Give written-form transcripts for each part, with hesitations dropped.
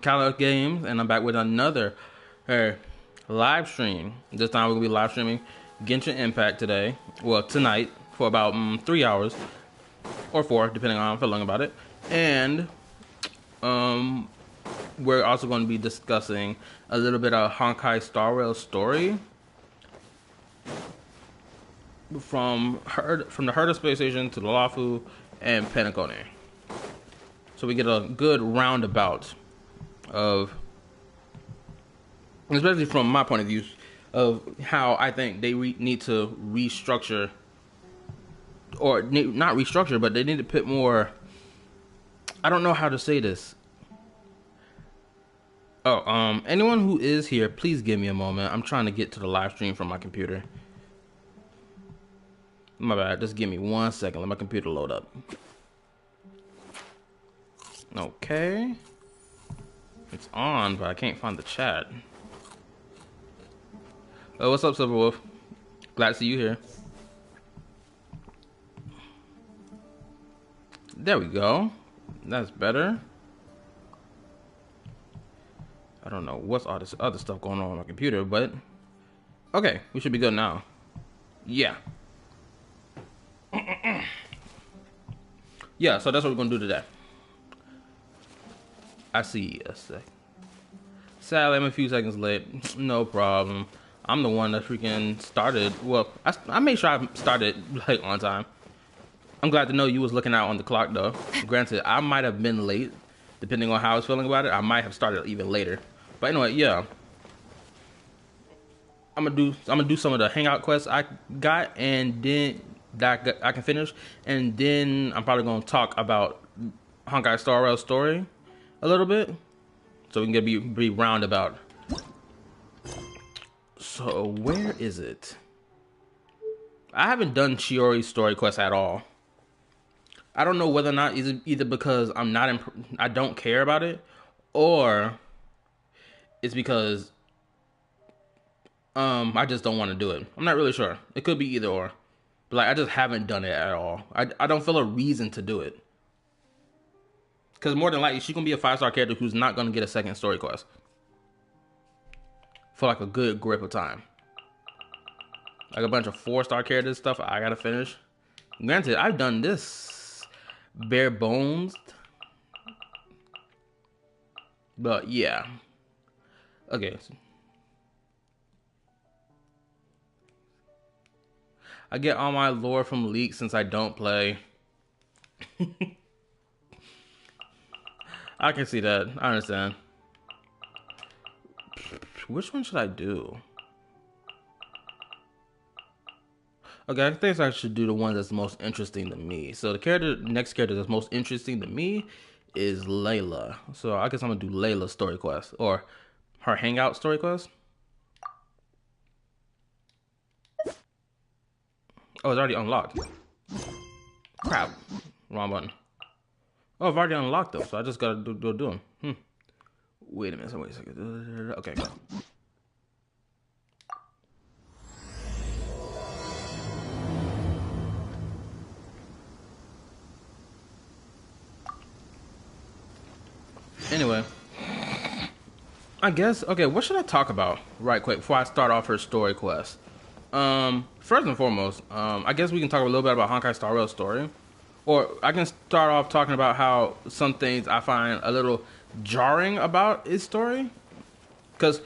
Call Games, and I'm back with another uh, live stream. This time we're gonna be live streaming Genshin Impact today. Well, tonight for about 3 hours or 4, depending on how I'm feeling about it. And um, we're also going to be discussing a little bit of Honkai Star Rail story from the Herder Space Station to the Lafu and Penacone. So we get a good roundabout of, especially from my point of view, of how I think they need to restructure, or not restructure, but they need to put more. I don't know how to say this. Oh, anyone who is here, please give me a moment. I'm trying to get to the live stream from my computer. My bad. Just give me 1 second. Let my computer load up. Okay. It's on, but I can't find the chat. Oh, what's up, Silverwolf? Glad to see you here. There we go. That's better. I don't know what's all this other stuff going on my computer, but okay, we should be good now. Yeah. Yeah, so that's what we're gonna do today. I see a sec. Sadly, I'm a few seconds late. No problem. I'm the one that freaking started. Well, I made sure I started like on time. I'm glad to know you was looking out on the clock though. Granted, I might have been late, depending on how I was feeling about it. I might have started even later. But anyway, yeah. I'm gonna do some of the hangout quests I got, and then I can finish, and then I'm probably gonna talk about Honkai Star Rail story a little bit, so we can be roundabout. So where is it? I haven't done Shiori's story quest at all. I don't know whether or not either because I don't care about it, or it's because I just don't want to do it. I'm not really sure. It could be either or. But like I just haven't done it at all. I don't feel a reason to do it. Because more than likely she's gonna be a 5-star character who's not gonna get a second story quest. For like a good grip of time. Like a bunch of 4-star characters stuff I gotta finish. Granted, I've done this bare bones. But yeah. Okay. I get all my lore from leaks since I don't play. I can see that. I understand. Which one should I do? Okay, I think I should do the one that's most interesting to me. So the next character that's most interesting to me is Layla. So I guess I'm gonna do Layla's story quest, or her hangout story quest. Oh, it's already unlocked. Crap. Wrong button. Oh, I've already unlocked them, so I just gotta do them. Wait a minute, wait a second. Okay, go. Anyway, I guess, okay, what should I talk about right quick before I start off her story quest? First and foremost, I guess we can talk a little bit about Honkai Star Rail's story. Or I can start off talking about how some things I find a little jarring about its story. Because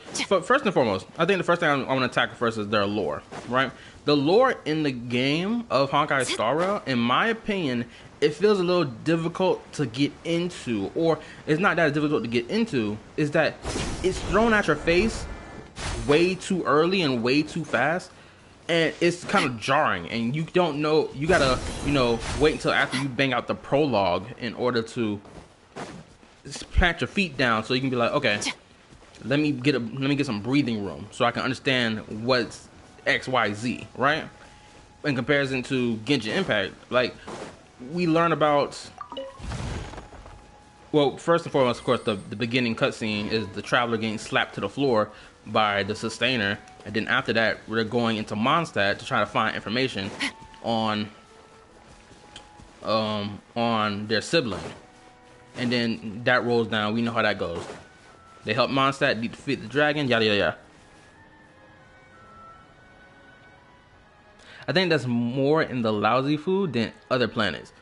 first and foremost, I think the first thing I want to tackle first is their lore, right? The lore in the game of Honkai Star Rail, in my opinion, it feels a little difficult to get into, or it's not that difficult to get into, is that it's thrown at your face way too early and way too fast, and it's kind of jarring, and you don't know, you gotta, wait until after you bang out the prologue in order to plant your feet down so you can be like, okay, let me get some breathing room so I can understand what's XYZ, right? In comparison to Genshin Impact, like we learn about, well, first and foremost, of course, the beginning cutscene is the traveler getting slapped to the floor by the sustainer, and then after that we're going into Mondstadt to try to find information on their sibling, and then that rolls down. We know how that goes. They help Mondstadt defeat the dragon. Yada yada yada. I think that's more in the lousy food than other planets.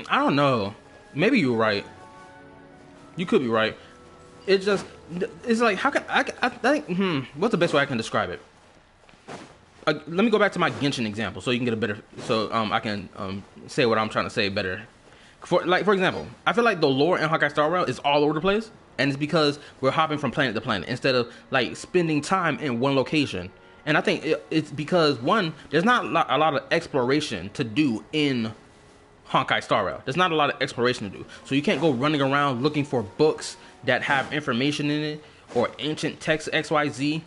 I don't know. Maybe you're right. You could be right. It's like, how can I think, what's the best way I can describe it? Let me go back to my Genshin example so you can get a better, so I can say what I'm trying to say better. For example, I feel like the lore in Honkai Star Rail is all over the place, and it's because we're hopping from planet to planet instead of like spending time in one location. And I think it's because, one, there's not a lot of exploration to do in Honkai Star Rail. There's not a lot of exploration to do, so you can't go running around looking for books that have information in it or ancient text XYZ,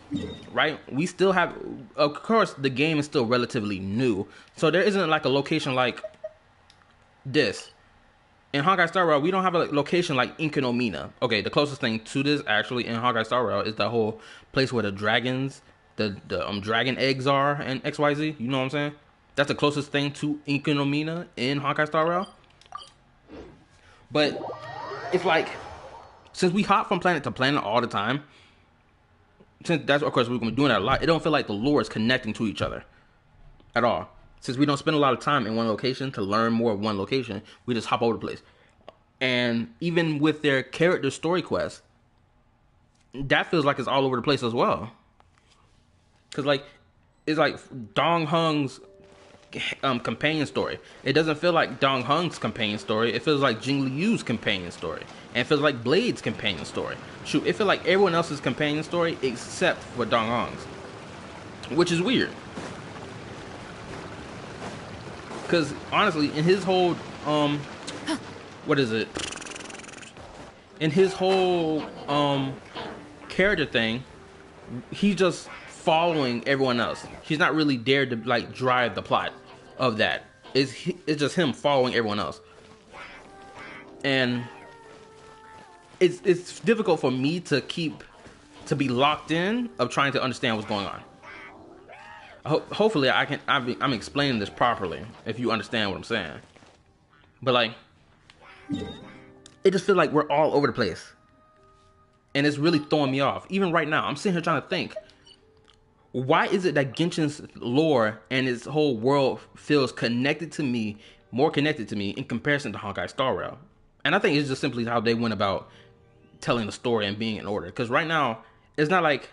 right? We still have, of course, the game is still relatively new, so there isn't like a location like this. In Honkai Star Rail, we don't have a location like Inkonomina. Okay, the closest thing to this actually in Honkai Star Rail is the whole place where the dragons, the dragon eggs are and XYZ. You know what I'm saying? That's the closest thing to Inkonomina in Honkai Star Rail. But it's like, since we hop from planet to planet all the time, since that's, of course, we're going to be doing that a lot, it don't feel like the lore is connecting to each other at all. Since we don't spend a lot of time in one location to learn more of one location, we just hop over the place. And even with their character story quests, that feels like it's all over the place as well. Because, like, it's like Dong Hung's companion story. It doesn't feel like Dong Hung's companion story. It feels like Jing Liu's companion story. And it feels like Blade's companion story. Shoot, it feels like everyone else's companion story except for Dong Hung's. Which is weird. Because, honestly, in his whole, what is it? In his whole, character thing, he's just following everyone else. He's not really there to, like, drive the plot of that. It's just him following everyone else. And it's difficult for me to be locked in of trying to understand what's going on. Hopefully I'm explaining this properly if you understand what I'm saying. But like, it just feels like we're all over the place. And it's really throwing me off. Even right now, I'm sitting here trying to think, why is it that Genshin's lore and its whole world feels connected to me, more connected to me in comparison to Honkai Star Rail? And I think it's just simply how they went about telling the story and being in order. Because right now, it's not like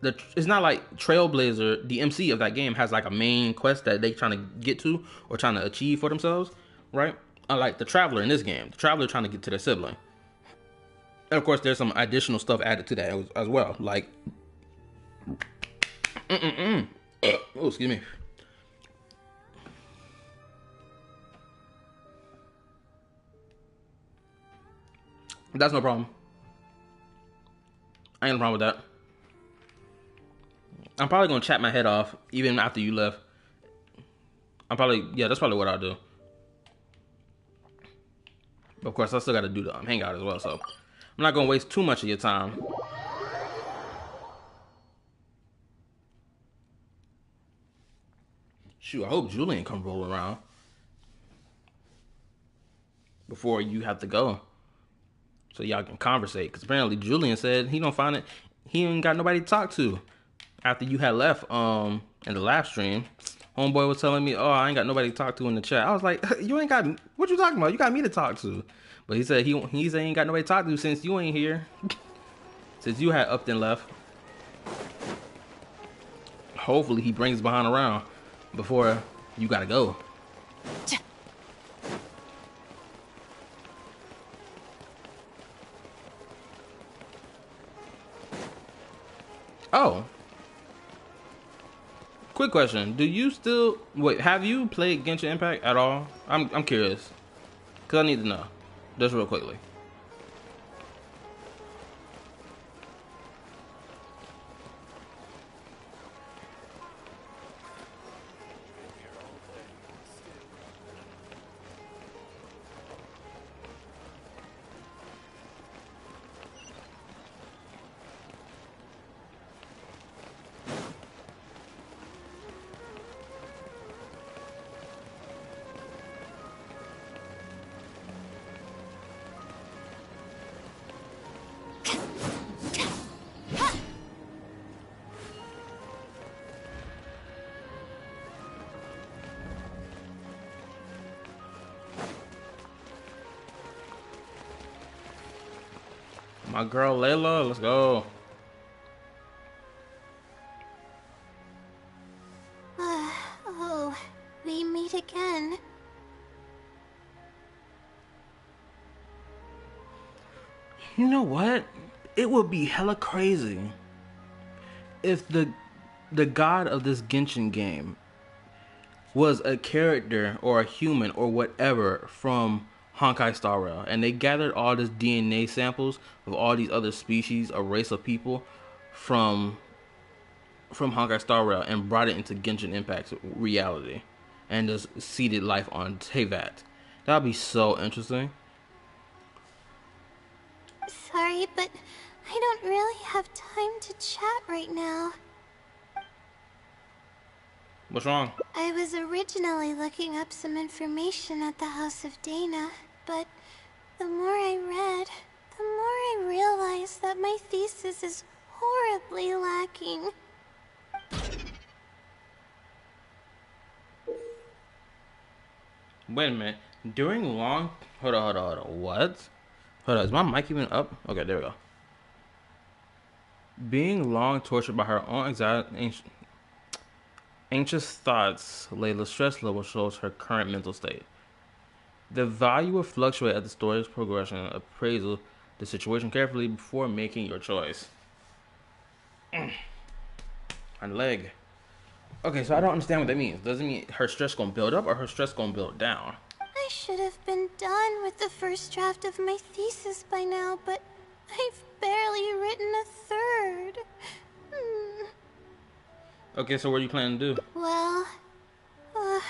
Trailblazer, the MC of that game, has like a main quest that they trying to get to or trying to achieve for themselves, right? Unlike the Traveler in this game, the Traveler trying to get to their sibling. And of course, there's some additional stuff added to that as well, like oh, excuse me. That's no problem. I ain't no problem with that. I'm probably gonna chat my head off even after you left. That's probably what I'll do. But of course, I still gotta do the Hangout as well, so I'm not gonna waste too much of your time. Shoot, I hope Julian come roll around before you have to go, so y'all can conversate. Because apparently Julian said he don't find it, he ain't got nobody to talk to after you had left in the live stream. Homeboy was telling me, oh, I ain't got nobody to talk to in the chat. I was like, you ain't got, what you talking about? You got me to talk to. But he said he ain't got nobody to talk to since you ain't here. Since you had upped and left. Hopefully he brings behind around before you gotta go. Oh. Quick question. Do you still have you played Genshin Impact at all? I'm curious. Cause I need to know. Just real quickly. My girl Layla, let's go. Oh, we meet again. You know what? It would be hella crazy if the god of this Genshin game was a character or a human or whatever from Honkai Star Rail, and they gathered all this DNA samples of all these other species, a race of people from Honkai Star Rail, and brought it into Genshin Impact's reality, and just seeded life on Teyvat. That'd be so interesting. Sorry, but I don't really have time to chat right now. What's wrong? I was originally looking up some information at the House of Dana, but the more I read, the more I realized that my thesis is horribly lacking. Wait a minute. During long... Hold on. What? Hold on. Is my mic even up? Okay, there we go. Being long tortured by her own anxious thoughts, Layla's stress level shows her current mental state. The value will fluctuate as the story's progression. Appraisal the situation carefully before making your choice. My leg. Okay, so I don't understand what that means. Does it mean her stress gonna build up or her stress gonna build down? I should have been done with the first draft of my thesis by now, but I've barely written a third. Okay, so what are you planning to do? Well, I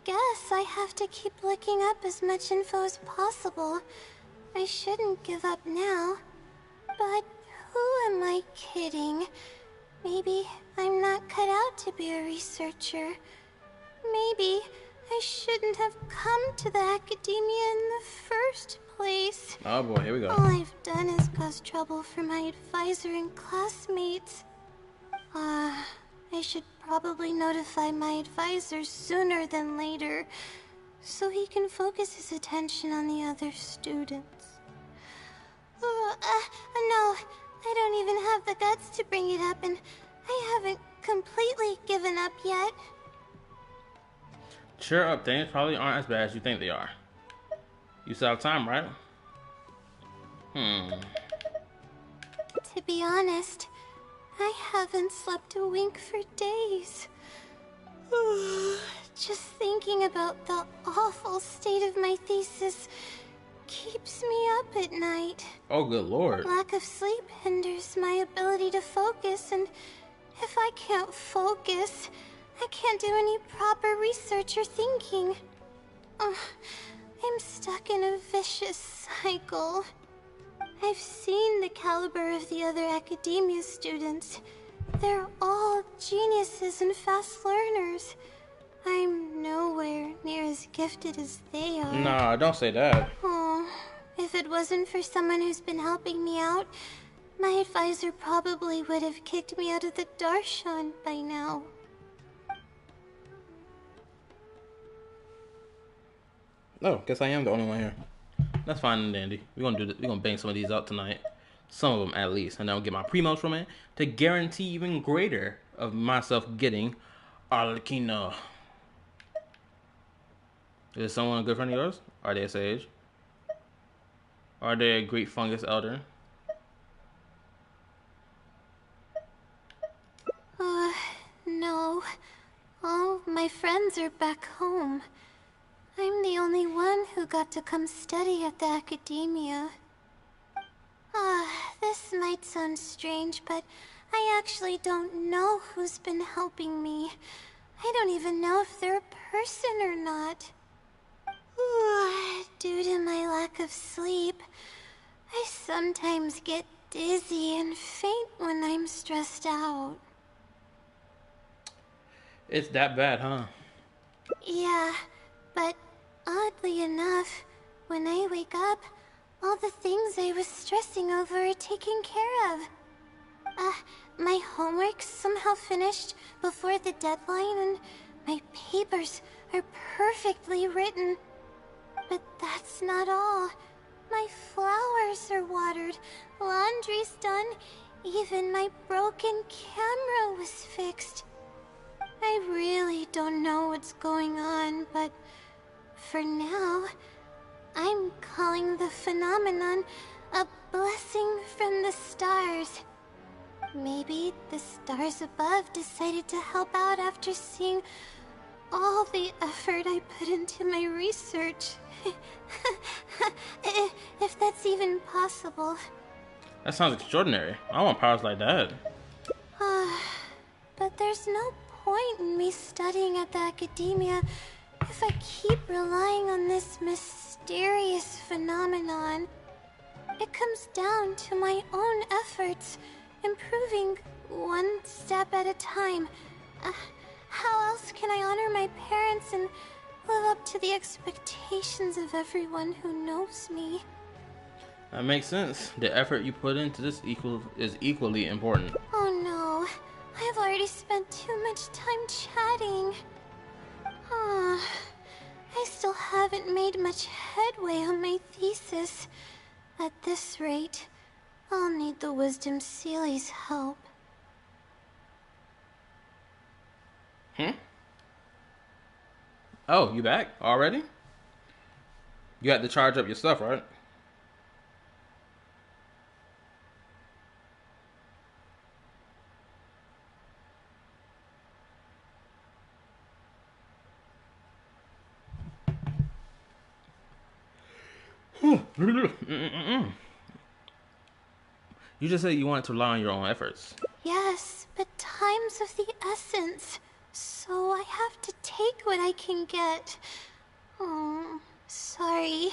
guess I have to keep looking up as much info as possible. I shouldn't give up now. But who am I kidding? Maybe I'm not cut out to be a researcher. Maybe I shouldn't have come to the academia in the first place. Oh boy, here we go. All I've done is cause trouble for my advisor and classmates. I should probably notify my advisor sooner than later, so he can focus his attention on the other students. No, I don't even have the guts to bring it up, and I haven't completely given up yet. Cheer up, things probably aren't as bad as you think they are. You still have time, right? To be honest, I haven't slept a wink for days. Just thinking about the awful state of my thesis keeps me up at night. Oh, good lord. Lack of sleep hinders my ability to focus, and if I can't focus, I can't do any proper research or thinking. I'm stuck in a vicious cycle. I've seen the caliber of the other academia students. They're all geniuses and fast learners. I'm nowhere near as gifted as they are. Nah, don't say that. Oh, if it wasn't for someone who's been helping me out, my advisor probably would have kicked me out of the Darshan by now. Oh, guess I am the only one here. That's fine and dandy. We're gonna bang some of these out tonight. Some of them at least. And then I'll get my premos from it to guarantee even greater of myself getting Arlecchino. Is someone a good friend of yours? Are they a sage? Are they a great fungus elder? No. All my friends are back home. I'm the only one who got to come study at the academia. This might sound strange, but I actually don't know who's been helping me. I don't even know if they're a person or not. Due to my lack of sleep, I sometimes get dizzy and faint when I'm stressed out. It's that bad, huh? Yeah, but oddly enough, when I wake up, all the things I was stressing over are taken care of. My homework's somehow finished before the deadline, and my papers are perfectly written. But that's not all. My flowers are watered, laundry's done, even my broken camera was fixed. I really don't know what's going on, but for now, I'm calling the phenomenon a blessing from the stars. Maybe the stars above decided to help out after seeing all the effort I put into my research. If that's even possible. That sounds extraordinary. I want powers like that. But there's no point in me studying at the academia if I keep relying on this mysterious phenomenon. It comes down to my own efforts, improving one step at a time. How else can I honor my parents and live up to the expectations of everyone who knows me? That makes sense. The effort you put into this is equally important. Oh no, I've already spent too much time chatting. I still haven't made much headway on my thesis. At this rate, I'll need the Wisdom Sealy's help. Oh, you back already? You had to charge up your stuff, right? You just said you wanted to rely on your own efforts. Yes, but time's of the essence. So I have to take what I can get. Oh, sorry.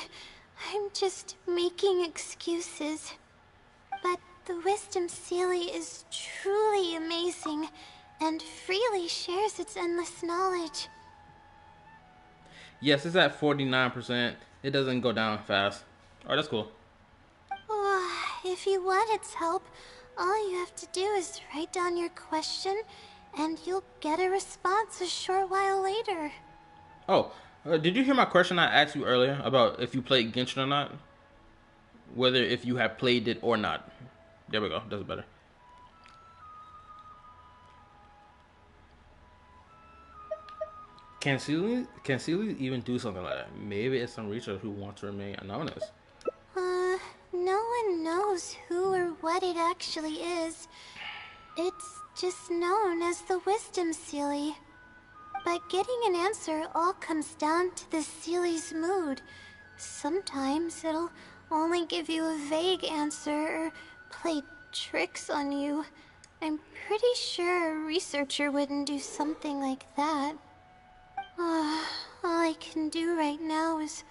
I'm just making excuses. But the Wisdom Sealy is truly amazing and freely shares its endless knowledge. Yes, it's at 49%. It doesn't go down fast. Alright, that's cool. If you want its help, all you have to do is write down your question, and you'll get a response a short while later. Oh, did you hear my question I asked you earlier about if you played Genshin or not? Whether if you have played it or not. There we go. Does it better. Can Sealy even do something like that? Maybe it's some researcher who wants to remain anonymous. No one knows who or what it actually is. It's just known as the Wisdom Sealy. But getting an answer all comes down to the Sealy's mood. Sometimes it'll only give you a vague answer or play tricks on you. I'm pretty sure a researcher wouldn't do something like that. All I can do right now is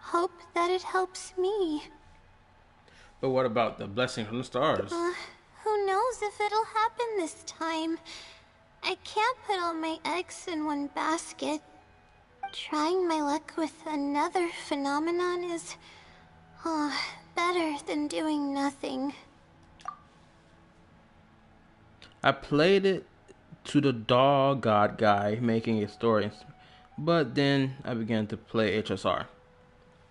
hope that it helps me. But what about the blessing from the stars? Who knows if it'll happen this time? I can't put all my eggs in one basket. Trying my luck with another phenomenon is better than doing nothing. I played it to the dog god guy making a story, but then I began to play HSR.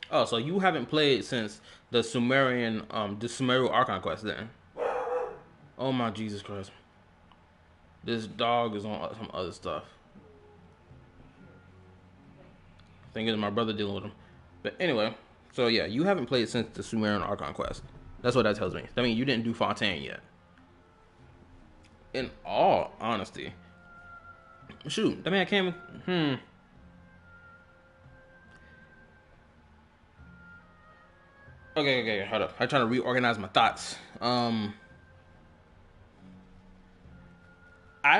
Oh, so you haven't played since the Sumerian Archon quest then? Oh my Jesus Christ. This dog is on some other stuff. I think it's my brother dealing with him. But anyway, so yeah, you haven't played since the Sumerian Archon quest. That's what that tells me. I mean, you didn't do Fontaine yet. In all honesty. Shoot, I mean, I can't... Okay, hold up. I'm trying to reorganize my thoughts. I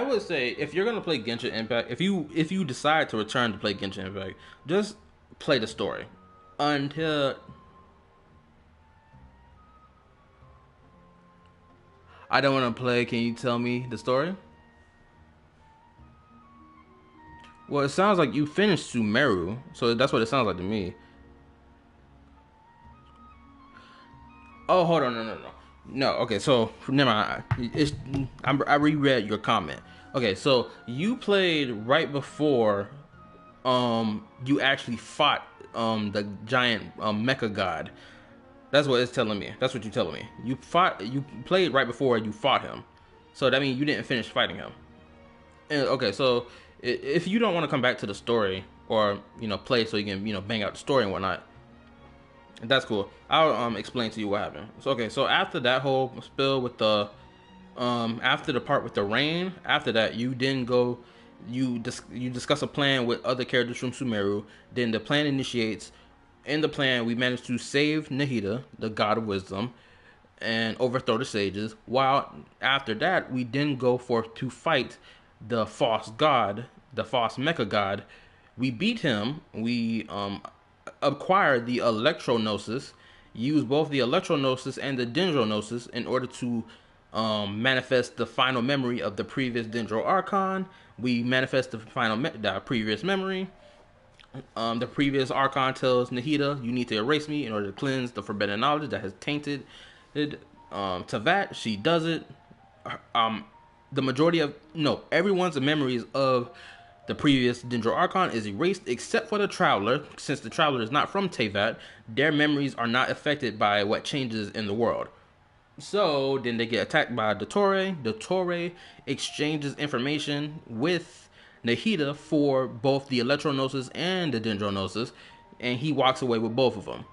would say if you're gonna play Genshin Impact, if you decide to return to play Genshin Impact, just play the story until I don't want to play. Can you tell me the story? Well, it sounds like you finished Sumeru, so that's what it sounds like to me. Oh, hold on, no. Okay, so never mind. I reread your comment. Okay, so you played right before you actually fought the giant mecha god. That's what it's telling me. That's what you're telling me. You played right before you fought him, so that means you didn't finish fighting him. And, okay, so if you don't want to come back to the story or play so you can bang out the story and whatnot, that's cool. I'll explain to you what happened. So okay, so after that whole spill with the after the part with the rain, after that you then go you discuss a plan with other characters from Sumeru. Then the plan initiates. In the plan, we managed to save Nahida, the god of wisdom, and overthrow the sages. While after that, we then go forth to fight the false god, the false mecha god. We beat him. We acquire the Electrognosis, use both the Electrognosis and the Dendrognosis in order to manifest the final memory of the previous Dendro Archon. We manifest the previous memory. The previous Archon tells Nahida, you need to erase me in order to cleanse the forbidden knowledge that has tainted Teyvat. She does it. The majority of everyone's memories of the previous Dendro Archon is erased except for the Traveler. Since the Traveler is not from Teyvat, their memories are not affected by what changes in the world. So then they get attacked by Dottore. Dottore exchanges information with Nahida for both the Electrognosis and the Dendrognosis, and he walks away with both of them.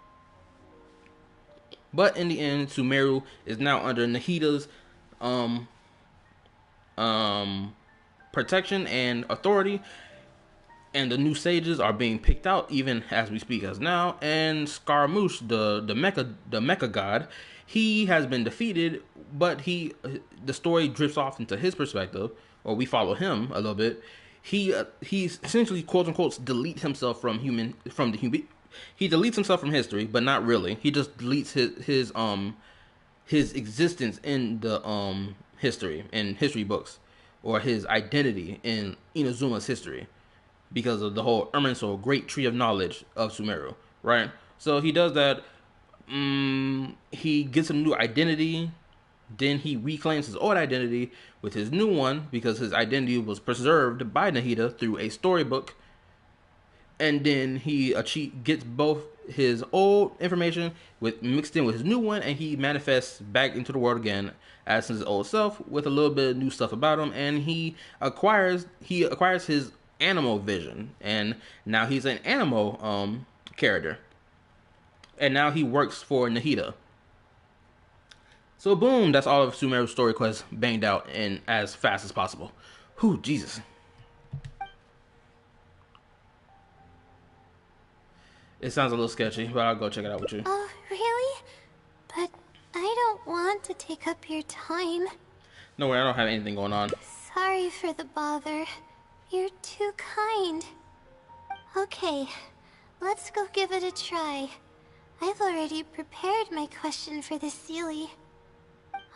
But in the end, Sumeru is now under Nahida's protection and authority, and the new sages are being picked out even as we speak as now. And Scaramouche, the mecha god, he has been defeated, but the story drifts off into his perspective, or we follow him a little bit. He essentially, quote unquote, deletes himself from the human. He deletes himself from history, but not really. He just deletes his existence in the history books, or his identity in Inazuma's history, because of the whole Irminsul Great Tree of Knowledge of Sumeru, right? So he does that. He gets a new identity. Then he reclaims his old identity with his new one, because his identity was preserved by Nahida through a storybook. And then he gets both his old information mixed in with his new one, and he manifests back into the world again as his old self with a little bit of new stuff about him. And he acquires his animal vision, and now he's an animal character. And now he works for Nahida. So boom, that's all of Sumeru's story quest banged out and as fast as possible. Whew, Jesus. It sounds a little sketchy, but I'll go check it out with you. Oh, really? But I don't want to take up your time. No way, I don't have anything going on. Sorry for the bother. You're too kind. Okay, let's go give it a try. I've already prepared my question for the Seelie.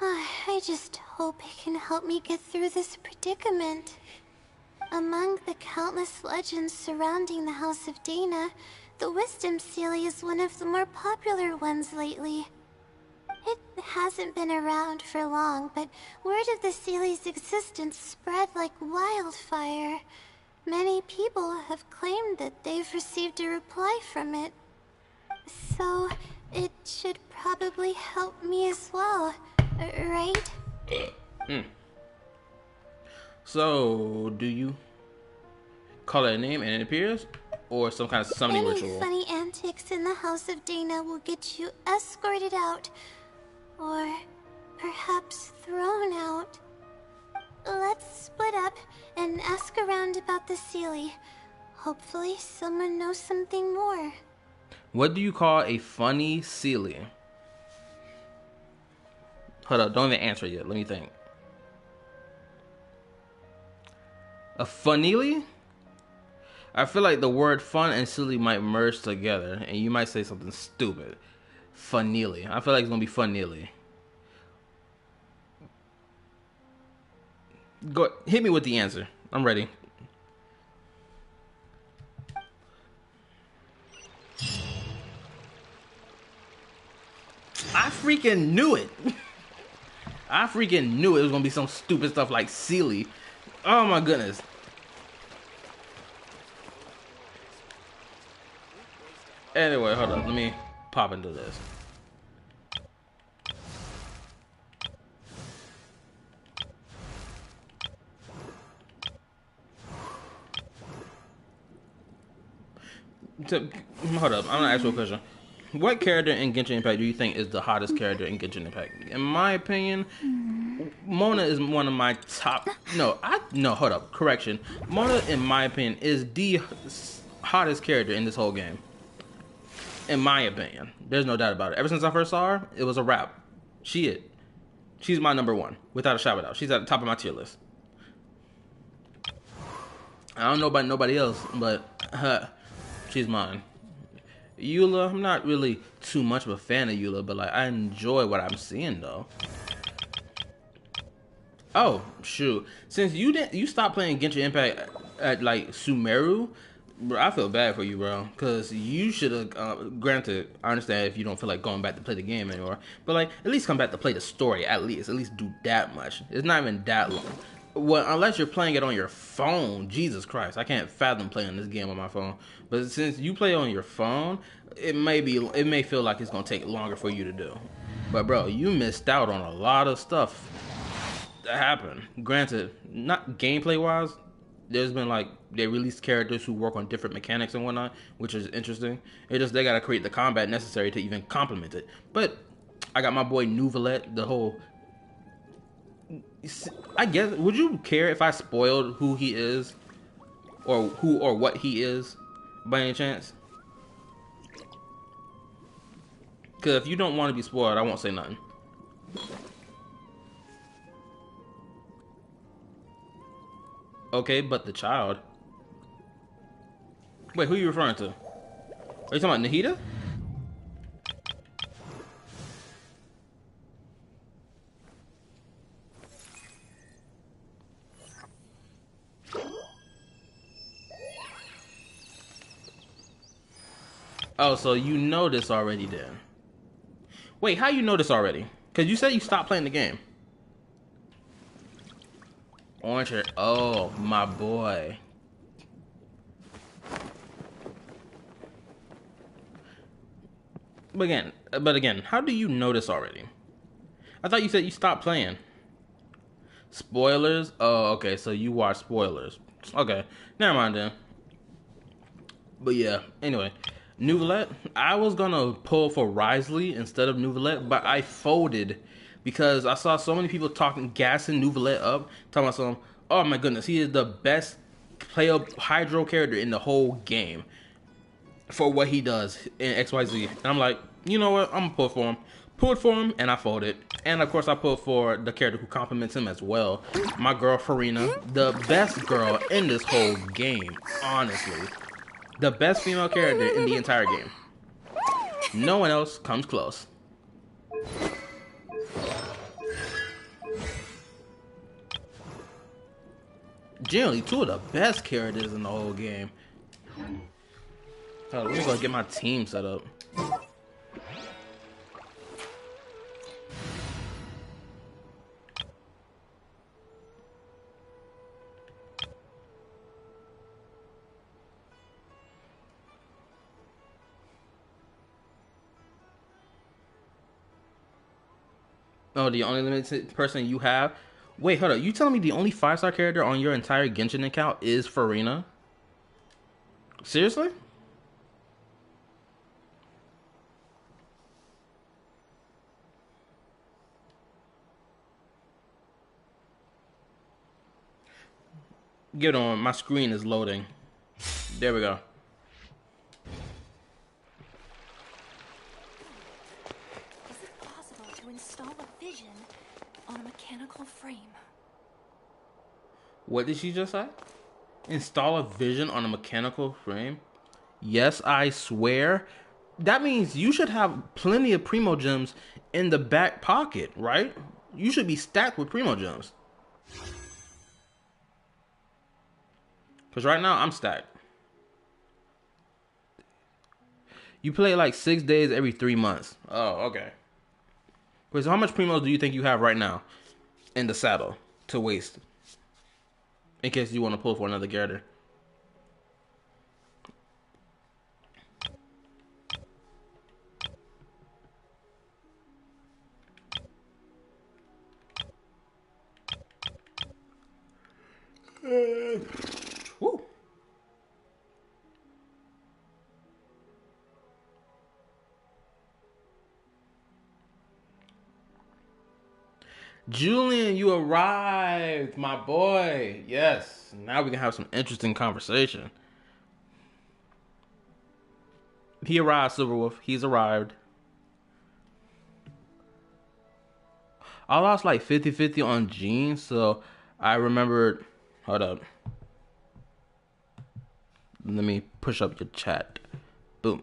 I just hope it can help me get through this predicament. Among the countless legends surrounding the House of Dana, the Wisdom Seelie is one of the more popular ones lately. It hasn't been around for long, but word of the Seelie's existence spread like wildfire. Many people have claimed that they've received a reply from it. So, it should probably help me as well, right? So, do you call it a name and it appears? Or some kind of summoning ritual? Any funny antics in the House of Dana will get you escorted out. Or perhaps thrown out. Let's split up and ask around about the Seelie. Hopefully someone knows something more. What do you call a funny Seelie? Hold up, don't even answer yet. Let me think. A funneely? I feel like the word fun and silly might merge together, and you might say something stupid. Funneely. I feel like it's gonna be funneely. Go hit me with the answer. I'm ready. I freaking knew it. I freaking knew it was gonna be some stupid stuff like Seelie. Oh my goodness. Anyway, hold on. Let me pop into this. to, hold up, I'm gonna ask you a question. What character in Genshin Impact do you think is the hottest character in Genshin Impact? In my opinion, Mona is one of my top. No, hold up, correction. Mona, in my opinion, is the hottest character in this whole game. In my opinion, there's no doubt about it. Ever since I first saw her, it was a wrap. She's my number one, without a shadow of a doubt. She's at the top of my tier list. I don't know about nobody else, but she's mine. Eula, I'm not really too much of a fan of Eula, but like I enjoy what I'm seeing though. Oh shoot! Since you stopped playing Genshin Impact at like Sumeru, bro, I feel bad for you, bro. Cause you should have. Granted, I understand if you don't feel like going back to play the game anymore, but like at least come back to play the story. At least do that much. It's not even that long. Well, unless you're playing it on your phone, Jesus Christ, I can't fathom playing this game on my phone. But since you play on your phone, it may feel like it's gonna take longer for you to do. But bro, you missed out on a lot of stuff that happened. Granted, not gameplay wise, there's been like they released characters who work on different mechanics and whatnot, which is interesting. It just they gotta create the combat necessary to even complement it. But I got my boy Nouvelet, the whole. I guess, would you care if I spoiled who he is, or who or what he is, by any chance? Because if you don't want to be spoiled, I won't say nothing. Okay, but the child. Wait, who are you referring to? Are you talking about Nahida? Oh, so you know this already then. Wait, how you know this already? Because you said you stopped playing the game. Orange hair. Oh, my boy. But again, how do you know this already? I thought you said you stopped playing. Spoilers? Oh, okay, so you watch spoilers. Okay, never mind then. But yeah, anyway. Nouvelet, I was gonna pull for Risley instead of Nouvelet, but I folded because I saw so many people gassing Nouvelet up, talking about some, oh my goodness, he is the best playable Hydro character in the whole game for what he does in XYZ. And I'm like, you know what, I'm gonna pull for him. Pulled for him, and I folded. And of course, I pulled for the character who compliments him as well. My girl, Farina, the best girl in this whole game, honestly. The best female character in the entire game. No one else comes close. Generally, two of the best characters in the whole game. Let me go get my team set up. Oh, the only limited person you have? Wait, hold up. You telling me the only 5-star character on your entire Genshin account is Farina? Seriously? Get on. My screen is loading. There we go. Frame. What did she just say? Install a vision on a mechanical frame? Yes, I swear. That means you should have plenty of Primo Gems in the back pocket, right? You should be stacked with Primo Gems. Because right now, I'm stacked. You play like 6 days every 3 months. Oh, okay. Wait, so how much Primos do you think you have right now in the saddle to waste? In case you want to pull for another character. Woo. Julian, you arrived, my boy. Yes. Now we can have some interesting conversation. He arrived, Silverwolf. He's arrived. I lost like 50-50 on Gene, so I remembered. Hold up. Let me push up your chat. Boom.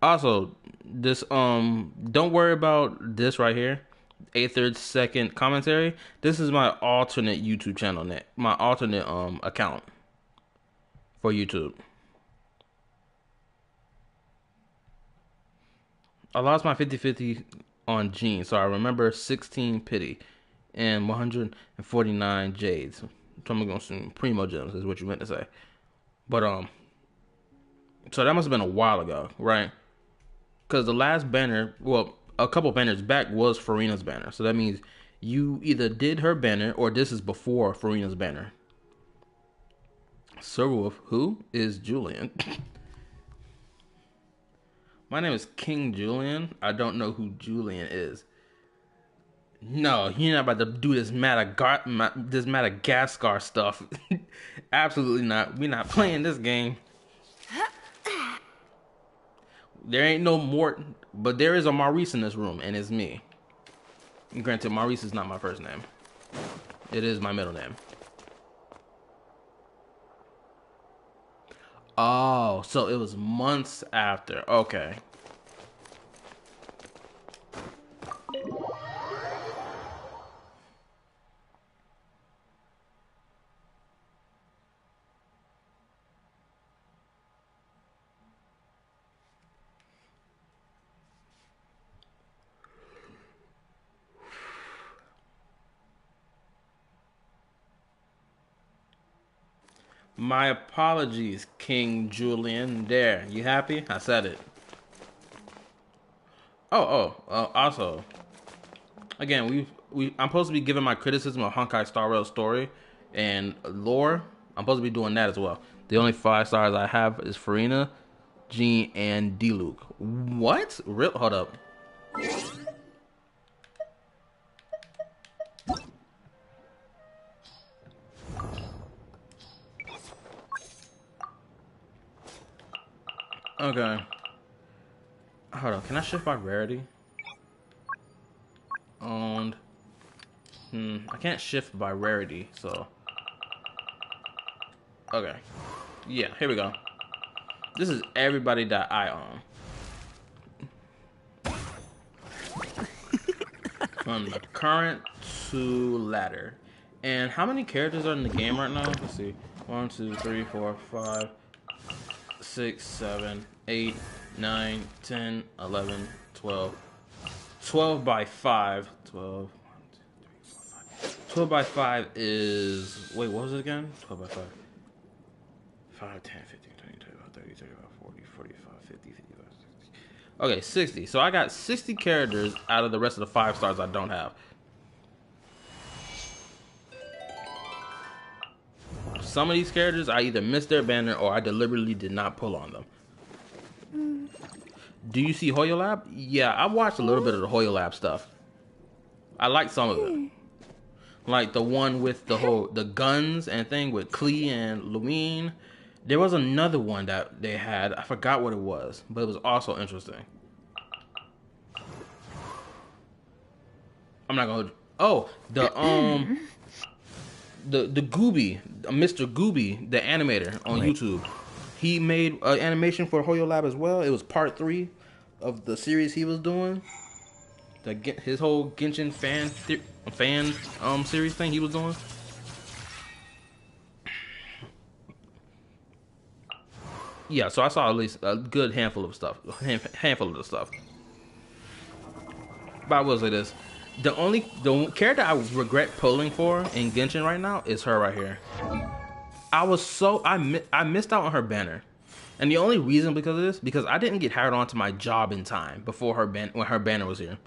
Also, this don't worry about this right here. A third second commentary. This is my alternate YouTube channel net. My alternate account for YouTube. I lost my 50-50 on Gene, so I remember 16 pity and 149 jades. So I'm gonna assume primo gems is what you meant to say. But so that must have been a while ago, right? Because the last banner, well, a couple banners back was Farina's banner. So that means you either did her banner or this is before Farina's banner. Silverwolf, who is Julian? My name is King Julian. I don't know who Julian is. No, you're not about to do this Madagascar stuff. Absolutely not. We're not playing this game. There ain't no Morton, but there is a Maurice in this room, and it's me. And granted, Maurice is not my first name. It is my middle name. Oh, so it was months after. Okay. My apologies, King Julian. There, you happy? I said it. Also, again, I'm supposed to be giving my criticism of Honkai Star Rail story and lore. I'm supposed to be doing that as well. The only 5 stars I have is Farina, Jean, and Diluc. What? Real? Hold up. Okay. Hold on. Can I shift by rarity? Owned. I can't shift by rarity, so. Okay. Yeah, here we go. This is everybody that I own. From the current to ladder. And how many characters are in the game right now? Let's see. 1, 2, 3, 4, 5, 6, 7, 8, 9, 10, 11, 12. 12 by 5. 12. 12 by 5 is... Wait, what was it again? 12 by 5. 5, 10, 15, 20, 25, 30, 35, 40, 45, 50, 55, 60. Okay, 60. So I got 60 characters out of the rest of the 5 stars I don't have. Some of these characters, I either missed their banner or I deliberately did not pull on them. Do you see Hoyo Lab? Yeah, I watched a little bit of the Hoyo Lab stuff. I like some of it. Like the one with the guns and thing with Klee and Lumine. There was another one that they had. I forgot what it was, but it was also interesting. I'm not gonna. Oh, the Gooby, Mr. Gooby, the animator on YouTube. He made an animation for Hoyo Lab as well. It was part 3 of the series he was doing. His whole Genshin fan series thing he was doing. Yeah, so I saw at least a good handful of stuff. Handful of the stuff. But I will say this. The character I regret pulling for in Genshin right now is her right here. I missed out on her banner. And the only reason because of this, because I didn't get hired on to my job in time before when her banner was here.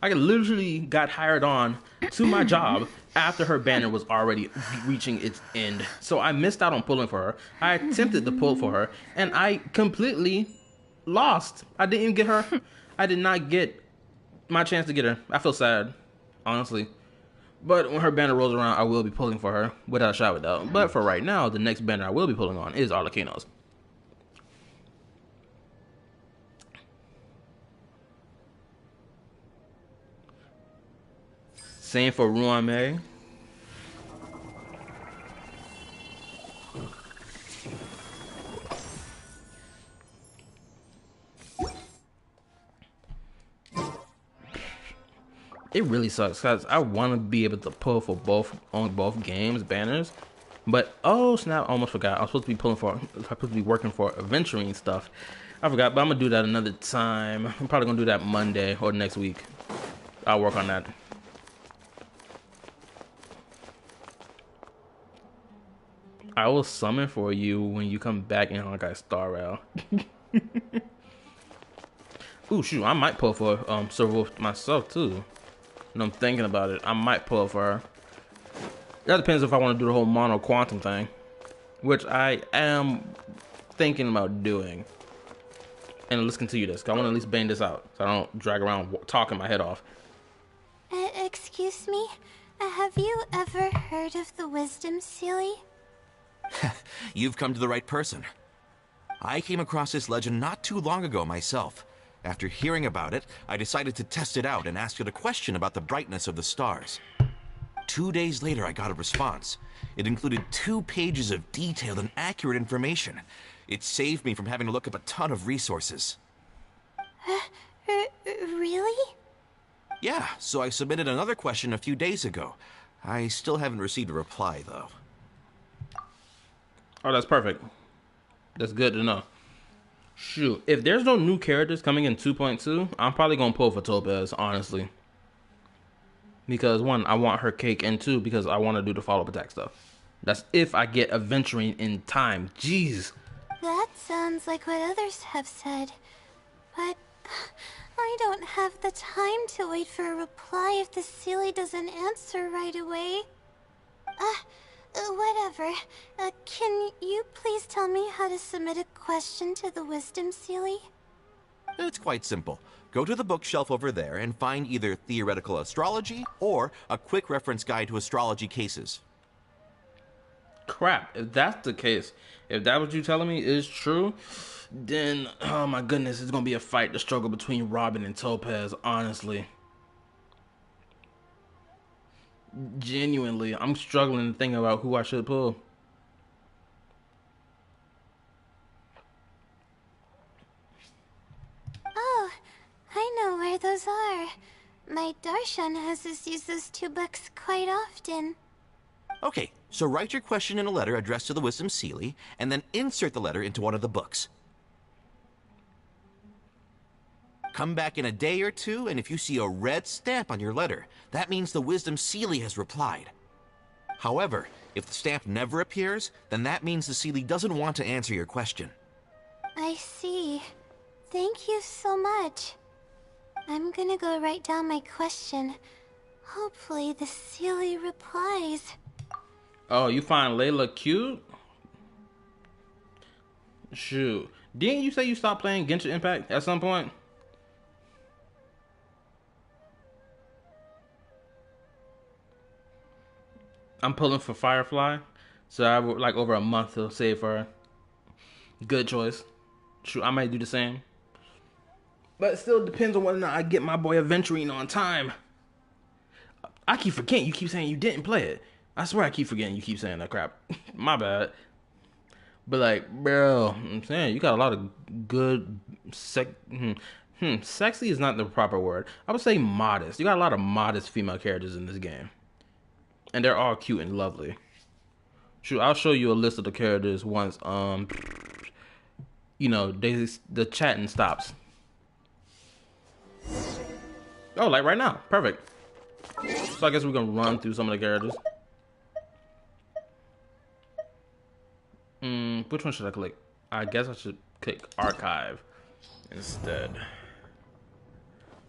I literally got hired on to my job after her banner was already reaching its end. So I missed out on pulling for her. I attempted to pull for her, and I completely lost. I didn't even get her. I did not get my chance to get her. I feel sad. honestly. But when her banner rolls around, I will be pulling for her, without a shadow of a doubt. But for right now, the next banner I will be pulling on is Arlecchino's. Same for Ruan May. It really sucks because I want to be able to pull for both on both games banners, but oh snap! I almost forgot. I was supposed to be working for aventuring stuff. I forgot, but I'm gonna do that another time. I'm probably gonna do that Monday or next week. I'll work on that. I will summon for you when you come back in Honkai Star Rail. Ooh shoot! I might pull for Silver myself too. And I'm thinking about it. I might pull for her. That depends if I want to do the whole mono quantum thing, which I am thinking about doing. And let's continue this. 'Cause I want to at least bang this out, so I don't drag around talking my head off. Excuse me? Have you ever heard of the Wisdom Sealy? You've come to the right person. I came across this legend not too long ago myself. After hearing about it, I decided to test it out and asked it a question about the brightness of the stars. 2 days later, I got a response. It included 2 pages of detailed and accurate information. It saved me from having to look up a ton of resources. Really? Yeah, so I submitted another question a few days ago. I still haven't received a reply, though. Oh, that's perfect. That's good to know. Shoot, if there's no new characters coming in 2.2, I'm probably gonna pull for Topaz, honestly. Because 1, I want her cake, and 2, because I want to do the follow-up attack stuff. That's if I get adventuring in time. Jeez. That sounds like what others have said. But I don't have the time to wait for a reply if the Sealy doesn't answer right away. Whatever. Can you please tell me how to submit a question to the Wisdom Sealy? It's quite simple. Go to the bookshelf over there and find either Theoretical Astrology or a quick reference guide to astrology cases. Crap, if that's the case, if that what you're telling me is true, then, oh my goodness, it's gonna be a fight, the struggle between Robin and Topaz, honestly. Genuinely, I'm struggling to think about who I should pull. Oh, I know where those are. My Darshan has us use those 2 books quite often. Okay, so write your question in a letter addressed to the Wisdom Sealy, and then insert the letter into one of the books. Come back in a day or 2, and if you see a red stamp on your letter, that means the Wisdom Sealy has replied. However, if the stamp never appears, then that means the Sealy doesn't want to answer your question. I see. Thank you so much. I'm gonna go write down my question. Hopefully the Sealy replies. Oh, you find Layla cute? Shoot. Didn't you say you stopped playing Genshin Impact at some point? I'm pulling for Firefly, so I would like over a month to save for her. Good choice. Shoot, I might do the same. But it still depends on whether or not I get my boy Adventuring on time. I keep forgetting you keep saying you didn't play it. I swear I keep forgetting you keep saying that crap. My bad. But like, bro, I'm saying you got a lot of good sexy is not the proper word. I would say modest. You got a lot of modest female characters in this game. And they're all cute and lovely. Shoot, I'll show you a list of the characters once you know, the chatting stops. Oh, like right now. Perfect. So I guess we're gonna run through some of the characters. Which one should I click? I guess I should click Archive instead.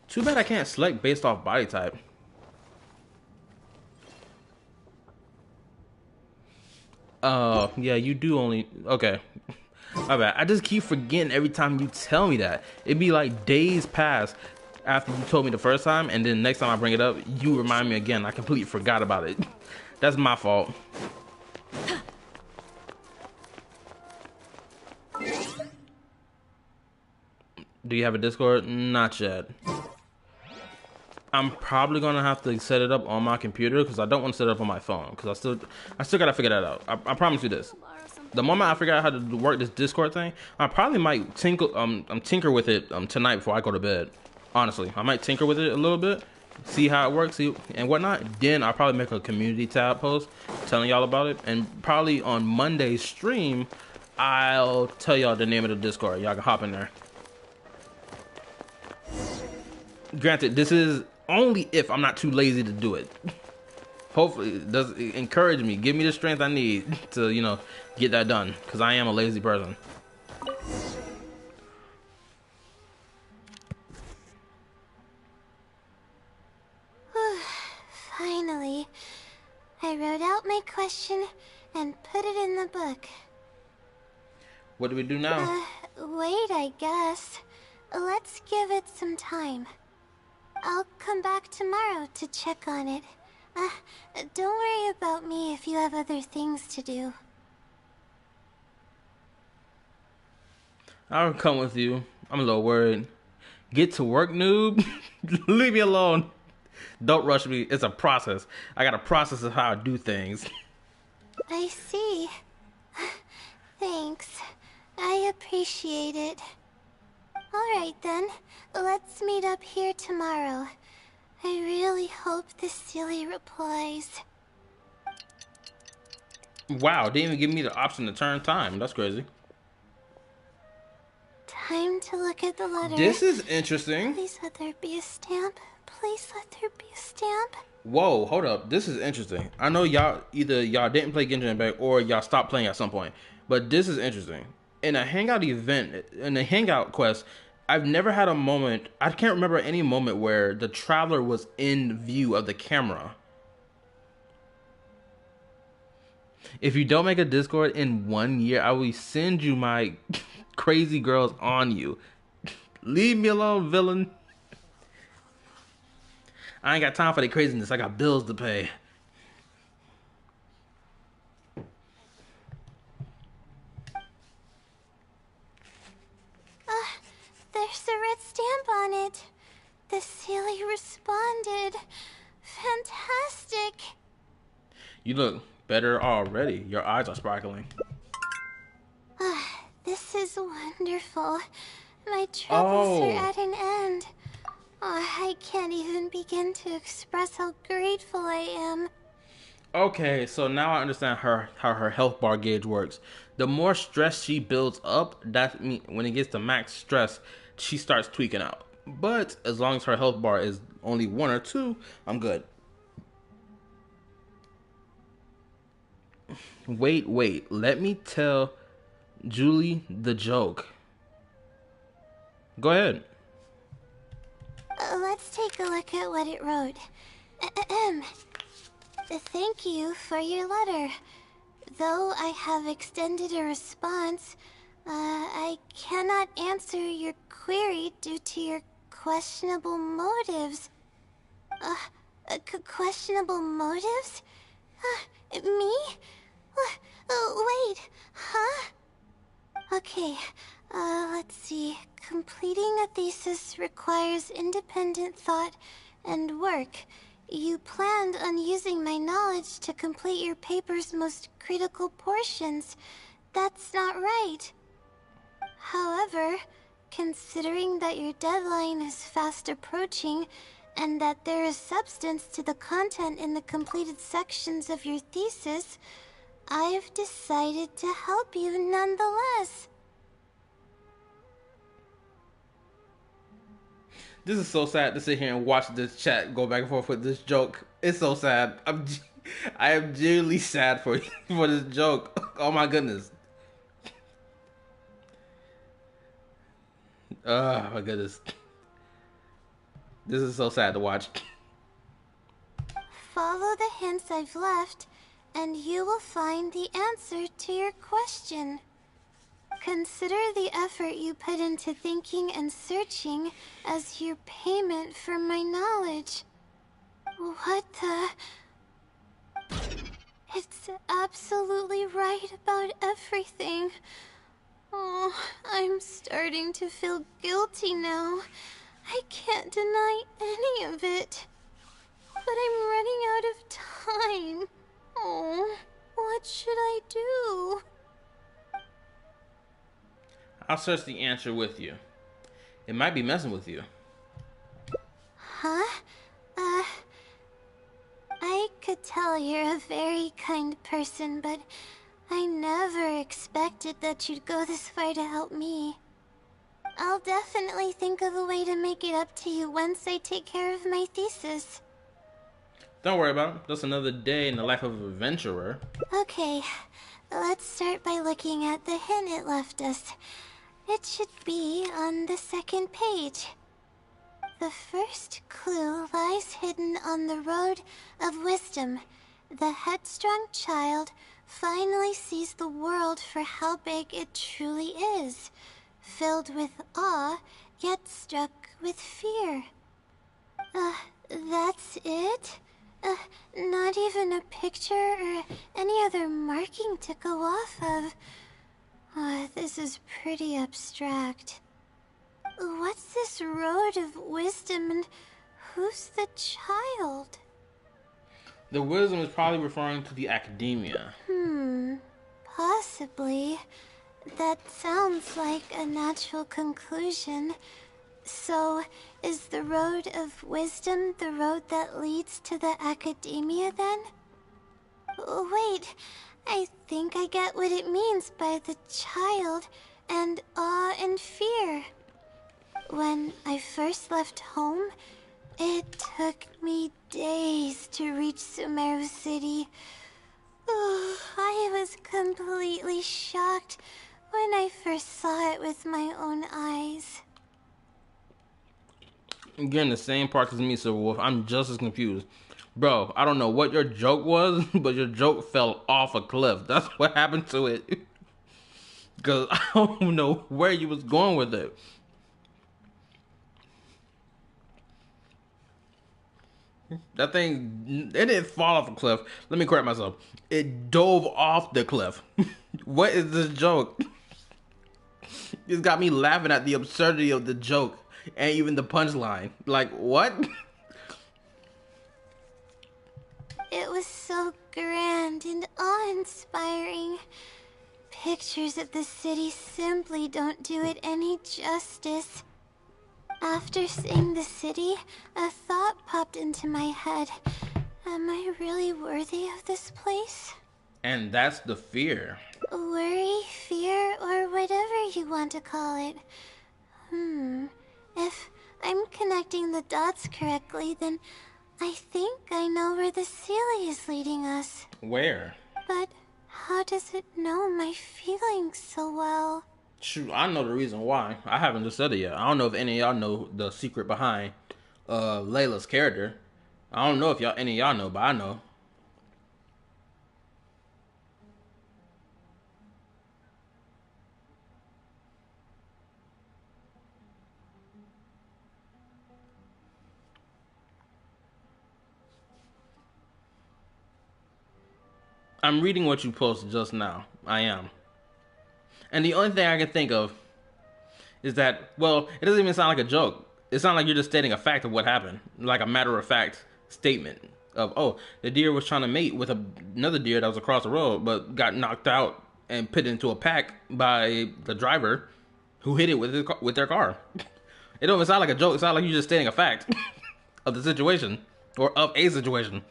Too bad I can't select based off body type. Oh, yeah, you do only... Okay. My bad. I just keep forgetting every time you tell me that. It'd be like days pass. after you told me the first time, and then next time I bring it up, you remind me again. I completely forgot about it. That's my fault. Do you have a Discord? Not yet. I'm probably gonna have to set it up on my computer because I don't want to set it up on my phone because I still gotta figure that out. I promise you this. The moment I figure out how to work this Discord thing, I probably might tinker with it tonight before I go to bed. Honestly, I might tinker with it a little bit, see how it works, see and whatnot. Then I'll probably make a community tab post telling y'all about it, and probably on Monday's stream, I'll tell y'all the name of the Discord. Y'all can hop in there. Granted, this is only if I'm not too lazy to do it. Hopefully, it does encourage me, give me the strength I need to, you know, get that done. Because I am a lazy person. Finally, I wrote out my question and put it in the book. What do we do now? Wait, I guess. Let's give it some time. I'll come back tomorrow to check on it. Don't worry about me if you have other things to do. I'll come with you. I'm a little worried. Get to work, noob. Leave me alone. Don't rush me. It's a process. I got a process of how I do things. I see. Thanks. I appreciate it. Alright then, let's meet up here tomorrow. I really hope the silly replies. Wow, didn't even give me the option to turn time. That's crazy. Time to look at the letter. This is interesting. Please let there be a stamp. Please let there be a stamp. Whoa, hold up. This is interesting. I know y'all didn't play Genshin Impact or y'all stopped playing at some point. But this is interesting. In a Hangout event, in a Hangout quest, I've never had a moment, I can't remember any moment where the traveler was in view of the camera. If you don't make a Discord in 1 year, I will send you my crazy girls on you. Leave me alone, villain. I ain't got time for the craziness. I got bills to pay. There's a red stamp on it. The silly responded. Fantastic. You look better already. Your eyes are sparkling. This is wonderful. My troubles Oh. are at an end. I can't even begin to express how grateful I am. Okay, so now I understand how her health bar gauge works. The more stress she builds up, that means when it gets to max stress, she starts tweaking out. But as long as her health bar is only 1 or 2, I'm good. Wait. Let me tell Julie the joke. Go ahead. Let's take a look at what it wrote. Thank you for your letter. Though I have extended a response, I cannot answer your query due to your questionable motives. Questionable motives? Me? Wait, huh? Okay, let's see. Completing a thesis requires independent thought and work. You planned on using my knowledge to complete your paper's most critical portions. That's not right. However, considering that your deadline is fast approaching, and that there is substance to the content in the completed sections of your thesis, I've decided to help you nonetheless. This is so sad to sit here and watch this chat go back and forth with this joke. It's so sad. I am genuinely sad for for this joke. Oh my goodness. Oh my goodness. This is so sad to watch. Follow the hints I've left, and you will find the answer to your question. consider the effort you put into thinking and searching as your payment for my knowledge. What the... It's absolutely right about everything. Oh, I'm starting to feel guilty now. I can't deny any of it. But I'm running out of time. Oh, what should I do? I'll search the answer with you. It might be messing with you. Huh? I could tell you're a very kind person, but I never expected that you'd go this far to help me. I'll definitely think of a way to make it up to you once I take care of my thesis. Don't worry about it. Just another day in the life of an adventurer. Okay, let's start by looking at the hint it left us. It should be on the second page. The first clue lies hidden on the road of wisdom. The headstrong child finally sees the world for how big it truly is, filled with awe, yet struck with fear. That's it? Not even a picture or any other marking to go off of. This is pretty abstract. What's this road of wisdom and who's the child? The wisdom is probably referring to the academia. Possibly. That sounds like a natural conclusion. So, is the road of wisdom the road that leads to the academia then? Wait, I think I get what it means by the child and awe and fear. When I first left home, it took me days to reach Sumeru City. I was completely shocked when I first saw it with my own eyes. You're in the same park as me, Silver Wolf. I'm just as confused. Bro, I don't know what your joke was, but your joke fell off a cliff. That's what happened to it. Because I don't know where you was going with it. That thing, it didn't fall off a cliff. Let me correct myself. It dove off the cliff. What is this joke? It's got me laughing at the absurdity of the joke and even the punchline. Like, what? It was so grand and awe-inspiring. Pictures of the city simply don't do it any justice. After seeing the city, a thought popped into my head. Am I really worthy of this place? And that's the fear. Worry, fear, or whatever you want to call it. If I'm connecting the dots correctly, then I think I know where the Sealy is leading us. Where? But how does it know my feelings so well? Shoot, I know the reason why. I haven't just said it yet. I don't know if any of y'all know the secret behind Layla's character. I don't know if any of y'all know, but I know. I'm reading what you posted just now. I am. And the only thing I can think of is that, well, it doesn't even sound like a joke. It sounds like you're just stating a fact of what happened. Like a matter-of-fact statement of, oh, the deer was trying to mate with another deer that was across the road, but got knocked out and put into a pack by the driver who hit it with their car. It don't even sound like a joke. It sounds like you're just stating a fact of the situation or of a situation.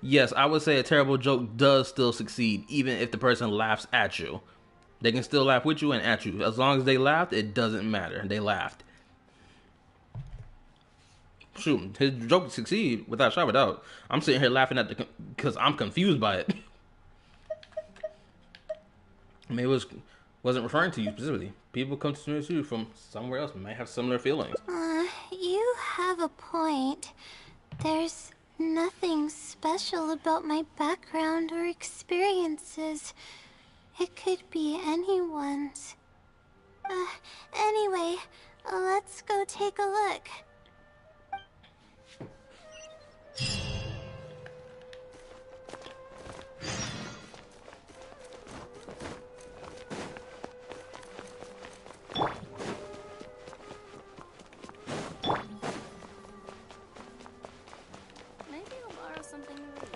Yes, I would say a terrible joke does still succeed, even if the person laughs at you. They can still laugh with you and at you. As long as they laughed, it doesn't matter. They laughed. Shoot, his joke succeeded without a shadow of a doubt. I'm sitting here laughing at because I'm confused by it. Maybe it wasn't referring to you specifically. People come to you from somewhere else and might have similar feelings. You have a point. There's nothing special about my background or experiences. It could be anyone's. Anyway, let's go take a look.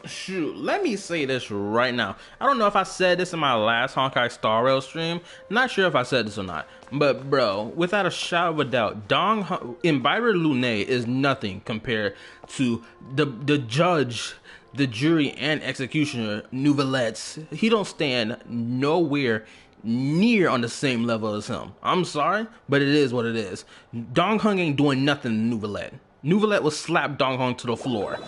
Shoot, let me say this right now. I don't know if I said this in my last Honkai Star Rail stream. Not sure if I said this or not. But bro, without a shadow of a doubt, Imbiber Lune is nothing compared to the judge, the jury, and executioner, Nouvelettes. He don't stand nowhere near on the same level as him. I'm sorry, but it is what it is. Dong Hung ain't doing nothing to Nouvelette. Nouvelette will slap Dong Hung to the floor.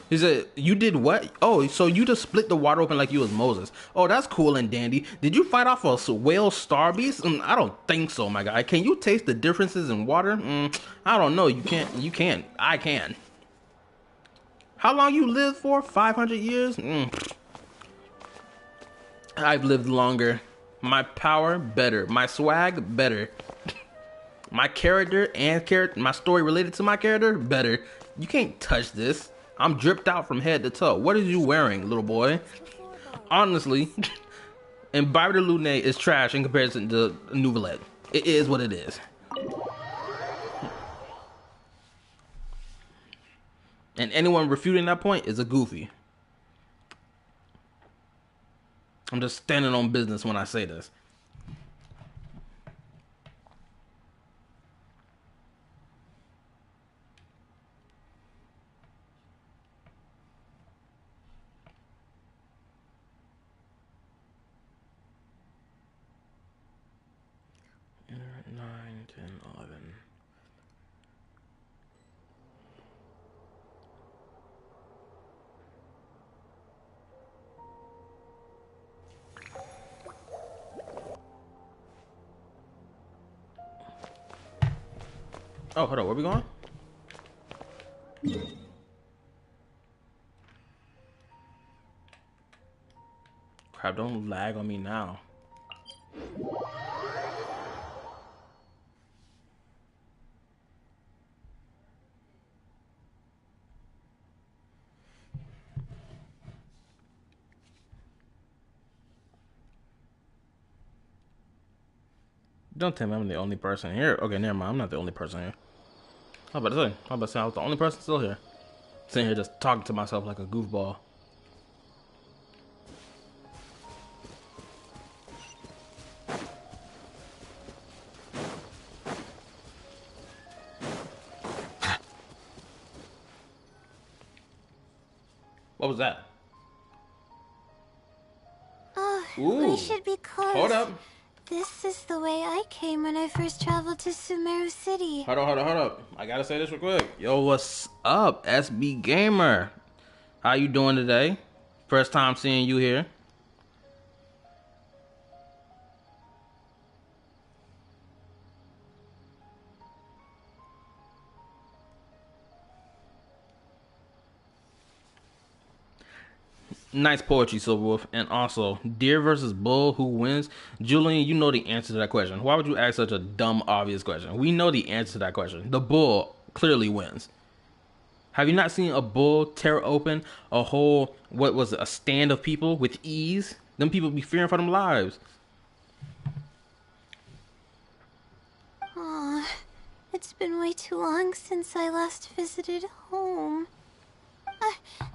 He said, you did what? Oh, so you just split the water open like you was Moses. Oh, that's cool and dandy. Did you fight off a whale star beast? I don't think so, my guy. Can you taste the differences in water? I don't know. You can't. You can. I can. How long you lived for? 500 years? I've lived longer. My power, better. My swag, better. My character and my story related to my character, better. You can't touch this. I'm dripped out from head to toe. What are you wearing, little boy? Honestly, Imbiber Lune is trash in comparison to Nouvelette. It is what it is. And anyone refuting that point is a goofy. I'm just standing on business when I say this. Oh, hold on. Where we going? Crap, don't lag on me now. Don't tell me I'm the only person here. Okay, never mind. I'm not the only person here. I was about to say I was the only person still here. Sitting here just talking to myself like a goofball. What was that? Oh, Ooh. we should be close. Hold up. This is the way I came when I first traveled to Sumeru City. Hold up. I gotta say this real quick. Yo, what's up, SB Gamer? How you doing today? First time seeing you here. Nice poetry, Silverwolf. And also, deer versus bull, who wins? Julian, you know the answer to that question. Why would you ask such a dumb, obvious question? We know the answer to that question. The bull clearly wins. Have you not seen a bull tear open a whole, what was it, a stand of people with ease? Them people be fearing for them lives. Aw, it's been way too long since I last visited home.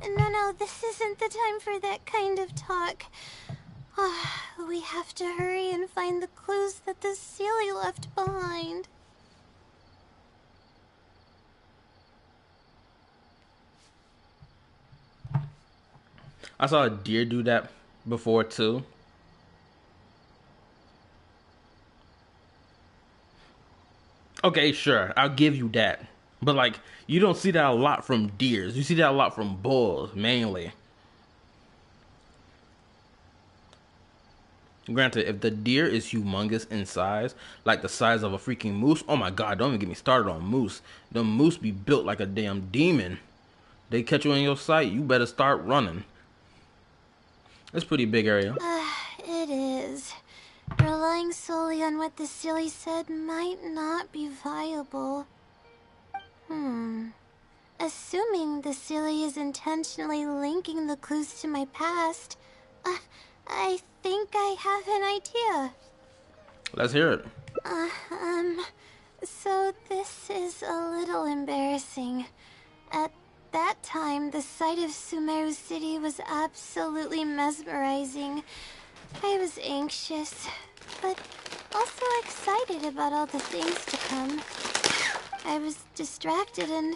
No, this isn't the time for that kind of talk. We have to hurry and find the clues that the Sealy left behind. I saw a deer do that before too. Okay, sure, I'll give you that. But like, you don't see that a lot from deers. You see that a lot from bulls, mainly. Granted, if the deer is humongous in size, like the size of a freaking moose, oh my god, don't even get me started on moose. The moose be built like a damn demon. They catch you in your sight, you better start running. It's a pretty big area. It is. Relying solely on what the silly said might not be viable. Assuming the silly is intentionally linking the clues to my past, I think I have an idea. Let's hear it. So this is a little embarrassing. At that time, the sight of Sumeru City was absolutely mesmerizing. I was anxious, but also excited about all the things to come. I was distracted and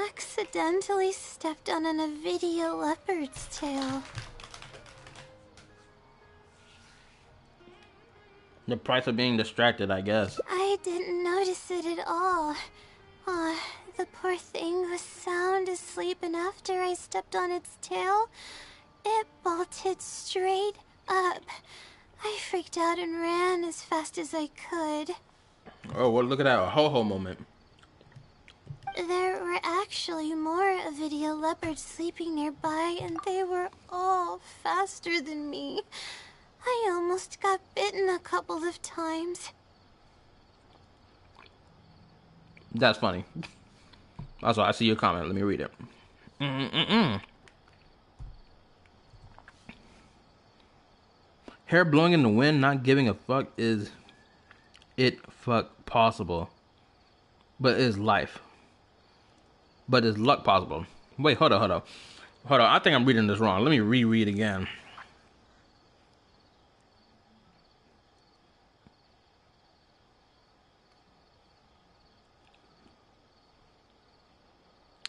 accidentally stepped on an Avidia leopard's tail. The price of being distracted, I guess. I didn't notice it at all. The poor thing was sound asleep, and after I stepped on its tail, it bolted straight up. I freaked out and ran as fast as I could. Oh, well, look at that ho-ho moment. There were actually more Avidia leopards sleeping nearby, and they were all faster than me. I almost got bitten a couple of times. That's funny. Also, I see your comment. Let me read it. Hair blowing in the wind, not giving a fuck is it fuck possible. But is life. But is luck possible? Wait, hold on. I think I'm reading this wrong. Let me reread again.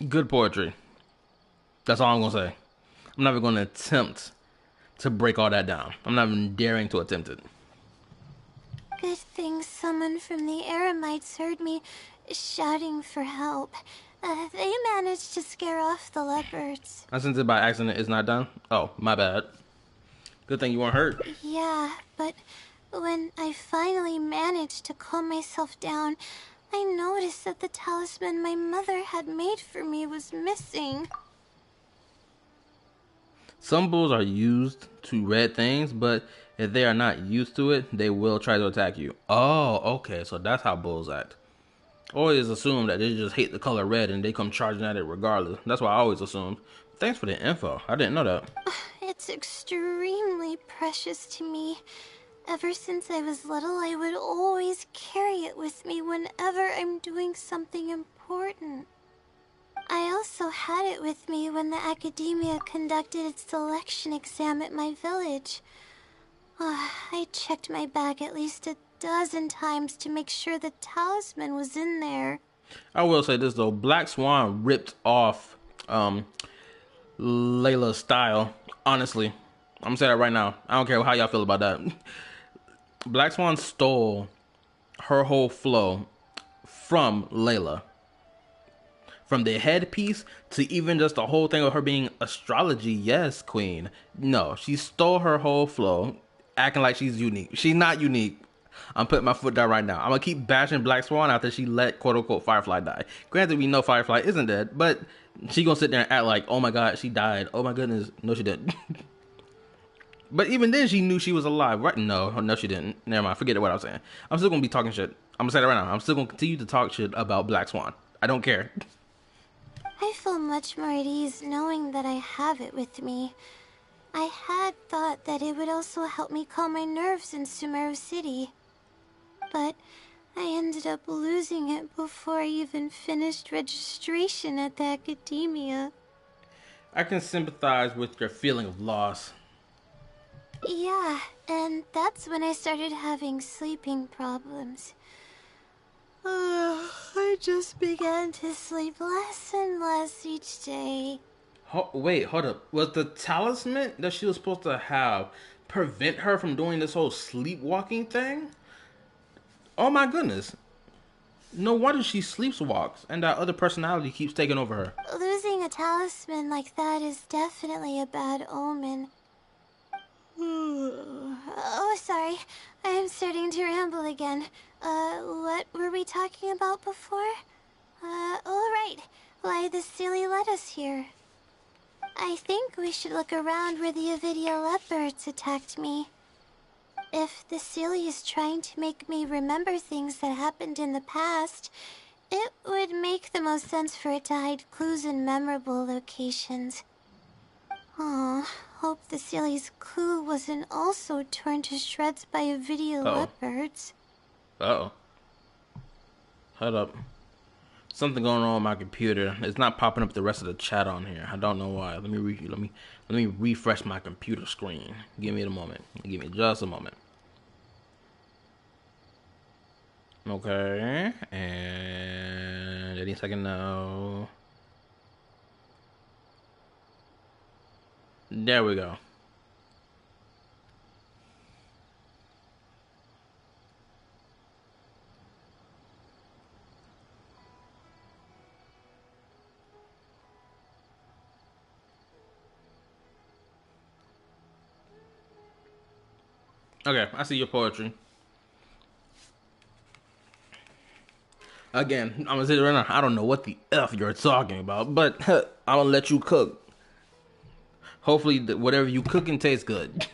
Good poetry. That's all I'm gonna say. I'm never gonna attempt to break all that down. I'm not even daring to attempt it. Good thing someone from the Eremites heard me shouting for help. They managed to scare off the leopards. I sent it by accident. It's not done. Oh, my bad. Good thing you weren't hurt. Yeah, but when I finally managed to calm myself down, I noticed that the talisman my mother had made for me was missing. Some bulls are used to read things, but if they are not used to it, they will try to attack you. Oh, okay, so that's how bulls act. Always assume that they just hate the color red and they come charging at it regardless. That's what I always assumed. Thanks for the info. I didn't know that. It's extremely precious to me. Ever since I was little, I would always carry it with me whenever I'm doing something important. I also had it with me when the academia conducted its selection exam at my village. I checked my bag at least a dozen times to make sure the talisman was in there. I will say this though, Black Swan ripped off Layla's style. Honestly, I'm gonna say that right now. I don't care how y'all feel about that. Black Swan stole her whole flow from Layla. From the headpiece to even just the whole thing of her being astrology, yes, queen. No, she stole her whole flow, acting like she's unique. She's not unique. I'm putting my foot down right now. I'm gonna keep bashing Black Swan after she let quote unquote Firefly die. Granted, we know Firefly isn't dead, but she gonna sit there and act like, oh my god, she died. Oh my goodness, no she didn't. But even then, she knew she was alive, right? No, she didn't. Never mind, forget what I was saying. I'm still gonna be talking shit. I'm gonna say that right now. I'm still gonna continue to talk shit about Black Swan. I don't care. I feel much more at ease knowing that I have it with me. I had thought that it would also help me calm my nerves in Sumeru City. But I ended up losing it before I even finished registration at the academia. I can sympathize with your feeling of loss. Yeah, and that's when I started having sleeping problems. I just began to sleep less and less each day. Wait, hold up. Was the talisman that she was supposed to have prevent her from doing this whole sleepwalking thing? Oh my goodness. No wonder she sleepwalks and that other personality keeps taking over her. Losing a talisman like that is definitely a bad omen. Oh, sorry. I'm starting to ramble again. What were we talking about before? Right. why the silly let us here. I think we should look around where the Avidia leopards attacked me. If the silly is trying to make me remember things that happened in the past, it would make the most sense for it to hide clues in memorable locations. Aw, hope the silly's clue wasn't also torn to shreds by Avidia leopards. Uh-oh. Hold up. Something going on with my computer. It's not popping up the rest of the chat on here. I don't know why. Let me refresh my computer screen. Give me a moment. Give me just a moment. Okay. And any second now. There we go. Okay, I see your poetry. Again, I'm gonna say it right now. I don't know what the F you're talking about, but I'm gonna let you cook. Hopefully, whatever you cooking tastes good.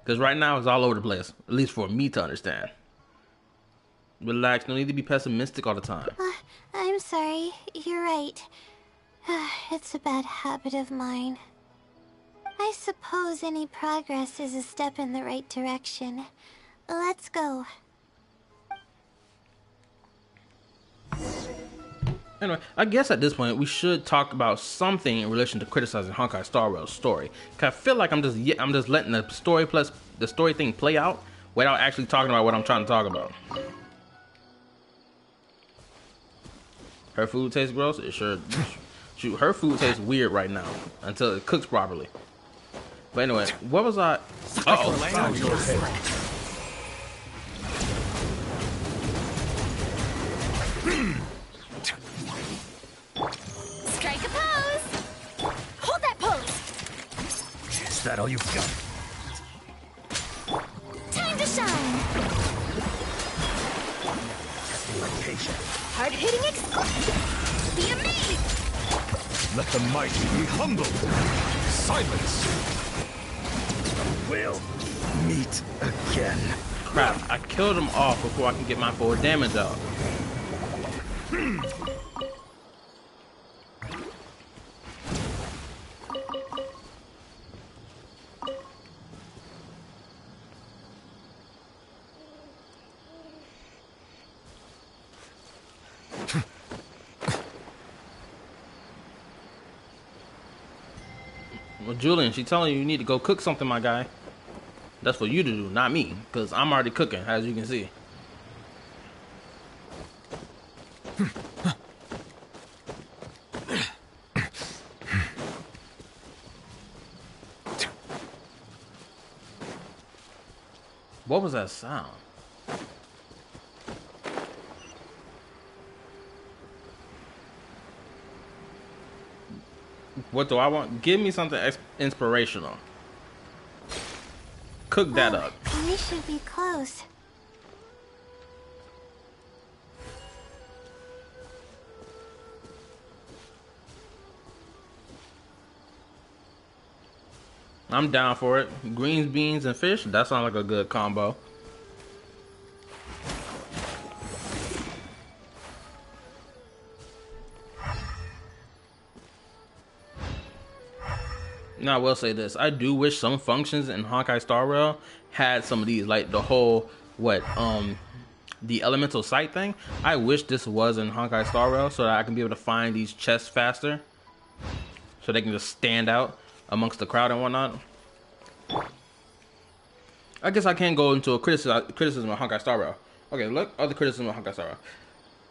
Because right now, it's all over the place. At least for me to understand. Relax. No need to be pessimistic all the time. I'm sorry. You're right. It's a bad habit of mine. I suppose any progress is a step in the right direction. Let's go. Anyway, I guess at this point we should talk about something in relation to criticizing Honkai Star Rail's story. Cause I feel like I'm just letting the story thing play out without actually talking about what I'm trying to talk about. Her food tastes gross. It sure. Shoot, her food tastes weird right now until it cooks properly. But anyway, what was I? Uh-oh. Strike a pose! Hold that pose! Is that all you've got? Time to shine! Testing my patience. Hard-hitting exclusive! Be amazed! Let the mighty be humbled. Silence. We'll meet again. Crap, I killed him off before I can get my full damage out. Well, Julian, she's telling you need to go cook something, my guy. That's for you to do, not me, because I'm already cooking, as you can see. What was that sound? What do I want? Give me something inspirational. Cook that up. We should be close. I'm down for it. Greens, beans, and fish. That sounds like a good combo. Now I will say this: I do wish some functions in Honkai Star Rail had some of these, like the whole the elemental sight thing. I wish this was in Honkai Star Rail so that I can be able to find these chests faster, so they can just stand out amongst the crowd and whatnot. I guess I can go into a criticism of Honkai Star Rail. Okay, look, other criticism of Honkai Star Rail.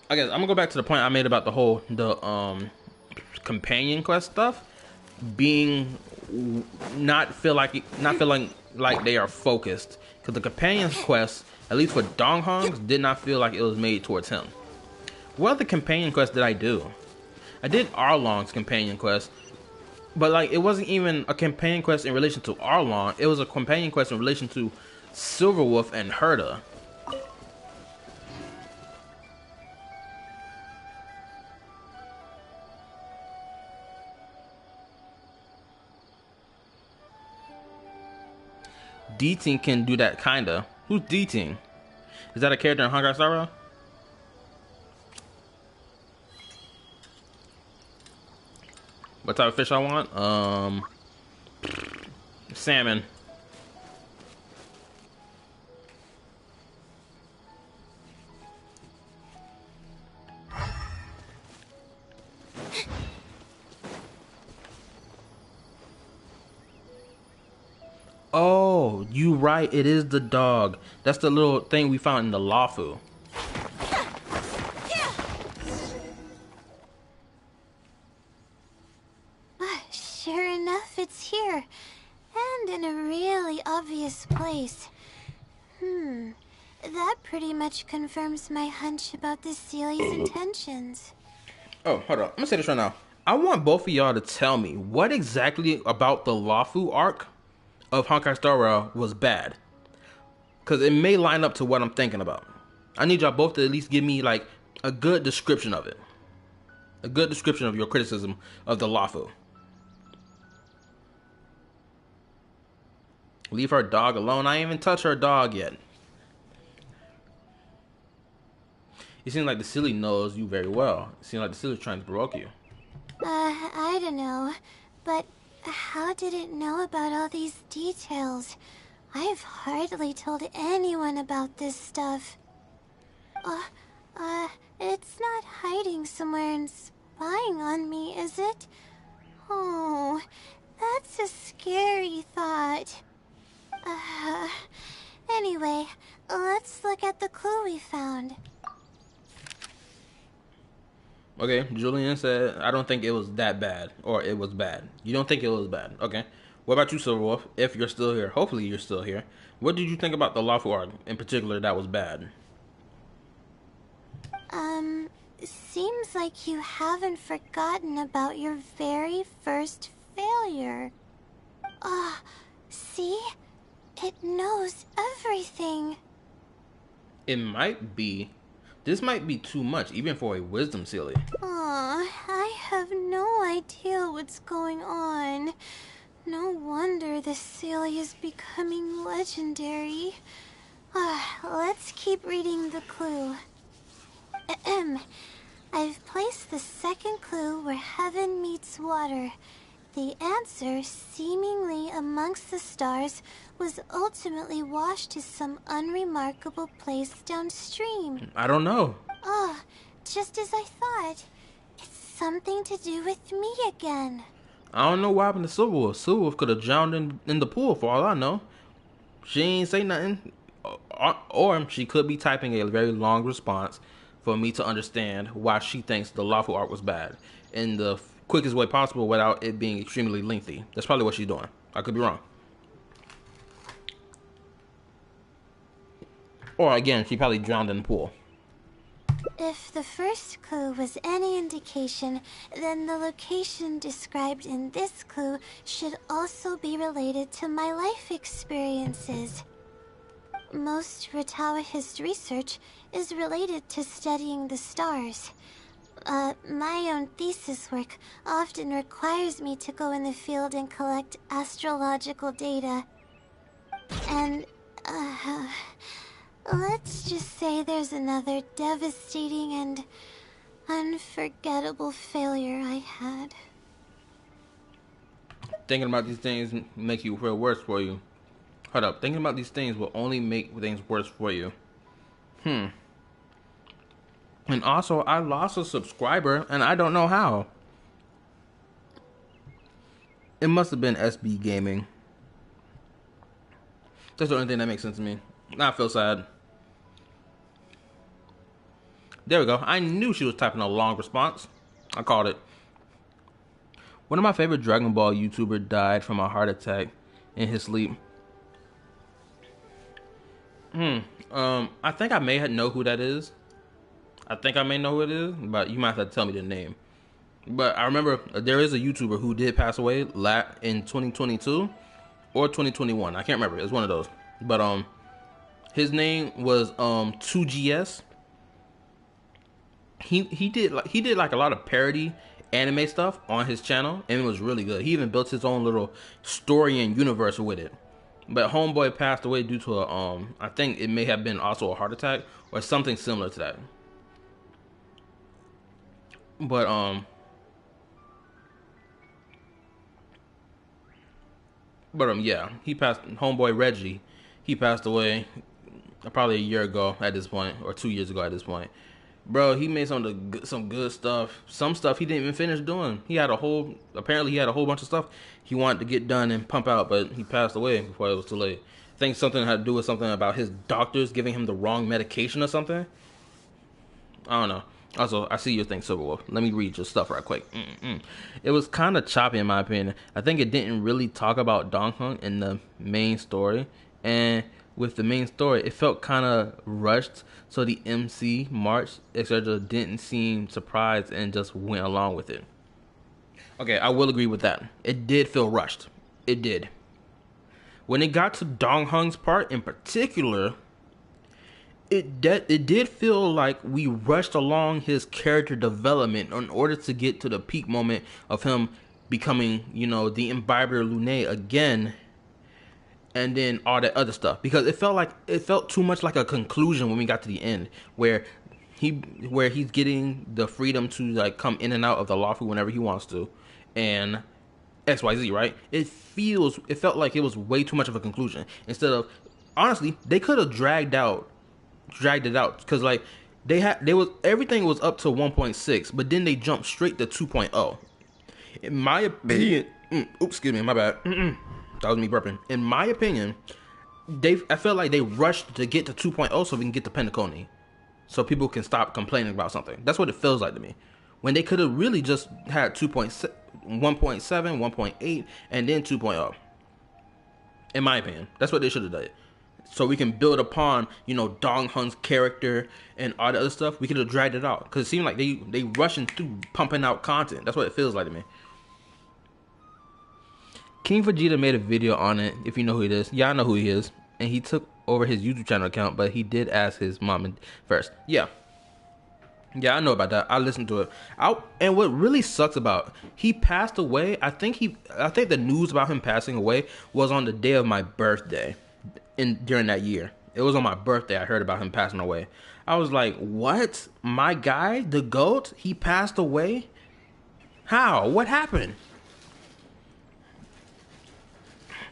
I guess I'm gonna go back to the point I made about the companion quest stuff being not feeling like they are focused, because the companion quest, at least for Donghong's, did not feel like it was made towards him. What other companion quest did I do? I did Arlong's companion quest, but like it wasn't even a companion quest in relation to Arlong. It was a companion quest in relation to Silverwolf and Herta. D-Ting can do that, kinda. Who's D-Ting? Is that a character in Honkai Star Rail? What type of fish I want? Salmon. Oh, you right. It is the dog. That's the little thing we found in the Lafu. Sure enough, it's here. And in a really obvious place. That pretty much confirms my hunch about the Celia's intentions. Oh, hold on. I'm gonna say this right now. I want both of y'all to tell me what exactly about the Lafu arc of Honkai Star Rail was bad. Because it may line up to what I'm thinking about. I need y'all both to at least give me, like, a good description of it. A good description of your criticism of the Lafu. Leave her dog alone. I ain't even touched her dog yet. It seems like the Silly knows you very well. It seems like the Silly's trying to provoke you. I don't know. But how did it know about all these details? I've hardly told anyone about this stuff. It's not hiding somewhere and spying on me, is it? Oh, that's a scary thought. Anyway, let's look at the clue we found. Okay, Julian said, I don't think it was that bad. Or it was bad. You don't think it was bad. Okay. What about you, Silverwolf? If you're still here. Hopefully you're still here. What did you think about the Lafu arc in particular that was bad? Seems like you haven't forgotten about your very first failure. See? It knows everything. It might be. This might be too much, even for a wisdom Silly. I have no idea what's going on. No wonder the Silly is becoming legendary. Let's keep reading the clue. I've placed the second clue where heaven meets water. The answer, seemingly amongst the stars, was ultimately washed to some unremarkable place downstream. I don't know. Just as I thought. It's something to do with me again. I don't know what happened to Silverwolf. Silverwolf could have drowned in the pool for all I know. She ain't say nothing. Or she could be typing a very long response for me to understand why she thinks the Lafu art was bad in the quickest way possible without it being extremely lengthy. That's probably what she's doing. I could be wrong. Or again, she probably drowned in the pool. If the first clue was any indication, then the location described in this clue should also be related to my life experiences. Most Ratawa's research is related to studying the stars. My own thesis work often requires me to go in the field and collect astrological data. And, let's just say there's another devastating and unforgettable failure I had. Thinking about these things make you feel worse for you. Hold up. Thinking about these things will only make things worse for you. And also, I lost a subscriber, and I don't know how. It must have been SB Gaming. That's the only thing that makes sense to me. Now I feel sad. There we go. I knew she was typing a long response. I called it. One of my favorite Dragon Ball YouTuber died from a heart attack in his sleep. I think I may know who that is. I think I may know who it is, but you might have to tell me the name. But I remember there is a YouTuber who did pass away in 2022 or 2021. I can't remember. It's one of those. But his name was 2GS. He did like a lot of parody anime stuff on his channel, and it was really good. He even built his own little story and universe with it. But homeboy passed away due to a I think it may have been also a heart attack or something similar to that. But yeah, he passed. Homeboy Reggie, he passed away probably a year ago at this point, or 2 years ago at this point. Bro, he made some good stuff. Some stuff he didn't even finish doing. Apparently he had a whole bunch of stuff he wanted to get done and pump out, but he passed away before it was too late. I think something had to do with something about his doctors giving him the wrong medication or something. I don't know. Also, I see your thing, Silver Wolf. Let me read your stuff right quick. It was kind of choppy in my opinion. I think it didn't really talk about Dong Hung in the main story. And with the main story, it felt kind of rushed. So the MC, March, etc. didn't seem surprised and just went along with it. Okay, I will agree with that. It did feel rushed. It did. When it got to Dong Hung's part in particular, it did feel like we rushed along his character development in order to get to the peak moment of him becoming, the imbiber Lune again, and then all that other stuff. Because it felt too much like a conclusion when we got to the end, where he's getting the freedom to like come in and out of the lawful whenever he wants to, and XYZ, right? It felt like it was way too much of a conclusion. Instead of, honestly, they could have dragged it out, because like everything was up to 1.6, but then they jumped straight to 2.0. In my opinion, excuse me, my bad. That was me burping. In my opinion, I felt like they rushed to get to 2.0 so we can get to Pentaconi, so people can stop complaining about something. That's what it feels like to me. When they could have really just had 1.7, 1.8, and then 2.0. In my opinion, that's what they should have done. So we can build upon, Dong Hung's character and all the other stuff. We could have dragged it out, because it seemed like they rushing through pumping out content. That's what it feels like to me. King Vegeta made a video on it, if you know who it is. Yeah, I know who he is. And he took over his YouTube channel account, but he did ask his mom first. Yeah, I know about that. I listened to it. And what really sucks about, he passed away. I think the news about him passing away was on the day of my birthday. During that year, it was on my birthday I heard about him passing away. I was like, what? My guy, the GOAT, he passed away? How? What happened?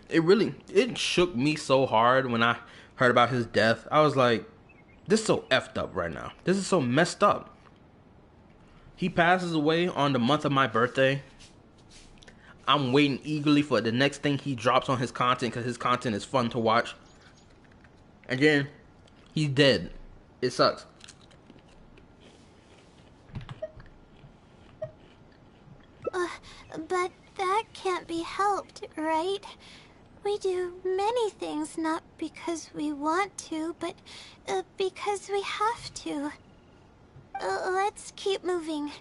It shook me so hard when I heard about his death. I was like, this is so effed up right now. This is so messed up. He passes away on the month of my birthday. I'm waiting eagerly for the next thing he drops on his content, because his content is fun to watch. And then he's dead. It sucks. But that can't be helped, right? We do many things not because we want to, but because we have to. Let's keep moving.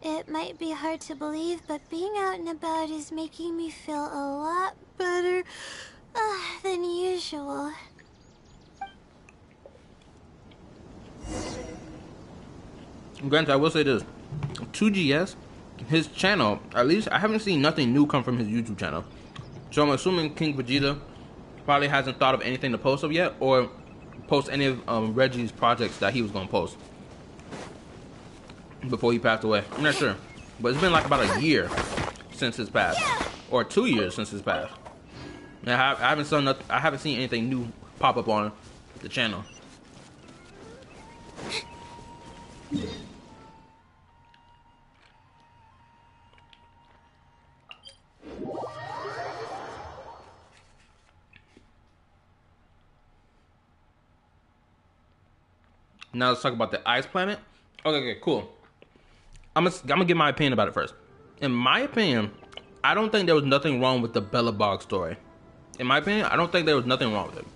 It might be hard to believe, but being out and about is making me feel a lot better than usual. Granted, I will say this. 2GS, his channel, at least I haven't seen nothing new come from his YouTube channel. So I'm assuming King Vegeta probably hasn't thought of anything to post up yet, or post any of Reggie's projects that he was going to post before he passed away. I'm not sure. But it's been like about a year since his pass, or 2 years since his pass. And I haven't seen anything new pop up on the channel. Now let's talk about the ice planet. Okay, cool. I'm gonna give my opinion about it first. In my opinion, I don't think there was nothing wrong with the Bellabog story. In my opinion, I don't think there was nothing wrong with it.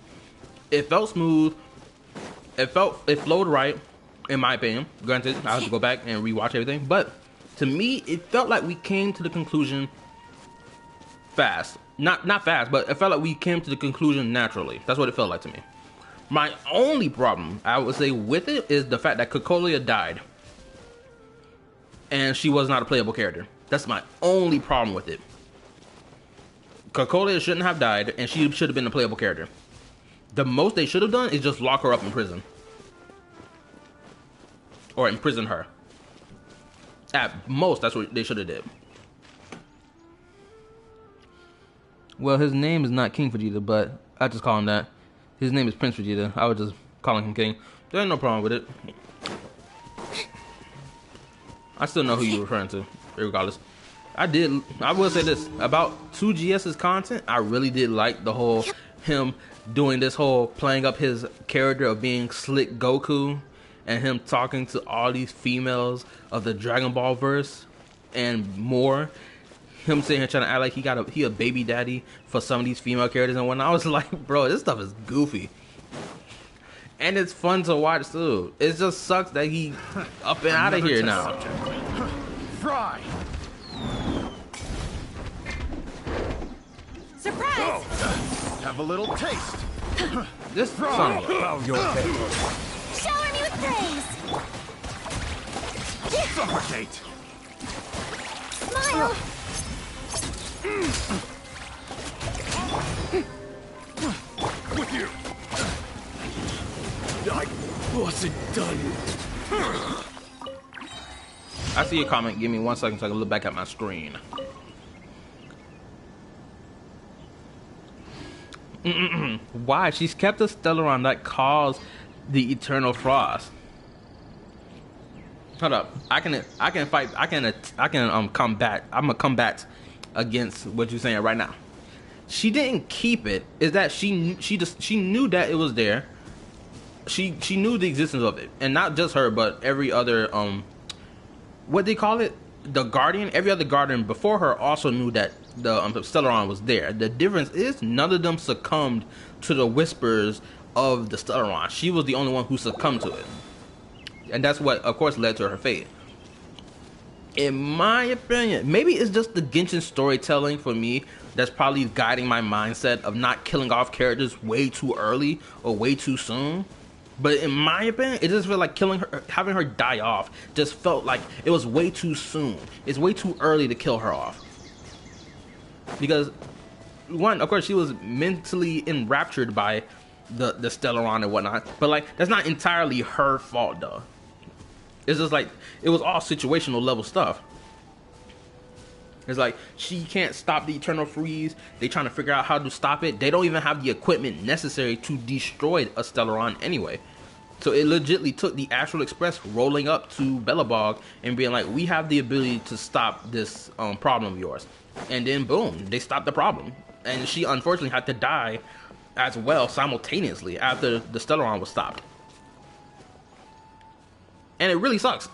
It felt smooth. It flowed right. In my opinion, granted, I have to go back and rewatch everything, but to me, it felt like we came to the conclusion fast. Not fast, but it felt like we came to the conclusion naturally. That's what it felt like to me. My only problem, I would say, with it is the fact that Cocolia died. And she was not a playable character. That's my only problem with it. Cocolia shouldn't have died, and she should have been a playable character. The most they should have done is just lock her up in prison. Or imprison her. At most, that's what they should have did. Well, his name is not King Vegeta, but I just call him that. His name is Prince Vegeta. I would just call him King. There ain't no problem with it. I still know who you're referring to, regardless. I will say this about 2GS's content. I really did like the whole him doing this whole playing up his character of being Slick Goku, and him talking to all these females of the Dragon Ball verse and more. Him sitting here trying to act like he a baby daddy for some of these female characters and whatnot. I was like, bro, this stuff is goofy. And it's fun to watch too. It just sucks that he up and out of here now. Fry. Surprise! Oh, have a little taste. This son of a... Bow your head. Shower me with praise! Suffocate. Smile! With you. I wasn't done. I see your comment. Give me 1 second so I can look back at my screen. Why? She's kept a Stellaron that caused the Eternal Frost. Hold up. I can fight. I can combat. I'm gonna combat against what you're saying right now. She didn't keep it. Is that she knew that it was there. She knew the existence of it, and not just her, but every other what they call it, the Guardian. Every other Guardian before her also knew that the Stellaron was there. The difference is none of them succumbed to the whispers of the Stellaron. She was the only one who succumbed to it, and that's what, of course, led to her fate. In my opinion, maybe it's just the Genshin storytelling for me that's probably guiding my mindset of not killing off characters way too early or way too soon. But in my opinion, it just felt like killing her, having her die off, just felt like it was way too soon. It's way too early to kill her off. Because, one, of course, she was mentally enraptured by the Stellaron and whatnot. But, like, that's not entirely her fault, though. It's just like, it was all situational level stuff. It's like, she can't stop the Eternal Freeze. They trying to figure out how to stop it. They don't even have the equipment necessary to destroy a Stellaron anyway. So it legitimately took the Astral Express rolling up to Belobog and being like, we have the ability to stop this problem of yours. And then boom, they stopped the problem. And she unfortunately had to die as well simultaneously after the Stellaron was stopped. And it really sucks.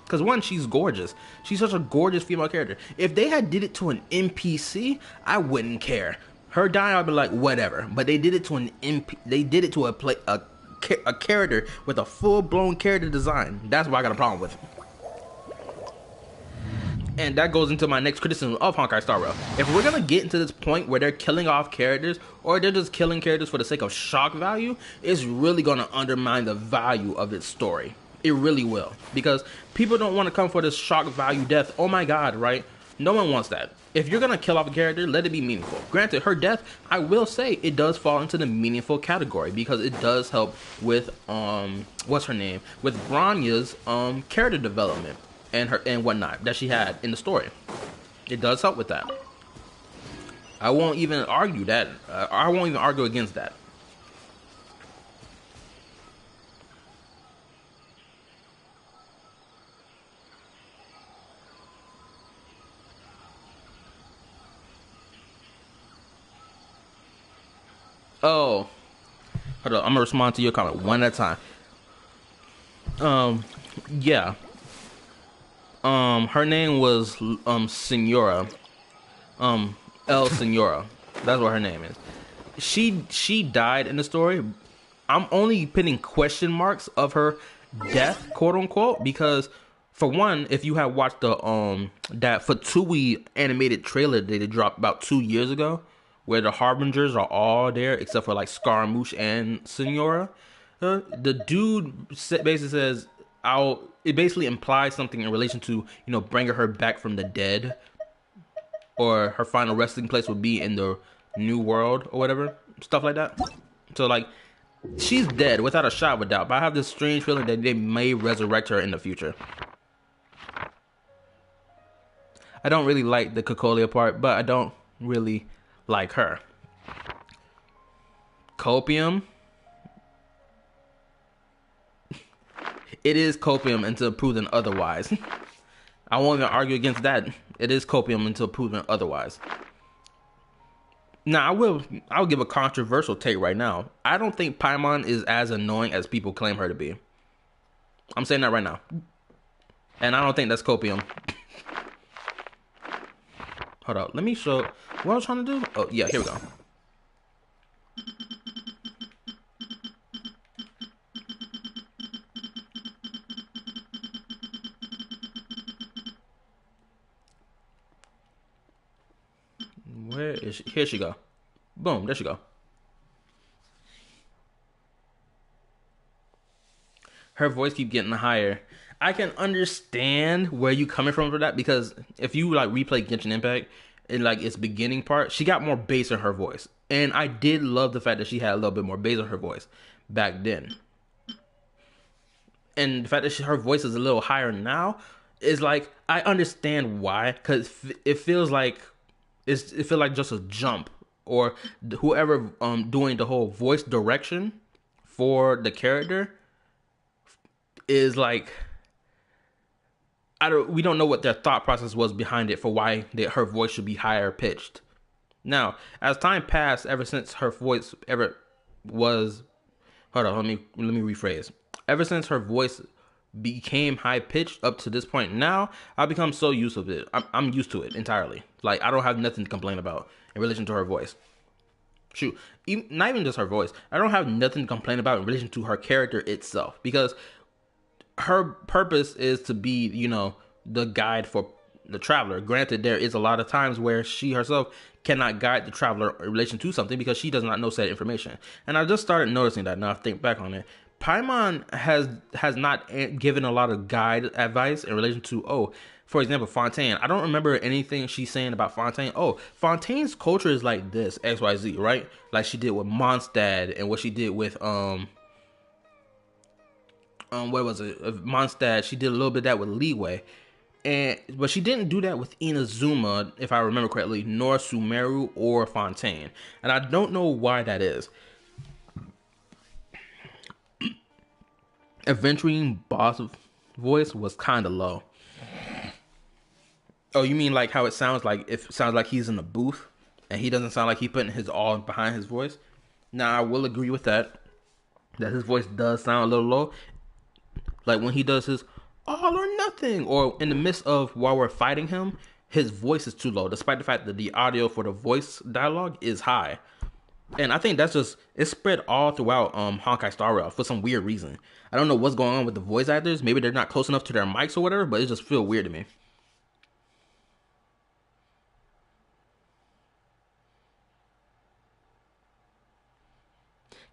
Because one, she's gorgeous. She's such a gorgeous female character. If they had did it to an NPC, I wouldn't care. Her dying, I'd be like, whatever. But they did it to an they did it to a character with a full-blown character design. That's what I got a problem with. And that goes into my next criticism of Honkai Star Rail. If we're gonna get into this point where they're killing off characters, or they're just killing characters for the sake of shock value, it's really gonna undermine the value of its story. It really will. Because people don't want to come for this shock value death. Oh my god, right? No one wants that. If you're going to kill off a character, let it be meaningful. Granted, her death, I will say, it does fall into the meaningful category. Because it does help with, what's her name? With Bronya's, character development. And whatnot that she had in the story. It does help with that. I won't even argue that. I won't even argue against that. Oh, hold on. I'm gonna respond to your comment one at a time. Yeah. Her name was Senora. El Senora. That's what her name is. She died in the story. I'm only putting question marks of her death, quote unquote, because for one, if you have watched the that Fatui animated trailer that they dropped about 2 years ago, where the Harbingers are all there except for like Scaramouche and Senora, the dude basically says, it basically implies something in relation to, bringing her back from the dead, or her final resting place would be in the new world or whatever, stuff like that. So like, she's dead without a shot of a doubt, but I have this strange feeling that they may resurrect her in the future. I don't really like the Cocolia part, but I don't really like her. Copium. It is copium until proven otherwise. I won't even argue against that. It is copium until proven otherwise. Now, I'll give a controversial take right now. I don't think Paimon is as annoying as people claim her to be. I'm saying that right now. And I don't think that's copium. Hold up. Let me show what I was trying to do. Oh, yeah, here we go. Where is she? Here she go. Boom, there she go. Her voice keep getting higher. I can understand where you coming from for that, because if you like replay Genshin Impact in like its beginning part, she got more bass in her voice. And I did love the fact that she had a little bit more bass in her voice back then. And the fact that her voice is a little higher now is like, I understand why, because it feels like it feels like just a jump, or whoever doing the whole voice direction for the character is like, we don't know what their thought process was behind it for why her voice should be higher pitched. Now, as time passed, ever since her voice hold on, let me rephrase. Ever since her voice became high pitched up to this point now, I've become so used to it. I'm used to it entirely. Like, I don't have nothing to complain about in relation to her voice. Shoot, not even just her voice. I don't have nothing to complain about in relation to her character itself, because her purpose is to be, the guide for the traveler. Granted, there is a lot of times where she herself cannot guide the traveler in relation to something because she does not know said information. And I just started noticing that now I think back on it. Paimon has not given a lot of guide advice in relation to, for example, Fontaine. I don't remember anything she's saying about Fontaine. Fontaine's culture is like this, XYZ, right? Like she did with Mondstadt, and what she did with what was it? Mondstadt. She did a little bit of that with Leeway. But she didn't do that with Inazuma, if I remember correctly, nor Sumeru or Fontaine. And I don't know why that is. Adventuring boss voice was kind of low. Oh, you mean like how it sounds like he's in a booth and he doesn't sound like he's putting his all behind his voice? Now, I will agree with that his voice does sound a little low. Like when he does his all or nothing, or in the midst of while we're fighting him, his voice is too low, despite the fact that the audio for the voice dialogue is high. And I think it's spread all throughout Honkai Star Rail for some weird reason. I don't know what's going on with the voice actors. Maybe they're not close enough to their mics or whatever, but it just feels weird to me.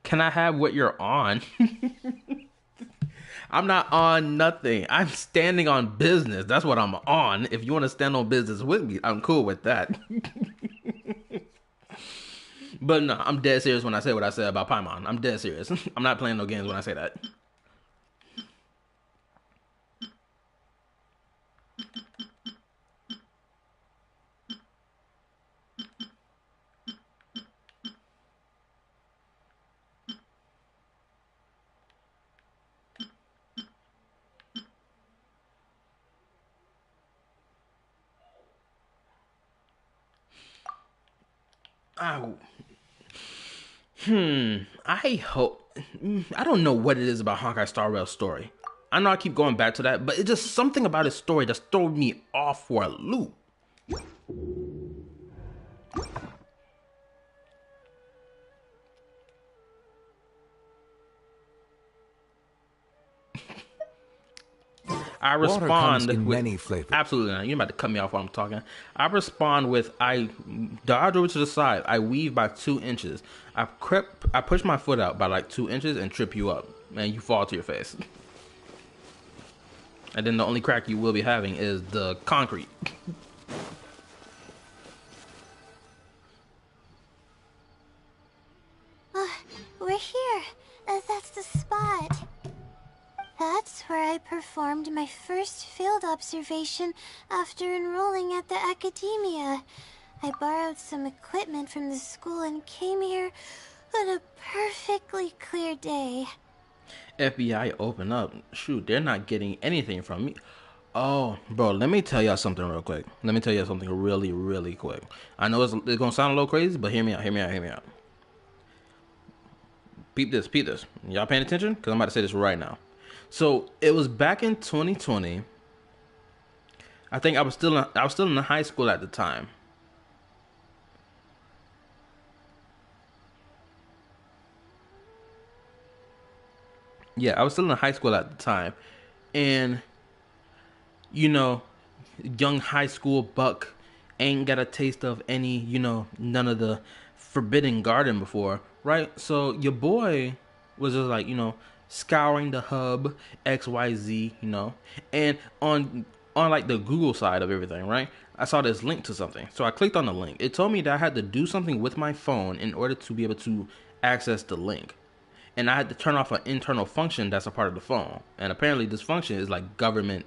Can I have what you're on? I'm not on nothing. I'm standing on business. That's what I'm on. If you want to stand on business with me, I'm cool with that. But no, I'm dead serious when I say what I said about Paimon. I'm dead serious. I'm not playing no games when I say that. I don't know what it is about Honkai Star Rail's story. I know I keep going back to that, but it's just something about his story that's throwing me off for a loop. I respond with many flavors. Absolutely not. You're about to cut me off while I'm talking. I respond with, I dodge over to the side. I weave by 2 inches. I push my foot out by like 2 inches and trip you up, and you fall to your face. And then the only crack you will be having is the concrete. That's where I performed my first field observation after enrolling at the academia. I borrowed some equipment from the school and came here on a perfectly clear day. FBI open up. Shoot, they're not getting anything from me. Oh, bro, let me tell y'all something real quick. Let me tell y'all something really, really quick. I know it's going to sound a little crazy, but hear me out, hear me out, hear me out. Peep this, peep this. Y'all paying attention? Because I'm about to say this right now. So, it was back in 2020. I think I was still in high school at the time. Yeah, I was still in high school at the time. And, you know, young high school buck ain't got a taste of any, none of the forbidden garden before, right? So your boy was just like, scouring the hub XYZ, and on like the Google side of everything, right? I saw this link to something. So I clicked on the link. It told me that I had to do something with my phone in order to be able to access the link. And I had to turn off an internal function that's a part of the phone. And apparently this function is like government,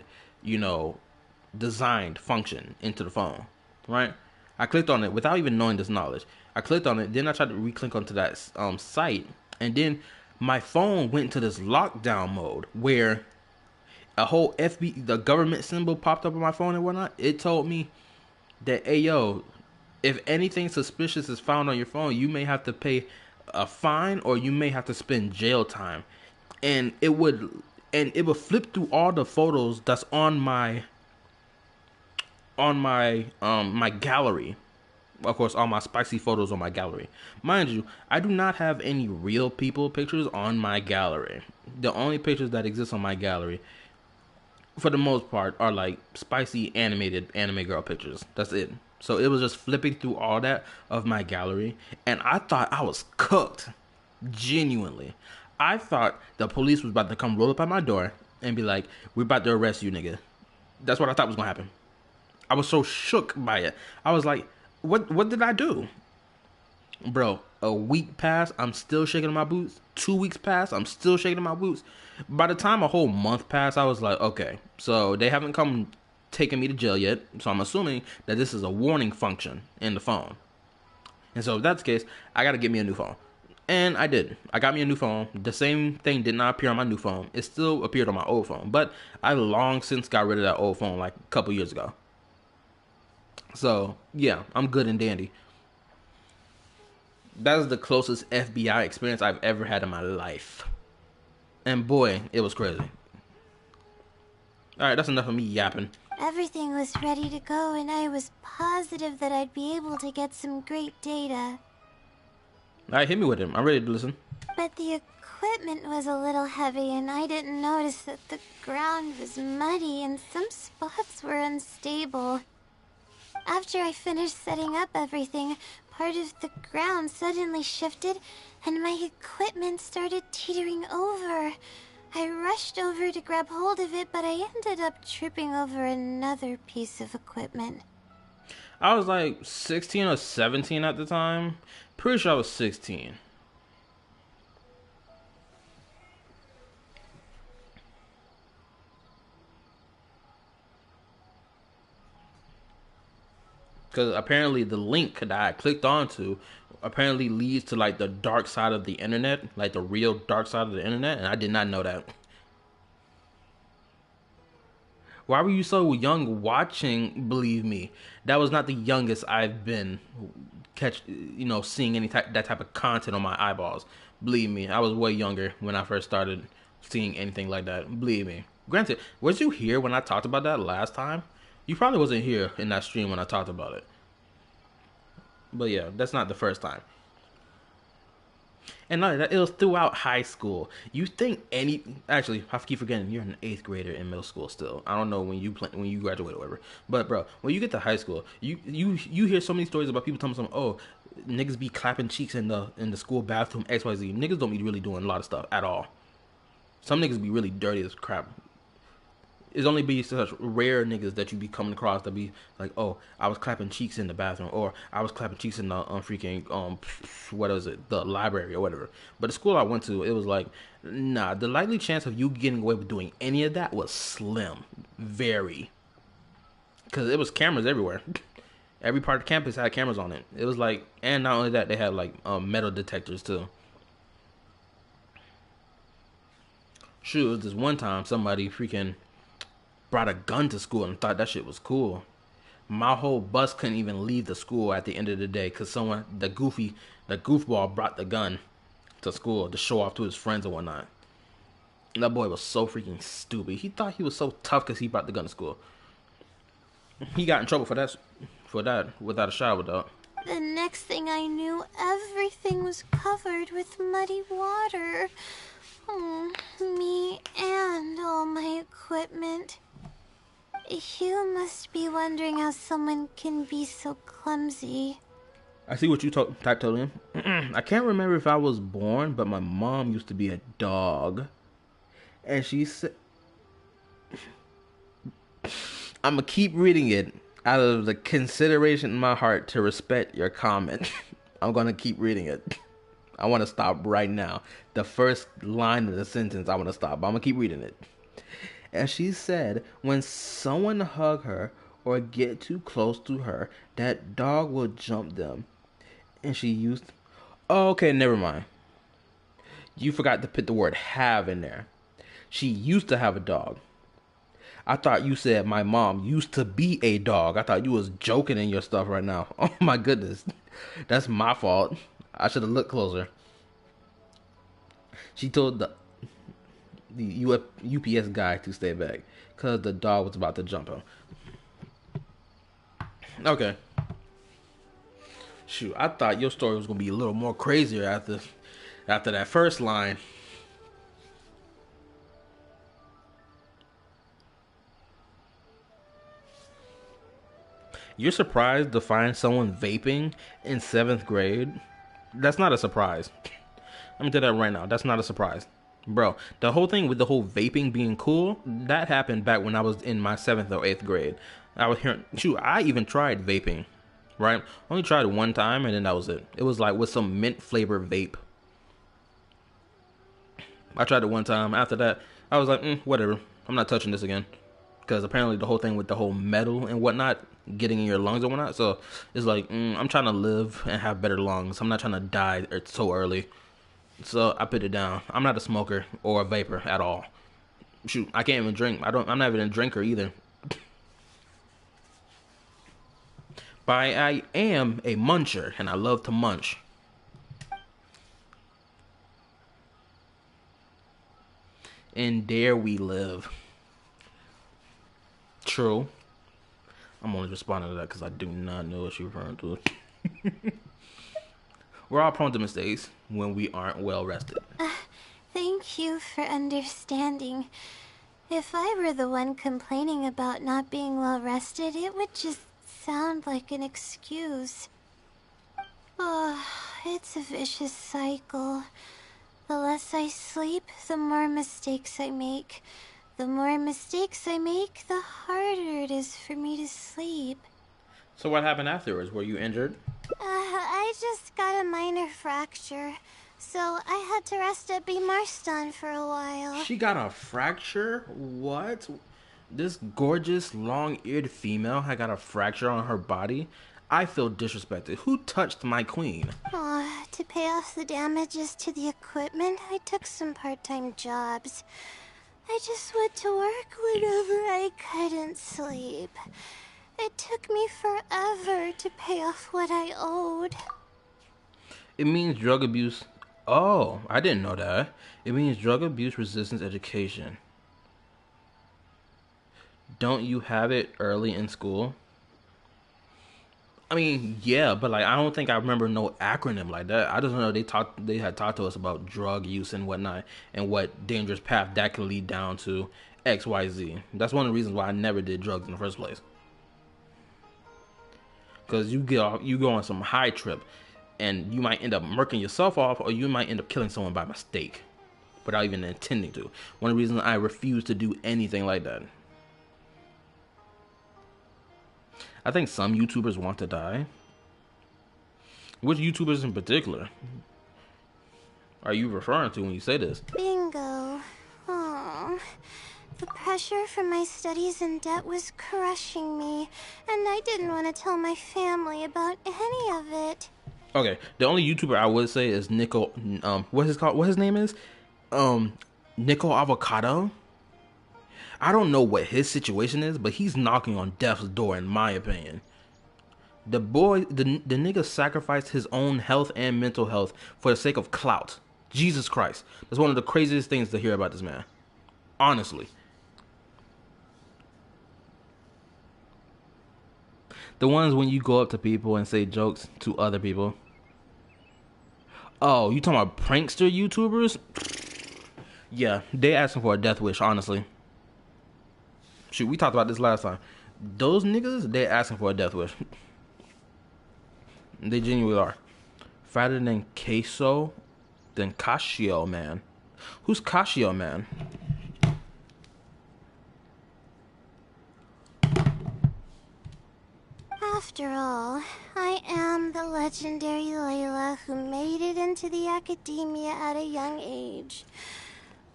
designed function into the phone, right? I clicked on it without even knowing this knowledge. I clicked on it, then I tried to re-click onto that site, and then my phone went into this lockdown mode where a whole the government symbol popped up on my phone and whatnot. It told me that, hey yo, if anything suspicious is found on your phone, you may have to pay a fine or you may have to spend jail time. And it would flip through all the photos that's on my my gallery. Of course, all my spicy photos on my gallery. Mind you, I do not have any real people pictures on my gallery. The only pictures that exist on my gallery, for the most part, are like spicy animated anime girl pictures. That's it. So it was just flipping through all that of my gallery, and I thought I was cooked. Genuinely. I thought the police was about to come roll up at my door and be like, we're about to arrest you, nigga. That's what I thought was gonna happen. I was so shook by it. I was like, what did I do? Bro, a week passed, I'm still shaking in my boots. 2 weeks passed, I'm still shaking in my boots. By the time a whole month passed, I was like, okay, so they haven't come taking me to jail yet, so I'm assuming that this is a warning function in the phone. And so if that's the case, I gotta get me a new phone. And I did. I got me a new phone. The same thing did not appear on my new phone. It still appeared on my old phone. But I long since got rid of that old phone like a couple years ago. So, yeah, I'm good and dandy. That is the closest FBI experience I've ever had in my life. And boy, it was crazy. Alright, that's enough of me yapping. Everything was ready to go, and I was positive that I'd be able to get some great data. Alright, hit me with him. I'm ready to listen. But the equipment was a little heavy, and I didn't notice that the ground was muddy and some spots were unstable. After I finished setting up everything, part of the ground suddenly shifted, and my equipment started teetering over. I rushed over to grab hold of it, but I ended up tripping over another piece of equipment. I was like 16 or 17 at the time. Pretty sure I was 16. Because apparently the link that I clicked onto apparently leads to like the dark side of the internet, like the real dark side of the internet, and I did not know that. Why were you so young watching Believe Me? That was not the youngest I've been seeing that type of content on my eyeballs. Believe me, I was way younger when I first started seeing anything like that. Believe me. Granted, was you here when I talked about that last time? You probably wasn't here in that stream when I talked about it. But yeah, that's not the first time. And not that, it was throughout high school. You think actually, I keep forgetting you're an 8th grader in middle school still. I don't know when you graduate or whatever. But bro, when you get to high school, you hear so many stories about people telling something. Oh, niggas be clapping cheeks in the school bathroom. XYZ. Niggas don't be really doing a lot of stuff at all. Some niggas be really dirty as crap. It's only be such rare niggas that you be coming across that be like, oh, I was clapping cheeks in the bathroom, or I was clapping cheeks in the freaking what is it, the library or whatever. But the school I went to, it was like, nah, the likely chance of you getting away with doing any of that was slim, very, because it was cameras everywhere. Every part of the campus had cameras on it. It was like, and not only that, they had like metal detectors too. Shoot, it was this one time somebody freaking brought a gun to school and thought that shit was cool. My whole bus couldn't even leave the school at the end of the day because someone, the goofball brought the gun to school to show off to his friends and whatnot. And that boy was so freaking stupid. He thought he was so tough because he brought the gun to school. He got in trouble for that, without a shadow of a doubt. The next thing I knew, everything was covered with muddy water. Oh, me and all my equipment. You must be wondering how someone can be so clumsy. I see what you typed, Totally. I can't remember if I was born, but my mom used to be a dog. And she said... I'm going to keep reading it out of the consideration in my heart to respect your comment. I'm going to keep reading it. I want to stop right now. The first line of the sentence, I want to stop. But I'm going to keep reading it. And she said, when someone hug her or get too close to her, that dog will jump them. And she used... Oh, okay, never mind. You forgot to put the word have in there. She used to have a dog. I thought you said my mom used to be a dog. I thought you was joking in your stuff right now. Oh my goodness. That's my fault. I should have looked closer. She told the UPS guy to stay back because the dog was about to jump him. Okay. Shoot, I thought your story was going to be a little more crazier after that first line. You're surprised to find someone vaping in 7th grade? That's not a surprise. Let me tell you that right now. That's not a surprise. Bro, the whole thing with the whole vaping being cool, that happened back when I was in my 7th or 8th grade. I was hearing, shoot, I even tried vaping, right? Only tried it one time and then that was it. It was like with some mint flavor vape. I tried it one time. After that, I was like, whatever. I'm not touching this again. Because apparently the whole thing with the whole metal and whatnot getting in your lungs and whatnot. So it's like, I'm trying to live and have better lungs. I'm not trying to die so early. So I put it down. I'm not a smoker or a vapor at all. Shoot, I can't even drink. I'm not even a drinker either. But I am a muncher and I love to munch. And there we live. True. I'm only responding to that because I do not know what you're referring to. We're all prone to mistakes when we aren't well rested. Thank you for understanding. If I were the one complaining about not being well rested, it would just sound like an excuse. Oh, it's a vicious cycle. The less I sleep, the more mistakes I make. The more mistakes I make, the harder it is for me to sleep. So what happened afterwards? Were you injured? I just got a minor fracture, so I had to rest at B. Marston for a while. She got a fracture? What? This gorgeous, long-eared female had got a fracture on her body? I feel disrespected. Who touched my queen? Oh, to pay off the damages to the equipment, I took some part-time jobs. I just went to work whenever I couldn't sleep. It took me forever to pay off what I owed. It means drug abuse. Oh, I didn't know that. It means drug abuse resistance education. Don't you have it early in school? I mean, yeah, but like I don't think I remember no acronym like that. I just know they had talked to us about drug use and whatnot and what dangerous path that can lead down to XYZ. That's one of the reasons why I never did drugs in the first place. Because you go on some high trip and you might end up murking yourself off or you might end up killing someone by mistake without even intending to. One of the reasons I refuse to do anything like that. I think some YouTubers want to die. Which YouTubers in particular are you referring to when you say this? Bingo. Oh, the pressure from my studies and debt was crushing me, and I didn't want to tell my family about any of it. Okay, the only YouTuber I would say is Nico. What his name is? Nico Avocado. I don't know what his situation is, but he's knocking on death's door, in my opinion. The nigga sacrificed his own health and mental health for the sake of clout. Jesus Christ. That's one of the craziest things to hear about this man. Honestly. The ones when you go up to people and say jokes to other people. Oh, you talking about prankster YouTubers? Yeah, they asking for a death wish, honestly. Shoot, we talked about this last time. Those niggas, they asking for a death wish. They genuinely are. Fatter than queso, than Casio Man. Who's Casio Man? After all, I am the legendary Layla who made it into the academia at a young age.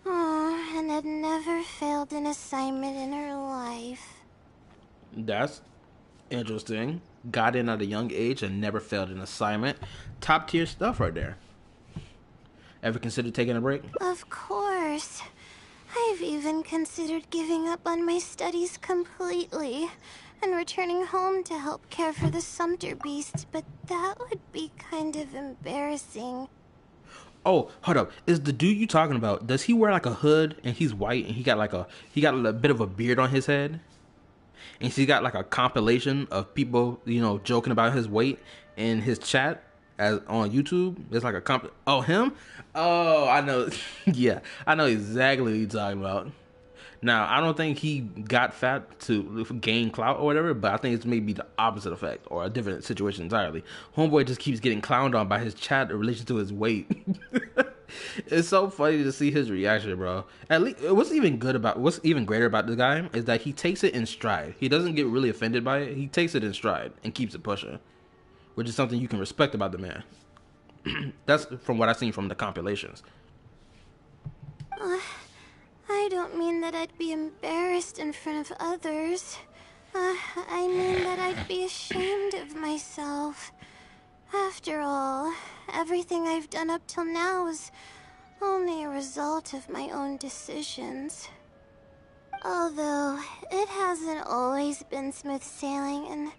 Oh, and had never failed an assignment in her life. That's interesting. Got in at a young age and never failed an assignment. Top tier stuff right there. Ever considered taking a break? Of course. I've even considered giving up on my studies completely and returning home to help care for the Sumter beast, but that would be kind of embarrassing. Oh, hold up. Is the dude you talking about, does he wear like a hood and he's white and he got a bit of a beard on his head? And he's got like a compilation of people, joking about his weight in his chat as on YouTube. It's like a oh, him? Oh, I know. Yeah, I know exactly what you're talking about. Now, I don't think he got fat to gain clout or whatever, but I think it's maybe the opposite effect or a different situation entirely. Homeboy just keeps getting clowned on by his chat in relation to his weight. It's so funny to see his reaction, bro. At least, what's even greater about the guy is that he takes it in stride. He doesn't get really offended by it. He takes it in stride and keeps it pushing, which is something you can respect about the man. That's from what I've seen from the compilations. I don't mean that I'd be embarrassed in front of others. I mean that I'd be ashamed of myself. After all, everything I've done up till now is only a result of my own decisions. Although, it hasn't always been smooth sailing, and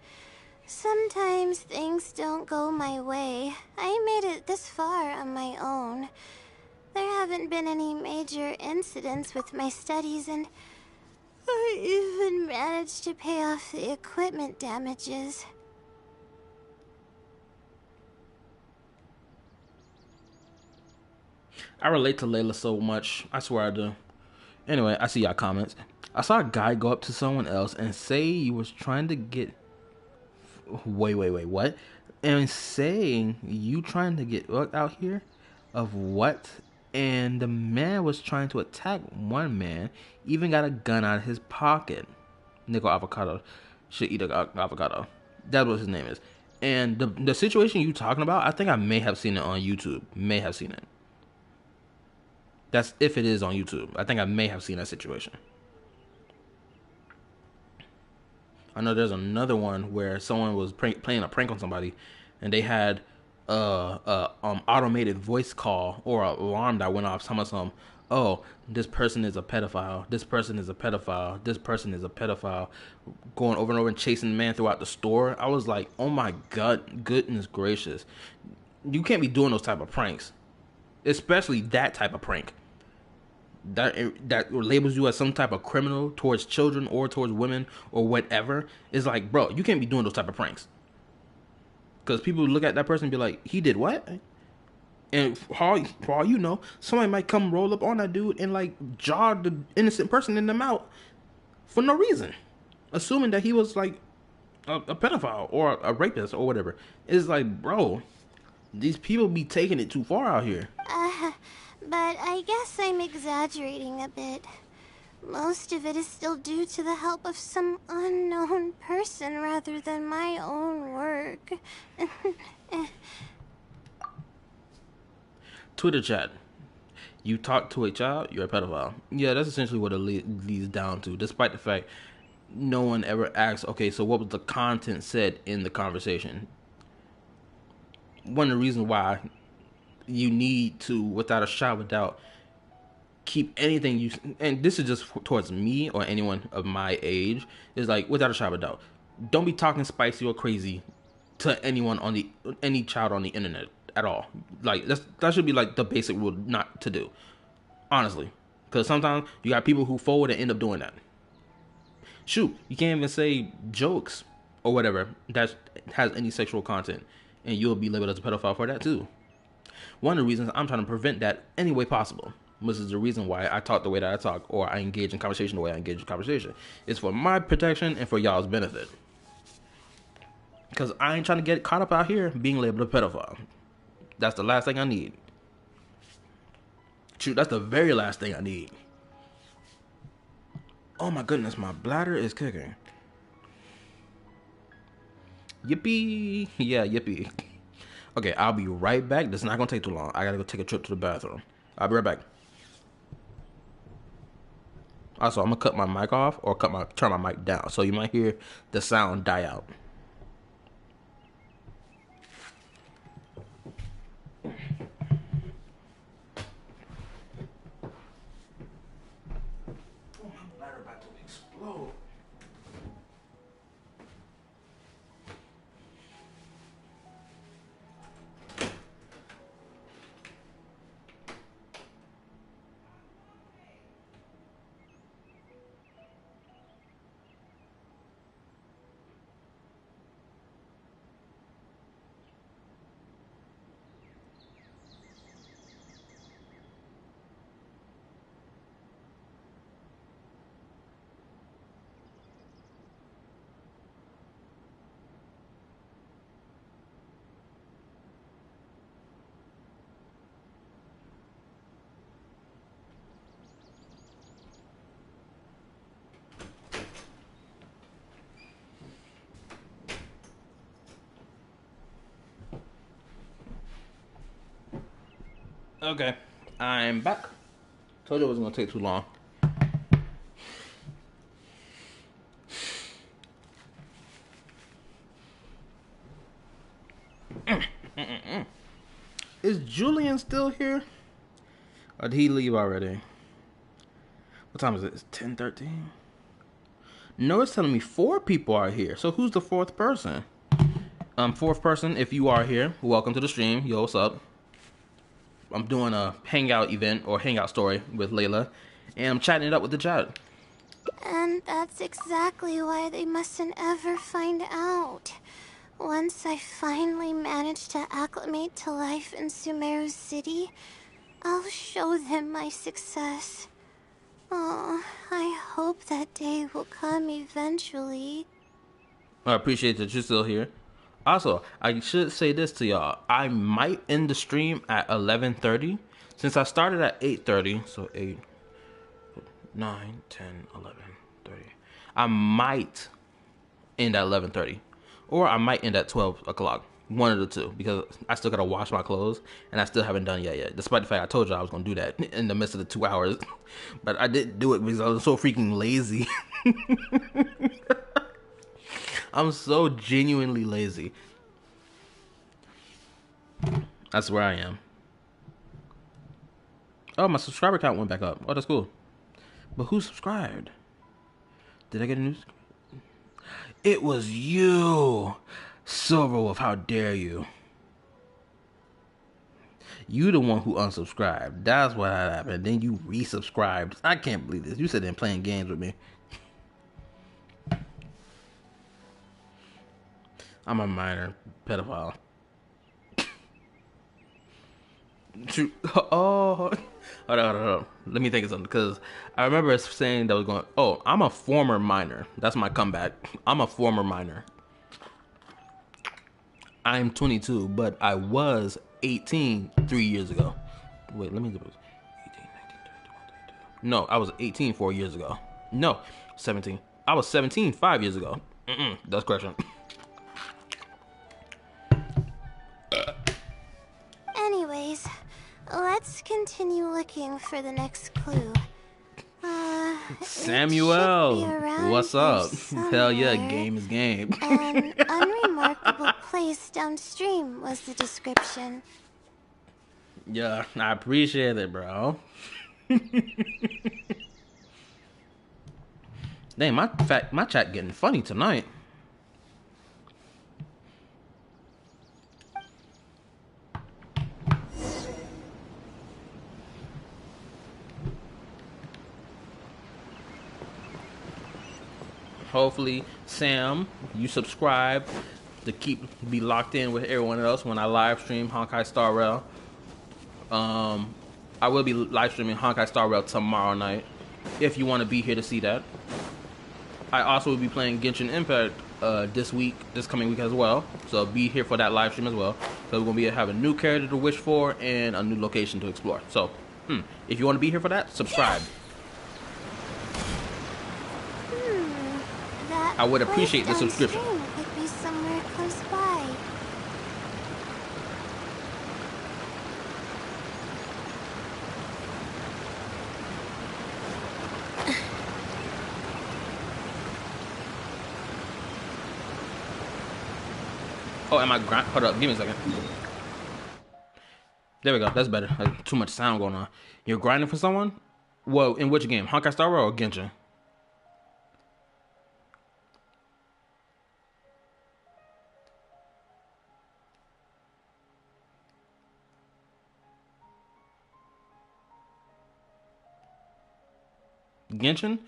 sometimes things don't go my way. I made it this far on my own. There haven't been any major incidents with my studies, and I even managed to pay off the equipment damages. I relate to Layla so much. I swear I do. Anyway, I see y'all comments. I saw a guy go up to someone else and say he was trying to get... Wait, what? And saying you trying to get out here? Of what? And the man was trying to attack one man, even got a gun out of his pocket. Nico Avocado should eat an avocado. That's what his name is. And the situation you talking about, I think I may have seen it on YouTube. May have seen it. That's if it is on YouTube. I think I may have seen that situation. I know there's another one where someone was playing a prank on somebody, and they had automated voice call or an alarm that went off. Some, oh, this person is a pedophile. This person is a pedophile. This person is a pedophile. Going over and over and chasing the man throughout the store. I was like, oh my god, goodness gracious, you can't be doing those type of pranks. Especially that type of prank that labels you as some type of criminal towards children or towards women or whatever. Is like, bro, you can't be doing those type of pranks, because people look at that person and be like, he did what? And for all you know, somebody might come roll up on that dude and like jog the innocent person in the mouth for no reason, assuming that he was like a pedophile or a rapist or whatever. It's like, bro, these people be taking it too far out here. But I guess I'm exaggerating a bit. Most of it is still due to the help of some unknown person rather than my own work. Twitter chat. You talk to a child, you're a pedophile. Yeah, that's essentially what it leads down to, despite the fact no one ever asks, okay, so what was the content said in the conversation? One of the reasons why you need to, without a shadow of doubt, keep anything you, and this is just towards me or anyone of my age, is like, without a shadow of doubt, don't be talking spicy or crazy to anyone on any child on the internet at all. Like, that should be like the basic rule not to do, honestly, because sometimes you got people who forward and end up doing that. Shoot, you can't even say jokes or whatever that has any sexual content, and you'll be labeled as a pedophile for that too. One of the reasons I'm trying to prevent that any way possible, which is the reason why I talk the way that I talk, or I engage in conversation the way I engage in conversation, is for my protection and for y'all's benefit. Because I ain't trying to get caught up out here being labeled a pedophile. That's the last thing I need. Shoot, that's the very last thing I need. Oh my goodness, my bladder is kicking. Yippee. Yeah, yippee. Okay, I'll be right back. This is not going to take too long. I got to go take a trip to the bathroom. I'll be right back. Also, I'm going to cut my mic off or turn my mic down. So you might hear the sound die out. Okay, I'm back. Told you it wasn't gonna take too long. Is Julian still here? Or did he leave already? What time is it? It's 10:13. No, it's telling me 4 people are here. So who's the 4th person? Fourth person, if you are here, welcome to the stream. Yo, what's up? I'm doing a Hangout event or Hangout story with Layla, and I'm chatting it up with the chat. And that's exactly why they mustn't ever find out. Once I finally manage to acclimate to life in Sumeru City, I'll show them my success. Oh, I hope that day will come eventually. I appreciate that you're still here. Also, I should say this to y'all. I might end the stream at 11:30. Since I started at 8:30, so 8, 9, 10, 11, 30. I might end at 11:30. Or I might end at 12 o'clock. One of the two. Because I still got to wash my clothes. And I still haven't done it yet. Despite the fact I told you I was going to do that in the midst of the 2 hours. But I didn't do it because I was so freaking lazy. I'm so genuinely lazy. That's where I am. Oh, my subscriber count went back up. Oh, that's cool. But who subscribed? Did I get a new... It was you! Silverwolf, how dare you? You the one who unsubscribed. That's what happened. Then you resubscribed. I can't believe this. You sitting there playing games with me. I'm a minor pedophile. Shoot. Oh, hold on. Let me think of something, because I remember saying that was going. Oh, I'm a former minor. That's my comeback. I'm a former minor. I'm 22, but I was 18 3 years ago. Wait, let me do this. 18, 19, 20, 21, 22. No, I was 18 4 years ago. No, 17. I was 17 5 years ago. That's correction. Anyways, let's continue looking for the next clue. Samuel, what's up? Hell yeah, somewhere. game is game. An unremarkable place downstream was the description. Yeah, I appreciate it, bro. Dang, my chat getting funny tonight. Hopefully, Sam, you subscribe to be locked in with everyone else when I live stream Honkai Star Rail. I will be live streaming Honkai Star Rail tomorrow night, if you want to be here to see that. I also will be playing Genshin Impact this coming week as well. So be here for that live stream as well. So we're gonna have a new character to wish for and a new location to explore. So, if you want to be here for that, subscribe. I would appreciate the subscription. Could be somewhere close by. Oh, am I hold up, give me a second. There we go, that's better. Too much sound going on. You're grinding for someone? Well, in which game? Honkai Star Rail or Genshin? Genshin?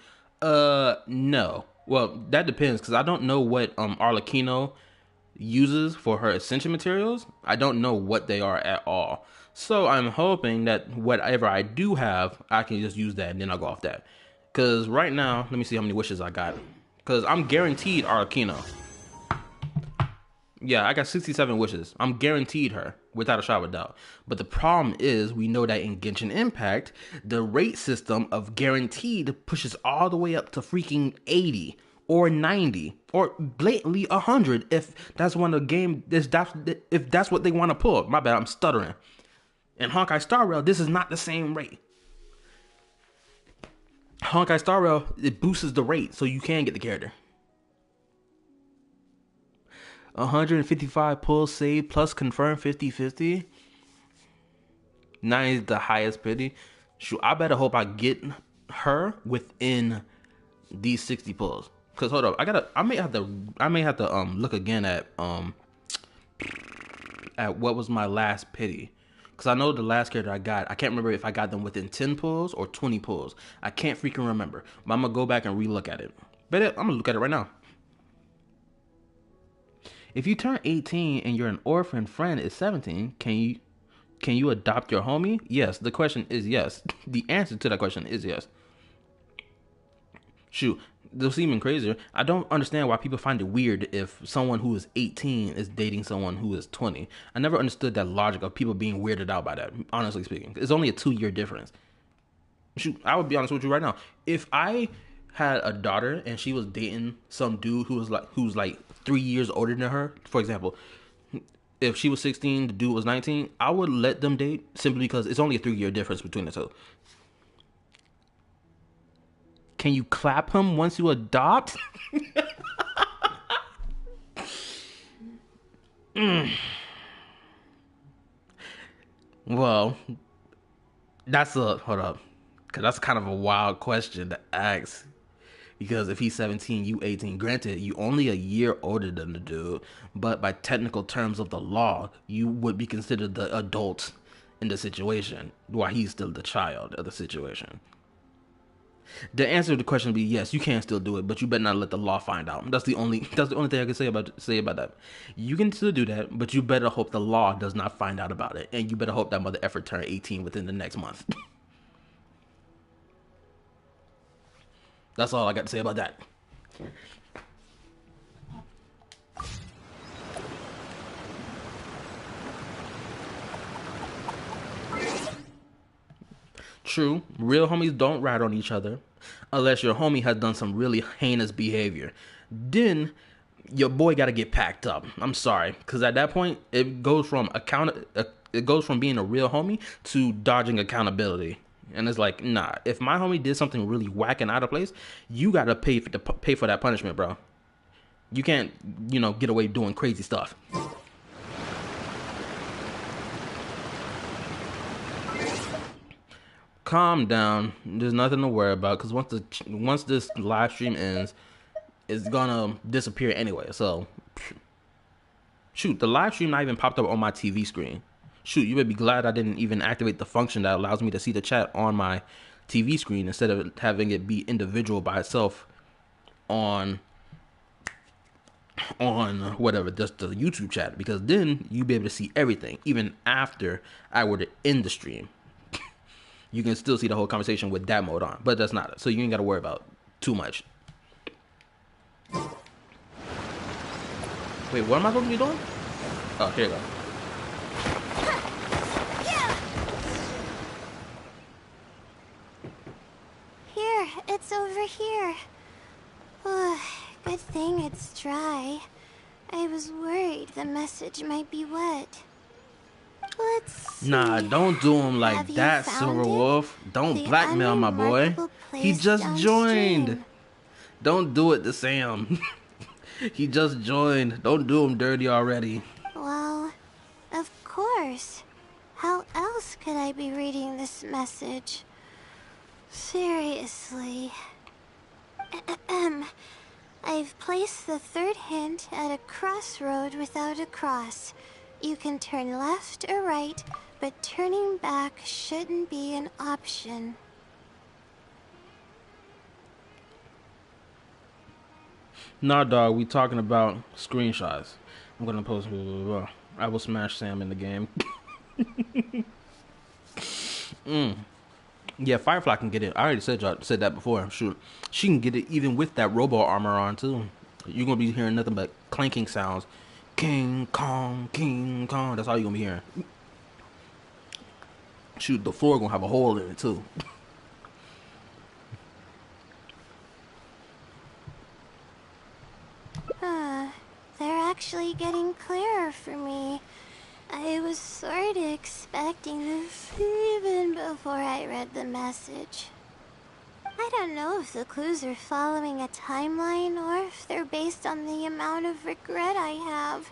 No. Well, that depends, because I don't know what Arlecchino uses for her ascension materials. I don't know what they are at all. So I'm hoping that whatever I do have, I can just use that and then I'll go off that. Because right now, let me see how many wishes I got. Because I'm guaranteed Arlecchino. Yeah, I got 67 wishes. I'm guaranteed her, without a shadow of a doubt. But the problem is, we know that in Genshin Impact, the rate system of guaranteed pushes all the way up to freaking 80 or 90 or blatantly 100 if that's when the game if that's what they want to pull. My bad, I'm stuttering. In Honkai Star Rail, this is not the same rate. Honkai Star Rail, it boosts the rate so you can get the character. 155 pulls saved plus confirmed 50-50. 9 is the highest pity. Shoot, I better hope I get her within these 60 pulls. Cause hold up, I may have to look again at what was my last pity. Cause I know the last character I got, I can't remember if I got them within 10 pulls or 20 pulls. I can't freaking remember. But I'm gonna go back and relook at it. But I'm gonna look at it right now. If you turn 18 and your orphan friend is 17, can you adopt your homie? Yes. The question is yes. The answer to that question is yes. Shoot, this is even crazier. I don't understand why people find it weird if someone who is 18 is dating someone who is 20. I never understood that logic of people being weirded out by that, honestly speaking. It's only a 2-year difference. Shoot, I would be honest with you right now. If I had a daughter and she was dating some dude who's like 3 years older than her, for example, if she was 16, the dude was 19, I would let them date simply because it's only a 3-year difference between the two. Can you clap him once you adopt? Well, hold up. Because that's kind of a wild question to ask. Because if he's 17, you 18. Granted, you only a year older than the dude. But by technical terms of the law, you would be considered the adult in the situation, while he's still the child of the situation. The answer to the question would be yes, you can still do it, but you better not let the law find out. That's the only thing I can say about that. You can still do that, but you better hope the law does not find out about it, and you better hope that mother effer turn 18 within the next month. That's all I got to say about that. True, real homies don't rat on each other unless your homie has done some really heinous behavior. Then your boy got to get packed up. I'm sorry, because at that point it goes from being a real homie to dodging accountability. And it's like, nah, if my homie did something really whack and out of place, you got to pay for that punishment, bro. You can't, get away doing crazy stuff. Calm down. There's nothing to worry about, because once this live stream ends, it's gonna disappear anyway. So, shoot, the live stream not even popped up on my TV screen. Shoot, you better be glad I didn't even activate the function that allows me to see the chat on my TV screen instead of having it be individual by itself on whatever, just the YouTube chat, because then you'd be able to see everything even after I were to end the stream. You can still see the whole conversation with that mode on, but that's not it. So you ain't got to worry about too much. Wait, what am I supposed to be doing? Oh, here you go. Here, it's over here. Oh, good thing it's dry. I was worried the message might be wet. Let's see. Nah, don't do him like that, Silver Wolf. Don't blackmail my boy. He just joined. Don't do it to Sam. He just joined. Don't do him dirty already. Well, of course. How else could I be reading this message? Seriously. I've placed the third hint at a crossroad without a cross. You can turn left or right, but turning back shouldn't be an option. Nah, dog, we talking about screenshots. I'm gonna post. I will smash Sam in the game. Yeah, Firefly can get it. I already said that before. Shoot, she can get it even with that robo armor on too. You're gonna be hearing nothing but clanking sounds. King Kong, King Kong. That's all you're gonna be hearing. Shoot, the floor gonna have a hole in it too. They're actually getting clearer for me. I was sort of expecting this even before I read the message. I don't know if the clues are following a timeline or if they're based on the amount of regret I have.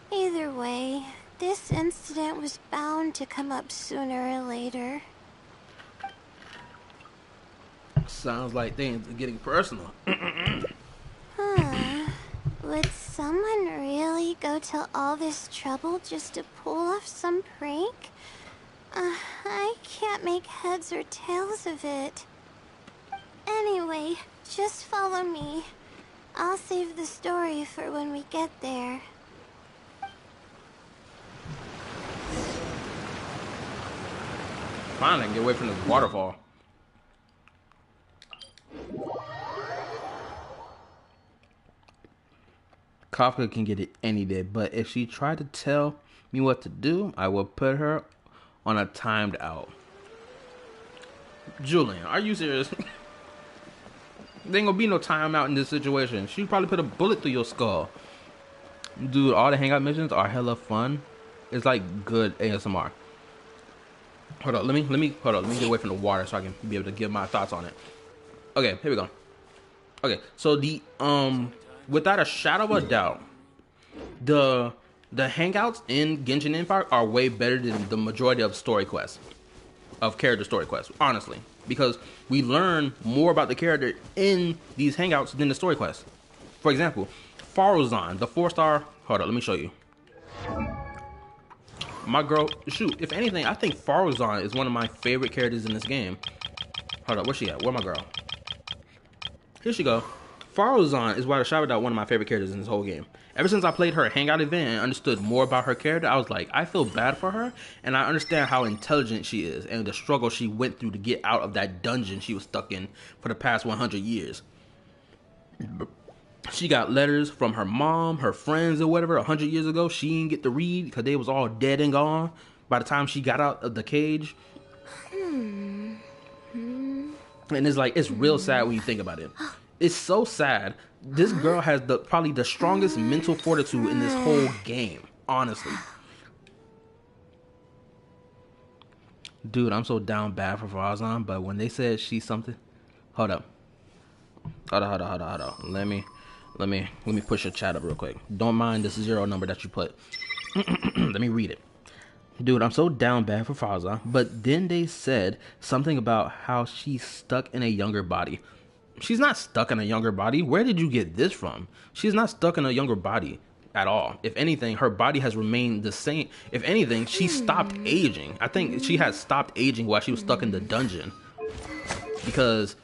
Either way, this incident was bound to come up sooner or later. Sounds like things are getting personal. Would someone really go to all this trouble just to pull off some prank? I can't make heads or tails of it. Anyway, just follow me. I'll save the story for when we get there. Finally, I can get away from this waterfall. Kafka can get it any day, but if she tried to tell me what to do, I will put her on a timed out. Julian, are you serious? There ain't gonna be no timeout in this situation. She probably put a bullet through your skull. Dude, all the hangout missions are hella fun. It's like good ASMR. Hold on, let me get away from the water so I can be able to give my thoughts on it. Okay, here we go. Okay, so the without a shadow of a doubt, the hangouts in Genshin Empire are way better than the majority of story quests, of character story quests, honestly, because we learn more about the character in these hangouts than the story quests. For example, Faruzan, the 4-star. Hold on, let me show you. My girl, shoot, if anything, I think Faruzan is one of my favorite characters in this game. Hold up, where's she at? Where my girl? Here she go. Faruzan is without a shadow of doubt one of my favorite characters in this whole game. Ever since I played her Hangout event and understood more about her character, I was like, I feel bad for her, and I understand how intelligent she is and the struggle she went through to get out of that dungeon she was stuck in for the past 100 years. She got letters from her mom, her friends, or whatever 100 years ago. She didn't get to read because they was all dead and gone by the time she got out of the cage. And it's like, it's real sad when you think about it. It's so sad. This girl has probably the strongest mental fortitude in this whole game, honestly. Dude, I'm so down bad for Farzan, but when they said she's something, hold up. Hold on. Let me push your chat up real quick. Don't mind this 0 number that you put. Let me read it. Dude, I'm so down bad for Farzan, but then they said something about how she's stuck in a younger body. She's not stuck in a younger body. Where did you get this from? She's not stuck in a younger body at all. If anything, her body has remained the same. If anything, she stopped aging. I think she had stopped aging while she was stuck in the dungeon. Because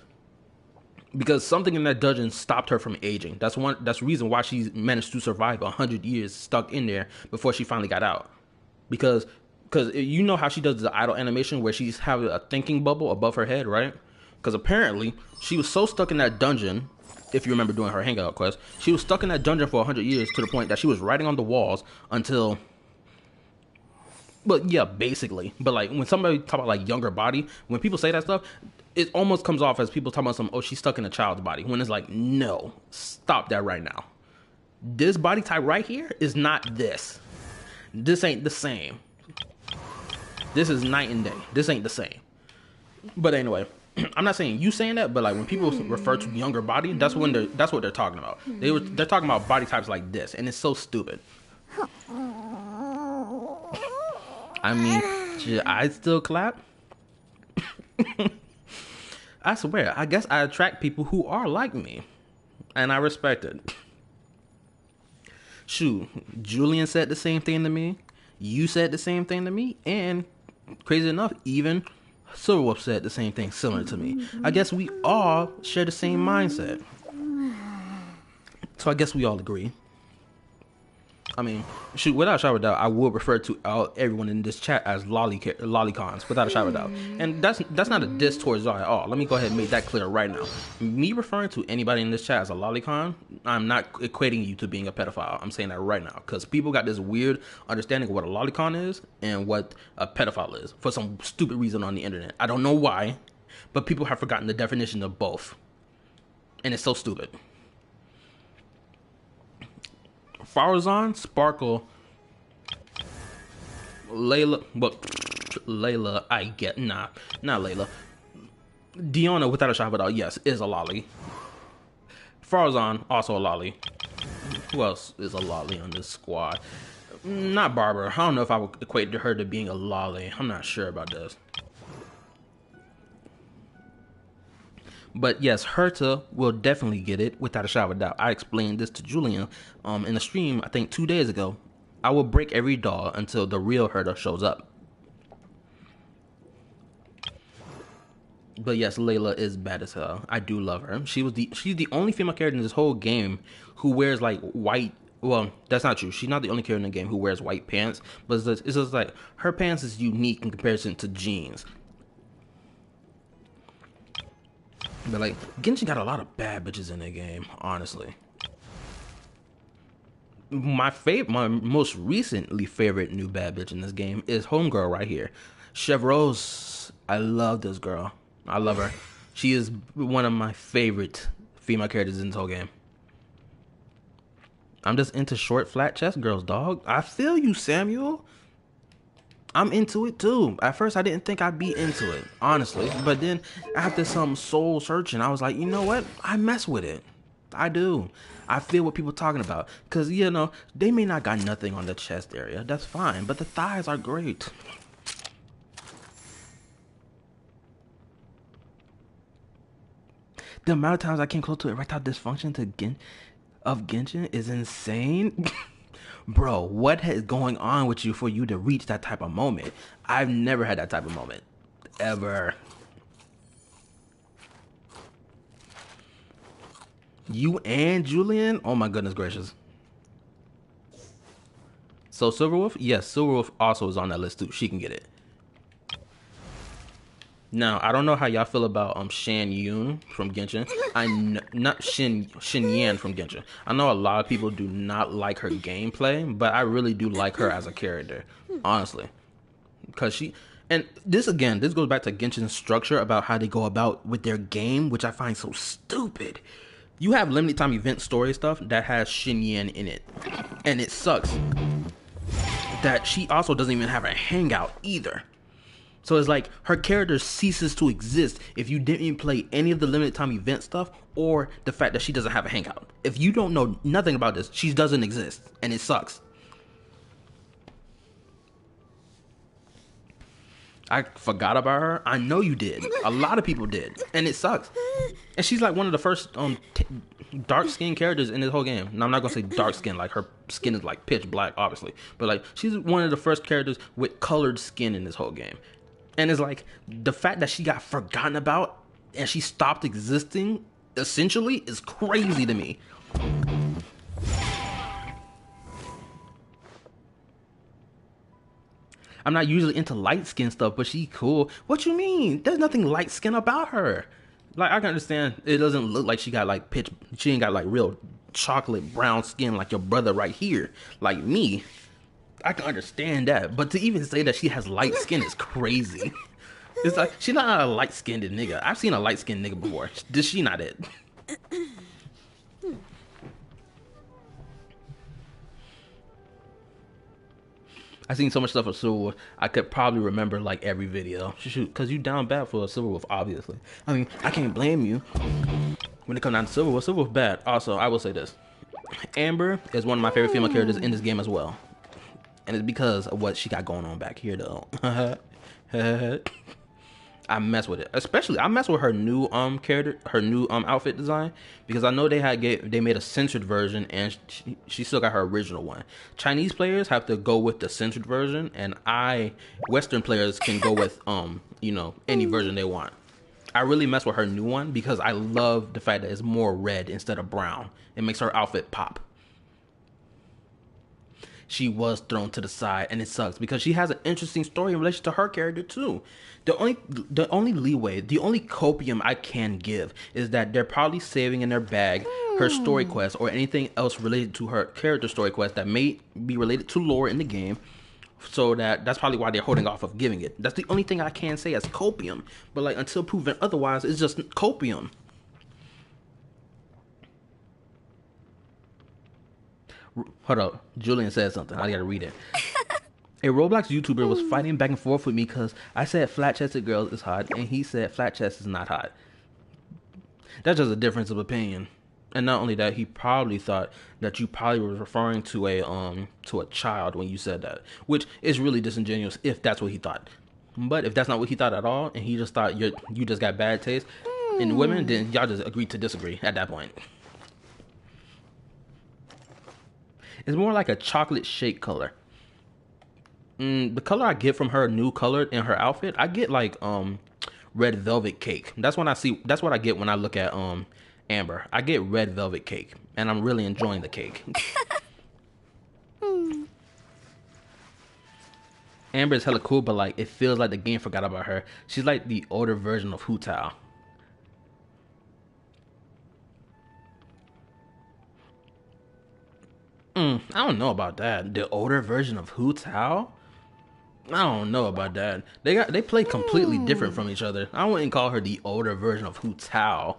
something in that dungeon stopped her from aging. That's the reason why she managed to survive 100 years stuck in there before she finally got out. Because you know how she does the idle animation where she's having a thinking bubble above her head, right? Because apparently she was so stuck in that dungeon, if you remember doing her Hangout quest, she was stuck in that dungeon for 100 years to the point that she was writing on the walls until... But yeah, basically. But like when somebody talk about like younger body, when people say that stuff, it almost comes off as people talking about some, oh, she's stuck in a child's body. When it's like, no, stop that right now. This body type right here is not this. This ain't the same. This is night and day. This ain't the same. But anyway, I'm not saying you saying that, but like when people refer to younger body, that's what they're talking about. They're talking about body types like this, and it's so stupid. I mean, should I still clap? I swear, I guess I attract people who are like me, and I respect it. Shoot, Julian said the same thing to me. You said the same thing to me, and crazy enough, even Silverwolf said the same thing similar to me. I guess we all share the same mindset. So I guess we all agree. I mean, shoot, without a shadow of a doubt, I will refer to everyone in this chat as lolicons, without a shadow of a doubt. And that's not a diss towards y'all at all. Let me go ahead and make that clear right now. Me referring to anybody in this chat as a lolicon, I'm not equating you to being a pedophile. I'm saying that right now, because people got this weird understanding of what a lolicon is and what a pedophile is for some stupid reason on the internet. I don't know why, but people have forgotten the definition of both. And it's so stupid. Farzan, Sparkle, Layla, but Layla, I get, not Layla. Diona, without a shadow of a doubt, yes, is a lolly. Farzan, also a lolly. Who else is a lolly on this squad? Not Barbara. I don't know if I would equate her to being a lolly. I'm not sure about this. But yes, Herta will definitely get it, without a shadow of a doubt. I explained this to Julian in a stream, I think 2 days ago. I will break every doll until the real Herta shows up. But yes, Layla is bad as hell. I do love her. She's the only female character in this whole game who wears like white. Well, that's not true. She's not the only character in the game who wears white pants. But it's just like her pants is unique in comparison to jeans. But like, Genshin got a lot of bad bitches in the game, honestly. My most recently favorite new bad bitch in this game is Homegirl right here. Chevreuse. I love this girl. I love her. She is one of my favorite female characters in this whole game. I'm just into short, flat chest girls, dog. I feel you, Samuel. I'm into it too. At first, I didn't think I'd be into it, honestly. But then, after some soul searching, I was like, you know what? I mess with it. I do. I feel what people talking about. Because, you know, they may not got nothing on the chest area. That's fine. But the thighs are great. The amount of times I came close to erectile dysfunction of Genshin is insane. Bro, what is going on with you for you to reach that type of moment? I've never had that type of moment. Ever. You and Julian? Oh my goodness gracious. So Silverwolf? Yes, Silverwolf also is on that list too. She can get it. Now, I don't know how y'all feel about Shan Yun from Genshin. Not Shin Yan from Genshin. I know a lot of people do not like her gameplay, but I really do like her as a character, honestly. Because And this goes back to Genshin's structure about how they go about with their game, which I find so stupid. You have limited time event story stuff that has Xinyan in it, and it sucks that she also doesn't even have a hangout either. So it's like her character ceases to exist if you didn't play any of the limited time event stuff, or the fact that she doesn't have a hangout. If you don't know nothing about this, she doesn't exist, and it sucks. I forgot about her. I know you did. A lot of people did, and it sucks. And she's like one of the first dark skinned characters in this whole game. Now I'm not gonna say dark skin, like her skin is like pitch black, obviously, but like she's one of the first characters with colored skin in this whole game. And it's like the fact that she got forgotten about and she stopped existing essentially is crazy to me. I'm not usually into light skin stuff, but she cool. What you mean? There's nothing light skin about her. Like, I can understand it doesn't look like she got like she ain't got like real chocolate brown skin like your brother right here, like me. I can understand that, but to even say that she has light skin is crazy. It's like she's not a light skinned nigga. I've seen a light skinned nigga before. Does she not it? I seen so much stuff for Silverwolf, I could probably remember like every video. Shoot, cause you down bad for a Silverwolf, obviously. I mean, I can't blame you when it comes down to Silverwolf. Silverwolf bad. Also, I will say this: Amber is one of my favorite female characters in this game as well, and it's because of what she got going on back here, though. I mess with it, especially I mess with her new character, her new outfit design, because I know they made a censored version, and she still got her original one. Chinese players have to go with the censored version, and Western players can go with any version they want. I really mess with her new one because I love the fact that it's more red instead of brown. It makes her outfit pop. She was thrown to the side, and it sucks because she has an interesting story in relation to her character too. The only leeway, the only copium I can give is that they're probably saving in their bag her story quest or anything else related to her character story quest that may be related to lore in the game. So that's probably why they're holding off of giving it. That's the only thing I can say as copium. But like until proven otherwise, it's just copium. Hold up, Julian said something. I gotta read it. A Roblox YouTuber was fighting back and forth with me because I said flat-chested girls is hot, and he said flat chest is not hot. That's just a difference of opinion. And not only that, he probably thought that you probably were referring to a child when you said that, which is really disingenuous if that's what he thought. But if that's not what he thought at all, and he just thought you just got bad taste in women, then y'all just agreed to disagree at that point. It's more like a chocolate shake color. The color I get from her new color in her outfit, I get like red velvet cake. That's what I get when I look at Amber. I get red velvet cake, and I'm really enjoying the cake. Amber is hella cool, but like it feels like the game forgot about her. She's like the older version of Hu Tao. I don't know about that. The older version of Hu Tao? I don't know about that. They play completely different from each other. I wouldn't call her the older version of Hu Tao.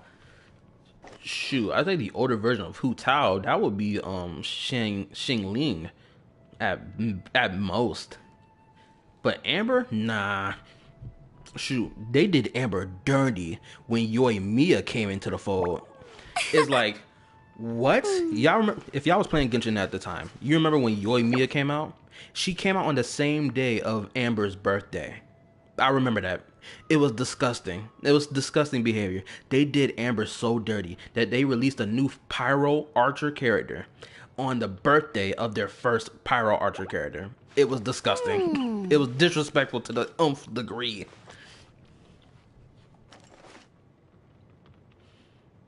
Shoot, I think the older version of Hu Tao, that would be Xing Ling at most. But Amber, nah. Shoot, they did Amber dirty when Yoimiya came into the fold. It's like, what? Y'all remember, if y'all was playing Genshin at the time, you remember when Yoimiya came out? She came out on the same day of Amber's birthday. I remember that. It was disgusting. It was disgusting behavior. They did Amber so dirty that they released a new Pyro Archer character on the birthday of their first Pyro Archer character. It was disgusting. It was disrespectful to the nth degree.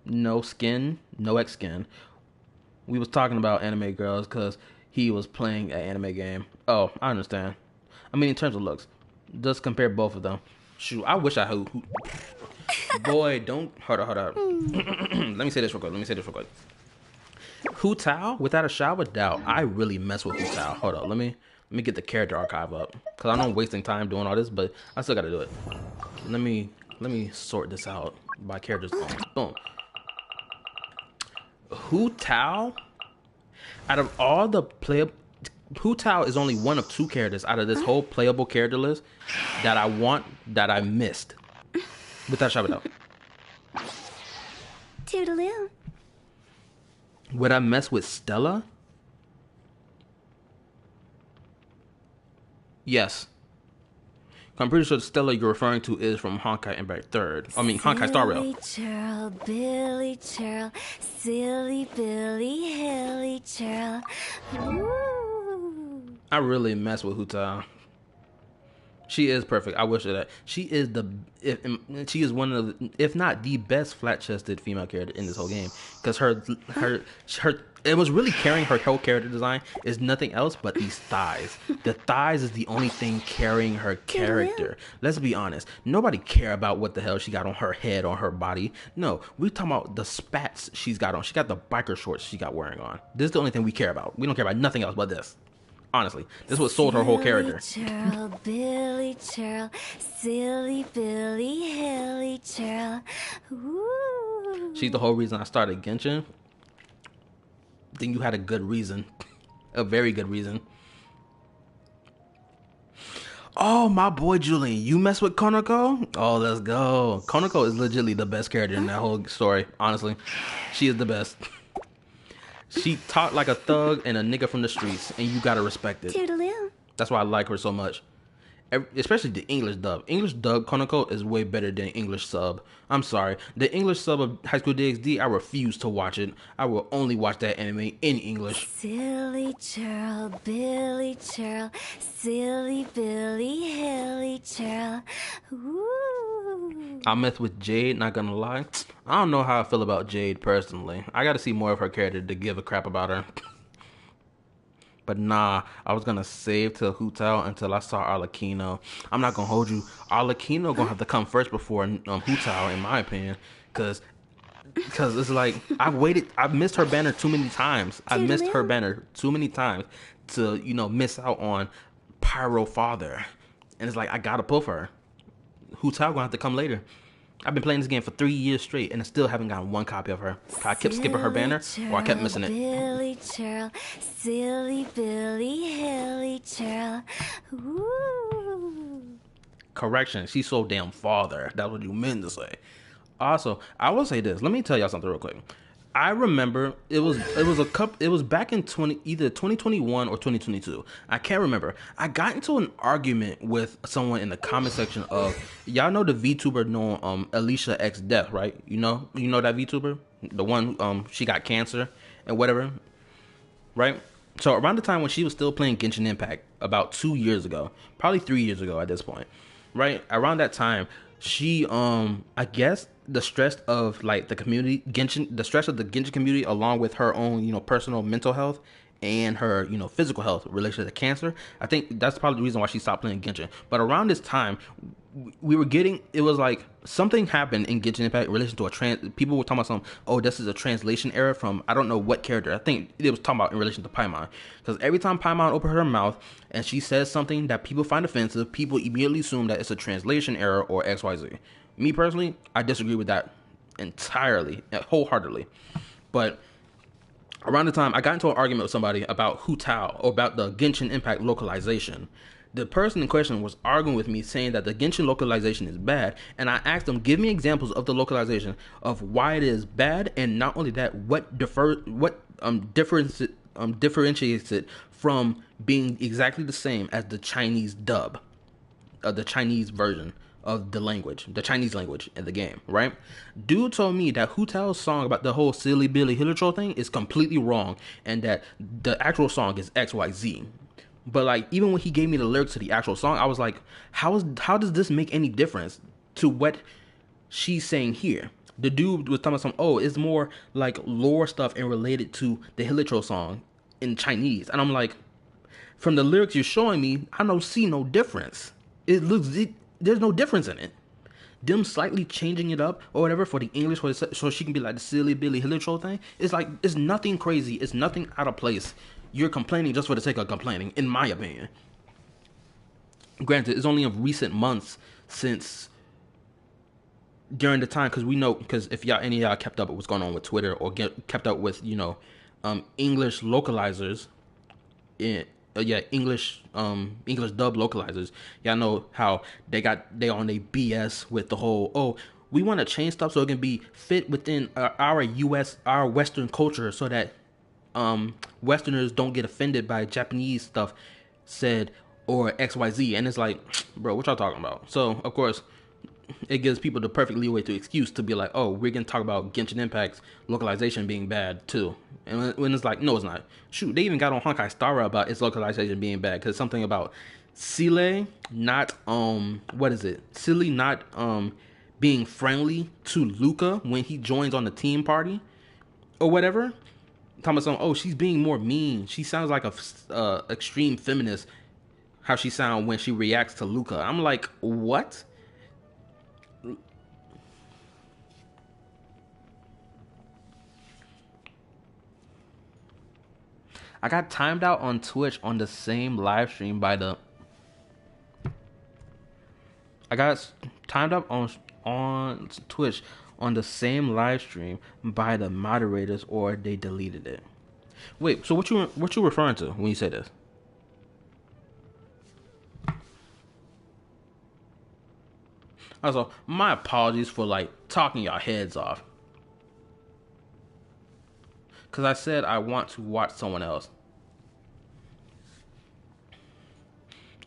No skin, no X skin. We was talking about anime girls because he was playing an anime game. Oh, I understand. I mean, in terms of looks, just compare both of them. Shoot, I wish I had. Boy, don't. Hold up. Let me say this real quick. Hu Tao, without a shadow of doubt, I really mess with Hu Tao. Hold up, let me Let me get the character archive up, cause I know I'm wasting time doing all this, but I still gotta do it. Let me sort this out by characters. Boom. Hu Tao. Out of all the Hu Tao is only one of 2 characters out of this whole playable character list that I want that I missed. Without shout out. Toodaloo. Would I mess with Stella? Yes. I'm pretty sure the Stella you're referring to is from Honkai Impact 3rd. I mean, Honkai Star Rail. Churl, Billy Churl, silly Billy, hilly Churl. Ooh. I really mess with Hu Tao. She is perfect. I wish her that. She is she is one of the, if not the best flat-chested female character in this whole game. Because her it was really carrying her whole character design is nothing else but these thighs. The thighs is the only thing carrying her character. Let's be honest. Nobody care about what the hell she got on her head, on her body. No, we talking about the spats she's got on. She got the biker shorts she got wearing on. This is the only thing we care about. We don't care about nothing else but this. Honestly, this is what sold her whole character. Churl, Billy Churl, silly Billy, hilly Churl. Ooh. She's the whole reason I started Genshin. Then you had a good reason. A very good reason. Oh, my boy Julian, you mess with Konako? Oh, let's go. Konako is legitimately the best character in that whole story, honestly. She is the best. She talked like a thug and a nigga from the streets, and you gotta respect it. Toodaloo. That's why I like her so much. Especially the English dub. English dub Konako is way better than English sub. I'm sorry. The English sub of High School DxD, I refuse to watch it. I will only watch that anime in English. Silly Churl, Billy Churl, silly Billy, hilly Churl. Ooh. I mess with Jade, not gonna lie. I don't know how I feel about Jade personally. I gotta see more of her character to give a crap about her. But nah, I was gonna save to Hu Tao until I saw Arlecchino. I'm not gonna hold you. Arlecchino gonna have to come first before Hu Tao, in my opinion. Cause it's like, I've missed her banner too many times. I missed her banner too many times to, miss out on Pyro Father. And it's like, I gotta pull for her. Hu Tao gonna have to come later. I've been playing this game for 3 years straight, and I still haven't gotten one copy of her. I kept skipping her banner, or I kept missing it. Billy Churl, silly Billy, hilly Churl. Ooh. Correction, she's so damn father. That's what you meant to say. Also, I will say this. Let me tell y'all something real quick. I remember it was back in either 2021 or 2022. I can't remember. I got into an argument with someone in the comment section of, y'all know the VTuber known Alicia X Death, right? You know that VTuber, the one she got cancer and whatever, right? So around the time when she was still playing Genshin Impact, about 2 years ago, probably 3 years ago at this point, right? Around that time, she I guess the stress of like the community the stress of the Genshin community, along with her own personal mental health and her physical health related to cancer, I think that's probably the reason why she stopped playing Genshin. But around this time, it was like something happened in Genshin Impact in relation to people were talking about something. Oh, this is a translation error from I don't know what character. I think it was talking about in relation to Paimon, because every time Paimon opened her mouth and she says something that people find offensive, people immediately assume that it's a translation error or XYZ. Me personally, I disagree with that entirely, wholeheartedly. But around the time I got into an argument with somebody about Hu Tao, or about the Genshin Impact localization, the person in question was arguing with me, saying that the Genshin localization is bad, and I asked them, give me examples of the localization of why it is bad, and not only that, what differentiates it from being exactly the same as the Chinese dub, the Chinese version of the Chinese language in the game, right? Dude told me that Hu Tao's song about the whole silly Billy Hillitroll thing is completely wrong, and that the actual song is XYZ. But like, even when he gave me the lyrics to the actual song, I was like, how does this make any difference to what she's saying here? The dude was talking about it's more like lore stuff and related to the Hillitroll song in Chinese. And I'm like, from the lyrics you're showing me, I don't see no difference. There's no difference in it. Them slightly changing it up or whatever for the English, so she can be like the silly Billy Hillitroll thing. It's like, it's nothing crazy. It's nothing out of place. you're complaining just for the sake of complaining, in my opinion. Granted, it's only of recent months since during the time, because we know, because if any of y'all kept up with what's going on with Twitter or kept up with English localizers English dub localizers, y'all know how they on a BS with the whole, we want to change stuff so it can be fit within our Western culture, so that Westerners don't get offended by Japanese stuff said or XYZ. And it's like, bro, what y'all talking about? So of course it gives people the perfect leeway to excuse to be like, oh, we're gonna talk about Genshin Impact's localization being bad too. And when it's like, no, it's not. Shoot, they even got on Honkai Star Rail about its localization being bad, because something about Silly not being friendly to Luca when he joins on the team party or whatever. Talking about something, she's being more mean. She sounds like a extreme feminist. How she sound when she reacts to Luca. I'm like, what? I got timed out on Twitch on the same live stream by the. I got timed up on Twitch on the same live stream by the moderators, or they deleted it. Wait, so what you referring to when you say this? Also, my apologies for talking your heads off. Because I said I want to watch someone else.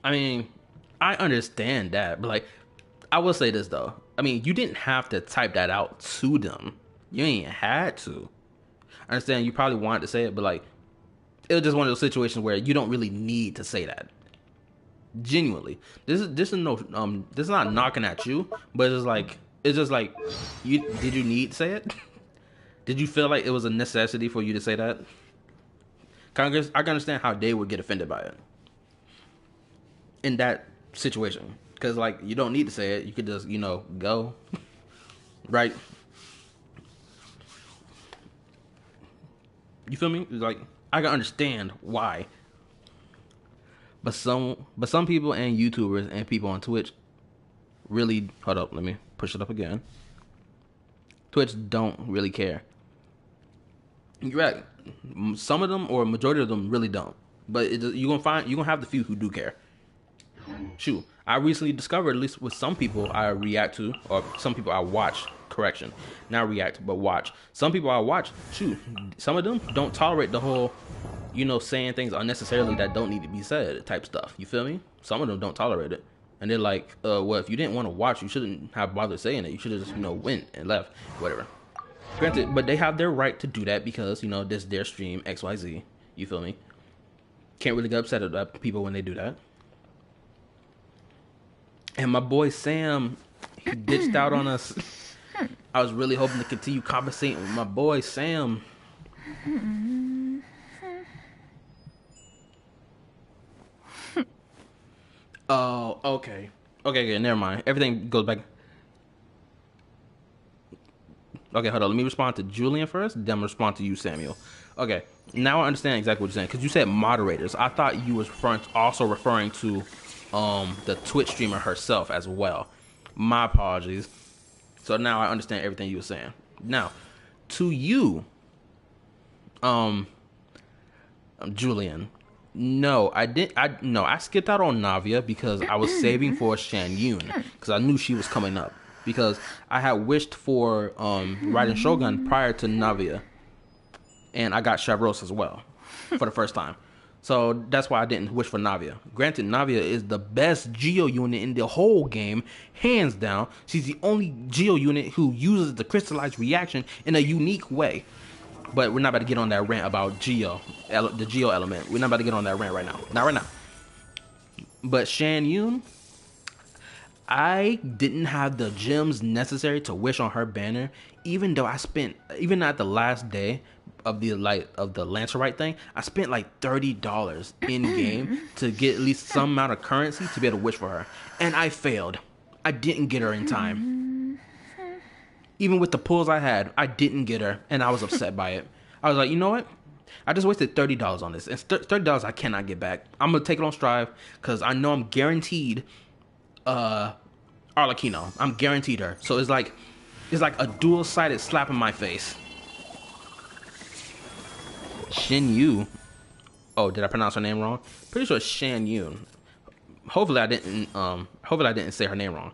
I mean, I understand that, but I will say this though. I mean, you didn't have to type that out to them. You ain't had to. I understand you probably wanted to say it, but it was just one of those situations where you don't really need to say that. Genuinely, this is not knocking at you, but it's just like did you need to say it? Did you feel like it was a necessity for you to say that? I can understand how they would get offended by it in that situation, because you don't need to say it. You could just go right. You feel me? I can understand why. But some people and YouTubers and people on Twitch really, hold up, let me push it up again. Twitch don't really care. You're right. Some of them, or majority of them, really don't. But you're gonna have the few who do care. Shoot, I recently discovered, at least with some people I react to, or some people I watch. Correction, not react, but watch. Some people I watch. Shoot, some of them don't tolerate the whole, saying things unnecessarily that don't need to be said type stuff. You feel me? Some of them don't tolerate it, and they're like, well, if you didn't want to watch, you shouldn't have bothered saying it. You should have just, went and left, whatever. Granted, but they have their right to do that because, this is their stream, XYZ. You feel me? Can't really get upset at people when they do that. And my boy Sam, he ditched out on us. I was really hoping to continue conversating with my boy Sam. Oh, okay. Okay, never mind. Everything goes back. Okay, hold on. Let me respond to Julian first, then respond to you, Samuel. Okay, now I understand exactly what you're saying, because you said moderators. I thought you was also referring to the Twitch streamer herself as well. My apologies. So now I understand everything you were saying. Now, to you, Julian, no, I didn't. I skipped out on Navia because I was saving for Shan Yun, because I knew she was coming up, because I had wished for Raiden Shogun prior to Navia, and I got Shavros as well for the first time. So that's why I didn't wish for Navia. Granted, Navia is the best Geo unit in the whole game, hands down. She's the only Geo unit who uses the crystallized reaction in a unique way. But we're not about to get on that rant about Geo, the Geo element. We're not about to get on that rant right now. Not right now. But Shan Yun, I didn't have the gems necessary to wish on her banner, even though even at the last day of the Lancerite thing, I spent $30 in game to get at least some amount of currency to be able to wish for her, and I failed. I didn't get her in time. Even with the pulls I had, I didn't get her, and I was upset by it. I was like, you know what? I just wasted $30 on this, and $30 I cannot get back. I'm gonna take it on Strive because I know I'm guaranteed Arlecchino. I'm guaranteed her. So it's like a dual-sided slap in my face. Shin Yu. Oh, did I pronounce her name wrong? Pretty sure it's Shan Yun. Hopefully I didn't say her name wrong.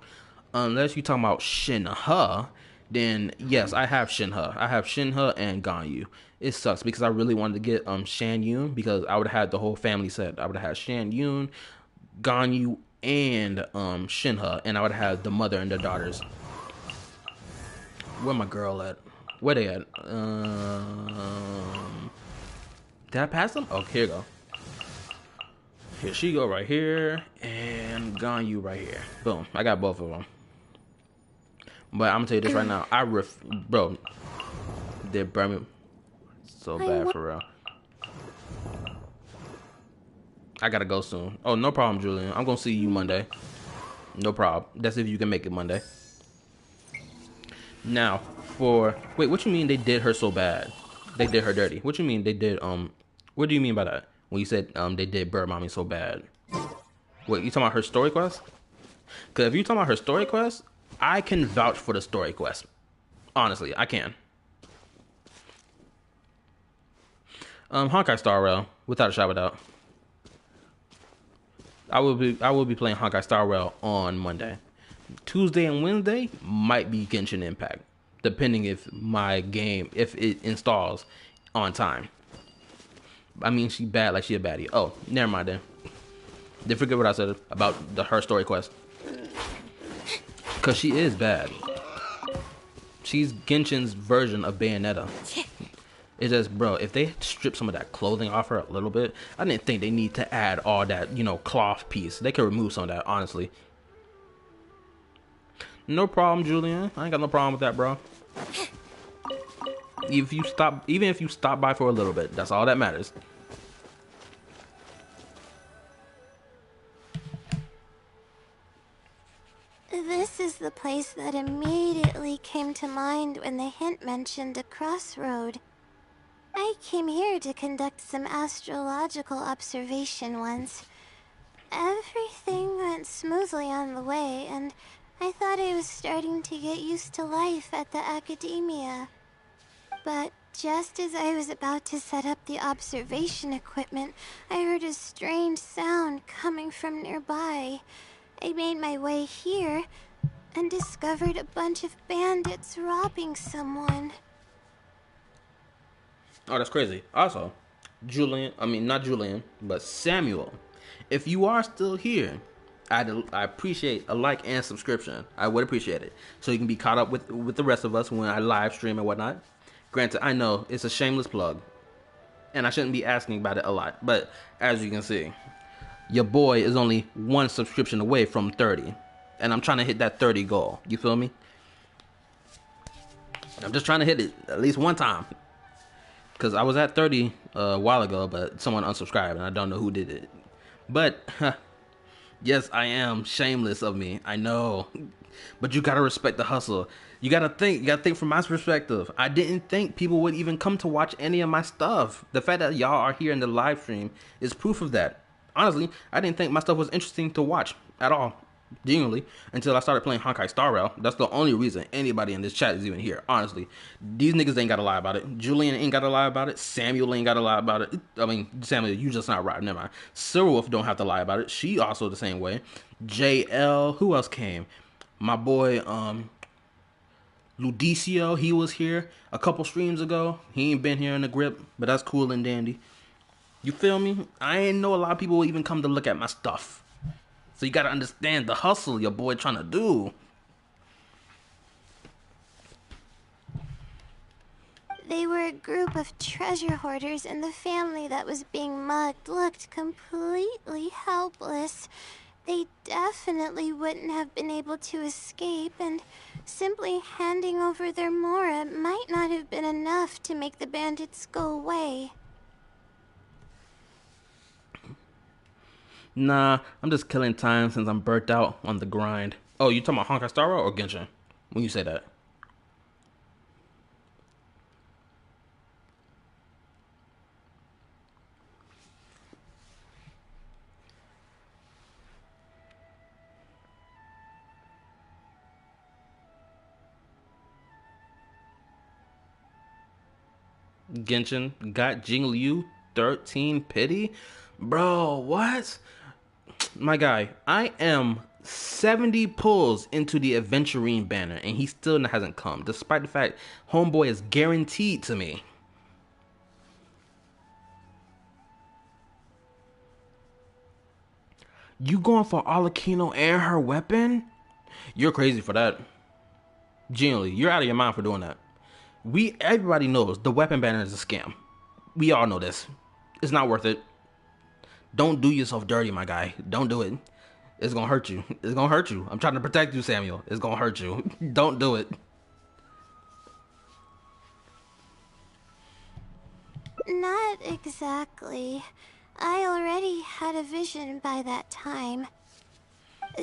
Unless you talking about Shin He, then yes, I have Shin He. I have Shin He and Ganyu. It sucks because I really wanted to get Shan Yun because I would have had the whole family set. I would have had Shan Yun, Ganyu, and Shin He, and I would have had the mother and the daughters. Where my girl at? Where they at? Did I pass them? Oh, here you go. Here she go right here, and Ganyu right here. Boom, I got both of them. But I'm gonna tell you this right now. Bro, they're burning so bad for real. I gotta go soon. Oh, no problem, Julian. I'm gonna see you Monday. No problem. That's if you can make it Monday. Now, wait, what you mean they did her so bad? They did her dirty. What you mean they did, what do you mean by that? When you said, they did Bird Mommy so bad? Wait, you talking about her story quest? Because if you talking about her story quest, I can vouch for the story quest. Honestly, I can. Honkai Star Rail, without a shadow of a doubt. I will be playing Honkai Star Rail on Monday. Tuesday and Wednesday might be Genshin Impact, depending if it installs on time. I mean, she bad like she a baddie. Oh, never mind then. Then forget what I said about her story quest. Cause she is bad. She's Genshin's version of Bayonetta. It's just, bro, if they strip some of that clothing off her a little bit, I didn't think they need to add all that, cloth piece. They could remove some of that, honestly. No problem, Julian. I ain't got no problem with that, bro. Even if you stop by for a little bit, that's all that matters. This is the place that immediately came to mind when the hint mentioned a crossroad. I came here to conduct some astrological observation once. Everything went smoothly on the way, and I thought I was starting to get used to life at the academia. But just as I was about to set up the observation equipment, I heard a strange sound coming from nearby. I made my way here and discovered a bunch of bandits robbing someone. Oh, that's crazy. Also, not Julian, but Samuel. If you are still here, I appreciate a like and subscription. I would appreciate it. So you can be caught up with the rest of us when I live stream and whatnot. Granted, I know it's a shameless plug, and I shouldn't be asking about it a lot. But as you can see, your boy is only one subscription away from 30. And I'm trying to hit that 30 goal. You feel me? I'm just trying to hit it at least one time. Because I was at 30 a while ago, but someone unsubscribed, and I don't know who did it. But, yes, I am shameless of me. I know. But you gotta respect the hustle. You gotta think from my perspective. I didn't think people would even come to watch any of my stuff. The fact that y'all are here in the live stream is proof of that. Honestly, I didn't think my stuff was interesting to watch at all, genuinely, until I started playing Honkai Star Rail. That's the only reason anybody in this chat is even here, honestly. These niggas ain't gotta lie about it. Julian ain't gotta lie about it. Samuel ain't gotta lie about it. I mean, Samuel, you just not right. Never mind. Cyril don't have to lie about it. She also the same way. JL, who else came? My boy, Ludicio, he was here a couple streams ago. He ain't been here in the grip, but that's cool and dandy. You feel me? I ain't know a lot of people will even come to look at my stuff. So you gotta understand the hustle your boy trying to do. They were a group of treasure hoarders, and the family that was being mugged looked completely helpless. They definitely wouldn't have been able to escape, and simply handing over their Mora might not have been enough to make the bandits go away. Nah, I'm just killing time since I'm burnt out on the grind. Oh, you talking about Honkai Star Rail or Genshin? When you say that. Genshin got Jingliu 13 pity? Bro, what? My guy, I am 70 pulls into the Adventurine banner and he still hasn't come, despite the fact Homeboy is guaranteed to me. You going for Alakino and her weapon? You're crazy for that. Genuinely, you're out of your mind for doing that. Everybody knows the weapon banner is a scam. We all know this. It's not worth it. Don't do yourself dirty, my guy. Don't do it. It's gonna hurt you. It's gonna hurt you. I'm trying to protect you, Samuel. It's gonna hurt you. Don't do it. Not exactly. I already had a vision by that time.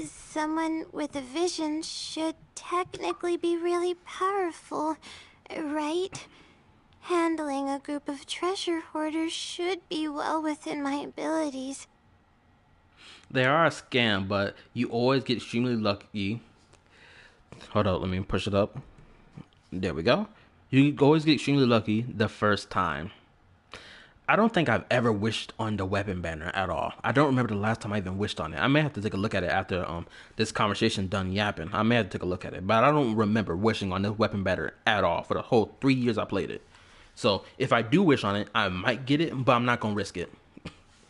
Someone with a vision should technically be really powerful, right? Handling a group of treasure hoarders should be well within my abilities. They are a scam, but you always get extremely lucky. Hold up, let me push it up. There we go. You always get extremely lucky the first time. I don't think I've ever wished on the weapon banner at all. I don't remember the last time I even wished on it. I may have to take a look at it after this conversation done yapping. I may have to take a look at it, but I don't remember wishing on this weapon banner at all for the whole 3 years I played it. So if I do wish on it, I might get it, but I'm not gonna risk it.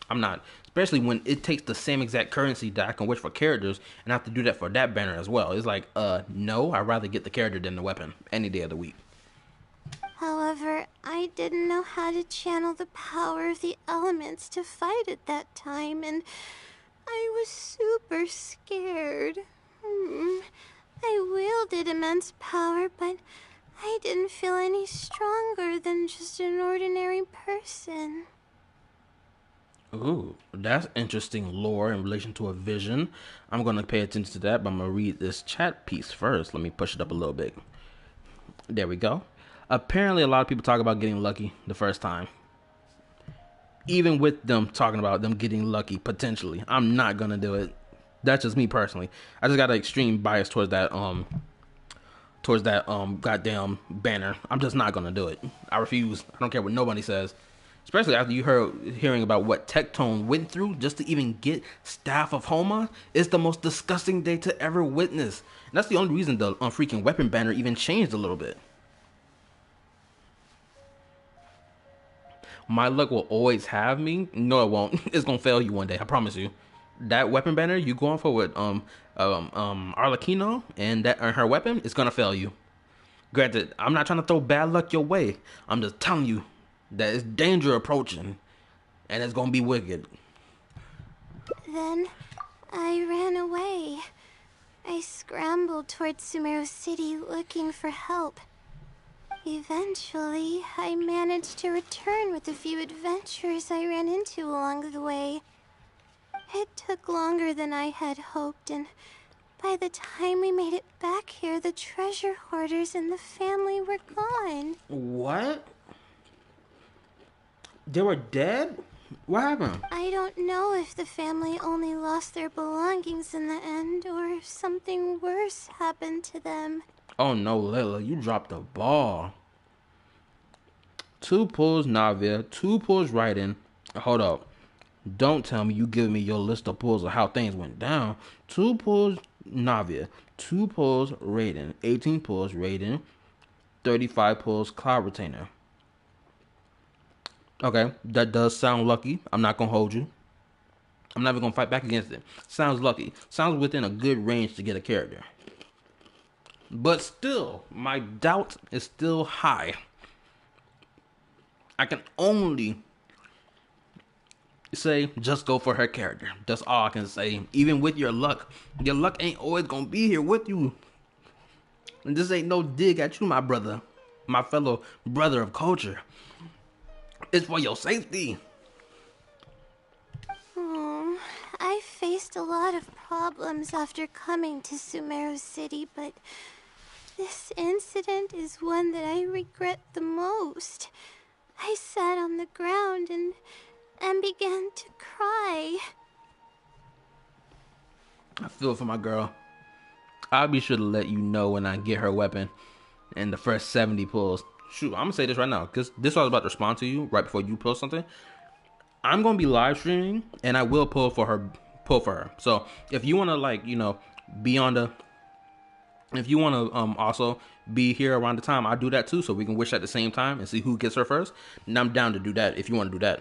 I'm not, especially when it takes the same exact currency that I can wish for characters, and I have to do that for that banner as well. It's like, no, I'd rather get the character than the weapon any day of the week. However, I didn't know how to channel the power of the elements to fight at that time, and I was super scared. I wielded immense power, but I didn't feel any stronger than just an ordinary person. Ooh, that's interesting lore in relation to a vision. I'm going to pay attention to that, but I'm going to read this chat piece first. Let me push it up a little bit. There we go. Apparently, a lot of people talk about getting lucky the first time. Even with them talking about them getting lucky, potentially. I'm not going to do it. That's just me personally. I just got an extreme bias towards that goddamn banner. I'm just not going to do it. I refuse. I don't care what nobody says. Especially after hearing about what Tectone went through just to even get Staff of Homa. It's the most disgusting day to ever witness. And that's the only reason the freaking weapon banner even changed a little bit. My luck will always have me. No, it won't. It's gonna fail you one day. I promise you. That weapon banner you going for with Arlecchino and her weapon is gonna fail you. Granted, I'm not trying to throw bad luck your way. I'm just telling you that it's danger approaching, and it's gonna be wicked. Then I ran away. I scrambled towards Sumeru City looking for help. Eventually, I managed to return with a few adventures I ran into along the way. It took longer than I had hoped, and by the time we made it back here, the treasure hoarders and the family were gone. What? They were dead? What happened? I don't know if the family only lost their belongings in the end, or if something worse happened to them. Oh no, Layla, you dropped the ball. 2 pulls Navia, 2 pulls Raiden. Hold up. Don't tell me you giving me your list of pulls of how things went down. 2 pulls Navia, 2 pulls Raiden, 18 pulls Raiden, 35 pulls Cloud Retainer. Okay, that does sound lucky. I'm not gonna hold you. I'm never gonna fight back against it. Sounds lucky. Sounds within a good range to get a character. But still, my doubt is still high. I can only say just go for her character. That's all I can say. Even with your luck ain't always gonna be here with you. And this ain't no dig at you, my brother, my fellow brother of culture. It's for your safety. I faced a lot of problems after coming to Sumeru City, but this incident is one that I regret the most. I sat on the ground and began to cry. I feel for my girl. I'll be sure to let you know when I get her weapon and the first 70 pulls. shoot, I'm gonna say this right now because this was about to respond to you right before you post something. I'm gonna be live streaming and I will pull for her. So if you wanna like, you know, be on the, if you wanna also be here around the time, I'll do that too, so we can wish at the same time and see who gets her first. And I'm down to do that if you want to do that,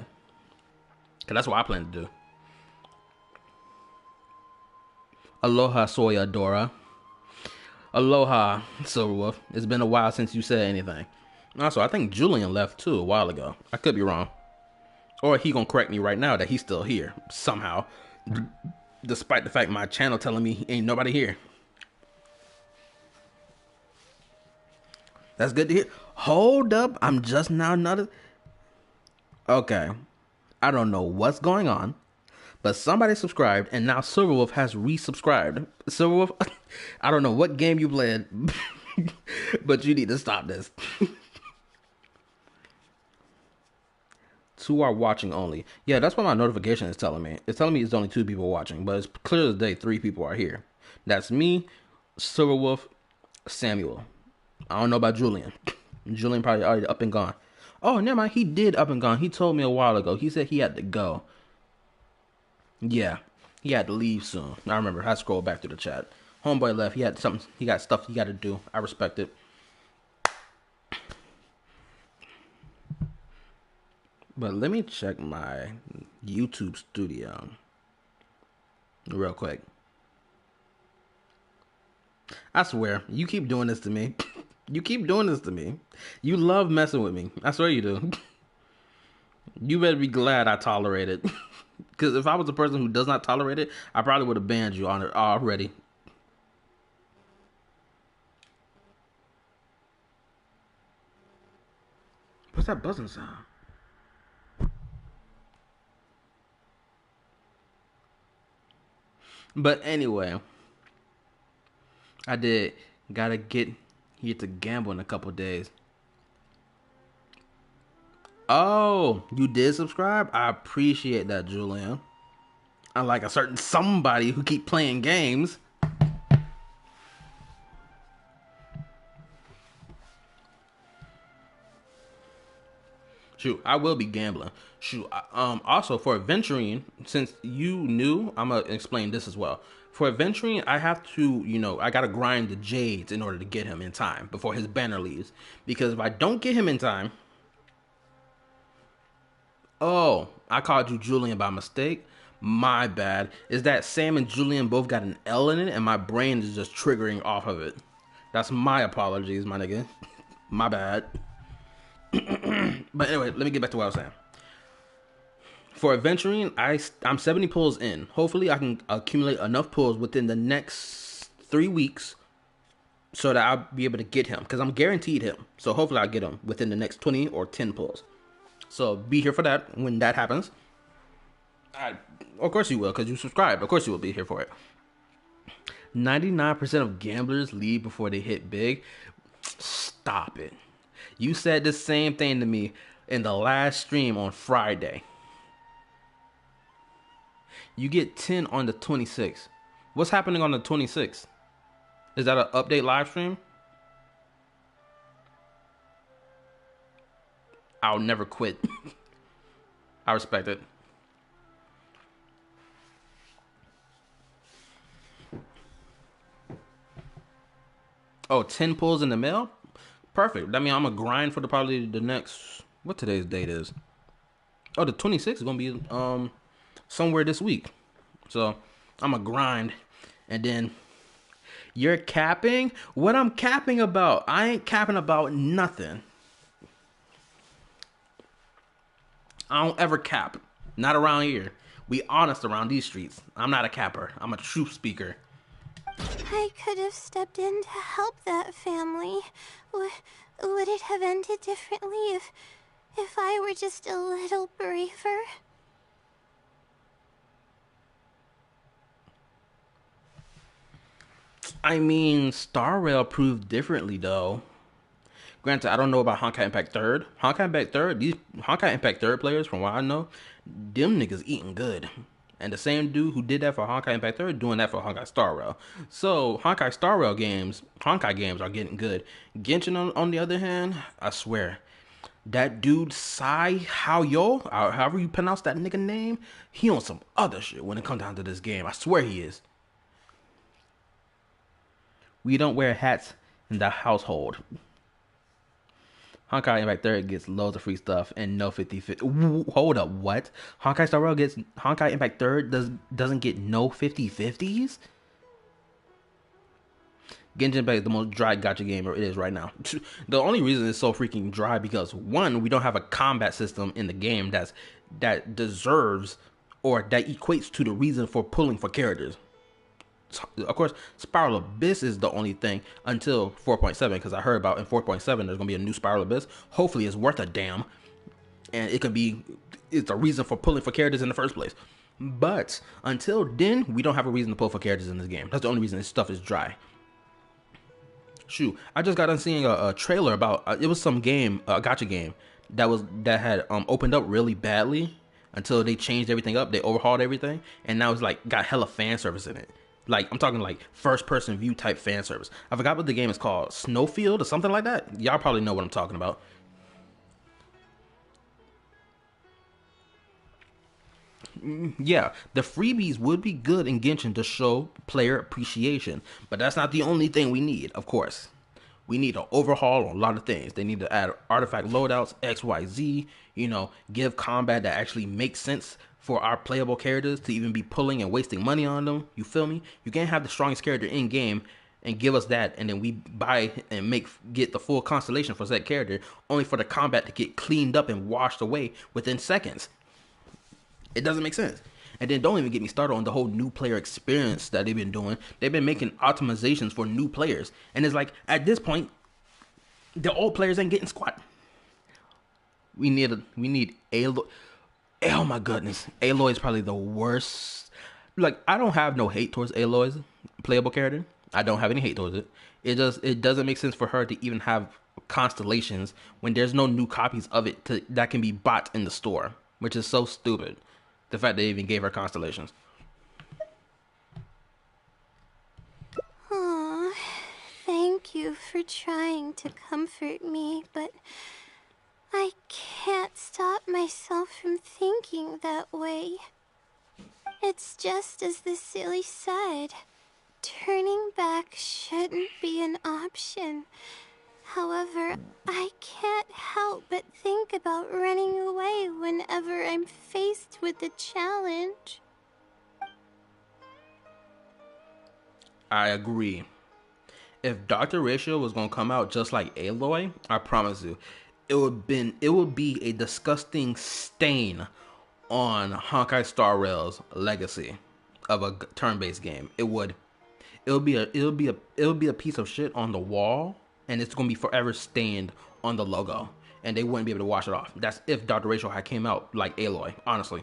cause that's what I plan to do. Aloha, Soya Dora. Aloha, Silverwolf. It's been a while since you said anything. Also, I think Julian left too a while ago. I could be wrong. Or he gonna correct me right now that he's still here, somehow. Despite the fact my channel telling me ain't nobody here. That's good to hear. Hold up, I'm just now noticed. Okay. I don't know what's going on, but somebody subscribed, and now Silverwolf has resubscribed. Silverwolf, I don't know what game you played, but you need to stop this. 2 are watching only. Yeah, that's what my notification is telling me. It's telling me it's only 2 people watching, but it's clear as day 3 people are here. That's me, Silverwolf, Samuel. I don't know about Julian. Julian probably already up and gone. Oh, never mind. He did up and gone. He told me a while ago. He said he had to go. Yeah, he had to leave soon. I remember. I scrolled back through the chat. Homeboy left. He had something. He got stuff he got to do. I respect it. But let me check my YouTube studio real quick. I swear, you keep doing this to me. You keep doing this to me. You love messing with me. I swear you do. You better be glad I tolerate it. Because if I was a person who does not tolerate it, I probably would have banned you on it already. What's that buzzing sound? But anyway, I did gotta get here to gamble in a couple days. Oh, you did subscribe? I appreciate that, Julian. Unlike a certain somebody who keep playing games. Shoot, I will be gambling. Shoot, also for adventuring, since you knew, I'm gonna explain this as well. For adventuring, I have to, you know, I gotta grind the Jades in order to get him in time before his banner leaves. Because if I don't get him in time, oh, I called you Julian by mistake. My bad. Is that Sam and Julian both got an L in it, and my brain is just triggering off of it. That's my apologies, my nigga. My bad. But anyway, let me get back to what I was saying. For adventuring, I'm 70 pulls in. Hopefully, I can accumulate enough pulls within the next 3 weeks so that I'll be able to get him. Because I'm guaranteed him. So hopefully, I'll get him within the next 20 or 10 pulls. So be here for that when that happens. Of course you will, because you subscribed. Of course you will be here for it. 99% of gamblers leave before they hit big. Stop it. You said the same thing to me in the last stream on Friday. You get 10 on the 26th. What's happening on the 26th? Is that an update live stream? I'll never quit. I respect it. Oh, 10 pulls in the mail? Perfect. I mean, I'm going to grind for probably the next... What today's date is? Oh, the 26th is going to be somewhere this week. So, I'm going to grind. And then... You're capping? What I'm capping about? I ain't capping about nothing. I don't ever cap. Not around here. We honest around these streets. I'm not a capper. I'm a truth speaker. I could have stepped in to help that family. Would it have ended differently if I were just a little braver? I mean, Star Rail proved differently, though. Granted, I don't know about Honkai Impact 3rd. Honkai Impact 3rd, these Honkai Impact 3rd players, from what I know, them niggas eating good. And the same dude who did that for Honkai Impact 3 doing that for Honkai Star Rail. So Honkai games are getting good. Genshin on the other hand, I swear, that dude Sai Haoyo, however you pronounce that nigga name, he on some other shit when it comes down to this game. I swear he is. We don't wear hats in the household. Honkai Impact 3 gets loads of free stuff and no 50-50. Hold up, what? Honkai Impact 3 doesn't get no 50-50s? Genshin Impact is the most dry gacha game it is right now. The only reason it's so freaking dry because one, we don't have a combat system in the game that deserves or that equates to the reason for pulling for characters. Of course, Spiral Abyss is the only thing until 4.7 because I heard about in 4.7 there's gonna be a new Spiral Abyss. Hopefully, it's worth a damn, and it's a reason for pulling for characters in the first place. But until then, we don't have a reason to pull for characters in this game. That's the only reason this stuff is dry. Shoot, I just got done seeing a trailer about it was some game, a gacha game that had opened up really badly until they changed everything up. They overhauled everything, and now it's like got hella fan service in it. Like, I'm talking like first-person view type fan service. I forgot what the game is called. Snowfield or something like that? Y'all probably know what I'm talking about. Yeah, the freebies would be good in Genshin to show player appreciation. But that's not the only thing we need, of course. We need to overhaul a lot of things. They need to add artifact loadouts, XYZ, give combat that actually makes sense for our playable characters to even be pulling and wasting money on them. You feel me? You can't have the strongest character in game and give us that, and then we buy and get the full constellation for that character, only for the combat to get cleaned up and washed away within seconds. It doesn't make sense. And then don't even get me started on the whole new player experience that they've been doing. They've been making optimizations for new players, and it's like at this point, the old players ain't getting squat. We need Aloy. Oh my goodness, Aloy is probably the worst. Like, I don't have no hate towards Aloy's playable character. I don't have any hate towards it. It doesn't make sense for her to even have constellations when there's no new copies of it that can be bought in the store, which is so stupid. The fact they even gave her constellations. Aw, thank you for trying to comfort me, but I can't stop myself from thinking that way. It's just as the silly said. Turning back shouldn't be an option. However, I can't help but think about running away whenever I'm faced with a challenge. I agree. If Dr. Ratio was gonna come out just like Aloy, I promise you, it would be a disgusting stain on Honkai Star Rail's legacy of a turn-based game. It'll be a piece of shit on the wall, and it's gonna be forever stained on the logo, and they wouldn't be able to wash it off. That's if Dr. Ratio had came out like Aloy, honestly.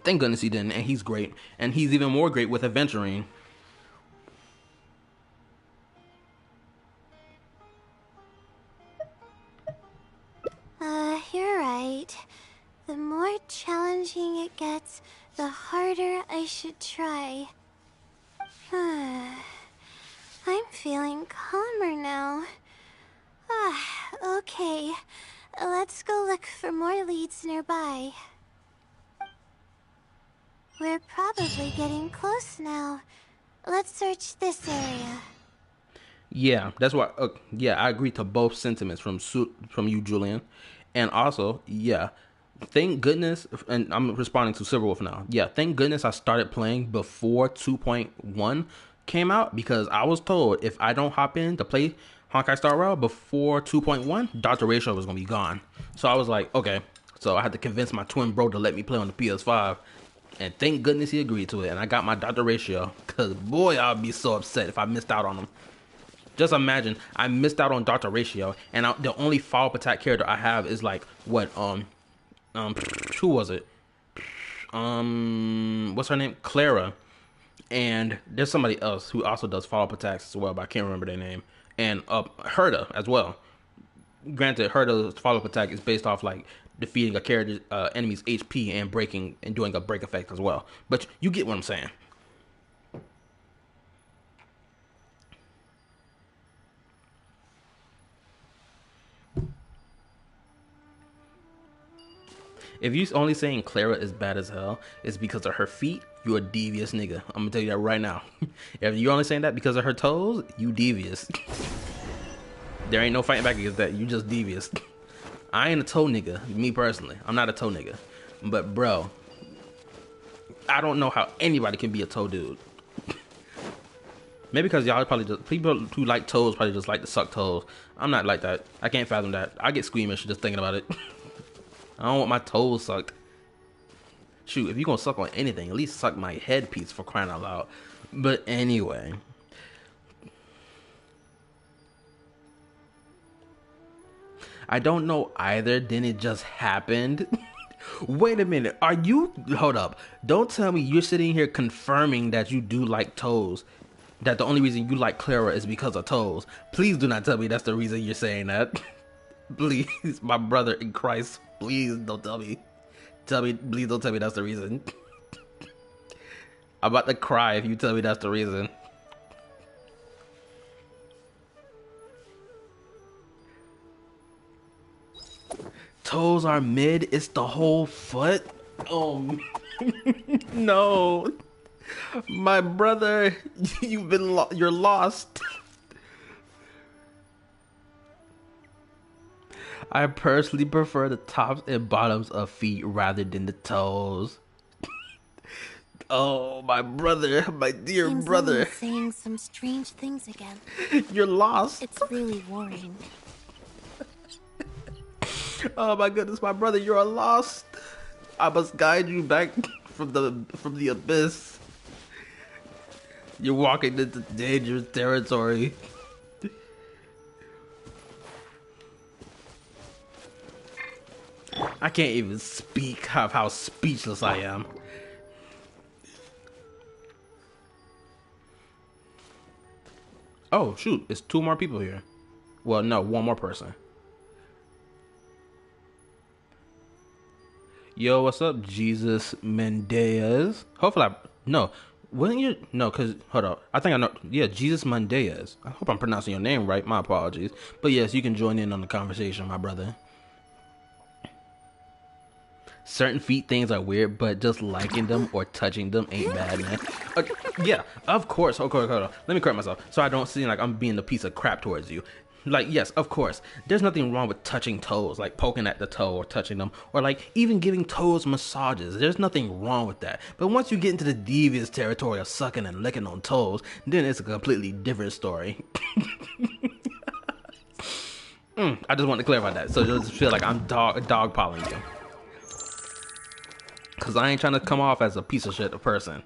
Thank goodness he didn't, and he's great, and he's even more great with Adventuring. You're right. The more challenging it gets, the harder I should try. I'm feeling calmer now. Okay. Let's go look for more leads nearby. We're probably getting close now. Let's search this area. Yeah, that's why. Yeah, I agree to both sentiments from you, Julian, and also, yeah, thank goodness. And I'm responding to Silverwolf now. Yeah, thank goodness I started playing before 2.1 came out, because I was told if I don't hop in to play Honkai Star Rail before 2.1, Dr. Ratio was gonna be gone. So I was like, okay. So I had to convince my twin bro to let me play on the PS5. And thank goodness he agreed to it. And I got my Dr. Ratio, because boy, I'd be so upset if I missed out on him. Just imagine, I missed out on Dr. Ratio, and the only follow-up attack character I have is like, what, who was it? What's her name? Clara. And there's somebody else who also does follow-up attacks as well, but I can't remember their name. And Herda as well. granted, her follow-up attack is based off like defeating a character's enemy's HP and breaking and doing a break effect as well. But you get what I'm saying. If you only saying Clara is bad as hell, it's because of her feet, you a devious nigga. I'm gonna tell you that right now. If you only saying that because of her toes, you devious. There ain't no fighting back against that. You just devious. I ain't a toe nigga, me personally. I'm not a toe nigga. But bro, I don't know how anybody can be a toe dude. Maybe because y'all probably just, people who like toes probably just like to suck toes. I'm not like that. I can't fathom that. I get squeamish just thinking about it. I don't want my toes sucked. Shoot, if you gonna suck on anything, at least suck my headpiece, for crying out loud. But anyway. I don't know either, then it just happened. Wait a minute, are you, hold up. Don't tell me you're sitting here confirming that you do like toes. That the only reason you like Clara is because of toes. Please do not tell me that's the reason you're saying that. Please, my brother in Christ, please don't tell me. Please don't tell me that's the reason. I'm about to cry if you tell me that's the reason. Toes are mid, it's the whole foot? Oh, no. My brother, you're lost. I personally prefer the tops and bottoms of feet rather than the toes. Oh, my brother, my dear brother. Saying some strange things again. You're lost. It's really worrying. Oh my goodness, my brother, you're lost. I must guide you back from the abyss. You're walking into dangerous territory. I can't even speak of how speechless I am. Oh shoot, it's 2 more people here. Well, no, 1 more person. Yo, what's up, Jesus Mendez? Hopefully no. Wouldn't you? No, because, hold up. I think I know. Yeah, Jesus Mendez. I hope I'm pronouncing your name right. My apologies. But yes, you can join in on the conversation, my brother. Certain feet things are weird, but just liking them or touching them ain't bad, man. Yeah, of course. Okay, hold on. Let me correct myself so I don't seem like I'm being a piece of crap towards you. Like, yes, of course. There's nothing wrong with touching toes, like poking at the toe or touching them, or like even giving toes massages. There's nothing wrong with that. But once you get into the devious territory of sucking and licking on toes, then it's a completely different story. I just want to clarify that, so it doesn't feel like I'm dogpiling you. Because I ain't trying to come off as a piece of shit person.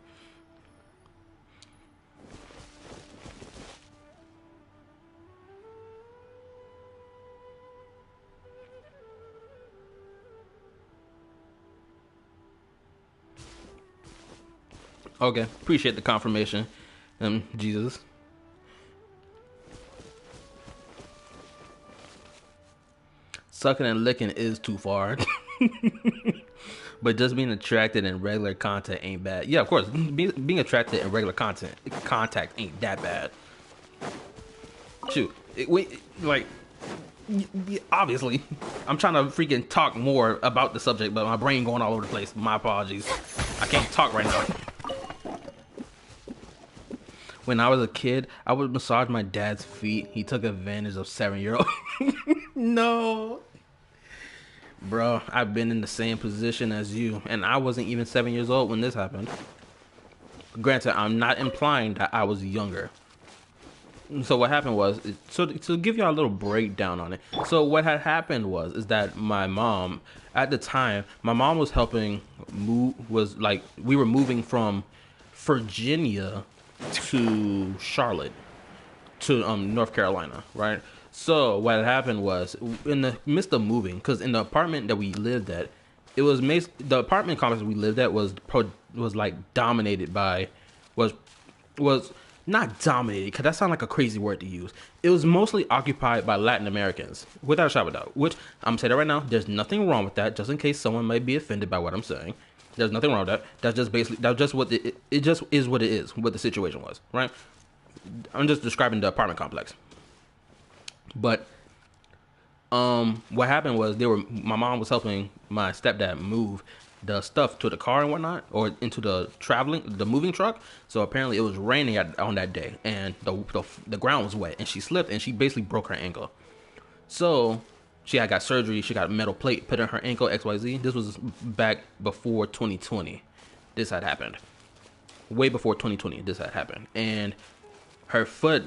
Okay, appreciate the confirmation, Jesus. Sucking and licking is too far. But just being attracted in regular contact ain't bad. Yeah, of course, being attracted in regular contact ain't that bad. Shoot, obviously, I'm trying to freaking talk more about the subject, but my brain going all over the place. My apologies. I can't talk right now. When I was a kid, I would massage my dad's feet. He took advantage of 7-year-old. No. Bro, I've been in the same position as you, and I wasn't even 7 years old when this happened. Granted, I'm not implying that I was younger. So what happened was, so to give you a little breakdown on it. So what had happened is that my mom, at the time, my mom was helping we were moving from Virginia to Charlotte, to North Carolina, right? So what had happened was, in the midst of moving, because in the apartment that we lived at, it was the apartment complex we lived at was like dominated by was not dominated, because that sounds like a crazy word to use. It was mostly occupied by Latin Americans, without a shadow of a doubt. Which I'm gonna say that right now. There's nothing wrong with that. Just in case someone might be offended by what I'm saying, there's nothing wrong with that. That's just basically what it just is what it is. What the situation was, right? I'm just describing the apartment complex. But what happened was my mom was helping my stepdad move the stuff to the car and whatnot, or into the moving truck. So apparently it was raining on that day, and the ground was wet, and she slipped and she basically broke her ankle. So she had got surgery. She got a metal plate put in her ankle. XYZ. This was back before 2020. This had happened. Way before 2020. This had happened, and her foot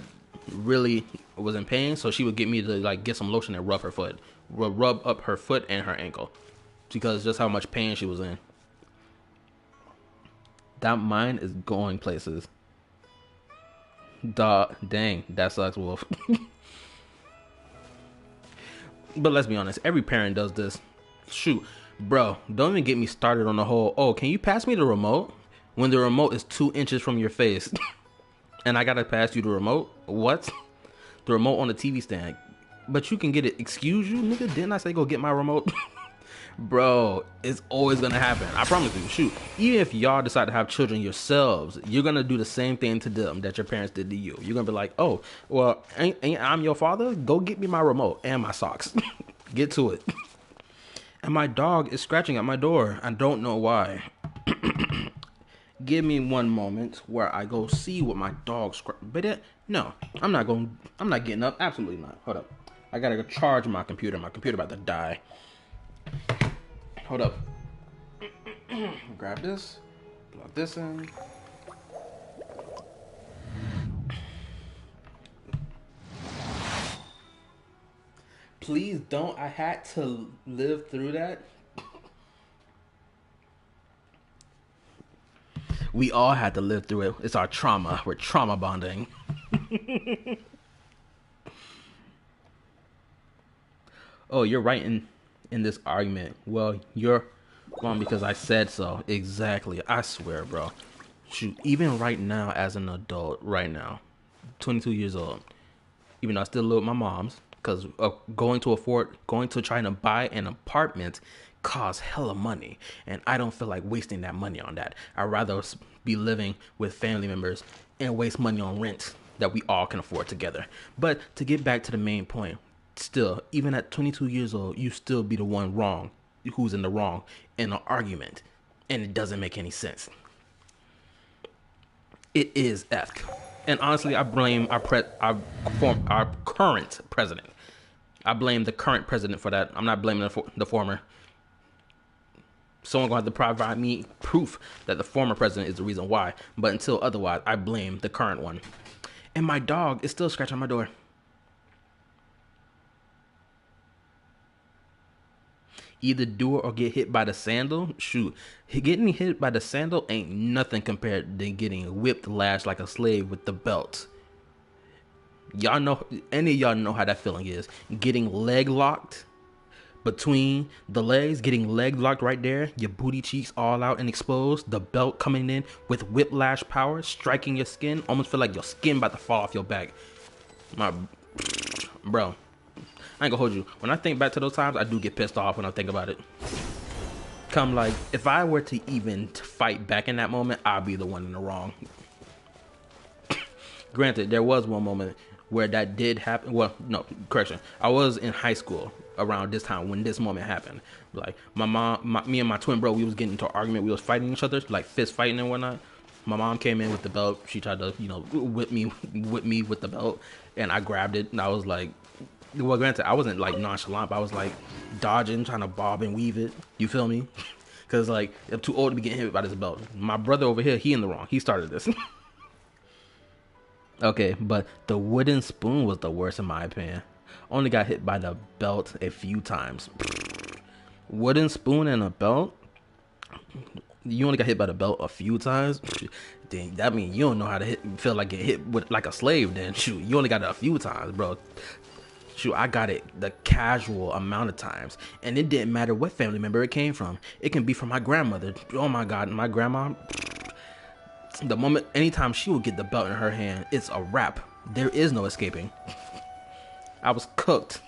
really was in pain. So she would get me to like get some lotion and rub up her foot and her ankle, because just how much pain she was in. That mine is going places. Dang, that sucks, Wolf. But let's be honest, every parent does this. Shoot, bro, don't even get me started on the whole, oh, can you pass me the remote? When the remote is 2 inches from your face. And I gotta pass you the remote? What? The remote on the TV stand. But you can get it. Excuse you, nigga? Didn't I say go get my remote? Bro, it's always gonna happen. I promise you. Shoot, even if y'all decide to have children yourselves, you're gonna do the same thing to them that your parents did to you. You're gonna be like, oh, well, ain't I'm your father? Go get me my remote and my socks. Get to it. And my dog is scratching at my door. I don't know why. Give me one moment where I go see what my dog But no, I'm not getting up. Absolutely not. Hold up. I gotta go charge my computer. My computer about to die. Hold up. Grab this. Plug this in. Please don't. I had to live through that. We all had to live through it. It's our trauma. We're trauma bonding. Oh, you're right in this argument. Well, you're wrong because I said so. Exactly. I swear, bro. Shoot, even right now as an adult, right now, 22 years old, even though I still live with my mom's, because going to trying to buy an apartment costs hella money, and I don't feel like wasting that money on that. I'd rather be living with family members and waste money on rent that we all can afford together. But to get back to the main point, still, even at 22 years old, you still be the one wrong, who's in the wrong in an argument, and it doesn't make any sense. It is effed. And honestly, I blame our current president. I blame the current president for that. I'm not blaming the former. Someone gonna have to provide me proof that the former president is the reason why. But until otherwise, I blame the current one. And my dog is still scratching my door. Either do it or get hit by the sandal. Shoot, getting hit by the sandal ain't nothing compared to getting whipped, lashed like a slave with the belt. Y'all know, any of y'all know how that feeling is. Getting leg locked between the legs, getting leg locked right there, your booty cheeks all out and exposed, the belt coming in with whiplash power, striking your skin, almost feel like your skin about to fall off your back. Bro, I ain't gonna hold you. When I think back to those times, I do get pissed off when I think about it. Come like, if I were to even fight back in that moment, I'll be the one in the wrong. Granted, there was one moment where that did happen. Well, no, correction. I was in high school around this time when this moment happened. Like, me and my twin bro, we was getting into an argument. We was fighting each other, like fist fighting and whatnot. My mom came in with the belt. She tried to, whip me with the belt, and I grabbed it, and I was like, well, granted, I wasn't like nonchalant, but I was like dodging, trying to bob and weave it. You feel me? Because like, I'm too old to be getting hit by this belt. My brother over here, he in the wrong. He started this. Okay, but the wooden spoon was the worst in my opinion. Only got hit by the belt a few times. Wooden spoon and a belt? You only got hit by the belt a few times? Dang, that means you don't know how to feel like get hit with like a slave then. Shoot, you only got it a few times, bro. Shoot, I got it the casual amount of times. And it didn't matter what family member it came from. It can be from my grandmother. Oh my God, my grandma. The moment, anytime she would get the belt in her hand, it's a wrap. There is no escaping. I was cooked.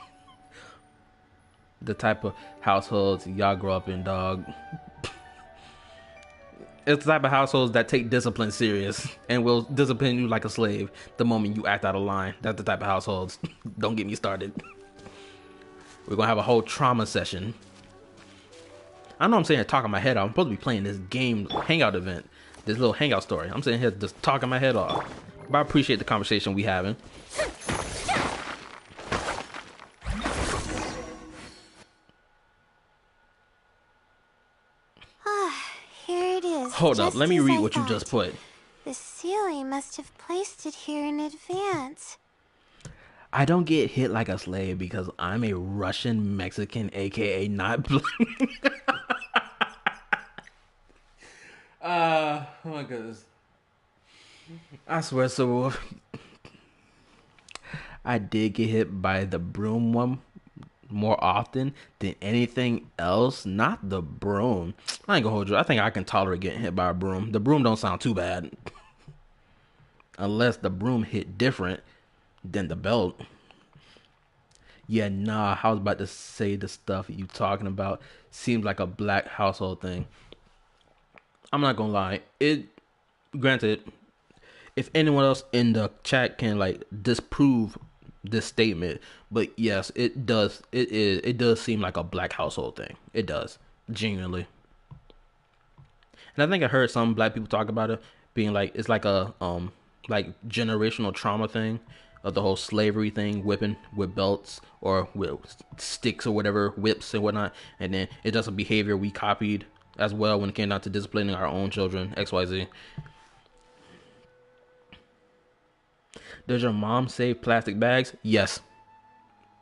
The type of households y'all grow up in, dog. It's the type of households that take discipline serious and will discipline you like a slave the moment you act out of line. That's the type of households. Don't get me started. We're gonna have a whole trauma session. I know I'm sitting here talking my head off. I'm supposed to be playing this game Hangout event. This little Hangout story. I'm sitting here just talking my head off. But I appreciate the conversation we having. Here it is. Hold up, let me read what you just put. The Sealy must have placed it here in advance. I don't get hit like a slave because I'm a Russian Mexican, aka not black. Oh my goodness. I swear, so I did get hit by the broom one more often than anything else. Not the broom. I ain't gonna hold you. I think I can tolerate getting hit by a broom. The broom don't sound too bad. Unless the broom hit different than the belt. Yeah, nah, I was about to say the stuff you talking about seems like a black household thing. I'm not gonna lie. Granted, if anyone else in the chat can like disprove this statement, but yes, it does. It does seem like a black household thing. It does, genuinely. And I think I heard some black people talk about it being like it's like a like generational trauma thing of the whole slavery thing, whipping with belts or with sticks or whatever, whips and whatnot, and then it's just a behavior we copied as well when it came down to disciplining our own children, XYZ. Does your mom save plastic bags? Yes,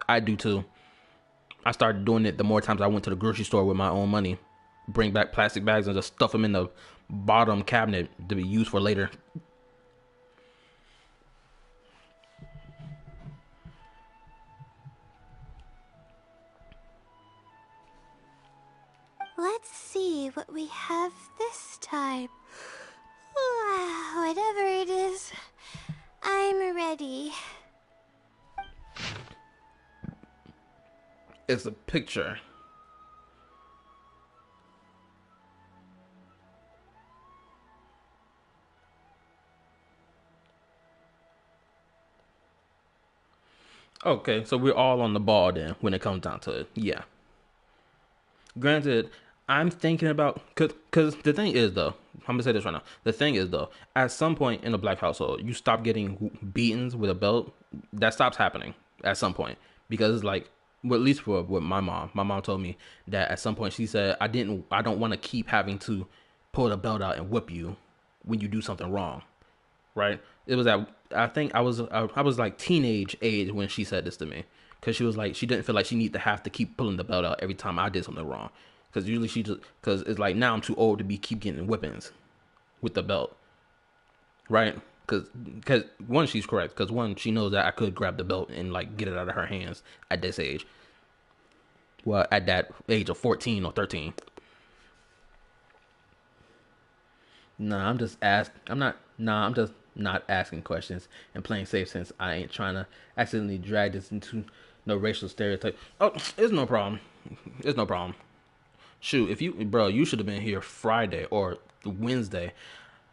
I do too. I started doing it the more times I went to the grocery store with my own money. Bring back plastic bags and just stuff them in the bottom cabinet to be used for later. Let's see what we have this time. Whatever it is, I'm ready. It's a picture. Okay, so we're all on the ball then when it comes down to it. Yeah. Granted, I'm thinking about because the thing is though, I'm gonna say this right now. The thing is though, at some point in a black household, you stop getting beatings with a belt. That stops happening at some point because it's like, well, at least for with my mom. My mom told me that at some point she said, I don't want to keep having to pull the belt out and whip you when you do something wrong, right? It was at I think I was like teenage age when she said this to me. Because she was like, she didn't feel like she needed to have to keep pulling the belt out every time I did something wrong. Because usually she just, because it's like now I'm too old to keep getting whippings with the belt. Right? Because one, she's correct. Because one, she knows that I could grab the belt and like get it out of her hands at this age. Well, at that age of 14 or 13. I'm just not asking questions and playing safe since I ain't trying to accidentally drag this into no racial stereotype. Oh, it's no problem. It's no problem. Shoot, you should have been here Friday or Wednesday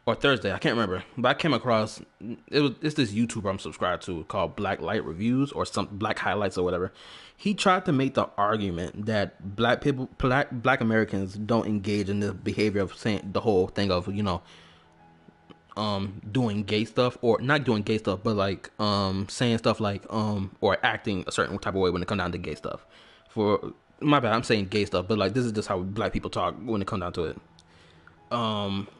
or Thursday. I can't remember, but I came across it's this YouTuber I'm subscribed to called Black Light Reviews or some Black Highlights or whatever. He tried to make the argument that black Americans don't engage in the behavior of saying the whole thing of doing gay stuff, or not doing gay stuff, but like saying stuff like or acting a certain type of way when it comes down to gay stuff. For my bad, I'm saying gay stuff, but like this is just how black people talk when it comes down to it.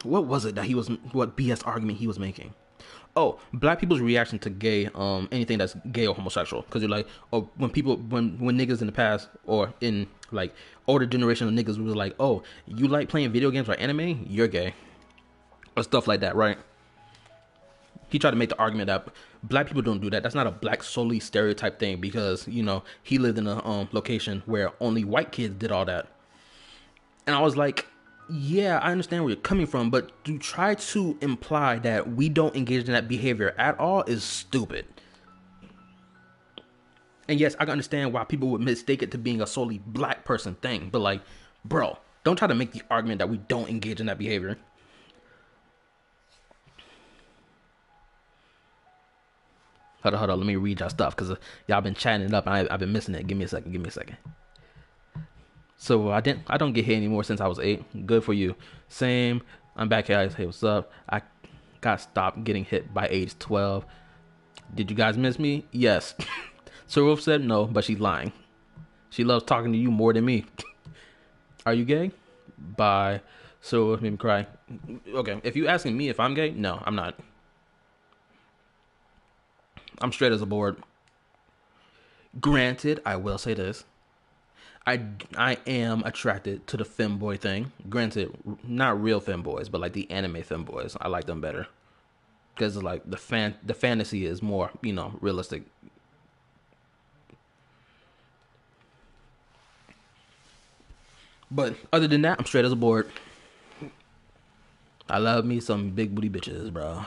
What was it that what BS argument he was making? Oh, black people's reaction to gay, anything that's gay or homosexual, because you're like, oh, when niggas in the past or in like older generation of niggas was like, oh, you like playing video games or anime, you're gay, or stuff like that, right? He tried to make the argument that black people don't do that. That's not a black solely stereotype thing because, he lived in a location where only white kids did all that. And I was like, Yeah, I understand where you're coming from, but to try to imply that we don't engage in that behavior at all is stupid. And yes, I can understand why people would mistake it to being a solely black person thing, but like, bro, don't try to make the argument that we don't engage in that behavior. Hold on, let me read y'all stuff because y'all been chatting it up and I've been missing it. Give me a second. So I don't get hit anymore since I was 8. Good for you. Same. I'm back here. I say what's up. I got stopped getting hit by age 12. Did you guys miss me? Yes. Sorov said no, but she's lying. She loves talking to you more than me. Are you gay? Bye. Sorov made me cry. Okay, if you asking me if I'm gay, no, I'm not. I'm straight as a board. Granted, I will say this. I am attracted to the femboy thing. Granted, not real femboys, but like the anime femboys. I like them better because like the fantasy is more, realistic. But other than that, I'm straight as a board. I love me some big booty bitches, bro.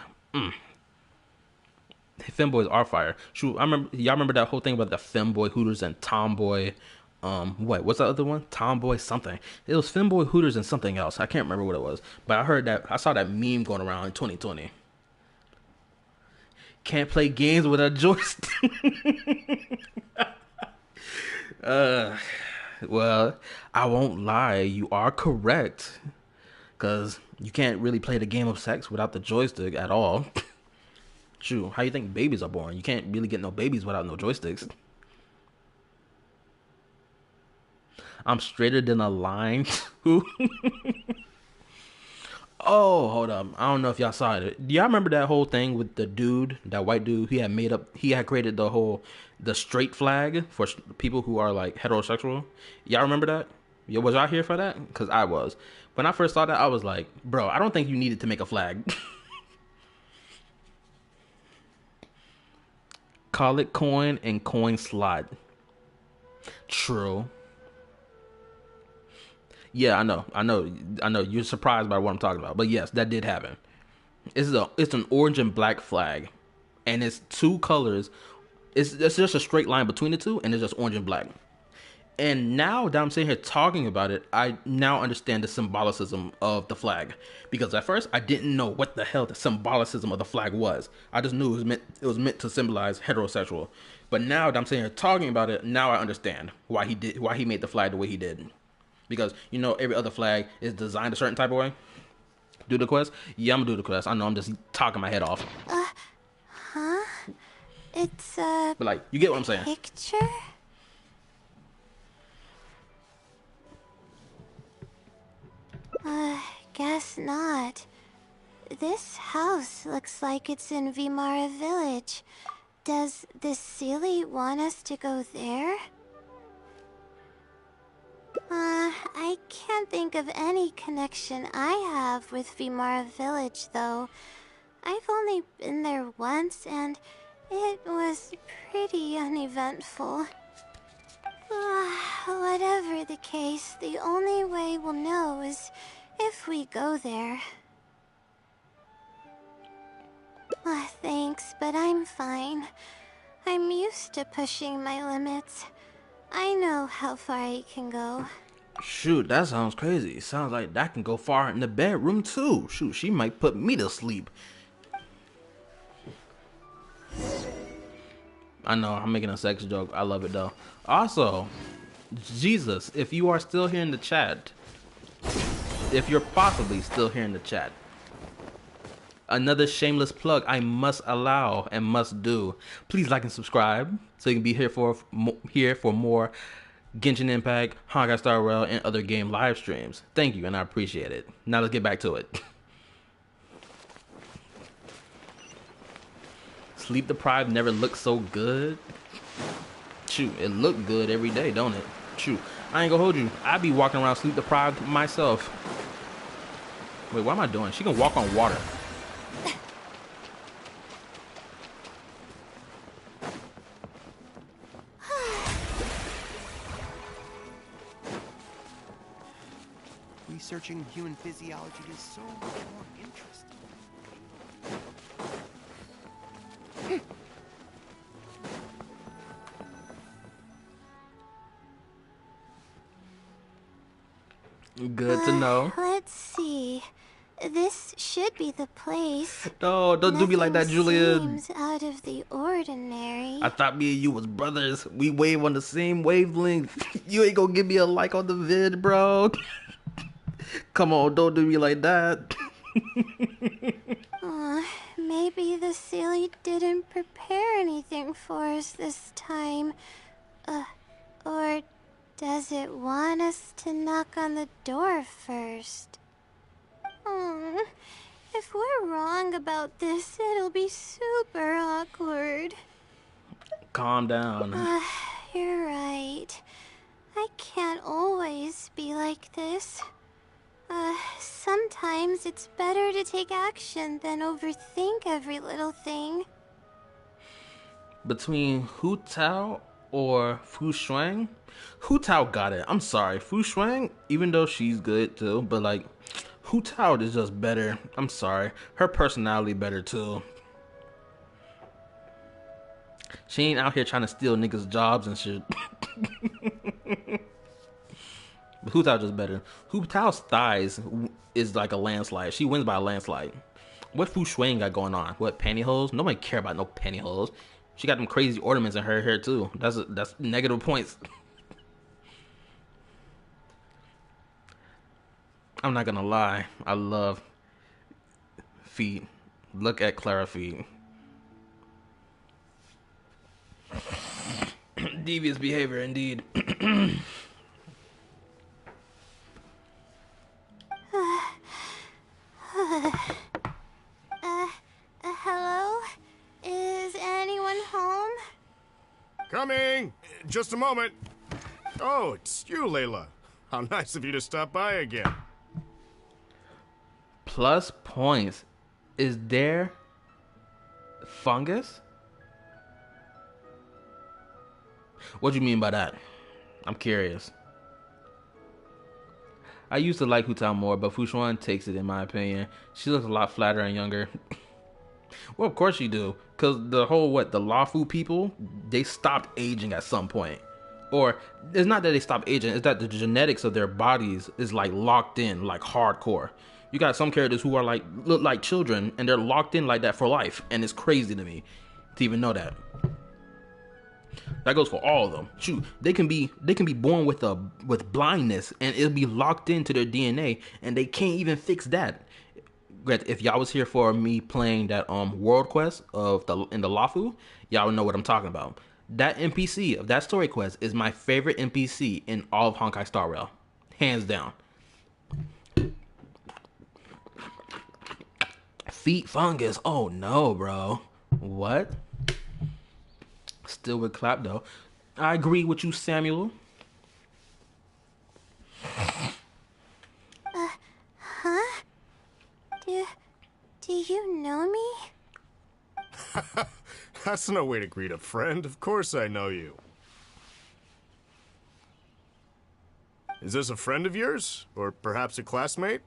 Femboys are fire. Shoot, y'all remember that whole thing about the femboy hooters and tomboy. What's the other one? Tomboy something. It was femboy hooters and something else. I can't remember what it was, but I saw that meme going around in 2020. Can't play games with a joystick. Well, I won't lie. You are correct, because you can't really play the game of sex without the joystick at all. True. How you think babies are born? You can't really get no babies without no joysticks. I'm straighter than a line. Oh, hold up. I don't know if y'all saw it. Do y'all remember that whole thing with the dude, that white dude? He had created the straight flag for people who are like heterosexual. Y'all remember that? Yeah, was y'all here for that? Because I was. When I first saw that, I was like, bro, I don't think you needed to make a flag. Call it coin and coin slot. True. Yeah, I know. You're surprised by what I'm talking about, but yes, that did happen. It's an orange and black flag, and it's two colors. It's just a straight line between the two, and it's just orange and black. And now that I'm sitting here talking about it, I now understand the symbolicism of the flag. Because at first, I didn't know what the hell the symbolicism of the flag was. I just knew it was meant to symbolize heterosexual. But now that I'm sitting here talking about it, now I understand why he made the flag the way he did. Because, every other flag is designed a certain type of way. Do the quest? Yeah, I'm gonna do the quest. I know I'm just talking my head off. Huh? It's a But, you get what I'm saying. picture? Guess not. This house looks like it's in Vimara Village. Does this Sealy want us to go there? I can't think of any connection I have with Vimara Village, though. I've only been there once, and it was pretty uneventful. Whatever the case, the only way we'll know is if we go there. Thanks, but I'm fine. I'm used to pushing my limits. I know how far I can go. Shoot, that sounds crazy. Sounds like that can go far in the bedroom too. Shoot, she might put me to sleep. I know, I'm making a sex joke. I love it though. Also, Jesus, if you are still here in the chat, if you're possibly still here in the chat, another shameless plug I must allow and must do. Please like and subscribe so you can be here for more Genshin Impact, Honkai Star Rail, and other game live streams. Thank you, and I appreciate it. Now let's get back to it. Sleep deprived never looked so good. Shoot, it looked good every day, don't it? Shoot, I ain't gonna hold you. I be walking around sleep deprived myself. Wait, what am I doing? She can walk on water. Researching human physiology is so much more interesting. Good to know. Let's see. This should be the place. No, don't do me like that, Julia. Seems out of the ordinary. I thought me and you was brothers. We wave on the same wavelength. You ain't gonna give me a like on the vid, bro. Come on, don't do me like that. Maybe the Sealy didn't prepare anything for us this time. Or does it want us to knock on the door first? If we're wrong about this, it'll be super awkward. Calm down. You're right. I can't always be like this. Sometimes it's better to take action than overthink every little thing. Between Hu Tao or Fu Shuang, Hu Tao got it. I'm sorry. Fu Shuang, even though she's good too, but like, Hu Tao is just better. I'm sorry. Her personality better too. She ain't out here trying to steal niggas' jobs and shit. But Hu Tao just better. Hu Tao's thighs is like a landslide. She wins by a landslide. What Fu Shuang got going on? What, pantyhose? Nobody care about no pantyhose. She got them crazy ornaments in her hair too. That's negative points. I'm not gonna lie. I love feet. Look at Clara feet. Devious behavior indeed. Hello? Is anyone home? Coming! Just a moment. Oh, it's you, Layla. How nice of you to stop by again. Plus points. Is there fungus? What do you mean by that? I'm curious. I used to like Hu Tao more, but Fu Shuan takes it in my opinion. She looks a lot flatter and younger. Well, of course you do. Because the whole, the Lafu people, they stopped aging at some point. Or, it's not that they stopped aging, it's that the genetics of their bodies is like locked in, like hardcore. You got some characters who are like, look like children, and they're locked in like that for life. And it's crazy to me to even know that. That goes for all of them. Shoot, they can be born with blindness, and it'll be locked into their DNA, and they can't even fix that. If y'all was here for me playing that world quest in the Lafu, y'all would know what I'm talking about. That NPC of that story quest is my favorite NPC in all of Honkai Star Rail, hands down. Feet fungus. Oh no, bro. What? Still with clap though. I agree with you, Samuel. Huh? Do you know me? That's no way to greet a friend. Of course I know you. Is this a friend of yours? Or perhaps a classmate?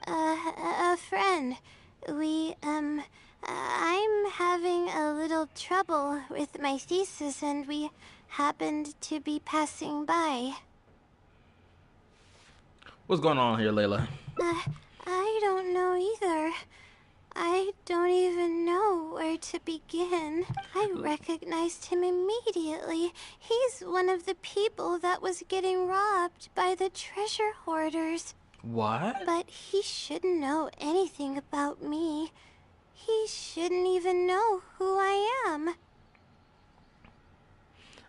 A friend. I'm having a little trouble with my thesis, and we happened to be passing by. What's going on here, Layla? I don't know either. I don't even know where to begin. I recognized him immediately. He's one of the people that was getting robbed by the treasure hoarders. What? But he shouldn't know anything about me. He shouldn't even know who I am.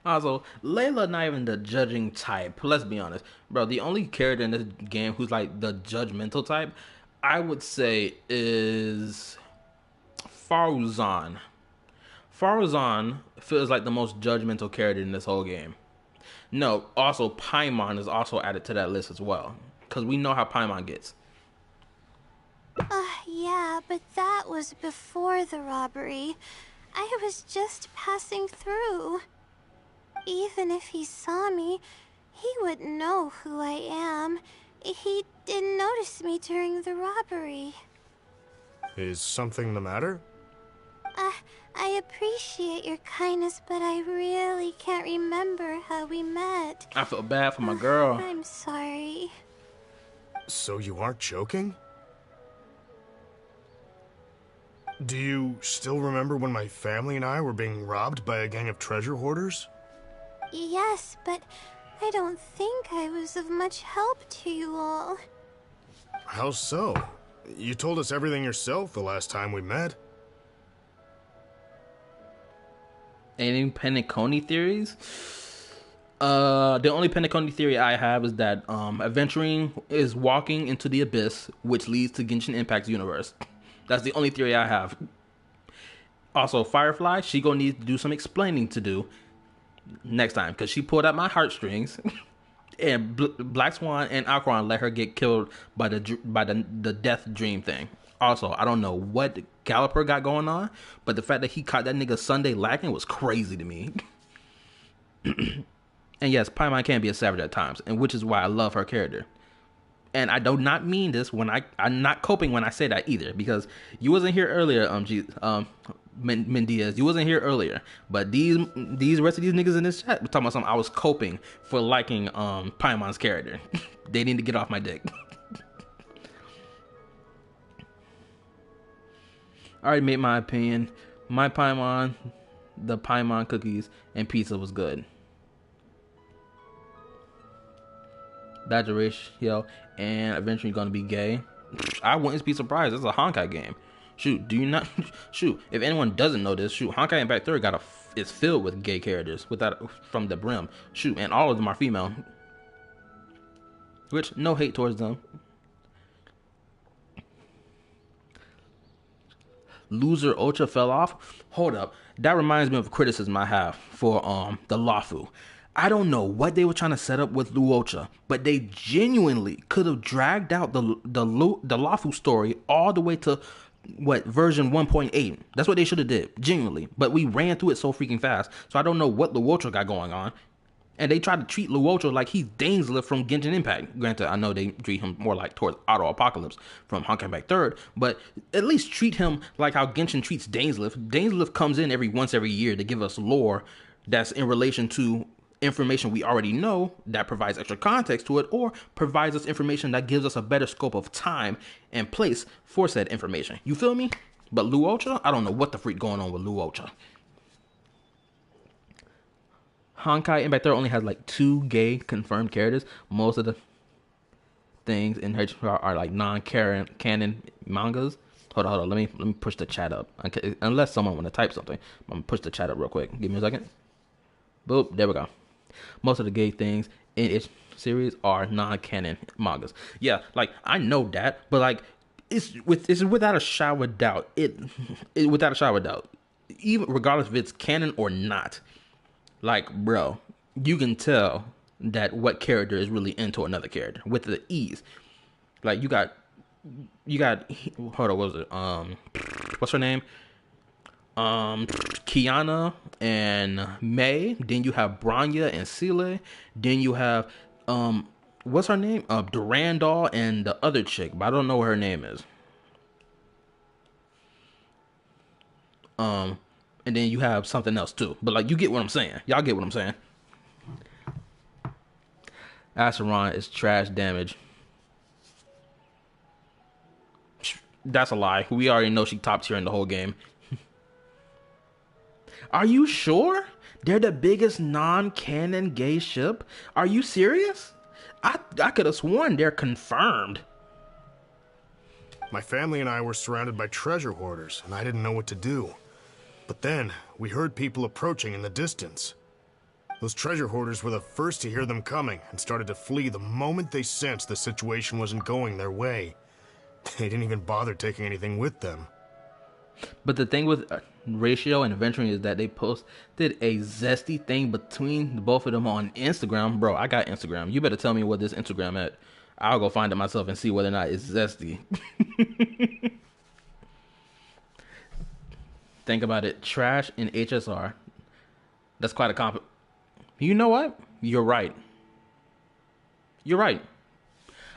Also, Layla not even the judging type. Let's be honest. Bro, the only character in this game who's like the judgmental type, I would say, is Faruzan. Faruzan feels like the most judgmental character in this whole game. No, also Paimon is also added to that list as well. Because we know how Paimon gets. Yeah, but that was before the robbery. I was just passing through. Even if he saw me, he wouldn't know who I am. he didn't notice me during the robbery. Is something the matter? I appreciate your kindness, but I really can't remember how we met. I feel bad for my girl. I'm sorry. So you aren't joking? Do you still remember when my family and I were being robbed by a gang of treasure hoarders? Yes, but I don't think I was of much help to you all. How so? You told us everything yourself the last time we met. Any Penacony theories? The only Penacony theory I have is that Aventurine is walking into the abyss, which leads to Genshin Impact's universe. That's the only theory I have. Also, Firefly, she gonna need to do some explaining to do next time, because she pulled out my heartstrings, and Black Swan and Alcaron let her get killed by the death dream thing. Also, I don't know what Galloper got going on, but the fact that he caught that nigga Sunday lacking was crazy to me. And yes, Paimon can be a savage at times, and which is why I love her character. And I do not mean this when I'm not coping when I say that either, because you wasn't here earlier, Mendiaz. You wasn't here earlier, but these rest of these niggas in this chat were talking about something. I was coping for liking Paimon's character. They need to get off my dick. I already made my opinion. My Paimon, the Paimon cookies and pizza was good. That's a ratio, and eventually gonna be gay. I wouldn't be surprised. It's a Honkai game. Shoot, do you not? Shoot, if anyone doesn't know this, shoot, Honkai Impact 3 is filled with gay characters from the brim. Shoot, and all of them are female. Which, no hate towards them. Loser Ocha fell off. Hold up, that reminds me of a criticism I have for the Lafu. I don't know what they were trying to set up with Luocha, but they genuinely could have dragged out the Lafu story all the way to version 1.8. That's what they should have did, genuinely. But we ran through it so freaking fast, so I don't know what Luocha got going on. And they tried to treat Luocha like he's Dainsleif from Genshin Impact. Granted, I know they treat him more like towards Auto Apocalypse from Honkai Impact 3rd, but at least treat him like how Genshin treats Dainsleif. Dainsleif comes in once every year to give us lore that's in relation to information we already know that provides extra context to it, or provides us information that gives us a better scope of time and place for said information. You feel me? But Luocha, I don't know what the freak going on with Luocha. Honkai Impact 3 only has like 2 gay confirmed characters. Most of the things in her are like non-canon mangas. Hold on. Let me push the chat up. Okay, unless someone want to type something, I'm gonna push the chat up real quick. Give me a second. Boop. There we go. Most of the gay things in its series are non-canon mangas. Yeah, like I know that, but like it's without a shadow of doubt. Without a shadow of doubt, even regardless if it's canon or not. Like, bro, you can tell that what character is really into another character with the ease. Like you got hold on, what was it? What's her name? Kiana and May. Then you have Branya and Sile. Then you have what's her name? Durandal and the other chick, but I don't know what her name is. And then you have something else too. But like, you get what I'm saying. Y'all get what I'm saying. Acheron is trash damage. That's a lie. We already know she top tier in the whole game. Are you sure? They're the biggest non-canon gay ship? Are you serious? I could have sworn they're confirmed. My family and I were surrounded by treasure hoarders, and I didn't know what to do. But then, we heard people approaching in the distance. Those treasure hoarders were the first to hear them coming, and started to flee the moment they sensed the situation wasn't going their way. They didn't even bother taking anything with them. But the thing with Ratio and Adventuring is that they posted a zesty thing between both of them on Instagram. Bro, I got Instagram. You better tell me what this Instagram at. I'll go find it myself and see whether or not it's zesty. Think about it. Trash in HSR. That's quite a compliment. You know what? You're right. You're right.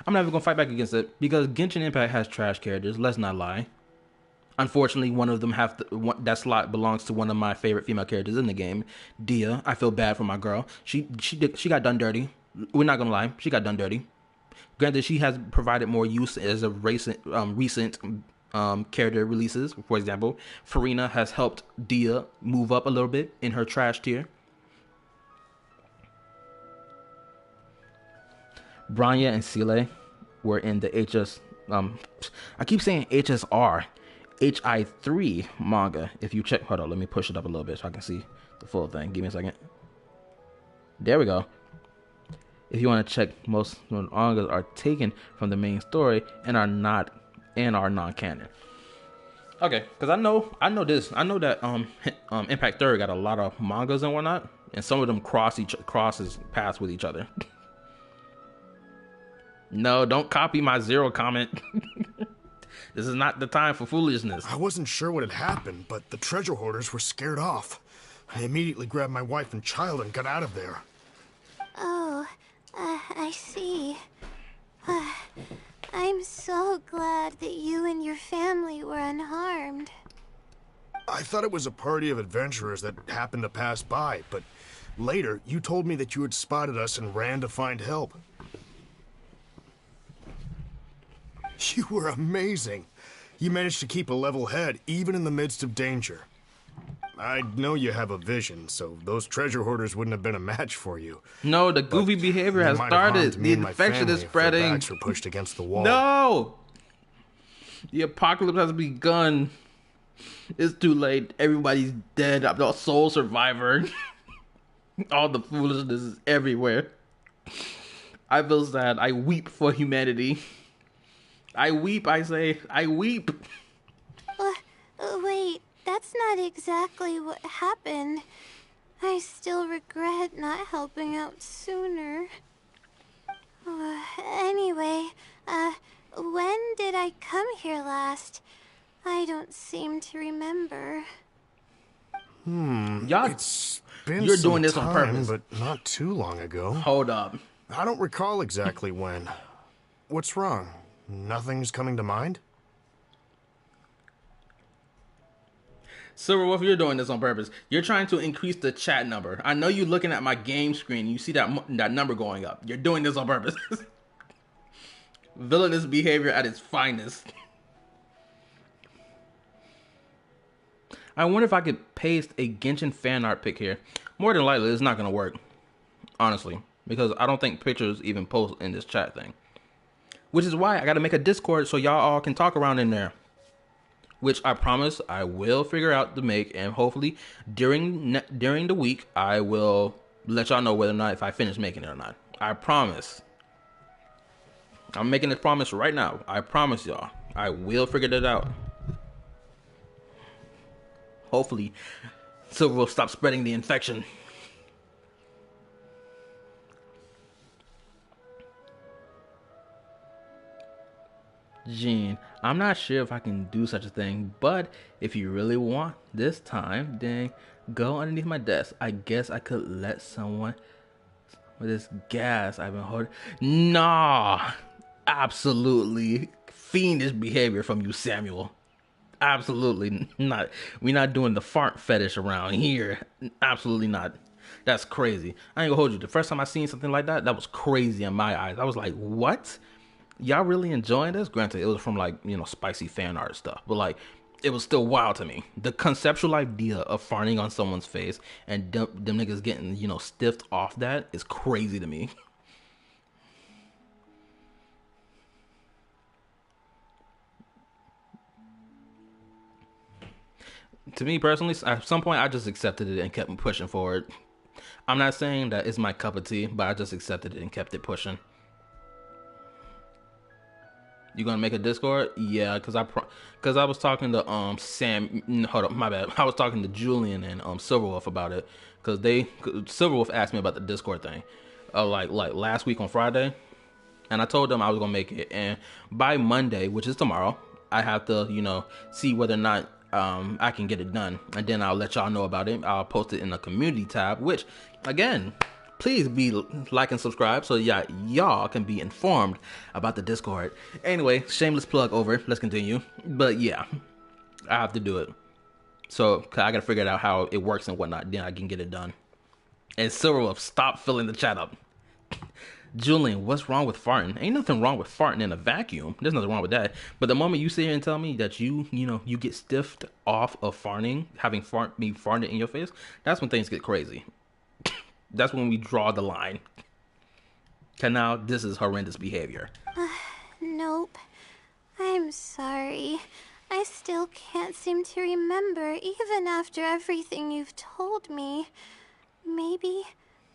I'm never gonna fight back against it because Genshin Impact has trash characters. Let's not lie. Unfortunately, one of them that slot belongs to one of my favorite female characters in the game, Dia. I feel bad for my girl. She got done dirty. We're not gonna lie. She got done dirty. Granted, she has provided more use as of recent character releases. For example, Farina has helped Dia move up a little bit in her trash tier. Branya and Sile were in the I keep saying HSR, HI3 manga. If you check, hold on, let me push it up a little bit so I can see the full thing. Give me a second. There we go. If you want to check, most mangas are taken from the main story and are non-canon. Okay, because I know this. I know that Impact Third got a lot of mangas and whatnot, and some of them crosses paths with each other. No, don't copy my zero comment. This is not the time for foolishness. I wasn't sure what had happened, but the treasure hoarders were scared off. I immediately grabbed my wife and child and got out of there. Oh, I see. I'm so glad that you and your family were unharmed. I thought it was a party of adventurers that happened to pass by, but later you told me that you had spotted us and ran to find help. You were amazing. You managed to keep a level head, even in the midst of danger. I know you have a vision, so those treasure hoarders wouldn't have been a match for you. No, the goofy behavior has started. The infection is spreading. Their backs were pushed against the wall. No! The apocalypse has begun. It's too late. Everybody's dead. I'm a sole survivor. All the foolishness is everywhere. I feel sad. I weep for humanity. I weep, I say. I weep. Wait, that's not exactly what happened. I still regret not helping out sooner. Anyway, when did I come here last? I don't seem to remember. It's been You're some doing this time, on purpose. but not too long ago. Hold up. I don't recall exactly when. What's wrong? Nothing's coming to mind? Silverwolf, you're doing this on purpose. You're trying to increase the chat number. I know you're looking at my game screen. You see that number going up. You're doing this on purpose. Villainous behavior at its finest. I wonder if I could paste a Genshin fan art pic here. More than likely, it's not going to work. Honestly. Because I don't think pictures even post in this chat thing. Which is why I got to make a Discord so y'all all can talk around in there. Which I promise I will figure out to make. And hopefully during the week, I will let y'all know whether or not if I finish making it or not. I promise. I'm making this promise right now. I promise y'all. I will figure that out. Hopefully Silver will stop spreading the infection. Gene, I'm not sure if I can do such a thing, but if you really want this time, then go underneath my desk. I guess I could let someone with this gas I've been holding. Nah, absolutely fiendish behavior from you, Samuel. Absolutely not. We're not doing the fart fetish around here. Absolutely not. That's crazy. I ain't gonna hold you. The first time I seen something like that, that was crazy in my eyes. I was like, what? Y'all really enjoying this? Granted, it was from like, spicy fan art stuff, but like, it was still wild to me. The conceptual idea of farting on someone's face and them niggas getting, stiffed off that is crazy to me. To me personally, at some point I just accepted it and kept pushing forward. I'm not saying that it's my cup of tea, but I just accepted it and kept it pushing. You gonna make a Discord? Yeah, cause I was talking to Sam. Hold up, my bad. I was talking to Julian and Silverwolf about it, cause Silverwolf asked me about the Discord thing, like last week on Friday, and I told them I was gonna make it, and by Monday, which is tomorrow, I have to see whether or not I can get it done, and then I'll let y'all know about it. I'll post it in the community tab, which again, please be like and subscribe so y'all can be informed about the Discord. Anyway, shameless plug over. Let's continue. But yeah, I have to do it. So I gotta figure out how it works and whatnot. Then I can get it done. And Silverwolf, stop filling the chat up. Julian, what's wrong with farting? Ain't nothing wrong with farting in a vacuum. There's nothing wrong with that. But the moment you sit here and tell me that you get stiffed off of farting, having me farted in your face, that's when things get crazy. That's when we draw the line. Okay, now this is horrendous behavior. Nope. I'm sorry. I still can't seem to remember, even after everything you've told me. Maybe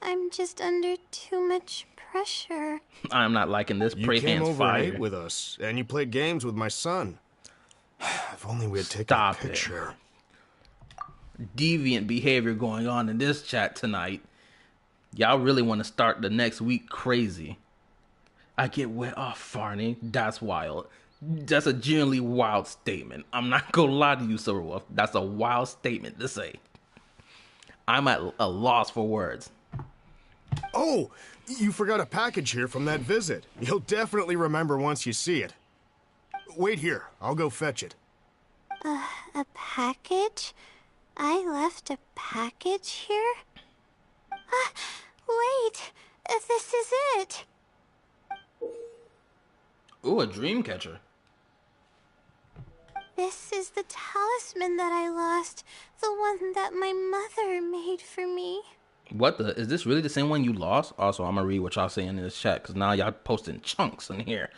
I'm just under too much pressure. I'm not liking this. You came over and ate with us, and you played games with my son. If only we had taken a picture. Deviant behavior going on in this chat tonight. Y'all really want to start the next week crazy. I get wet off farting. That's wild. That's a genuinely wild statement. I'm not gonna lie to you, Silverwolf. That's a wild statement to say. I'm at a loss for words. Oh, you forgot a package here from that visit. You'll definitely remember once you see it. Wait here. I'll go fetch it. A package? I left a package here? Wait. This is it. Ooh, a dream catcher. This is the talisman that I lost. The one that my mother made for me. What the? Is this really the same one you lost? Also, I'm gonna read what y'all saying in this chat because now y'all posting chunks in here.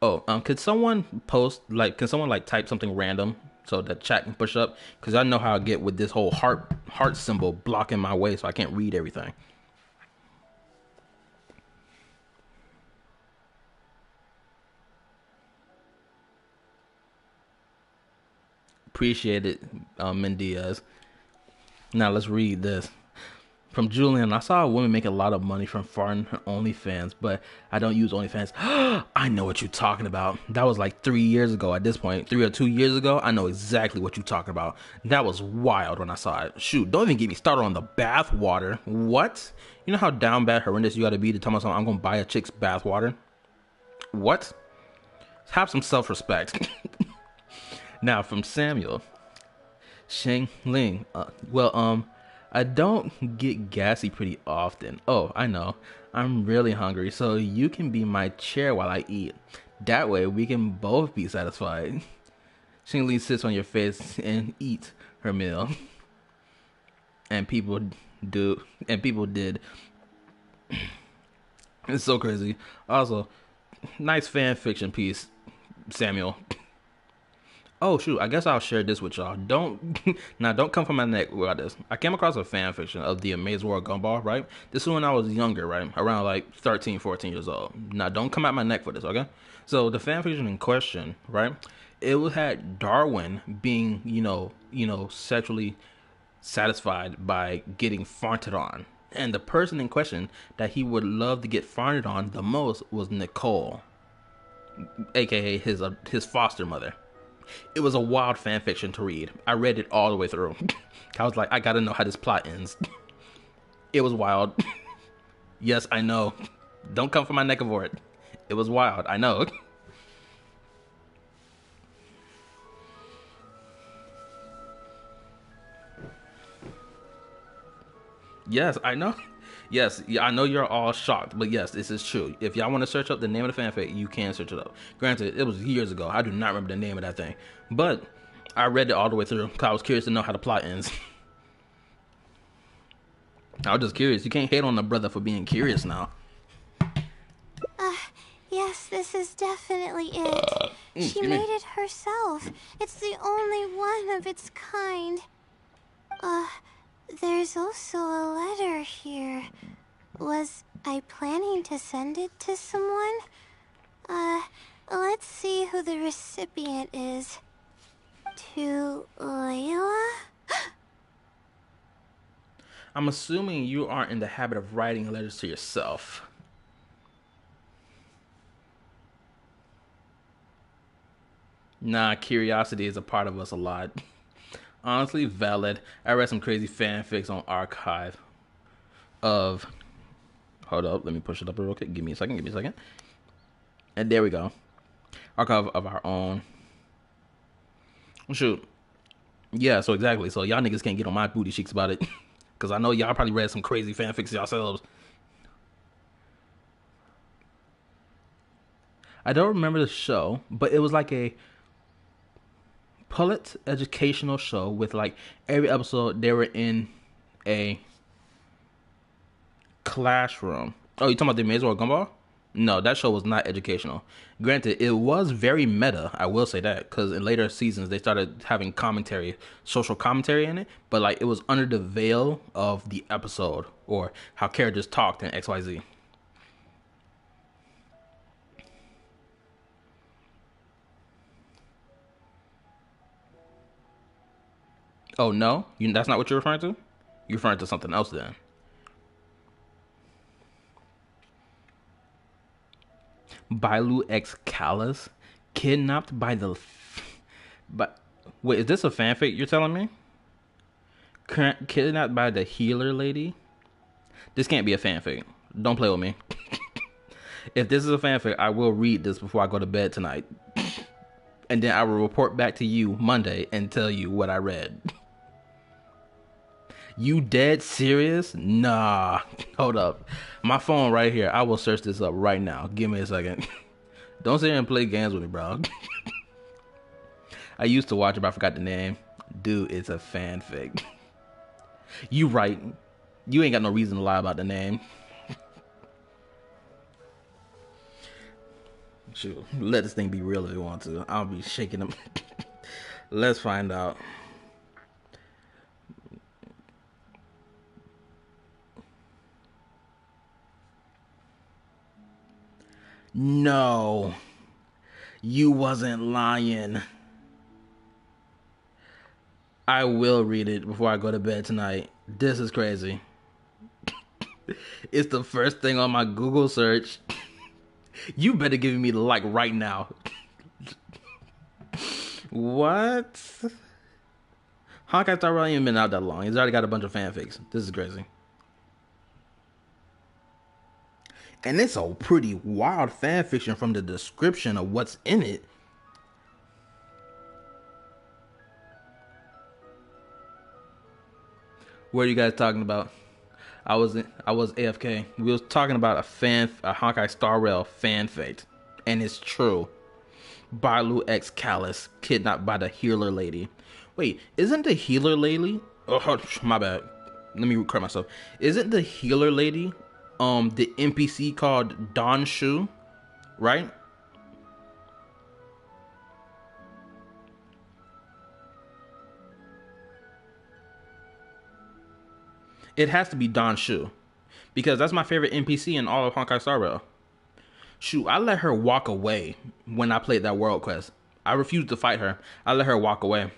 Oh, could someone type something random so that chat can push up? Because I know how I get with this whole heart symbol blocking my way, so I can't read everything. Appreciate it, Mendiaz. Now let's read this. From Julian, I saw a woman make a lot of money from farting her OnlyFans, but I don't use OnlyFans. I know what you're talking about. That was like 3 years ago at this point. 3 or 2 years ago. I know exactly what you're talking about. That was wild when I saw it. Shoot, don't even get me started on the bath water. What? You know how down bad horrendous you gotta be to tell me something I'm gonna buy a chick's bath water? What? Have some self-respect. Now from Samuel. Sheng Ling. I don't get gassy pretty often. Oh, I know. I'm really hungry, so you can be my chair while I eat. That way, we can both be satisfied. Sheng Ling sits on your face and eat her meal. And people did. It's so crazy. Also, nice fan fiction piece, Samuel. Oh shoot, I guess I'll share this with y'all. Don't come from my neck about this. I came across a fan fiction of the Amazing World Gumball, right? This is when I was younger, right? Around like 13, 14 years old. Now don't come at my neck for this, okay? So the fan fiction in question, right? It had Darwin being, sexually satisfied by getting farted on. And the person in question that he would love to get farted on the most was Nicole, aka his foster mother. It was a wild fan fiction to read. I read it all the way through. I was like, I gotta know how this plot ends. It was wild. Yes, I know. Don't come for my neck for it. It was wild. I know. Yes, I know. Yes, I know you're all shocked, but yes, this is true. If y'all want to search up the name of the fanfic, you can search it up. Granted, it was years ago. I do not remember the name of that thing. But I read it all the way through because I was curious to know how the plot ends. I was just curious. You can't hate on the brother for being curious now. Yes, this is definitely it. She made it herself. It's the only one of its kind. There's also a letter here. Was I planning to send it to someone? Let's see who the recipient is. To Layla? I'm assuming you aren't in the habit of writing letters to yourself. Nah, curiosity is a part of us a lot. Honestly, valid. I read some crazy fanfics on Archive. of. Hold up, let me push it up real quick. Give me a second. And there we go. Archive of our own. Shoot. Yeah, so exactly. So y'all niggas can't get on my booty cheeks about it. Because I know y'all probably read some crazy fanfics yourselves. I don't remember the show, but it was like a Pullet educational show with like every episode they were in a classroom. Oh, you talking about the Maze or Gumball? No, that show was not educational. Granted, it was very meta. I will say that because in later seasons they started having commentary, social commentary in it. But like it was under the veil of the episode or how characters talked in XYZ. Oh no, that's not what you're referring to. You're referring to something else then. Bailu X Callus kidnapped by the. But wait, is this a fanfic you're telling me? Kidnapped by the healer lady. This can't be a fanfic. Don't play with me. If this is a fanfic, I will read this before I go to bed tonight, and then I will report back to you Monday and tell you what I read. You dead serious? Nah. Hold up. My phone right here. I will search this up right now. Give me a second. Don't sit here and play games with me, bro. I used to watch it, but I forgot the name. Dude, it's a fanfic. You right. You ain't got no reason to lie about the name. Shoot. Let this thing be real if you want to. I'll be shaking them. Let's find out. No, you wasn't lying. I will read it before I go to bed tonight. This is crazy. It's the first thing on my Google search. You better give me the like right now. What? Honkai Star Rail ain't been out that long. He's already got a bunch of fanfics. This is crazy. And it's a pretty wild fan fiction from the description of what's in it. What are you guys talking about? I was AFK. We was talking about a Honkai Star Rail fanfic, and it's true. Bailu X Callus kidnapped by the healer lady. Wait, isn't the healer lady? Oh, my bad. Let me correct myself. Isn't the healer lady the NPC called Don Shu, right? It has to be Don Shu, because that's my favorite NPC in all of Honkai Star Rail. Shoot, I let her walk away when I played that world quest. I refused to fight her. I let her walk away.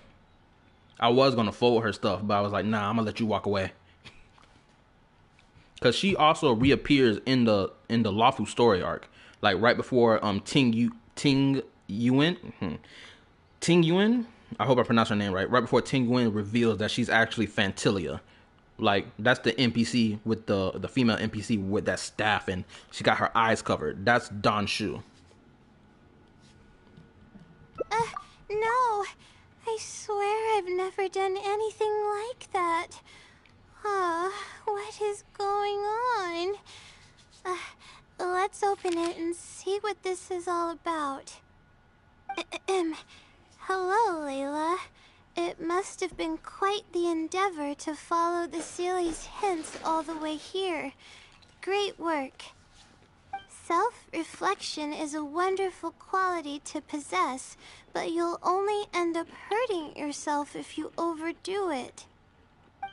I was gonna fold her stuff, but I was like, nah, I'm gonna let you walk away. Cause she also reappears in the Lawfu story arc, like right before Ting Yuan. I hope I pronounced her name right. Right before Ting Yuan reveals that she's actually Fantilia. Like that's the NPC with the female NPC with that staff and she got her eyes covered. That's Don Shu. No. I swear I've never done anything like that. What is going on? Let's open it and see what this is all about. Hello, Layla. It must have been quite the endeavor to follow the Sealy's hints all the way here. Great work. Self-reflection is a wonderful quality to possess, but you'll only end up hurting yourself if you overdo it.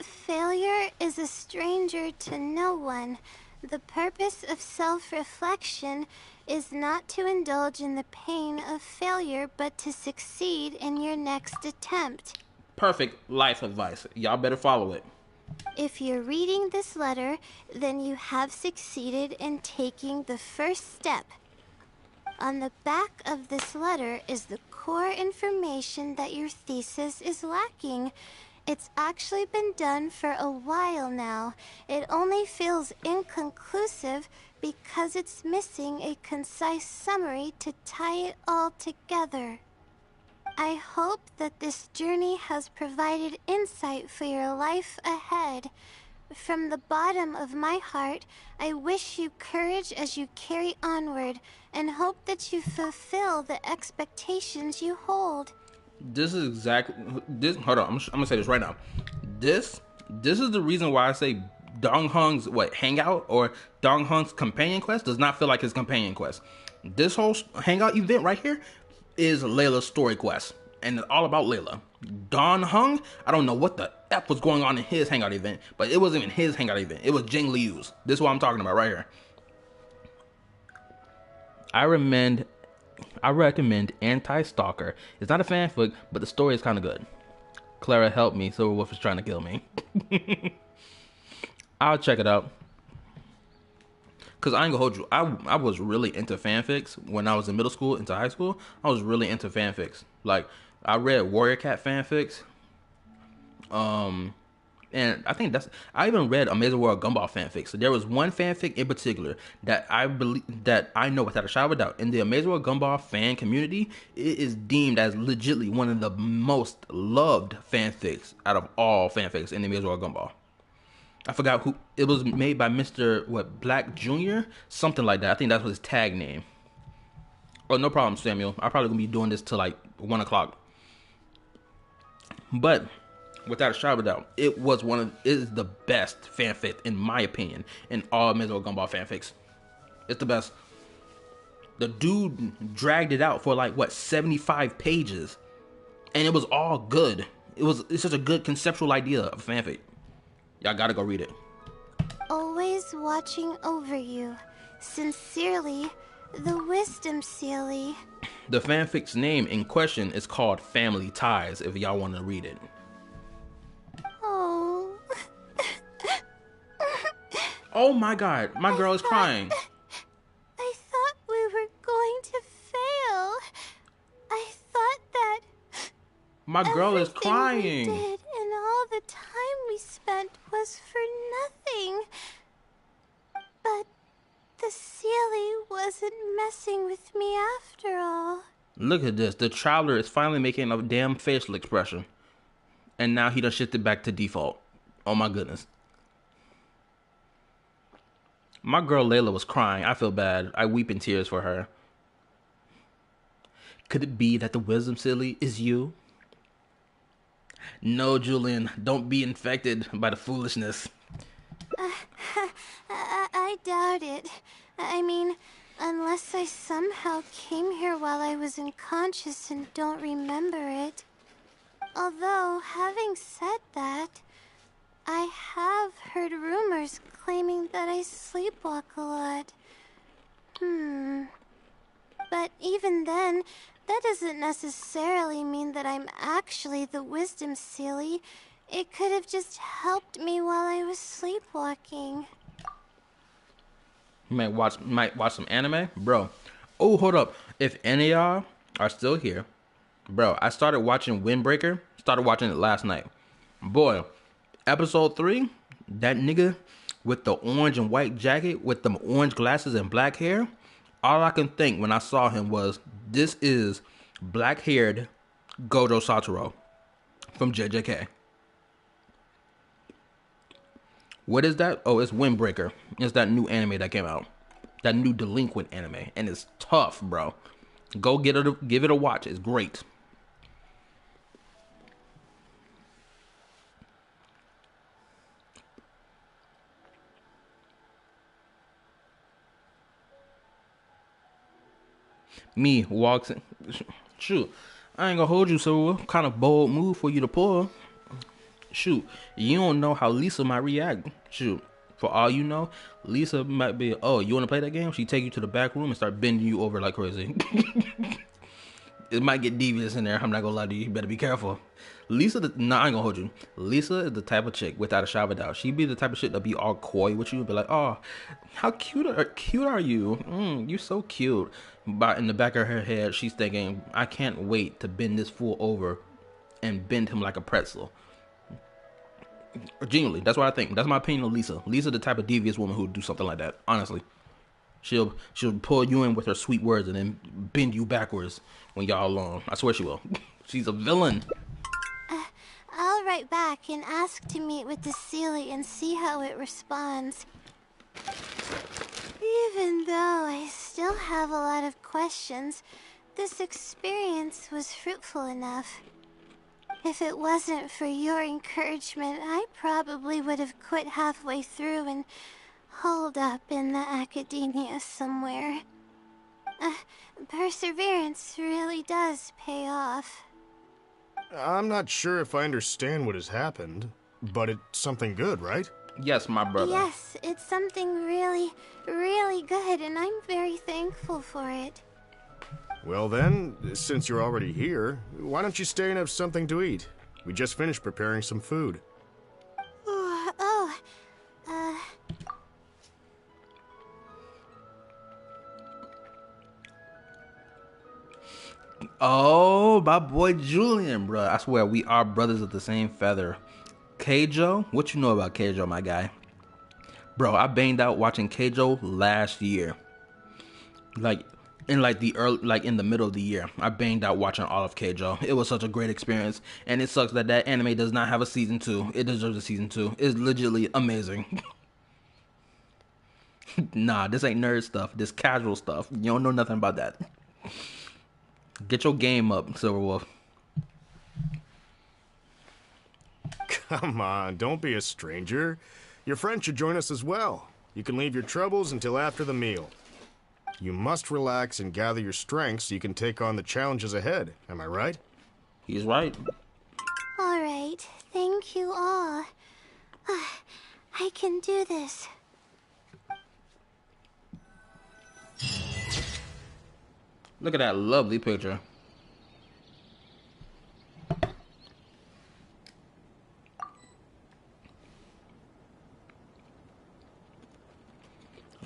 Failure is a stranger to no one. The purpose of self-reflection is not to indulge in the pain of failure, but to succeed in your next attempt. Perfect life advice. Y'all better follow it. If you're reading this letter, then you have succeeded in taking the first step. On the back of this letter is the core information that your thesis is lacking. It's actually been done for a while now. It only feels inconclusive because it's missing a concise summary to tie it all together. I hope that this journey has provided insight for your life ahead. From the bottom of my heart, I wish you courage as you carry onward, and hope that you fulfill the expectations you hold. This is exactly this. Hold on, I'm gonna say this right now. This is the reason why I say Dong Hung's Hangout or Dong Hung's companion quest does not feel like his companion quest. This whole Hangout event right here is Layla's story quest, and it's all about Layla. Don Hung, I don't know what the F was going on in his Hangout event, but it wasn't even his Hangout event. It was Jing Liu's. This is what I'm talking about right here. I recommend Anti-Stalker. It's not a fanfic, but the story is kind of good. Clara, help me. Silver Wolf is trying to kill me. I'll check it out. Because I ain't gonna hold you. I was really into fanfics when I was in middle school, into high school. I was really into fanfics. Like, I read Warrior Cat fanfics. And I even read Amazing World Gumball fanfics. So there was one fanfic in particular that I know without a shadow of a doubt. In the Amazing World Gumball fan community, it is deemed as legitimately one of the most loved fanfics out of all fanfics in the Amazing World Gumball. I forgot who it was, made by Mr. Black Jr. Something like that. I think that was his tag name. Oh, no problem, Samuel. I'm probably gonna be doing this till like 1 o'clock. But without a shadow of a doubt, it is the best fanfic in my opinion in all Amazing World Gumball fanfics. It's the best. The dude dragged it out for 75 pages, and it was all good. It's such a good conceptual idea of fanfic. Y'all gotta go read it. Always watching over you. Sincerely, the Wisdom Sealy. The fanfic's name in question is called Family Ties, if y'all want to read it. Oh. Oh my god, my girl is crying. I thought we were going to fail. I thought that My girl is everything crying. we did and all the time we spent was for nothing. But the Sealy wasn't messing with me after all. Look at this. The traveler is finally making a damn facial expression. And now he done shifted back to default. Oh my goodness. My girl Layla was crying. I feel bad. I weep in tears for her. Could it be that the Wisdom Silly is you? No, Julian. Don't be infected by the foolishness. I doubt it. I mean, unless I somehow came here while I was unconscious and don't remember it. Although, having said that, I have heard rumors claiming that I sleepwalk a lot. But even then, that doesn't necessarily mean that I'm actually the Wisdom Sealy. It could have just helped me while I was sleepwalking. You might watch some anime, bro. Oh, hold up. If any of y'all are still here, bro, I started watching Windbreaker. Started watching it last night. Boy, episode 3, that nigga with the orange and white jacket with them orange glasses and black hair. All I can think when I saw him was, this is black-haired Gojo Satoru from JJK. What is that? Oh, it's Windbreaker. It's that new anime that came out. That new delinquent anime. And it's tough, bro. Go give it a watch. It's great. Me walks in. Shoot, I ain't gonna hold you, so what kind of bold move for you to pull? Shoot, you don't know how Lisa might react. Shoot, for all you know, Lisa might be, oh, you want to play that game? She take you to the back room and start bending you over like crazy. It might get devious in there. I'm not gonna lie to you. You better be careful. Lisa, I ain't gonna hold you. Lisa is the type of chick, without a shadow of a doubt. She'd be the type of shit that be all coy with you and be like, oh, how cute are you? You so cute. But in the back of her head, she's thinking, I can't wait to bend this fool over and bend him like a pretzel. Genuinely, that's what I think. That's my opinion of Lisa. Lisa, the type of devious woman who would do something like that. Honestly, she'll pull you in with her sweet words and then bend you backwards when y'all alone. I swear she will. She's a villain. I'll write back and ask to meet with the Sealy and see how it responds. Even though I still have a lot of questions, this experience was fruitful enough. If it wasn't for your encouragement, I probably would have quit halfway through and holed up in the academia somewhere. Perseverance really does pay off. I'm not sure if I understand what has happened, but it's something good, right? Yes, my brother. Yes, it's something really, really good, and I'm very thankful for it. Well then, since you're already here, why don't you stay and have something to eat? We just finished preparing some food. Oh, my boy Julian, bro. I swear, we are brothers of the same feather. Keijo? What you know about Keijo, my guy? Bro, I banged out watching Keijo last year. In the middle of the year. I banged out watching all of Keijo. It was such a great experience. And it sucks that anime does not have a season 2. It deserves a season 2. It's legitimately amazing. Nah, this ain't nerd stuff. This casual stuff. You don't know nothing about that. Get your game up, Silverwolf. Come on, don't be a stranger. Your friend should join us as well. You can leave your troubles until after the meal. You must relax and gather your strength so you can take on the challenges ahead. Am I right? He's right. All right, thank you all. I can do this. Look at that lovely picture.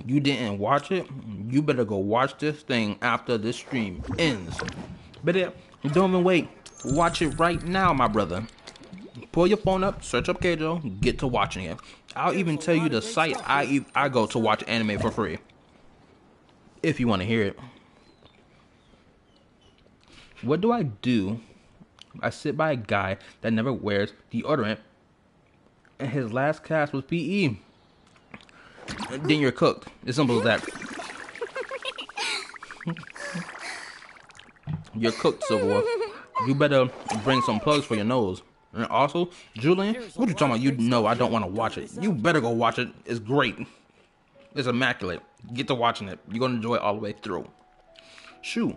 You didn't watch it? You better go watch this thing after this stream ends. Better don't even wait. Watch it right now, my brother. Pull your phone up, search up Keijo, get to watching it. I'll even tell you the site I go to watch anime for free. If you want to hear it. What do? I sit by a guy that never wears deodorant, and his last cast was PE. Then you're cooked. It's simple as that. You're cooked, Silverwolf. You better bring some plugs for your nose. And also, Julian, what you talking about? You know I don't want to watch it. You better go watch it. It's great. It's immaculate. Get to watching it. You're going to enjoy it all the way through. Shoot.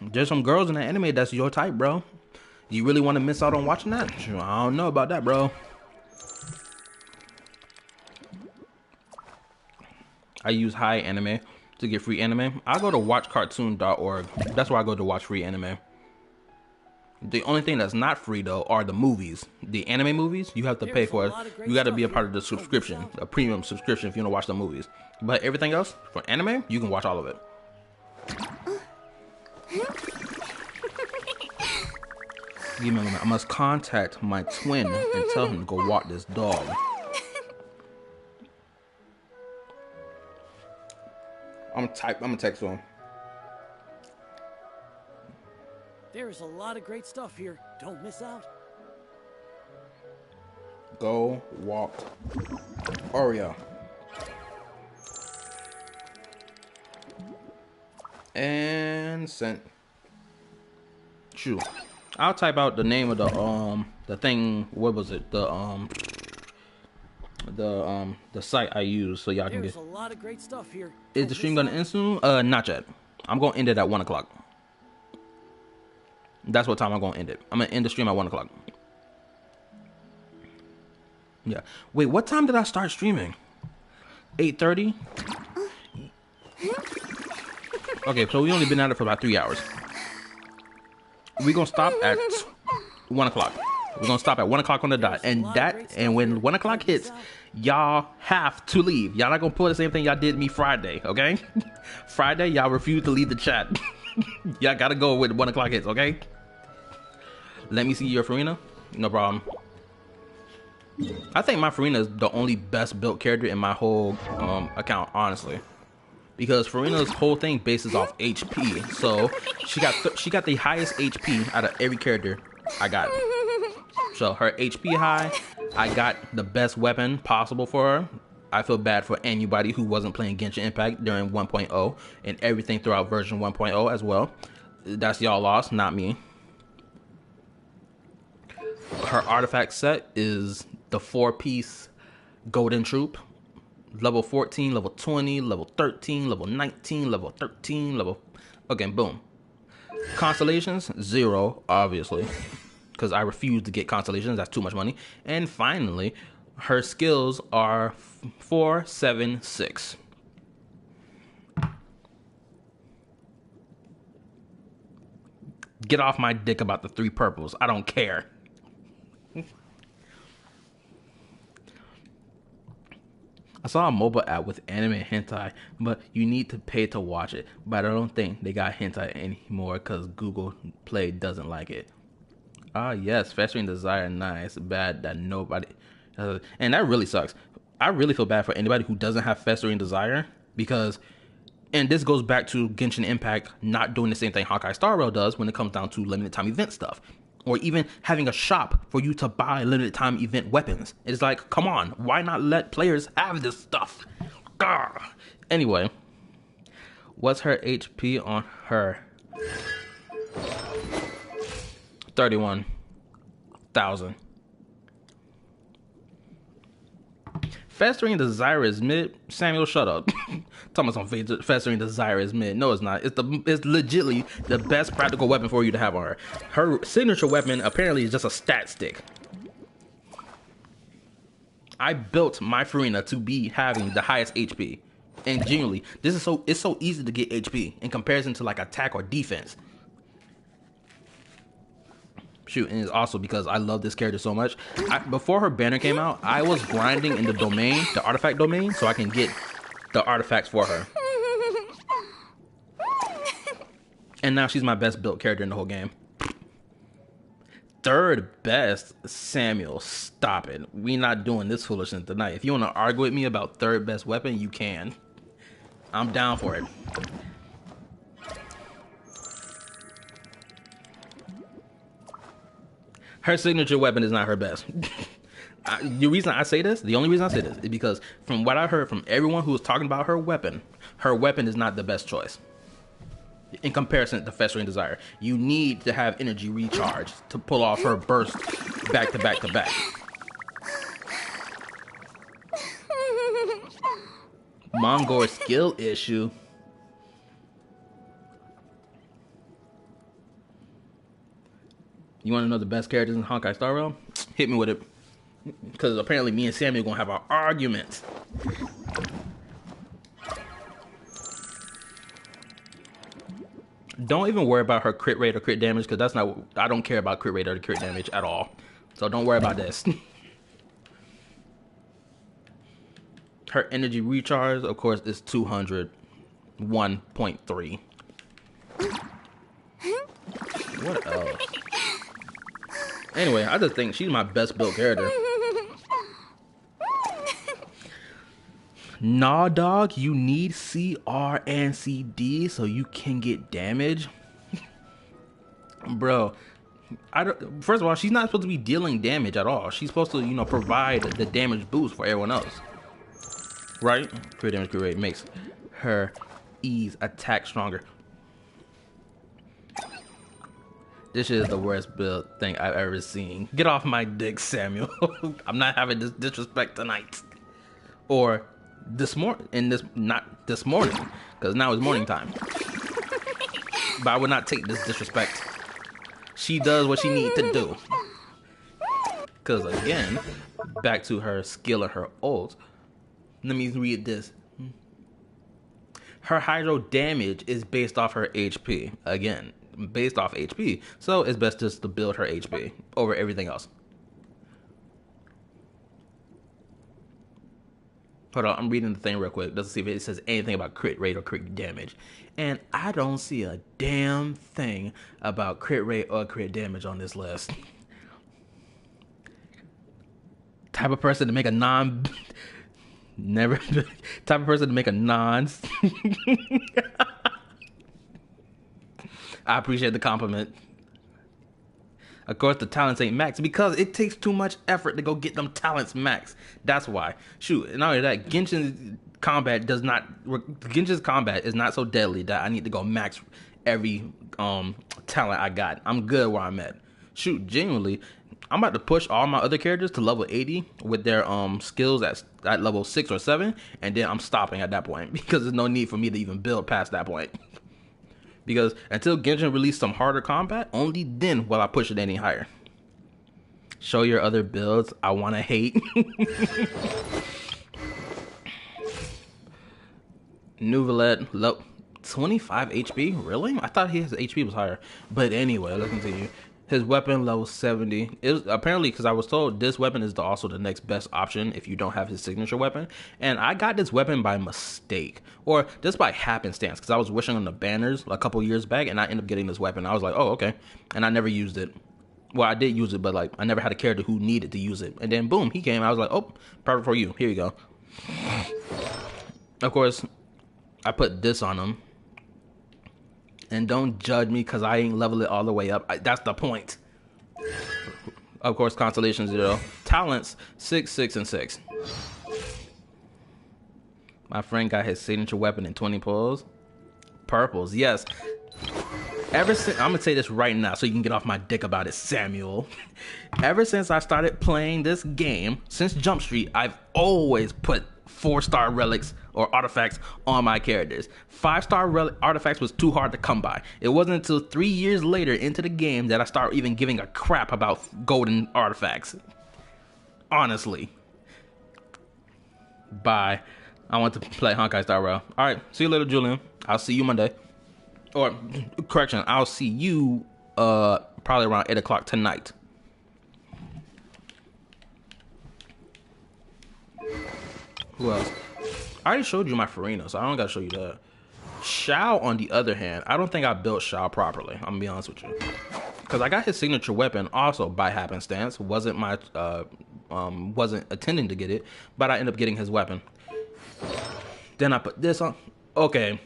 There's some girls in that anime that's your type, bro. You really want to miss out on watching that? Shoot, I don't know about that, bro. I use Hi Anime to get free anime. I go to watchcartoon.org. That's where I go to watch free anime. The only thing that's not free, though, are the movies. The anime movies, you have to pay for it. You got to be a part of the subscription, a premium subscription if you want to watch the movies. But everything else, for anime, you can watch all of it. Give me a moment. I must contact my twin and tell him to go walk this dog. I'm gonna text him. There's a lot of great stuff here. Don't miss out. Go walk Oreo. And sent. Shoot. I'll type out the name of the thing. What was it? The site I use so y'all can get. There's a lot of great stuff here. Is the stream gonna end soon? Not yet. I'm gonna end it at 1 o'clock. That's what time I'm gonna end it. I'm gonna end the stream at 1 o'clock. Yeah. Wait, what time did I start streaming? 8:30? Okay, so we only been at it for about 3 hours. We're gonna stop at 1 o'clock. We're gonna stop at 1 o'clock on the dot. And when 1 o'clock hits, y'all have to leave. Y'all not gonna pull the same thing y'all did me Friday, okay? Friday, y'all refuse to leave the chat. Y'all gotta go when 1 o'clock hits, okay? Let me see your Farina. No problem. I think my Farina is the only best built character in my whole account, honestly, because Farina's whole thing bases off HP. So she got the highest HP out of every character I got. So her HP high, I got the best weapon possible for her. I feel bad for anybody who wasn't playing Genshin Impact during 1.0 and everything throughout version 1.0 as well. That's y'all loss, not me. Her artifact set is the 4-piece Golden Troop. Level 14, level 20, level 13, level 19, level 13, level... Okay, boom. Constellations, 0, obviously. Because I refuse to get constellations, that's too much money. And finally, her skills are 4, 7, 6. Get off my dick about the 3 purples. I don't care. I saw a mobile app with anime hentai, but you need to pay to watch it. But I don't think they got hentai anymore because Google Play doesn't like it. Ah, yes, festering desire, nice. Bad that nobody... and that really sucks. I really feel bad for anybody who doesn't have festering desire because... And this goes back to Genshin Impact not doing the same thing Honkai Star Rail does when it comes down to limited time event stuff. Or even having a shop for you to buy limited time event weapons. It's like, come on, why not let players have this stuff? Gah. Anyway, what's her HP on her? 31,000. Festering desire is mid. Samuel, shut up. Talking about some festering desire is mid. No, it's not. It's legitly the best practical weapon for you to have on her. Her signature weapon apparently is just a stat stick. I built my Farina to be having the highest HP, and genuinely, it's so easy to get HP in comparison to like attack or defense. Shoot, and it's also because I love this character so much. Before her banner came out, I was grinding in the domain, the artifact domain, so I can get the artifacts for her. And now she's my best built character in the whole game. Third best, Samuel, stop it. We not doing this foolishness tonight. If you want to argue with me about third best weapon, you can. I'm down for it. Her signature weapon is not her best. The reason I say this, the only reason I say this, is because from what I heard from everyone who was talking about her weapon is not the best choice. In comparison to Festering Desire, you need to have energy recharge to pull off her burst back to back to back. Mongor skill issue. You want to know the best characters in Honkai Star Rail? Hit me with it. Because apparently me and Sammy are going to have an argument. Don't even worry about her crit rate or crit damage, because that's not... I don't care about crit rate or crit damage at all. So don't worry about this. Her energy recharge, of course, is 201.3. What else? Anyway, I just think she's my best built character. Nah, dog, you need CR and CD so you can get damage. Bro, first of all, she's not supposed to be dealing damage at all. She's supposed to, you know, provide the damage boost for everyone else. Right? Crit damage, crit rate makes her ease attack stronger. This is the worst build thing I've ever seen. Get off my dick, Samuel. I'm not having this disrespect tonight. Or this morning, not this morning, because now it's morning time. But I would not take this disrespect. She does what she needs to do. Because again, back to her skill and her ult. Let me read this. Her hydro damage is based off her HP. Again, based off HP. So it's best just to build her HP over everything else. Hold on, I'm reading the thing real quick. Let's see if it says anything about crit rate or crit damage. And I don't see a damn thing about crit rate or crit damage on this list. Type of person to make a never type of person to make a non. I appreciate the compliment. Of course, the talents ain't max because it takes too much effort to go get them talents max. That's why. Shoot, and not only that, Genshin's combat is not so deadly that I need to go max every talent I got. I'm good where I'm at. Shoot, genuinely, I'm about to push all my other characters to level 80 with their skills at level 6 or 7, and then I'm stopping at that point because there's no need for me to even build past that point. Because until Genshin released some harder combat, only then will I push it any higher. Show your other builds. I want to hate. Nouvelette, low 25 HP? Really? I thought his HP was higher. But anyway, let's continue. His weapon level 70. It was apparently because I was told this weapon is also the next best option if you don't have his signature weapon. And I got this weapon by mistake, or just by happenstance, because I was wishing on the banners a couple years back, and I ended up getting this weapon. I was like, oh, okay, and I never used it. Well, I did use it, but like I never had a character who needed to use it. And then boom, he came. I was like, oh, perfect for you. Here you go. Of course, I put this on him. And don't judge me because I ain't level it all the way up. That's the point. Of course, Constellation 0. Talents 6, 6, and 6. My friend got his signature weapon in 20 pulls. Purples, yes. Ever since, I'm gonna say this right now so you can get off my dick about it, Samuel. Ever since I started playing this game, since Jump Street, I've always put 4-star relics or artifacts on my characters. 5-star artifacts was too hard to come by. It wasn't until 3 years later into the game that I started even giving a crap about golden artifacts. Honestly. Bye. I want to play Honkai Star Rail. Alright, see you later, Julian. I'll see you Monday. Or, correction, I'll see you probably around 8 o'clock tonight. Who else? I already showed you my Farina, so I don't gotta show you that. Shao, on the other hand, I don't think I built Shao properly. I'm gonna be honest with you, because I got his signature weapon also by happenstance. Wasn't wasn't intending to get it, but I ended up getting his weapon. Then I put this on. Okay,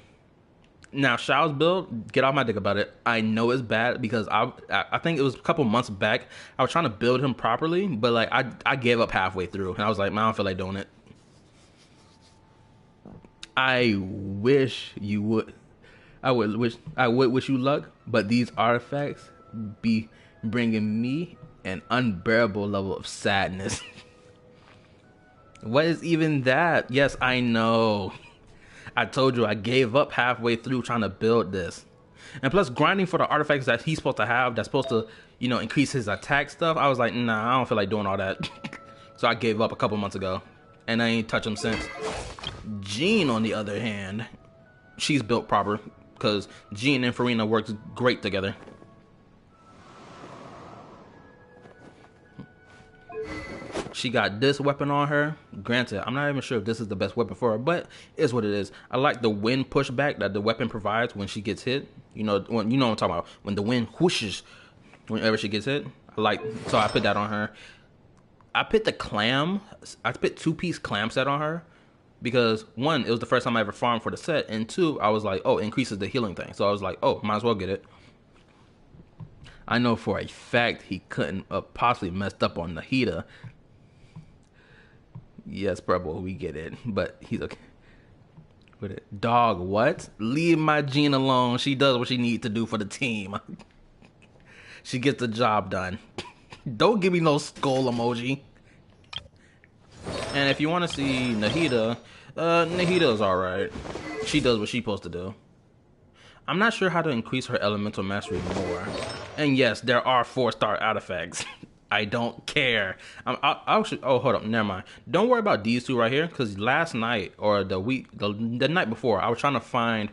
now Shao's build, get off my dick about it. I know it's bad because I think it was a couple months back. I was trying to build him properly, but like I gave up halfway through, and I was like, man, I don't feel like doing it. I wish you would. I would wish you luck, but these artifacts be bringing me an unbearable level of sadness. What is even that? Yes, I know. I told you I gave up halfway through trying to build this. And plus grinding for the artifacts that he's supposed to have, that's supposed to, you know, increase his attack stuff. I was like, nah, I don't feel like doing all that. So I gave up a couple months ago, and I ain't touched him since. Jean, on the other hand, she's built proper because Jean and Farina works great together. She got this weapon on her. Granted, I'm not even sure if this is the best weapon for her, but it's what it is. I like the wind pushback that the weapon provides when she gets hit. You know what I'm talking about. When the wind whooshes whenever she gets hit. So I put that on her. I put the 2-piece clam set on her. Because 1, it was the first time I ever farmed for the set, and 2, I was like, oh, it increases the healing thing. So I was like, oh, might as well get it. I know for a fact he couldn't have possibly messed up on Nahida. Yes, Purple, we get it, but he's okay with it. Dog, what? Leave my Jean alone. She does what she needs to do for the team. She gets the job done. Don't give me no skull emoji. And if you want to see Nahida, Nahida's alright. She does what she's supposed to do. I'm not sure how to increase her elemental mastery more. And yes, there are 4-star artifacts. I don't care. Oh, hold up, never mind. Don't worry about these two right here, because last night, or the night before, I was trying to find,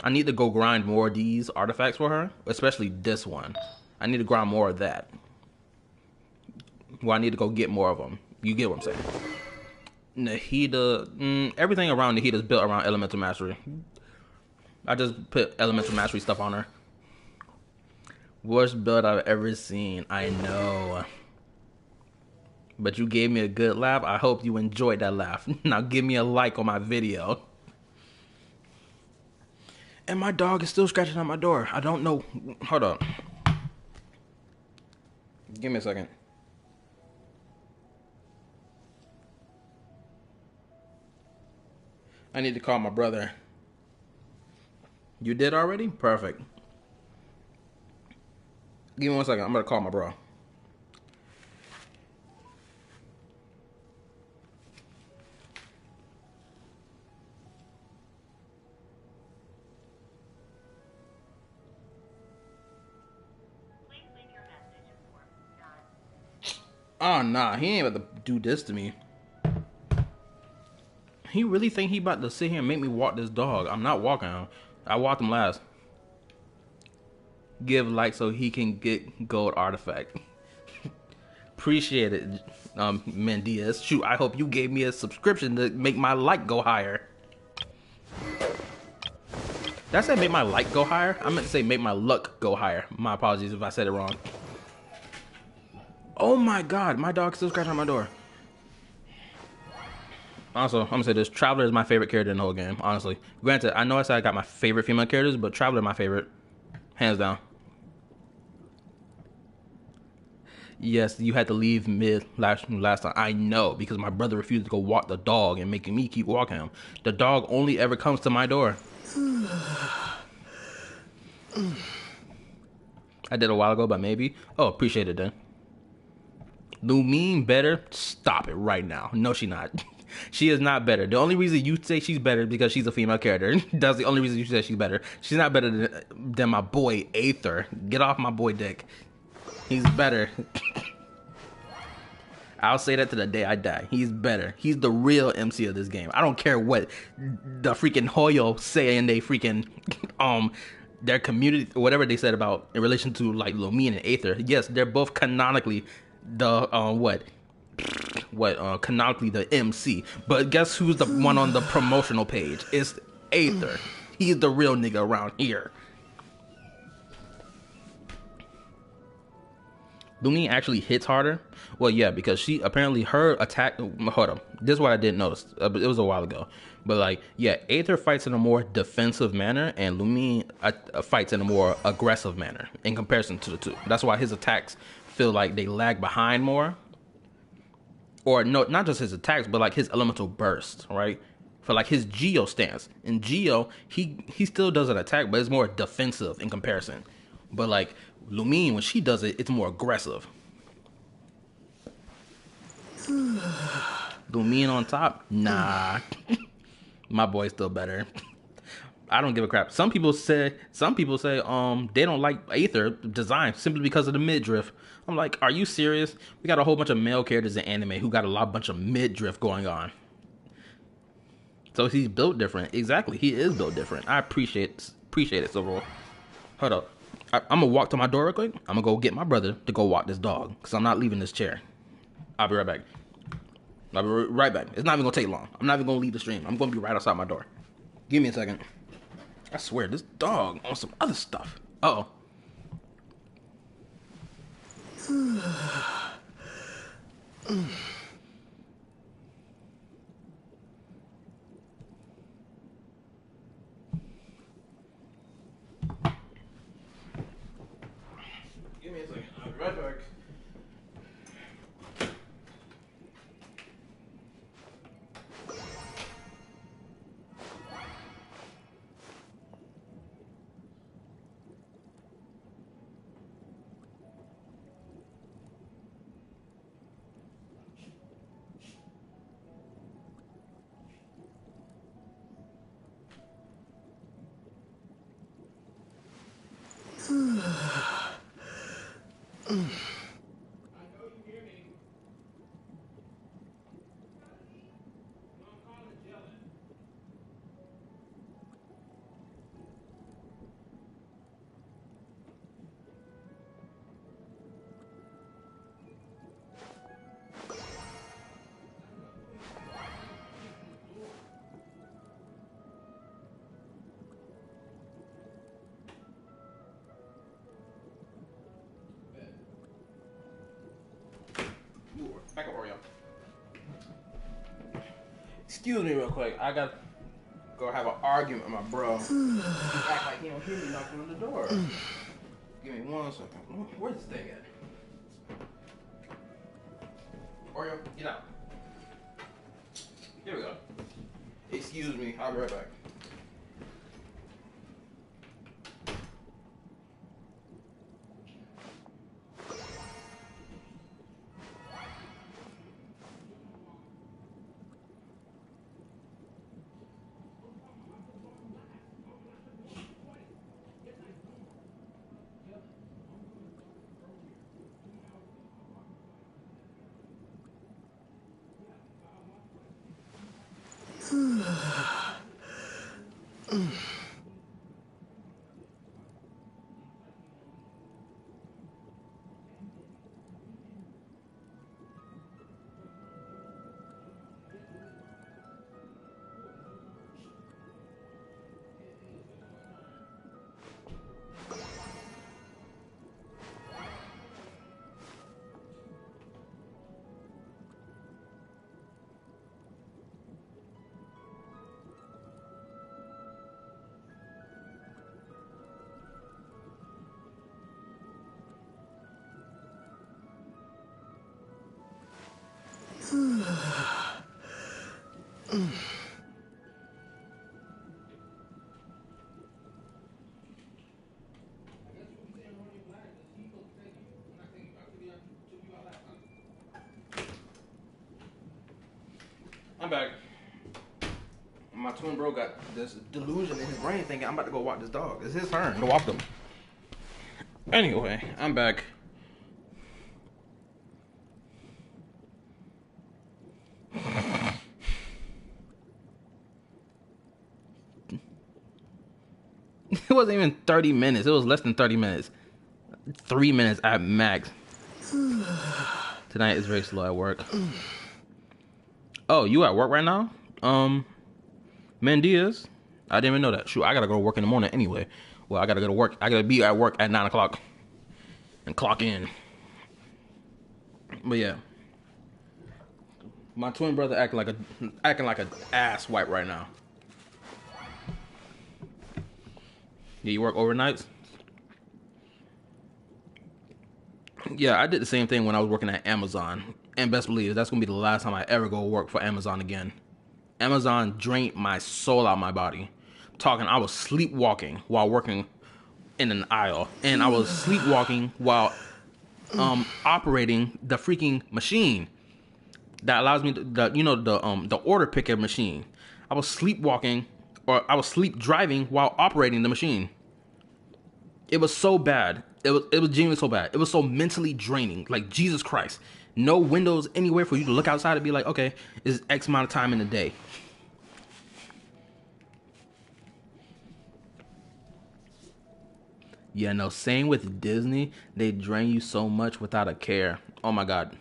I need to go grind more of these artifacts for her, especially this one. I need to grind more of that. Well, I need to go get more of them. You get what I'm saying. Nahida, everything around Nahida is built around elemental mastery. I just put elemental mastery stuff on her. Worst build I've ever seen. I know. But you gave me a good laugh. I hope you enjoyed that laugh. Now give me a like on my video. And my dog is still scratching at my door. I don't know. Hold up. Give me a second. I need to call my brother. You did already? Perfect. Give me 1 second. I'm gonna call my bro. Oh nah, he ain't about to do this to me. He really think he about to sit here and make me walk this dog. I'm not walking him. I walked him last. Give like so he can get gold artifact. Appreciate it, Mendias. Shoot, I hope you gave me a subscription to make my like go higher. Did I say make my like go higher? I meant to say make my luck go higher. My apologies if I said it wrong. Oh my god, my dog's still scratching on my door. Also, I'm gonna say this, Traveler is my favorite character in the whole game, honestly. Granted, I know I said I got my favorite female characters, but Traveler my favorite. Hands down. Yes, you had to leave mid last time. I know, because my brother refused to go walk the dog and making me keep walking him. The dog only ever comes to my door. I did a while ago, but maybe. Oh, appreciate it then. Lumine better? Stop it right now. No, she not. She is not better. The only reason you say she's better is because she's a female character. That's the only reason you say she's better. She's not better than my boy Aether. Get off my boy dick. He's better. I'll say that to the day I die. He's better. He's the real MC of this game. I don't care what the freaking Hoyo say in they freaking their community, whatever they said about in relation to like Lumine and Aether. Yes, they're both canonically the canonically the MC. But guess who's the one on the promotional page? It's Aether. He's the real nigga around here. Lumine actually hits harder. Well, yeah, because she apparently her attack. Hold up, this is what I didn't notice. It was a while ago, but like, yeah, Aether fights in a more defensive manner, and Lumine fights in a more aggressive manner in comparison to the two. That's why his attacks feel like they lag behind more. Or no, not just his attacks, but like his elemental burst, right? For like his Geo stance. In Geo, he still does an attack, but it's more defensive in comparison. But like Lumine, when she does it, it's more aggressive. Lumine on top? Nah. My boy's still better. I don't give a crap. Some people say they don't like Aether design simply because of the midriff. I'm like, are you serious? We got a whole bunch of male characters in anime who got a bunch of midriff going on. So he's built different. Exactly, he is built different. I appreciate it, Silver. Hold up. I'm gonna walk to my door real quick. I'm gonna go get my brother to go walk this dog, because I'm not leaving this chair. I'll be right back. I'll be right back. It's not even gonna take long. I'm not even gonna leave the stream. I'm gonna be right outside my door. Give me a second. I swear, this dog on some other stuff. Uh-oh. Give me a second. I'll be right back. Back up, Oreo. Excuse me real quick. I got to go have an argument with my bro. He act like he don't hear me knocking on the door. Give me 1 second. Where's this thing at? Oreo, get out. Here we go. Excuse me. I'll be right back. I'm back. My twin bro got this delusion in his brain thinking I'm about to go walk this dog. It's his turn to walk them. Anyway, I'm back. It wasn't even 30 minutes. It was less than 30 minutes. 3 minutes at max. Tonight is very slow at work. Oh, you at work right now? Mendias? I didn't even know that. Shoot, I gotta go to work in the morning anyway. Well, I gotta go to work. I gotta be at work at 9 o'clock. And clock in. But yeah. My twin brother acting like an ass wipe right now. Yeah, you work overnights? Yeah, I did the same thing when I was working at Amazon. And best believe that's gonna be the last time I ever go work for Amazon again. Amazon drained my soul out of my body. I was sleepwalking while working in an aisle, and I was sleepwalking while operating the freaking machine that allows me to, the order picker machine. I was sleepwalking, or I was sleep driving while operating the machine. It was so bad. It was genuinely so bad. It was so mentally draining. Like, Jesus Christ. No windows anywhere for you to look outside and be like, okay, it's X amount of time in the day. Yeah, no, same with Disney. They drain you so much without a care. Oh my God.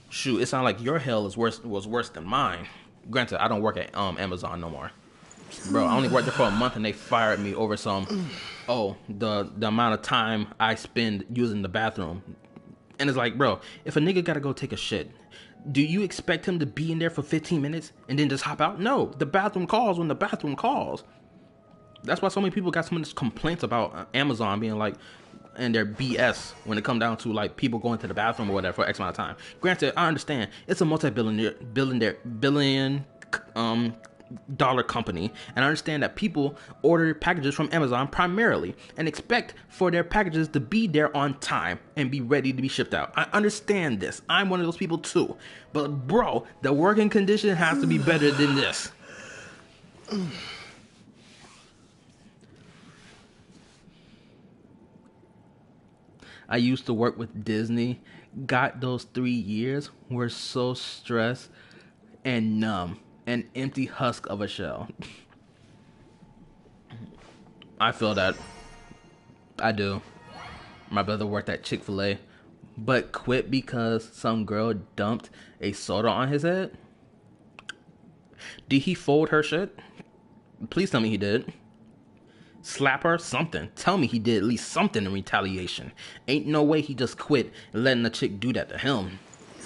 Shoot, it sounded like your hell was worse than mine. Granted, I don't work at Amazon no more. Bro, I only worked there for a month and they fired me over the amount of time I spend using the bathroom. And it's like, bro, if a nigga gotta go take a shit, do you expect him to be in there for 15 minutes and then just hop out? No, the bathroom calls when the bathroom calls. That's why so many people got so many complaints about Amazon being like, and their BS when it come down to like people going to the bathroom or whatever for X amount of time. Granted, I understand it's a billion dollar company, and I understand that people order packages from Amazon primarily and expect for their packages to be there on time and be ready to be shipped out. I understand this. I'm one of those people too. But bro, the working condition has to be better than this. I used to work with Disney. Got those 3 years were so stressed and numb. An empty husk of a shell. I feel that. I do. My brother worked at Chick-fil-A, but quit because some girl dumped a soda on his head. Did he fold her shit? Please tell me he did. slap her, something. Tell me he did at least something in retaliation. Ain't no way he just quit letting the chick do that to him.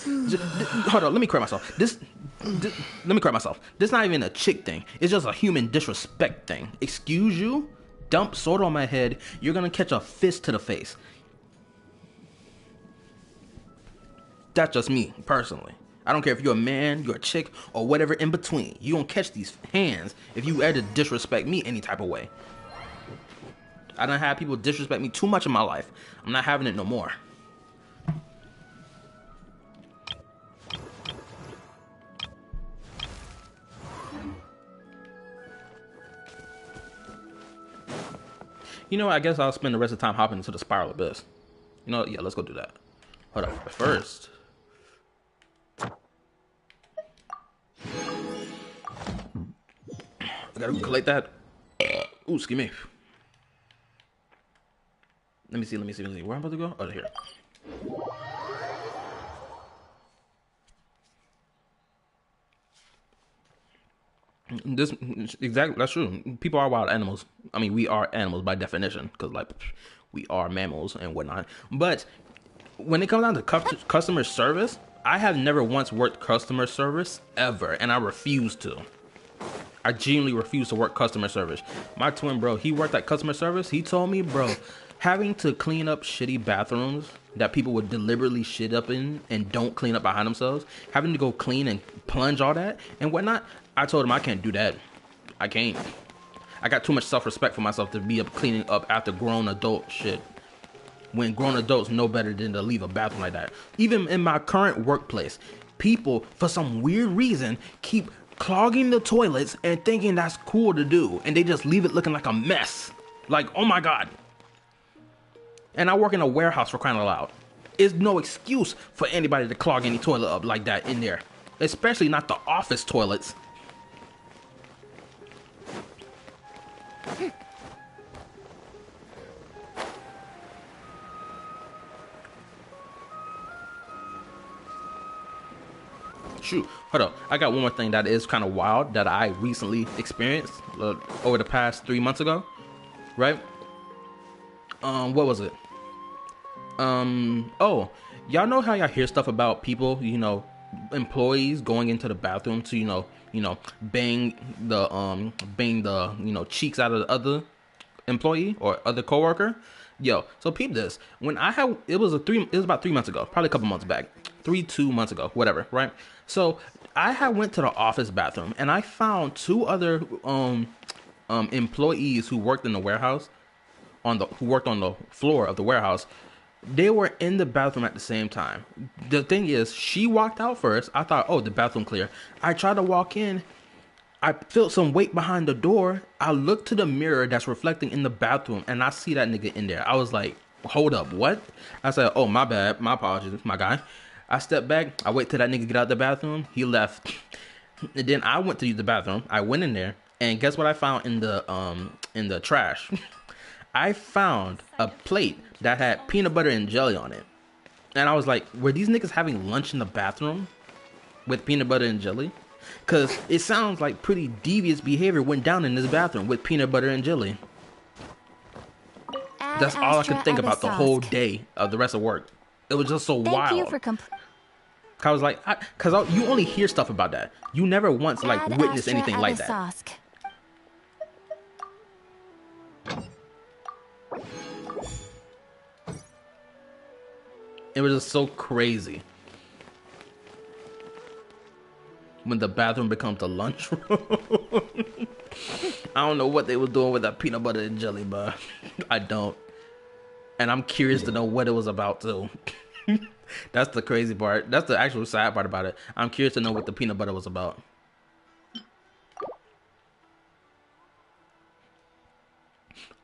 Hold on, let me correct myself. Let me correct myself. This not even a chick thing. It's just a human disrespect thing. Excuse you? Dump soda on my head. You're gonna catch a fist to the face. That's just me, personally. I don't care if you're a man, you're a chick, or whatever in between. You don't catch these hands if you ever disrespect me any type of way. I done had people disrespect me too much in my life. I'm not having it no more. You know what? I guess I'll spend the rest of the time hopping into the Spiral Abyss. You know what? Yeah, let's go do that. Hold up. But first... I gotta collect that. Ooh, excuse me. Let me see. Where I'm about to go? Oh, here. This exactly, that's true. People are wild animals. I mean, we are animals by definition, because like we are mammals and whatnot. But when it comes down to customer service, I have never once worked customer service ever, and I refuse to. I genuinely refuse to work customer service. My twin bro, he worked at customer service. He told me, bro, having to clean up shitty bathrooms that people would deliberately shit up in and don't clean up behind themselves, having to go clean and plunge all that and whatnot, I told him I can't do that. I can't. I got too much self-respect for myself to be up cleaning up after grown adult shit. When grown adults know better than to leave a bathroom like that. Even in my current workplace, people, for some weird reason, keep clogging the toilets and thinking that's cool to do, and they just leave it looking like a mess. Like, oh my god. And I work in a warehouse, for crying out loud. There's no excuse for anybody to clog any toilet up like that in there, especially not the office toilets. Shoot, hold up. I got one more thing that is kind of wild that I recently experienced over the past 3 months ago, right? What was it? Oh, y'all know how y'all hear stuff about people, you know, employees going into the bathroom to, bang the, cheeks out of the other employee or other coworker? Yo, so peep this. When it was about 3 months ago, probably a couple months back, 2 months ago, whatever, right? So I had went to the office bathroom and I found two other employees who worked in the warehouse, who worked on the floor of the warehouse. They were in the bathroom at the same time. The thing is, she walked out first. I thought, oh, the bathroom clear. I tried to walk in. I felt some weight behind the door. I looked to the mirror that's reflecting in the bathroom, and I see that nigga in there. I was like, hold up, what? I said, oh, my bad. My apologies, my guy. I stepped back. I wait till that nigga get out the bathroom. He left. And then I went to use the bathroom. I went in there, and guess what I found in the trash? I found a plate that had peanut butter and jelly on it. And I was like, were these niggas having lunch in the bathroom with peanut butter and jelly? Because it sounds like pretty devious behavior went down in this bathroom with peanut butter and jelly. That's all I could think about the whole day of the rest of work. It was just so wild. Thank you for I was like, because you only hear stuff about that. You never once like witnessed anything like that. It was just so crazy. When the bathroom becomes the lunchroom. I don't know what they were doing with that peanut butter and jelly, but I don't. And I'm curious to know what it was about too. That's the crazy part. That's the actual sad part about it. I'm curious to know what the peanut butter was about.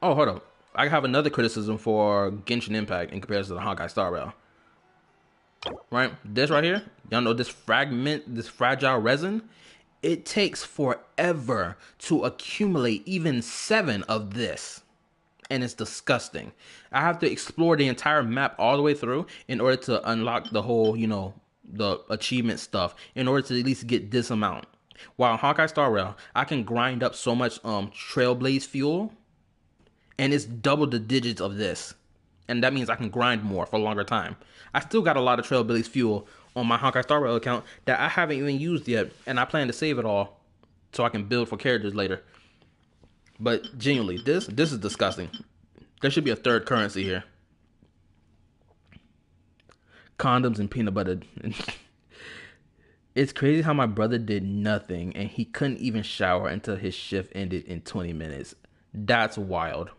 Oh, hold on. I have another criticism for Genshin Impact in comparison to the Honkai Star Rail. Right? This right here, y'all know this fragile resin? It takes forever to accumulate even 7 of this. And it's disgusting. I have to explore the entire map all the way through in order to unlock the whole, the achievement stuff in order to at least get this amount. While in Honkai Star Rail, I can grind up so much Trailblaze fuel and it's double the digits of this. And that means I can grind more for a longer time. I still got a lot of Trailblaze fuel on my Honkai Star Rail account that I haven't even used yet, and I plan to save it all so I can build for characters later. But genuinely, this is disgusting. There should be a third currency here. Condoms and peanut butter. It's crazy how my brother did nothing and he couldn't even shower until his shift ended in 20 minutes. That's wild.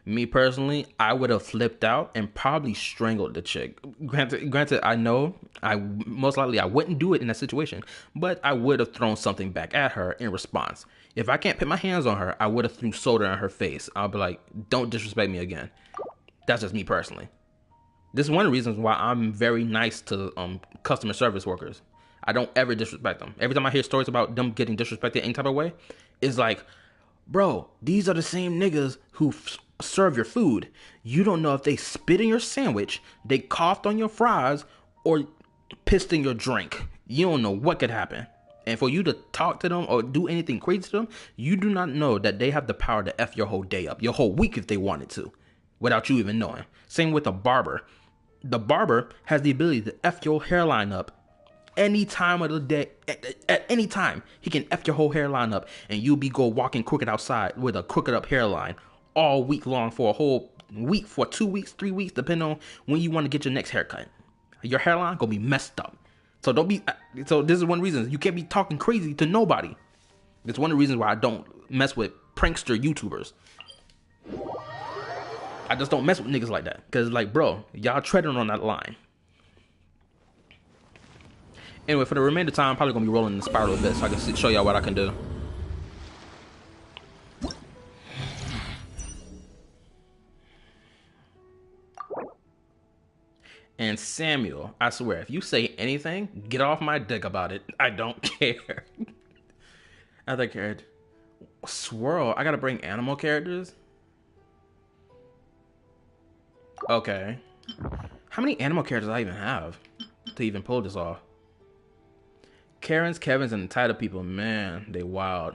Me personally, I would have flipped out and probably strangled the chick. Granted, I know I most likely I wouldn't do it in that situation, but I would have thrown something back at her in response. If I can't put my hands on her, I would have threw soda in her face. I'll be like, don't disrespect me again. That's just me personally. This is one of the reasons why I'm very nice to customer service workers. I don't ever disrespect them. Every time I hear stories about them getting disrespected any type of way, it's like, bro, these are the same niggas who serve your food. You don't know if they spit in your sandwich, they coughed on your fries, or pissed in your drink. You don't know what could happen. And for you to talk to them or do anything crazy to them, you do not know that they have the power to F your whole day up, your whole week if they wanted to, without you even knowing. Same with a barber. The barber has the ability to F your hairline up any time of the day. At any time, he can F your whole hairline up, and you'll be walking crooked outside with a crooked up hairline all week long for a whole week, for 2 weeks, 3 weeks, depending on when you want to get your next haircut. Your hairline gonna be messed up. So don't be. So this is one reason you can't be talking crazy to nobody. It's one of the reasons why I don't mess with prankster YouTubers. I just don't mess with niggas like that, cause like, bro, y'all treading on that line. Anyway, for the remainder of time, I'm probably gonna be rolling the spiral a bit so I can show y'all what I can do. And Samuel, I swear, if you say anything, get off my dick about it. I don't care. Other character. Swirl, I gotta bring animal characters? Okay. How many animal characters do I even have to even pull this off? Karens, Kevins, and the title people, man, they wild.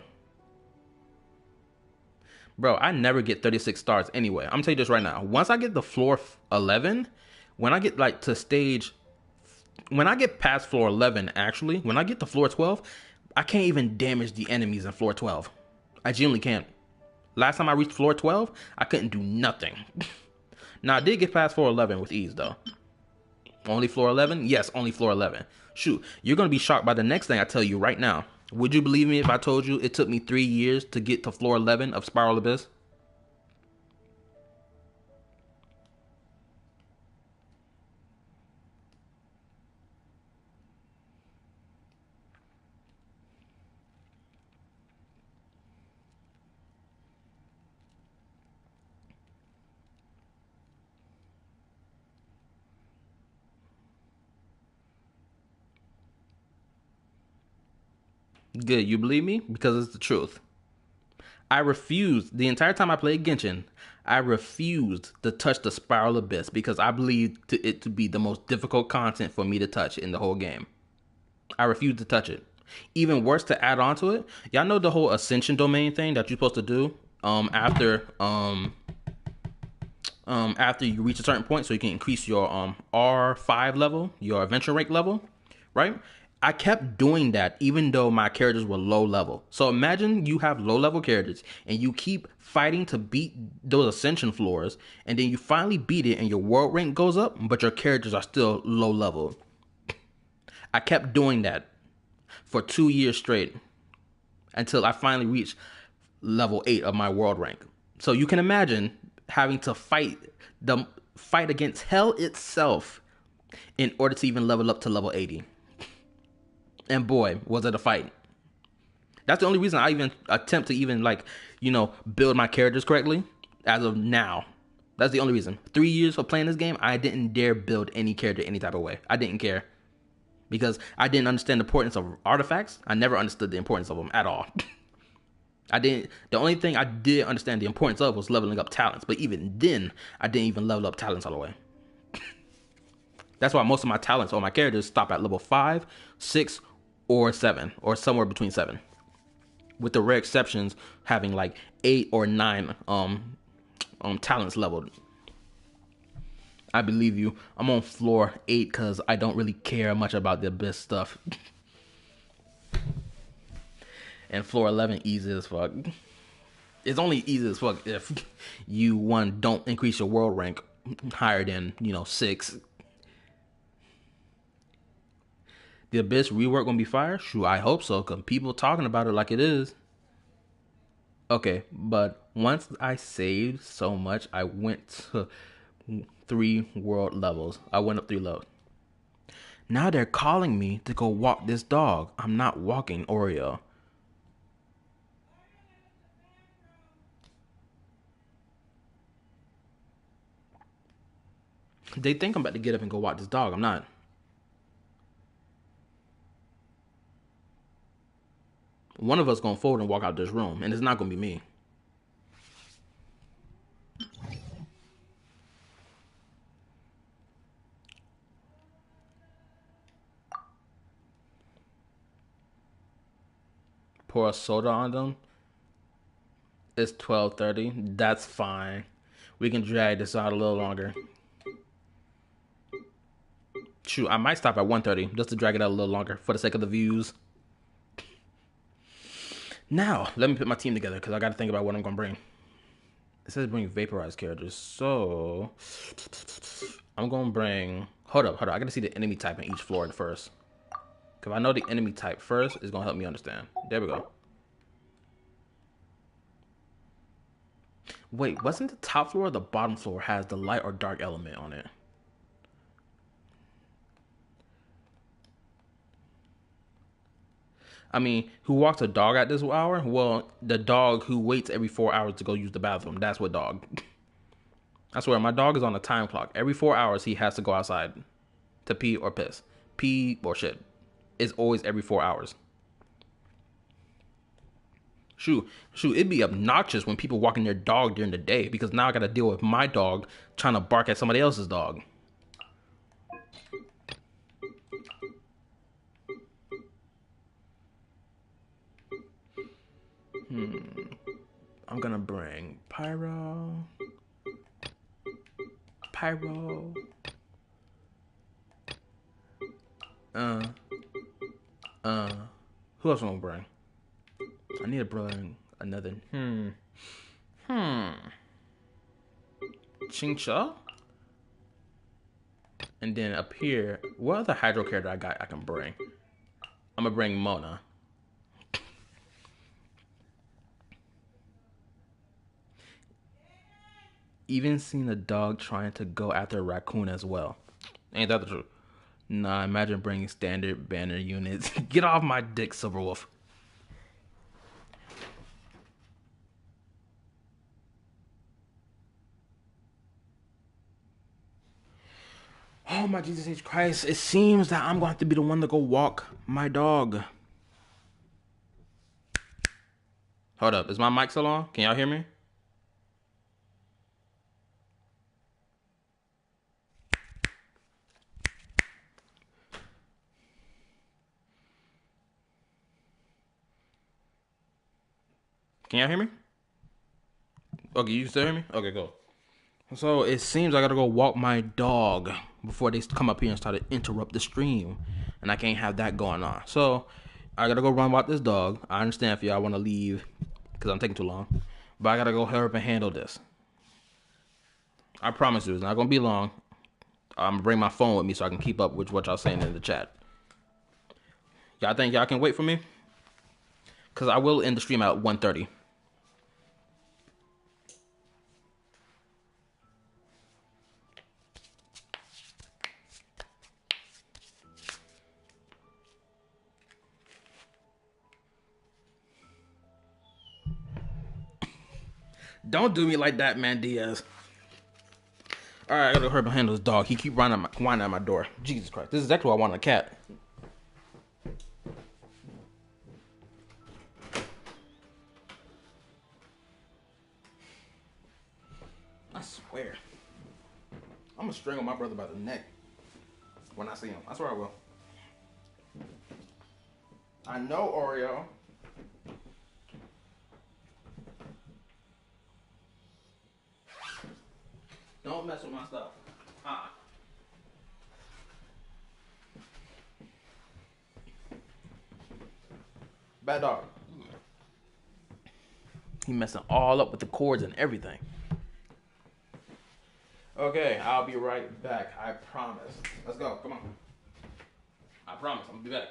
Bro, I never get 36 stars anyway. I'm gonna tell you this right now. Once I get the floor 11, when I get like to stage, when I get past floor 11, actually, when I get to floor 12, I can't even damage the enemies in floor 12. I genuinely can't. Last time I reached floor 12, I couldn't do nothing. Now, I did get past floor 11 with ease, though. Only floor 11? Yes, only floor 11. Shoot, you're going to be shocked by the next thing I tell you right now. Would you believe me if I told you it took me 3 years to get to floor 11 of Spiral Abyss? Good, you believe me? Because it's the truth. I refused, the entire time I played Genshin, I refused to touch the Spiral Abyss because I believed it to be the most difficult content for me to touch in the whole game. I refused to touch it. Even worse, to add on to it, y'all know the whole Ascension domain thing that you're supposed to do after you reach a certain point so you can increase your R5 level, your adventure rank level, right? I kept doing that even though my characters were low level. So imagine you have low level characters and you keep fighting to beat those ascension floors, and then you finally beat it and your world rank goes up, but your characters are still low level. I kept doing that for 2 years straight until I finally reached level 8 of my world rank. So you can imagine having to fight against hell itself in order to even level up to level 80. And boy, was it a fight. That's the only reason I even attempt to even build my characters correctly as of now. That's the only reason. 3 years of playing this game, I didn't dare build any character any type of way. I didn't care. Because I didn't understand the importance of artifacts. I never understood the importance of them at all. The only thing I did understand the importance of was leveling up talents. But even then, I didn't even level up talents all the way. That's why most of my talents or my characters stop at level 5, 6, or 7, or somewhere between 7. With the rare exceptions having like 8 or 9 talents leveled. I believe you. I'm on floor 8 because I don't really care much about the abyss stuff. And floor 11 easy as fuck. It's only easy as fuck if you don't increase your world rank higher than 6. The abyss rework gonna be fire? Sure, I hope so, cause people talking about it like it is. Okay, but once I saved so much, I went to 3 world levels. I went up 3 levels. Now they're calling me to go walk this dog. I'm not walking Oreo. They think I'm about to get up and go walk this dog. I'm not. One of us gonna fold and walk out this room, and it's not gonna be me. Pour a soda on them. It's 12:30. That's fine. We can drag this out a little longer. Shoot, I might stop at 1:30 just to drag it out a little longer for the sake of the views. Now, let me put my team together because I got to think about what I'm going to bring. It says bring vaporized characters, so I'm going to bring... Hold up. I got to see the enemy type in each floor first. Because I know the enemy type first is going to help me understand. There we go. Wait, wasn't the top floor or the bottom floor has the light or dark element on it? I mean, who walks a dog at this hour? Well, the dog who waits every 4 hours to go use the bathroom. That's what dog. I swear, my dog is on a time clock. Every 4 hours, he has to go outside to pee or piss. Pee or shit. It's always every 4 hours. Shoot, it'd be obnoxious when people walking their dog during the day because now I gotta deal with my dog trying to bark at somebody else's dog. I'm gonna bring Pyro. Who else am I gonna bring? I need to bring another. Chingcha. And then up here, what other hydro character I can bring? I'm gonna bring Mona. Even seen a dog trying to go after a raccoon as well. Ain't that the truth? Nah, imagine bringing standard banner units. Get off my dick, Silverwolf. Oh my Jesus H. Christ. It seems that I'm going to have to be the one to go walk my dog. Hold up. Is my mic still on? Can y'all hear me? Can y'all hear me? Okay, you still hear me? Okay, go. So it seems I gotta go walk my dog before they come up here and start to interrupt the stream. And I can't have that going on. So I gotta go run walk this dog. I understand if y'all wanna leave because I'm taking too long. But I gotta go hurry up and handle this. I promise you, it's not gonna be long. I'm gonna bring my phone with me so I can keep up with what y'all saying in the chat. Y'all think y'all can wait for me? Because I will end the stream at 1:30. Don't do me like that, man, Diaz. All right, I gotta hurry up and handle this dog. He keep whining at my door. Jesus Christ, this is exactly what I want in a cat. I swear, I'm gonna strangle my brother by the neck when I see him. I swear I will. I know, Oreo. Don't mess with my stuff. Bad dog. He messing all up with the cords and everything. Okay, I'll be right back. I promise. Let's go. Come on. I promise. I'm gonna be back.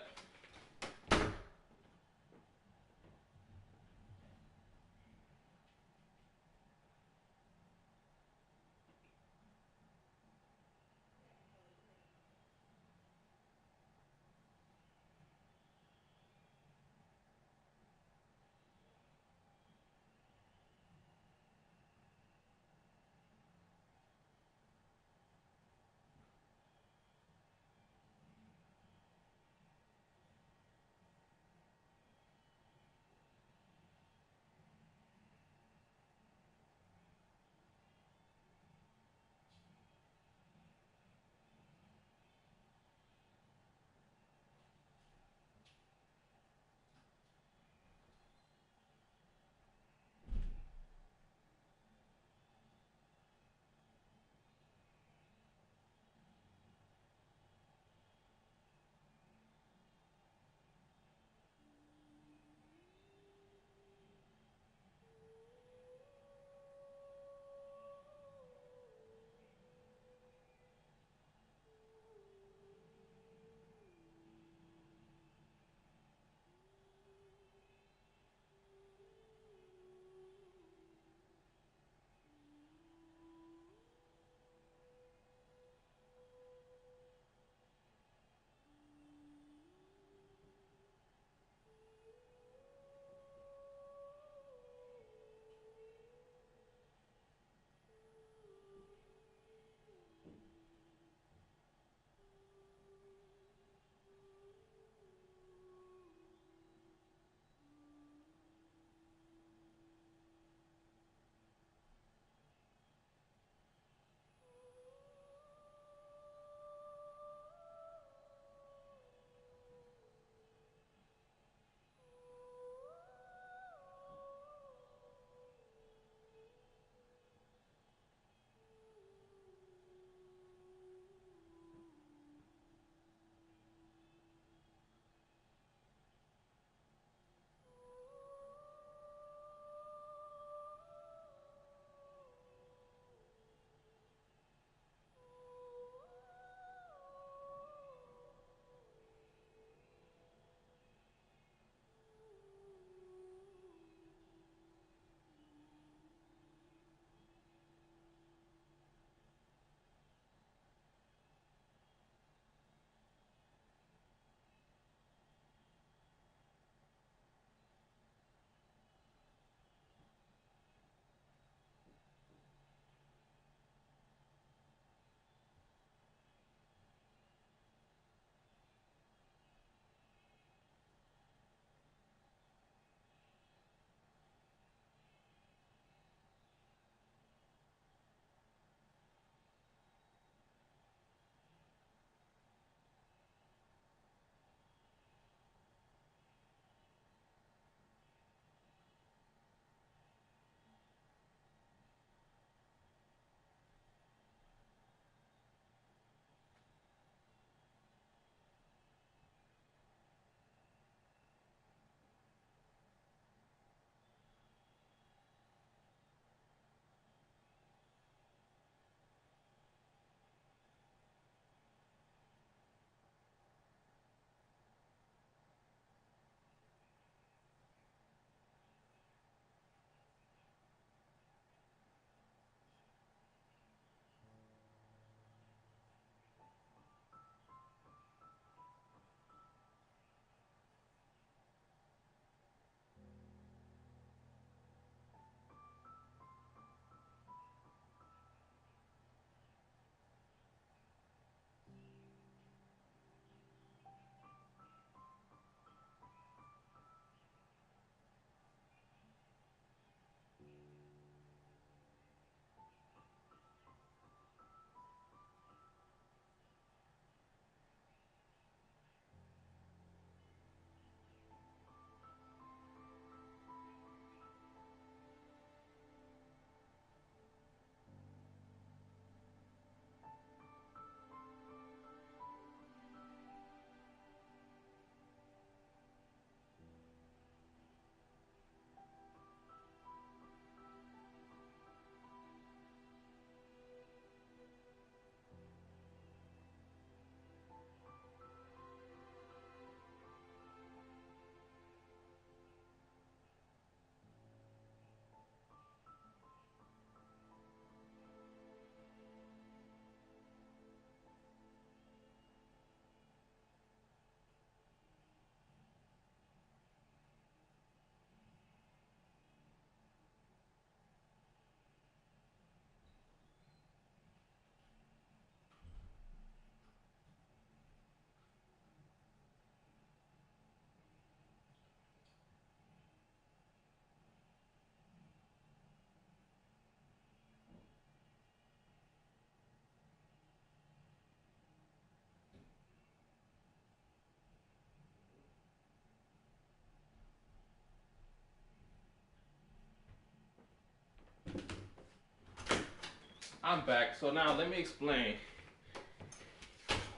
I'm back. So now let me explain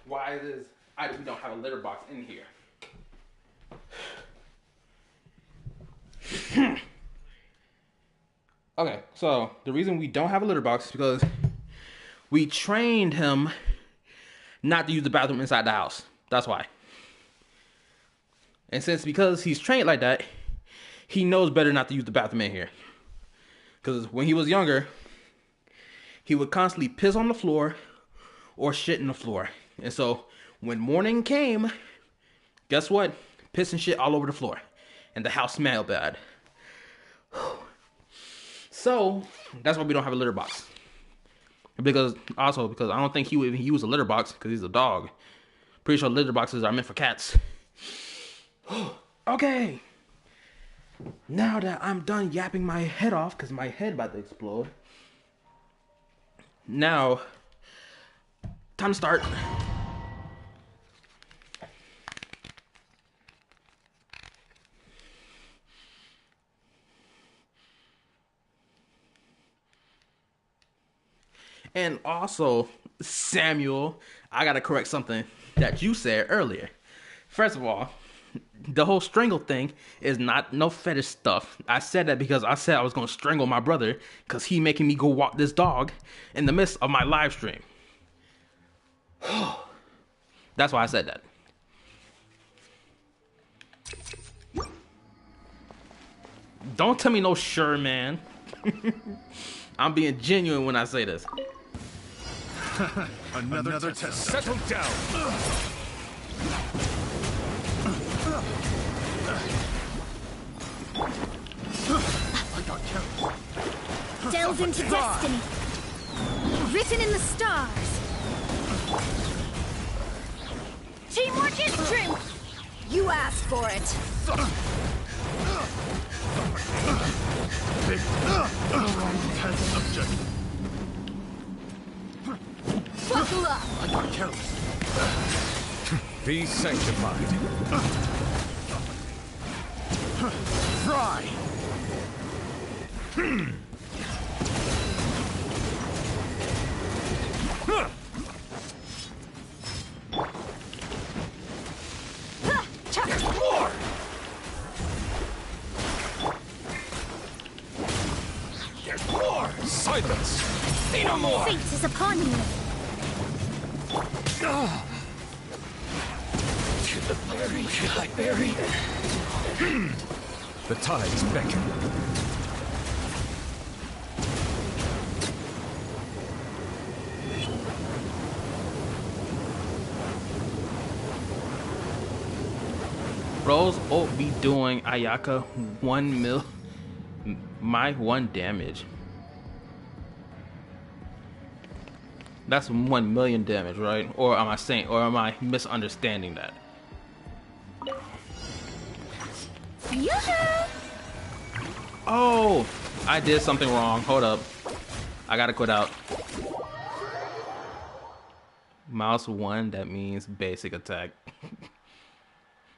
why it is we don't have a litter box in here. Okay, so the reason we don't have a litter box is because we trained him not to use the bathroom inside the house. That's why. And because he's trained like that, he knows better not to use the bathroom in here. Because when he was younger, he would constantly piss on the floor or shit in the floor. And so when morning came, guess what? Piss and shit all over the floor. And the house smelled bad. So that's why we don't have a litter box. Because I don't think he would even use a litter box because he's a dog. Pretty sure litter boxes are meant for cats. Okay. Now that I'm done yapping my head off because my head about to explode. Now, time to start. And also, Samuel, I gotta correct something that you said earlier. First of all, the whole strangle thing is not no fetish stuff. I said that because I said I was gonna strangle my brother because he making me go walk this dog in the midst of my live stream. That's why I said that. Don't tell me no sure, man. I'm being genuine when I say this. Another test. Settle down. Delve into destiny. Written in the stars. Teamwork is strength. You asked for it. Big test subject. Buckle up. I got careless. Be sanctified. Fry. More. There's more. Silence. Say no more. Fate is upon you. Should I bury? The tides beckon. Bros won't be doing Ayaka 1 damage. That's 1 million damage, right? Or am I misunderstanding that? Yoo-hoo! Oh, I did something wrong. Hold up. I gotta quit out. Mouse 1, that means basic attack.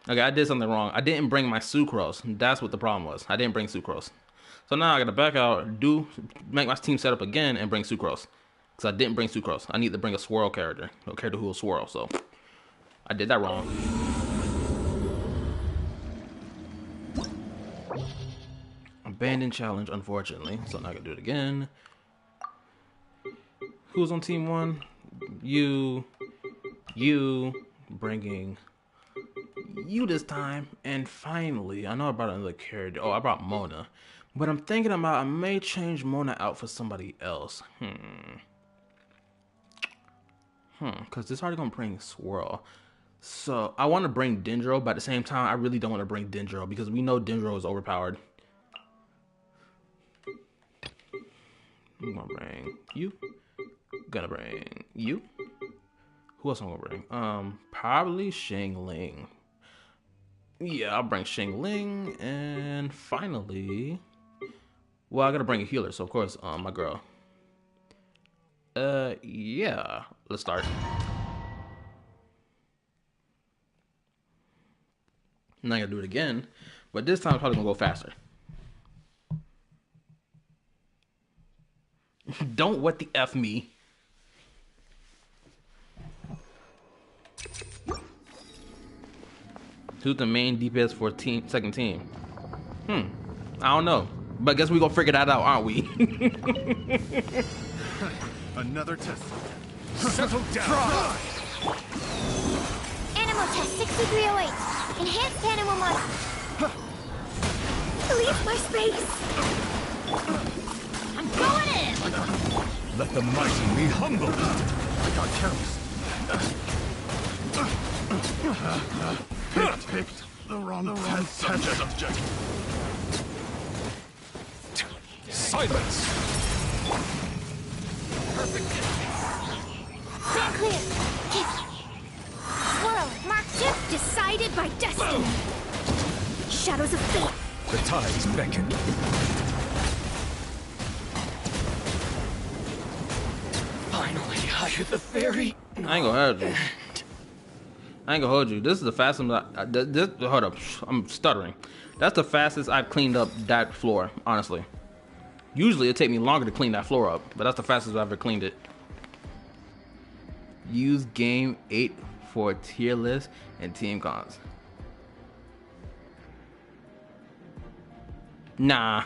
Okay, I did something wrong. I didn't bring my sucrose. That's what the problem was. I didn't bring sucrose. So now I gotta back out, make my team set up again, and bring sucrose. Because I didn't bring sucrose. I need to bring a swirl character. A character who will swirl, so I did that wrong. Abandoned challenge, unfortunately. So now I gotta do it again. Who's on team 1? You bringing you this time. And finally, I know I brought another character. Oh, I brought Mona. But I'm thinking about I may change Mona out for somebody else. Because this already gonna bring Swirl. So I want to bring Dendro, but at the same time, I really don't want to bring Dendro because we know Dendro is overpowered. I'm gonna bring you. Gonna bring you. Who else am I gonna bring? Probably Xing Ling. Yeah, I'll bring Xing Ling, and finally, well, I gotta bring a healer, so of course, my girl. Yeah, let's start. Now I gotta do it again, but this time I'm probably gonna go faster. Don't what the F me. Who's the main DPS for second team? I don't know. But I guess we gonna figure that out, aren't we? Another test. Settle down. Animal test 6308. Enhanced animal model. Leave my space. I'm going in. Let the mighty be humbled. I got careless. Picked the wrong subject. Silence. Stand clear. Swirl. Mark 2. Decided by destiny. Shadows of fate. The tides beckon. Finally, I hit the ferry. I ain't gonna hold you. I ain't gonna hold you. This is the fastest. Hold up. I'm stuttering. That's the fastest I've cleaned up that floor, honestly. Usually it take me longer to clean that floor up, but that's the fastest I've ever cleaned it. Use game 8 for tier list and team cons. Nah.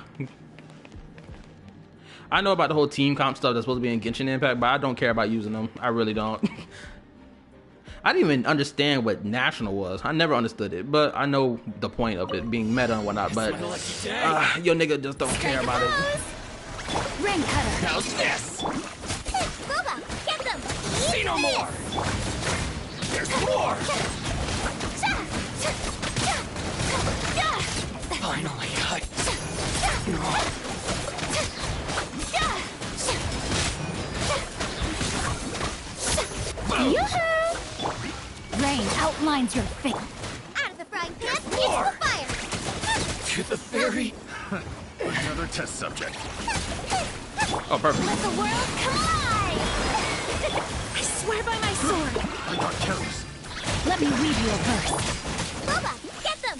I know about the whole team comp stuff that's supposed to be in Genshin Impact, but I don't care about using them. I really don't. I didn't even understand what national was. I never understood it, but I know the point of it being meta and whatnot. But your nigga just don't care about it. Ring cutter. How's this? Boba, get them. See no more. There's more. Finally, Yoo-hoo! Rain outlines your fate. Out of the frying pan, into the fire. to the ferry. Another test subject. Oh, perfect. Let the world collide! I swear by my sword. I got careless. Let me read you a verse. Boba, get them!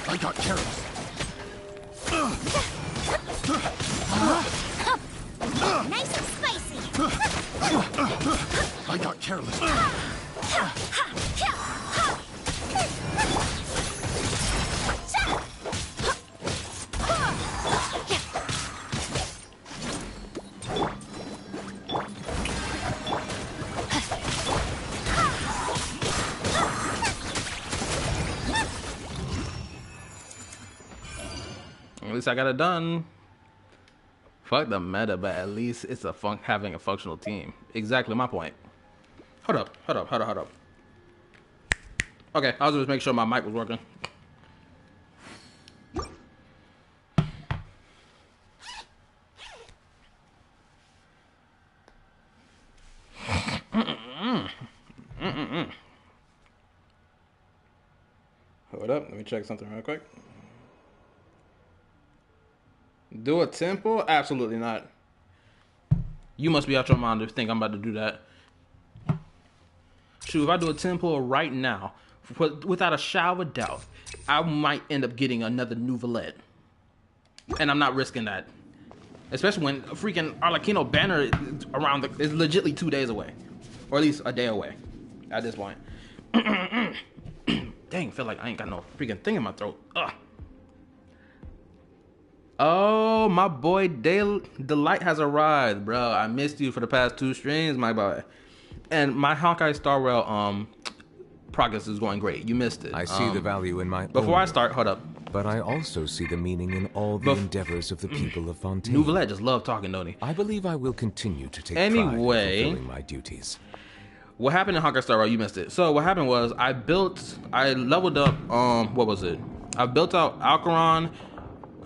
I got careless. Nice and spicy. I got careless. At least I got it done. Fuck the meta, but at least it's having a functional team. Exactly my point. Hold up. Okay, I was just making sure my mic was working. Hold up, let me check something real quick. Do a temple? Absolutely not. You must be out your mind to think I'm about to do that. Shoot, if I do a temple right now, without a shadow of doubt, I might end up getting another Nouvelette. And I'm not risking that. Especially when a freaking Arlecchino banner is legitly 2 days away. Or at least a day away at this point. Dang, feel like I ain't got no freaking thing in my throat. Ugh. Oh, my boy Delight has arrived, bro. I missed you for the past 2 streams, my boy. And my Honkai Star Rail progress is going great. You missed it. I see the value in my Before I start, hold up. But I also see the meaning in all the endeavors of the people of Fontaine. Nouvelette just love talking, don't he? I believe I will continue to take pride in fulfilling my duties. What happened in Honkai Star Rail? You missed it. So what happened was I leveled up. What was it? I built out Alcaron,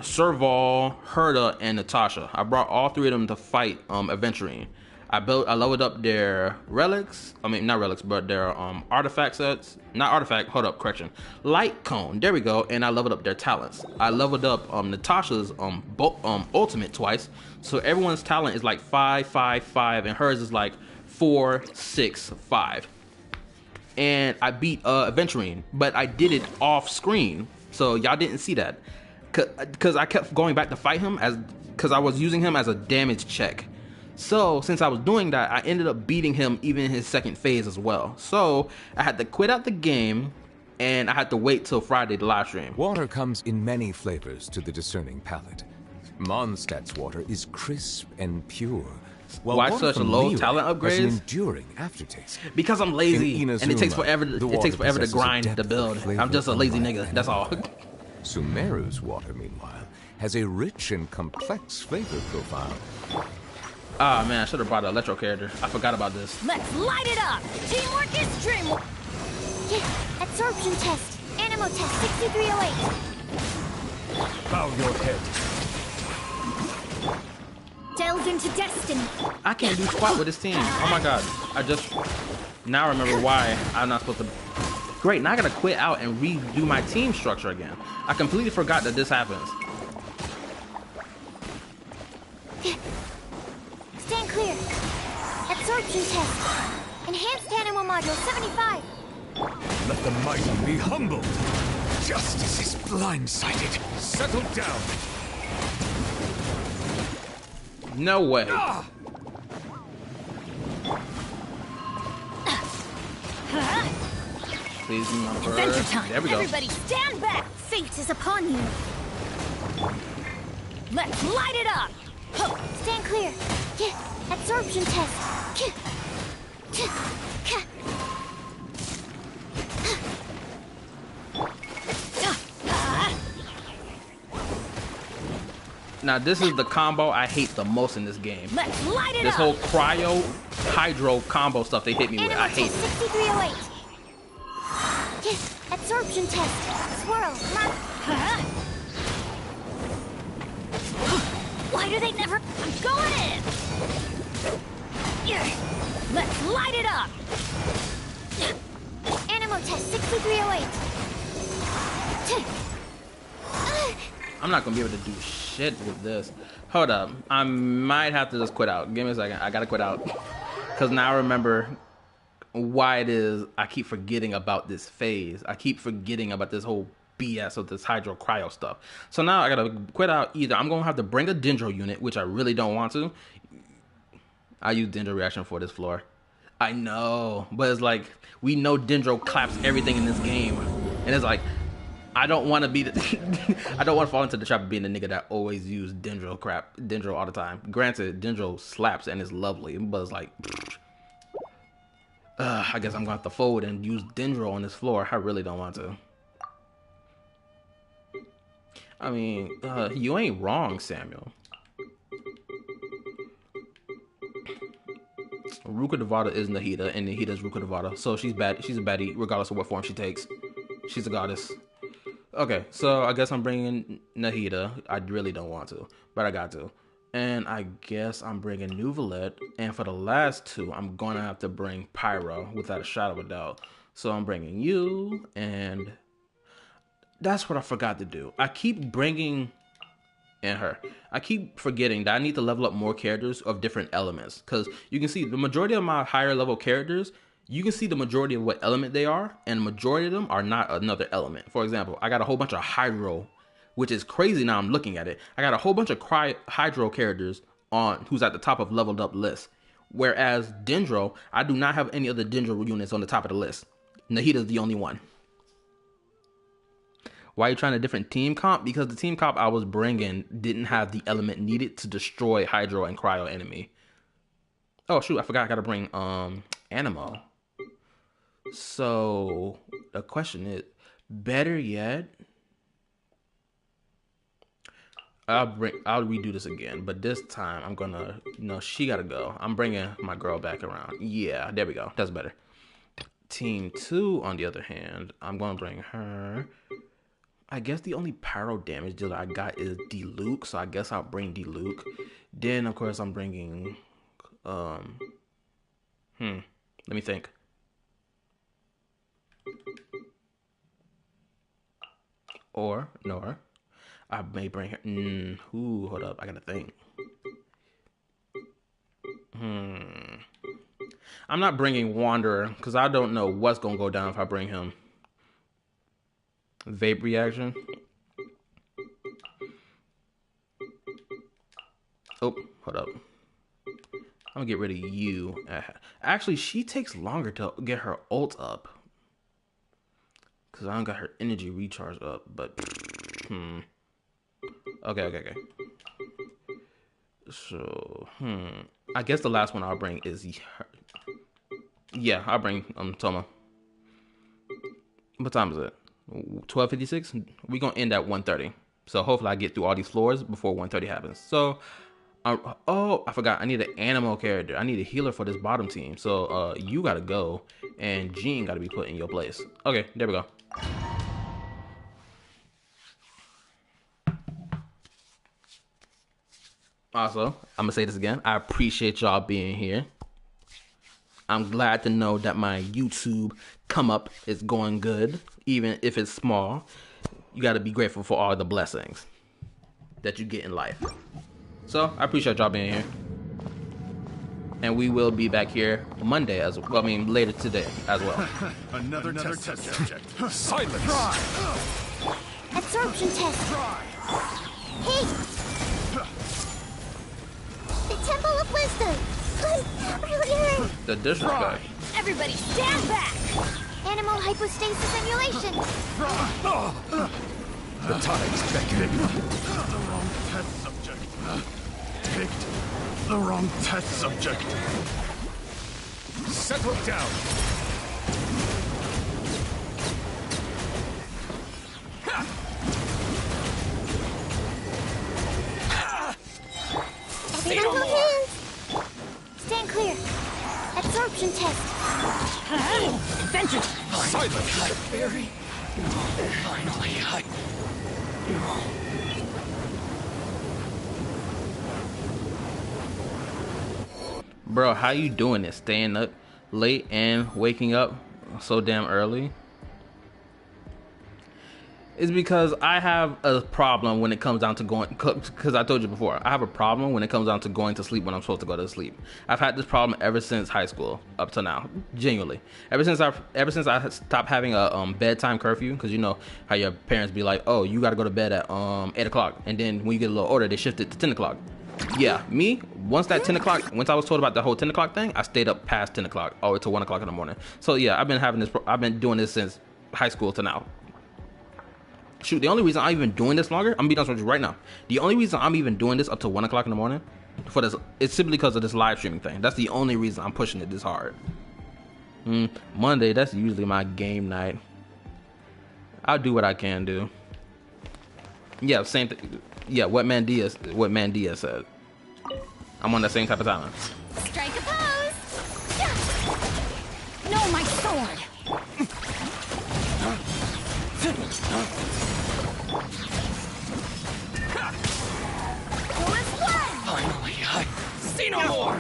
Serval, Herda, and Natasha. I brought all 3 of them to fight Aventurine. I leveled up their relics. I mean, not relics, but their artifact sets. Not artifact. Hold up, correction. Light cone. There we go. And I leveled up their talents. I leveled up Natasha's ultimate twice. So everyone's talent is like 5, 5, 5, and hers is like 4, 6, 5. And I beat Aventurine, but I did it off screen. So y'all didn't see that. Because I kept going back to fight him because I was using him as a damage check. So since I was doing that, I ended up beating him even in his second phase as well. So I had to quit out the game, and I had to wait till Friday to live stream. Water comes in many flavors to the discerning palate. Mondstadt's water is crisp and pure. Why such a low talent upgrades? Has an enduring aftertaste. Because I'm lazy, and it takes forever. It takes forever to possesses a grind depth the of build. flavor I'm just a lazy unlike nigga. any That's all. other. Sumeru's water, meanwhile, has a rich and complex flavor profile. Ah man, I should have brought an electro character. I forgot about this. Let's light it up! Teamwork is dreamwork! Yeah, absorption test. Animo test 6308. Bow your head. Delve into destiny. I can't do squat with this team. Oh my god. I just now remember why I'm not supposed to. Great, now I gotta quit out and redo my team structure again. I completely forgot that this happens. Stand clear. Absorption test. Enhanced animal module 75. Let the mighty be humbled. Justice is blindsided. Settle down. No way. Please remember. Adventure time! There we go. Everybody stand back! Fate is upon you. Let's light it up! Stand clear. Yeah, absorption test. Now this is the combo I hate the most in this game. Let's light it This up! whole cryo hydro combo stuff they hit me with. Animal I hate test it. 6308. Yes, absorption test. Swirl. Mark. Why do they never... I'm going in! Let's light it up! Animal test 6308. I'm not gonna be able to do shit with this. Hold up. I might have to just quit out. Give me a second. I gotta quit out. Because now I remember why it is I keep forgetting about this phase. I keep forgetting about this whole BS of this hydro cryo stuff. So now I gotta quit out. Either I'm gonna have to bring a Dendro unit, which I really don't want to. I use Dendro reaction for this floor. I know, but it's like we know Dendro claps everything in this game, and it's like I don't want to be the I don't want to fall into the trap of being the nigga that always use Dendro all the time. Granted, Dendro slaps and is lovely, but it's like I guess I'm gonna have to fold and use Dendro on this floor. I really don't want to. I mean, you ain't wrong, Samuel. Ruka Devada is Nahida, and Nahida is Ruka Devada. So she's bad. She's a baddie, regardless of what form she takes. She's a goddess. Okay, so I guess I'm bringing Nahida. I really don't want to, but I got to. And I guess I'm bringing Nuvalet. And for the last two, I'm gonna have to bring Pyro, without a shadow of a doubt. So I'm bringing you, and that's what I forgot to do. I keep bringing in her. I keep forgetting that I need to level up more characters of different elements. Because you can see the majority of my higher level characters, you can see the majority of what element they are, and the majority of them are not another element. For example, I got a whole bunch of Hydro, which is crazy now I'm looking at it. I got a whole bunch of Hydro characters on who's at the top of leveled up list. Whereas Dendro, I do not have any other Dendro units on the top of the list. Nahida's the only one. Why are you trying a different team comp? Because the team comp I was bringing didn't have the element needed to destroy Hydro and Cryo enemy. Oh shoot, I forgot I gotta bring Animo. So the question is, better yet, I'll redo this again, but this time I'm gonna, she gotta go. I'm bringing my girl back around. Yeah, there we go. That's better. Team 2, on the other hand, I'm gonna bring her. I guess the only pyro damage dealer I got is Diluc, so I guess I'll bring Diluc. Then of course I'm bringing let me think. Or I may bring her. Hold up, I gotta think. I'm not bringing Wanderer because I don't know what's gonna go down if I bring him. vape reaction. Oh, hold up. I'm gonna get rid of you. Actually, she takes longer to get her ult up. Because I don't got her energy recharge up, but... Okay. So, I guess the last one I'll bring is her. Yeah, I'll bring Toma. What time is it? 12:56? We're gonna end at 1:30. So hopefully I get through all these floors before 1:30 happens. So, oh, I forgot. I need an animal character. I need a healer for this bottom team. So, you gotta go, and Jean gotta be put in your place. Okay, there we go. Also, I'm gonna say this again. I appreciate y'all being here. I'm glad to know that my YouTube come up is going good, even if it's small. You gotta be grateful for all the blessings that you get in life. So, I appreciate y'all being here. And we will be back here Monday as well. I mean, later today as well. Another test subject. Silence! Absorption test. Hey! The Temple of Wisdom. The disrespect. Everybody stand back! Animal hypostasis simulation. The time's beckoning. The wrong test subject. Picked the wrong test subject. Settle down. Everyone hold hands. Stand clear. Absorption test. Vengeance! Silence! Barry. Finally, Bro, how you doing it? Staying up late and waking up so damn early? It's because I have a problem when it comes down to going, because I told you before, I have a problem when it comes down to going to sleep when I'm supposed to go to sleep. I've had this problem ever since high school up to now, genuinely. Ever since I stopped having a bedtime curfew, because you know how your parents be like, oh, you got to go to bed at 8 o'clock, and then when you get a little older, they shift it to 10 o'clock. Yeah, me, once I was told about the whole 10 o'clock thing, I stayed up past 10 o'clock, all the way to 1 o'clock in the morning. So yeah, I've been doing this since high school to now. Shoot, the only reason I'm even doing this longer, I'm gonna be honest with you right now. The only reason I'm even doing this up to 1 o'clock in the morning for this, it's simply because of this live streaming thing. That's the only reason I'm pushing it this hard. Monday, that's usually my game night. I'll do what I can do. Yeah, same thing. Yeah, what Mandia said. I'm on that same type of time. Strike a pose! No, my sword! Finally, see no more!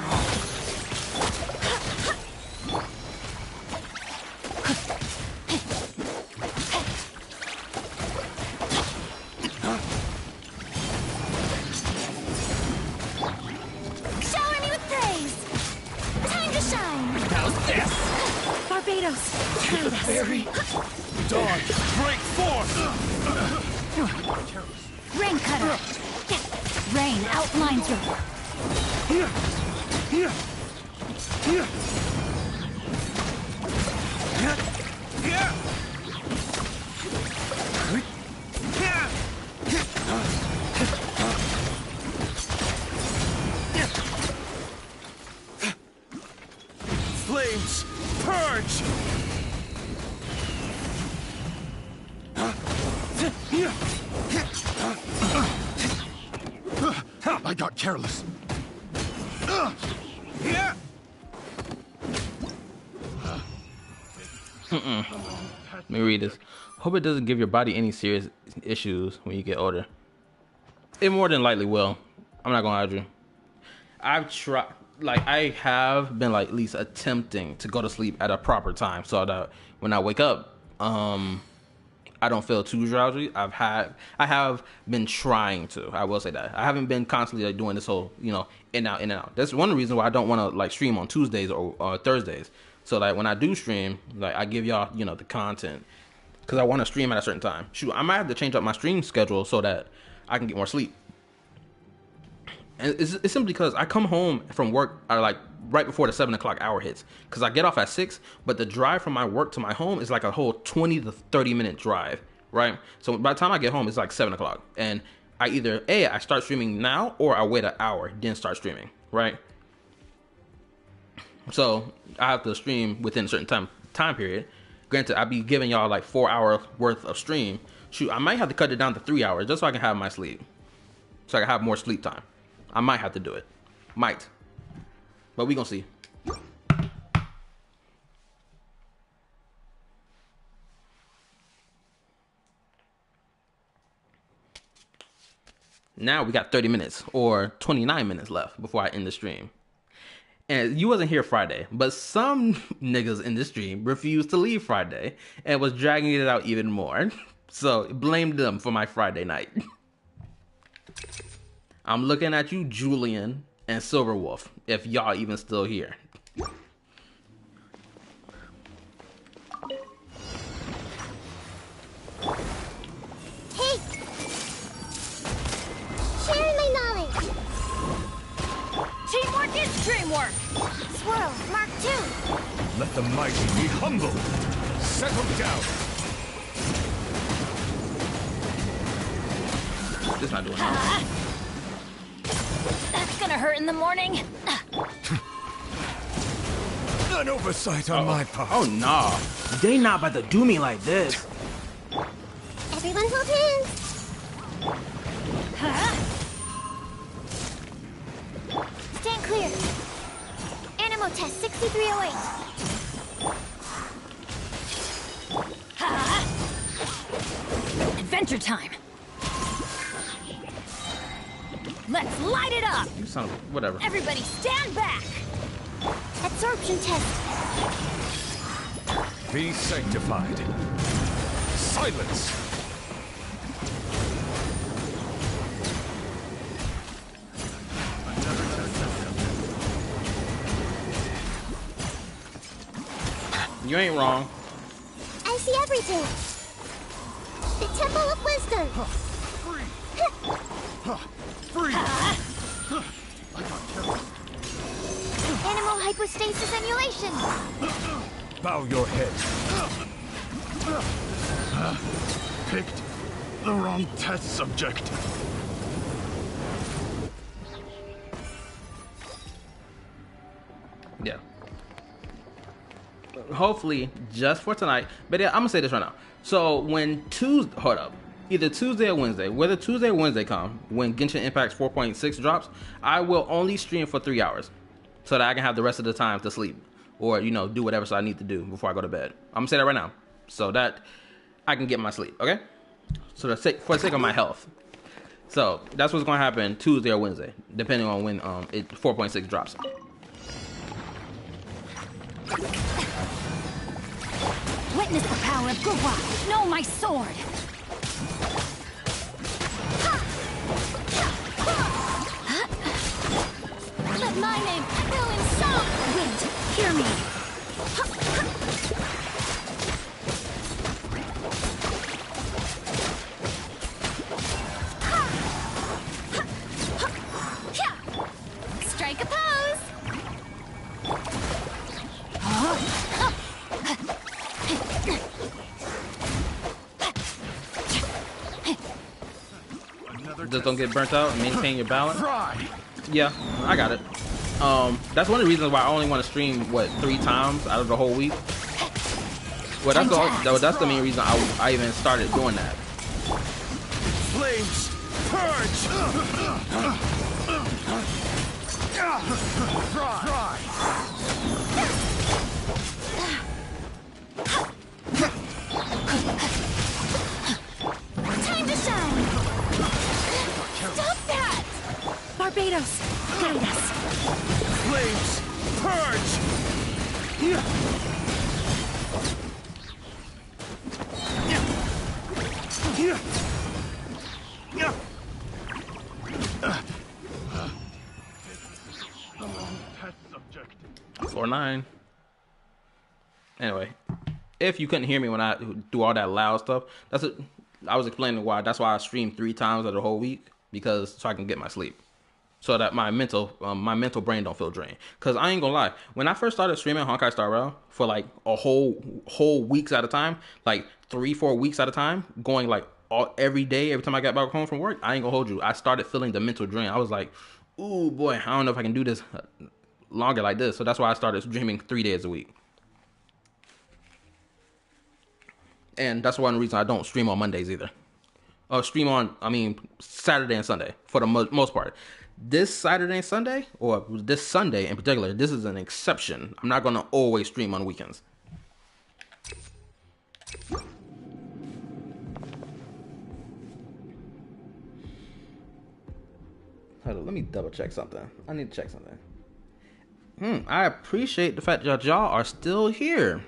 Shower me with praise. Time to shine. How's this? Barbados. Behind us. Barry. Dodge! Break force! Rain cutter! Rain outline through. Flames! Purge! I got careless. Let me read this. Hope it doesn't give your body any serious issues when you get older. It more than likely will. I'm not gonna lie to you. I've tried, I have been at least attempting to go to sleep at a proper time so that when I wake up, I don't feel too drowsy. I have been trying to. I will say that I haven't been constantly doing this whole in and out. That's one reason why I don't want to stream on Tuesdays or Thursdays. So when I do stream, I give y'all the content because I want to stream at a certain time. Shoot, I might have to change up my stream schedule so that I can get more sleep. And it's simply because I come home from work like right before the 7 o'clock hour hits, because I get off at 6, but the drive from my work to my home is like a whole 20 to 30 minute drive, right? So by the time I get home, it's like 7 o'clock, and I either I start streaming now, or I wait an hour then start streaming, right? So I have to stream within a certain time period. Granted, I'll be giving y'all like 4 hours worth of stream. Shoot, I might have to cut it down to 3 hours just so I can have my sleep, so I can have more sleep time. I might have to do it. Might. But we gonna see. Now we got 30 minutes or 29 minutes left before I end the stream. And you wasn't here Friday, but some niggas in the stream refused to leave Friday and was dragging it out even more. So blame them for my Friday night. I'm looking at you, Julian and Silverwolf, if y'all even still here. Hey! Sharing my knowledge! Teamwork is dreamwork! Swirl, Mark 2! Let the mighty be humbled. Settle down. This not doing nothing. That's gonna hurt in the morning. An oversight on my part. Oh, nah. They not about to do me like this. Everyone hold hands! Stand clear. Animal test 6308. Adventure time. Let's light it up. You son of a, whatever. Everybody stand back. Absorption test. Be sanctified. Silence. You ain't wrong. I see everything. The Temple of Wisdom. Animal hypostasis emulation. Bow your head. Picked the wrong test subject. Yeah. Hopefully, just for tonight. But yeah, I'm gonna say this right now. So when hold up. Either Tuesday or Wednesday, whether Tuesday or Wednesday come, when Genshin Impact 4.6 drops, I will only stream for 3 hours so that I can have the rest of the time to sleep or, you know, do whatever I need to do before I go to bed. I'm gonna say that right now so that I can get my sleep, okay? So for the sake of my health. So that's what's gonna happen Tuesday or Wednesday, depending on when 4.6 drops. Witness the power of Gurwa. Know my sword. Let my name fill in sound. Wind, hear me. Strike a pose. Just don't get burnt out and maintain your balance. Yeah, I got it. That's one of the reasons why I only want to stream 3 times out of the whole week. Well, that's the main reason I even started doing that. Flames, purge. Fry. Time to shine. Stop that! Barbados, guide us. Flames, purge. Test subject. 4-9. Anyway, If you couldn't hear me when I do all that loud stuff, I was explaining why. That's why I stream 3 times of the whole week, because so I can get my sleep, so that my mental brain don't feel drained. Cause I ain't gonna lie, when I first started streaming Honkai Star Rail for like a whole weeks at a time, like 3-4 weeks at a time, going like every day, every time I got back home from work, I ain't gonna hold you, I started feeling the mental drain. I was like, ooh boy, I don't know if I can do this longer like this. So that's why I started streaming 3 days a week. And that's one reason I don't stream on Mondays either. Stream on, Saturday and Sunday for the most part. This Saturday and Sunday, or this Sunday in particular, this is an exception. I'm not going to always stream on weekends. Hold on, let me double check something. I need to check something. I appreciate the fact that y'all are still here.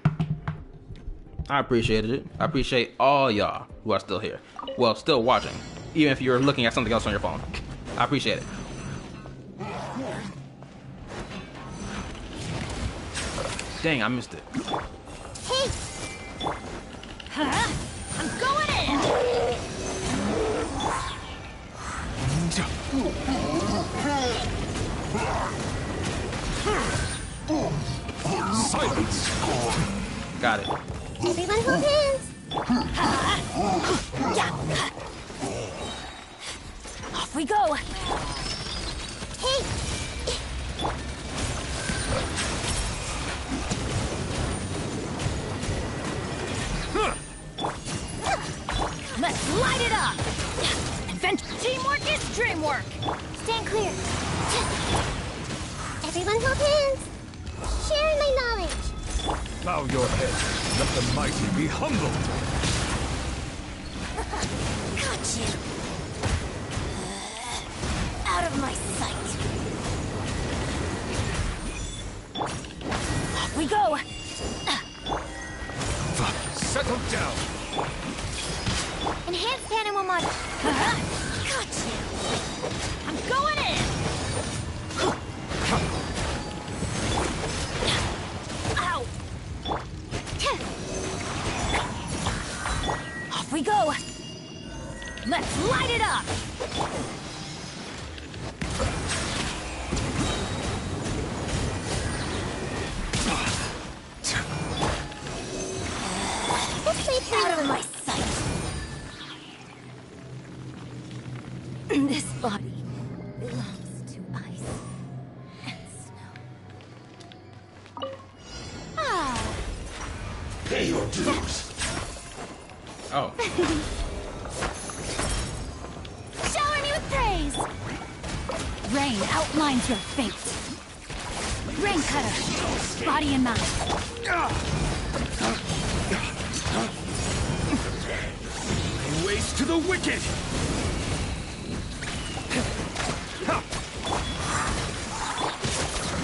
I appreciated it. I appreciate all y'all who are still here. Well, still watching. Even if you're looking at something else on your phone. I appreciate it. Dang, I missed it. Hey! Huh? I'm going in! Silence! Got it. Everyone hold hands. Off we go! Hey! Let's light it up! Teamwork is dreamwork! Stand clear. Everyone hold hands. Share my knowledge. Bow your head. Let the mighty be humbled. Got you! Out of my sight! Off we go! Settle down. Enhanced animal model. Got you! I'm going in! Ow! Off we go! Let's light it up! Out of my sight! This body belongs to ice and snow. Ah! Pay your dues. Oh. Shower me with praise! Rain outlines your fate. Rain cutter, body and mind. Waste to the wicked.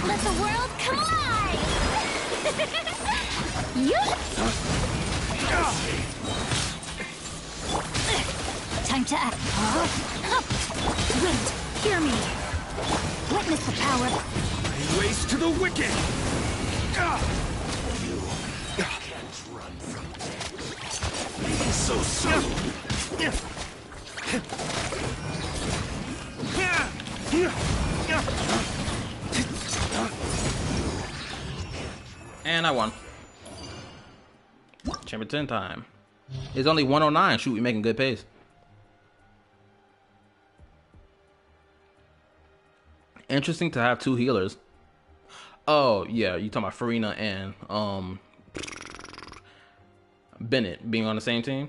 Let the world collide! Time to act. Wind, hear me. Witness the power. Waste to the wicked. You can't run from death. So soon. And I won. Chamber 10 time. It's only 109. Shoot, we making good pace. Interesting to have 2 healers. Oh, yeah, you talking about Farina and Bennett being on the same team?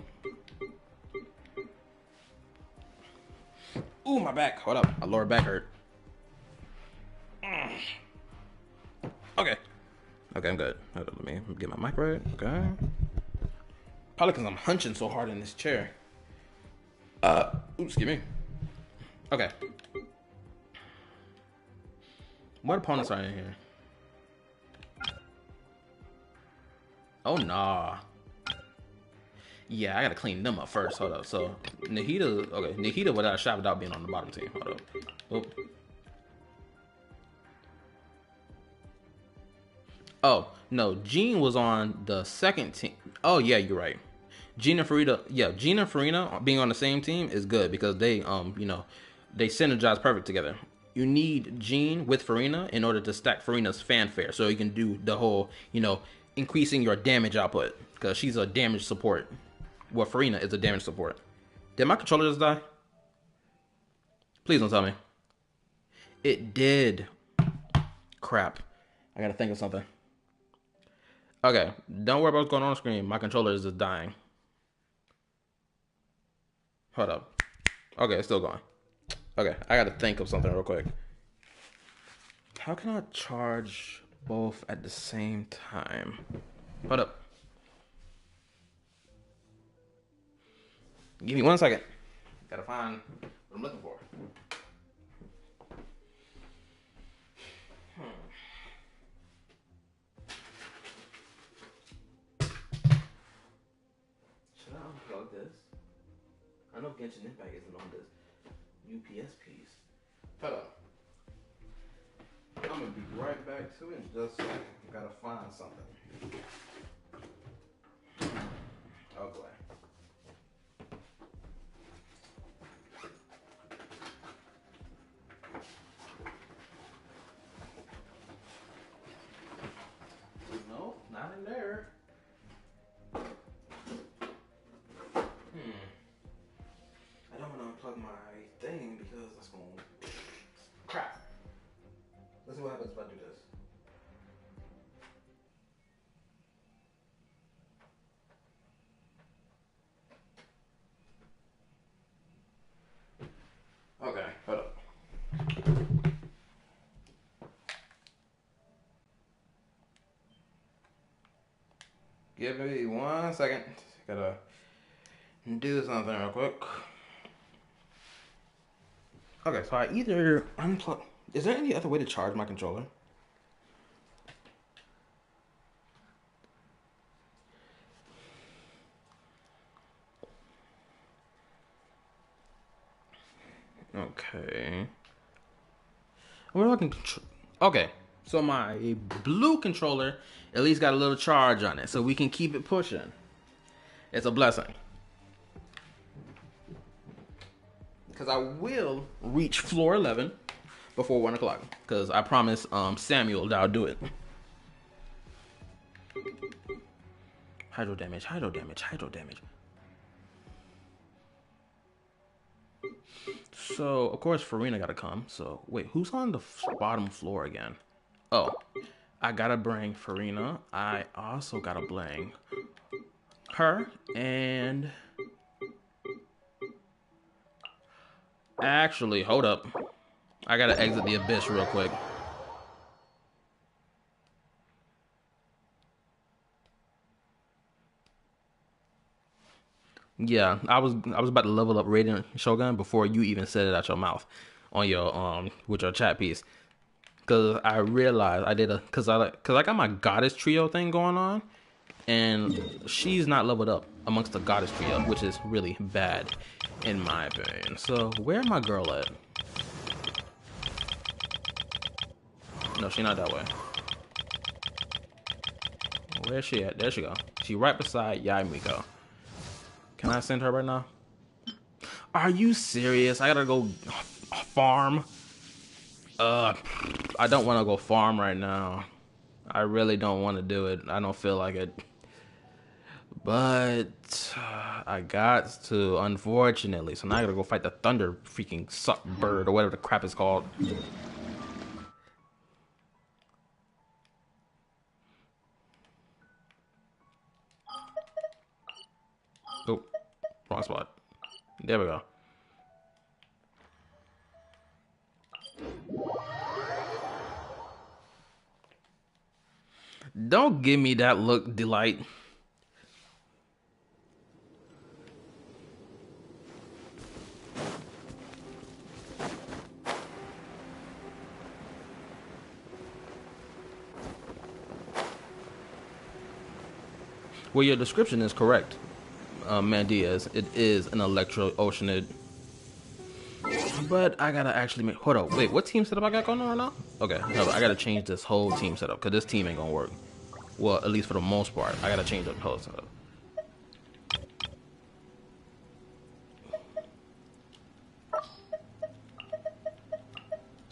Ooh, my back. Hold up. My lower back hurt. Okay. Okay, I'm good. Hold on, let me get my mic right. Okay. Probably because I'm hunching so hard in this chair. Oops, excuse me. Okay. What opponents are in here? Oh, nah. Yeah, I gotta clean them up first. Hold up. So, Nahida, okay. Nahida without a shot without being on the bottom team. Hold up. Oh. Oh, no, Jean was on the second team. Oh, yeah, you're right. Jean and Farina, yeah, Jean and Farina being on the same team is good because they, they synergize perfect together. You need Jean with Farina in order to stack Farina's fanfare so you can do the whole, increasing your damage output because she's a damage support. Well, Farina is a damage support. Did my controller just die? Please don't tell me. It did. Crap. I gotta think of something. Okay, don't worry about what's going on screen. My controller is just dying. Hold up. Okay, it's still going. Okay, I gotta think of something real quick. How can I charge both at the same time? Hold up. Give me 1 second. Gotta find what I'm looking for. Should I unplug this? I know Genshin Impact isn't on this UPS piece. Hold up. I'm gonna be right back to it in just a second. Gotta find something. Oh boy. No, not in there. I don't want to unplug my thing because that's going to... Crap. Let's see what happens if I do this. Okay, hold up. Give me 1 second. Gotta do something real quick. Okay, so I either unplug... Is there any other way to charge my controller? Okay. I wonder if I can control... Okay, so my blue controller at least got a little charge on it, so we can keep it pushing. It's a blessing. Because I will reach floor 11 before 1 o'clock. Because I promised Samuel that I'll do it. Hydro damage, hydro damage, hydro damage. So, of course, Farina gotta come. So, wait, who's on the bottom floor again? Oh, I gotta bring Farina. I also gotta bring her and... Actually, hold up. I gotta exit the abyss real quick. Yeah, I was about to level up Radiant Shogun before you even said it out your mouth on your with your chat piece. Cause I realized I did cause I got my goddess trio thing going on, and she's not leveled up amongst the goddess trio, which is really bad in my opinion. So where my girl at? No, she not that way. Where's she at? There she go. She right beside Yaimiko. Can I send her right now? Are you serious? I gotta go farm? I don't want to go farm right now. I really don't want to do it. I don't feel like it. But I got to, unfortunately. So now I gotta go fight the thunder freaking suck bird or whatever the crap is called. Oh, wrong spot. There we go. Don't give me that look, Delight. Well, your description is correct, Mandias. It is an electro-oceanid. But I gotta actually hold on. Wait, what team setup I got going on right now? Okay, no, I gotta change this whole team setup because this team ain't gonna work. Well, at least for the most part. I gotta change up the whole stuff.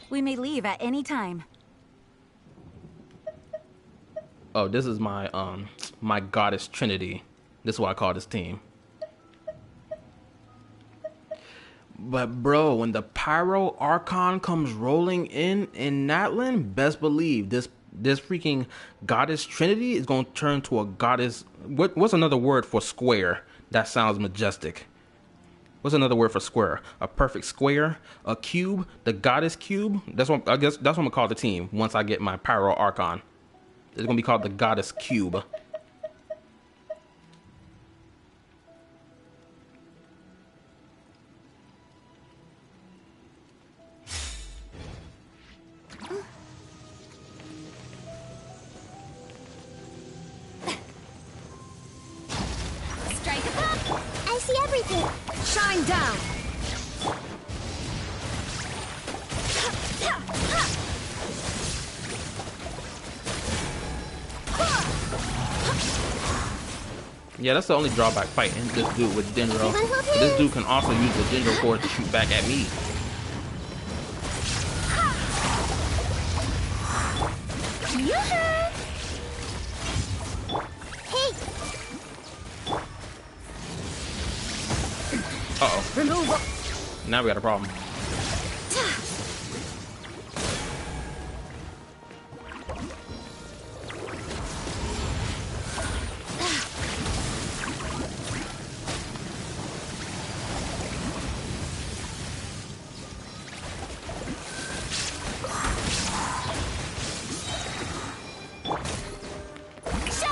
We may leave at any time. Oh, this is my my goddess trinity. This is what I call this team. But bro, when the Pyro Archon comes rolling in Natlan, best believe this freaking goddess trinity is gonna turn to a goddess. What's another word for square that sounds majestic? What's another word for square? A perfect square, a cube, the goddess cube. That's what I guess. That's what I'm gonna call the team once I get my Pyro Archon. It's gonna be called the goddess cube. Strike up! I see everything! Shine down! Yeah, that's the only drawback fighting this dude with Dendro. But this dude can also use the Dendro core to shoot back at me. Uh-oh. Now we got a problem.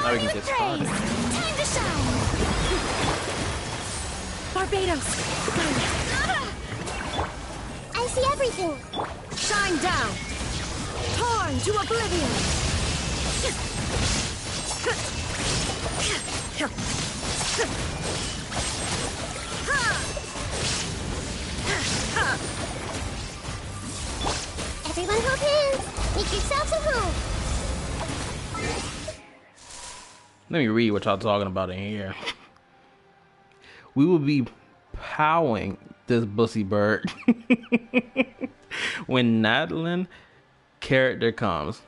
Now we can get started. Time to shine! Barbados! I see everything! Shine down! Torn to oblivion! Everyone hold hands! Make yourselves at home! Let me read what y'all talking about in here. We will be powing this bussy bird when Natlan character comes.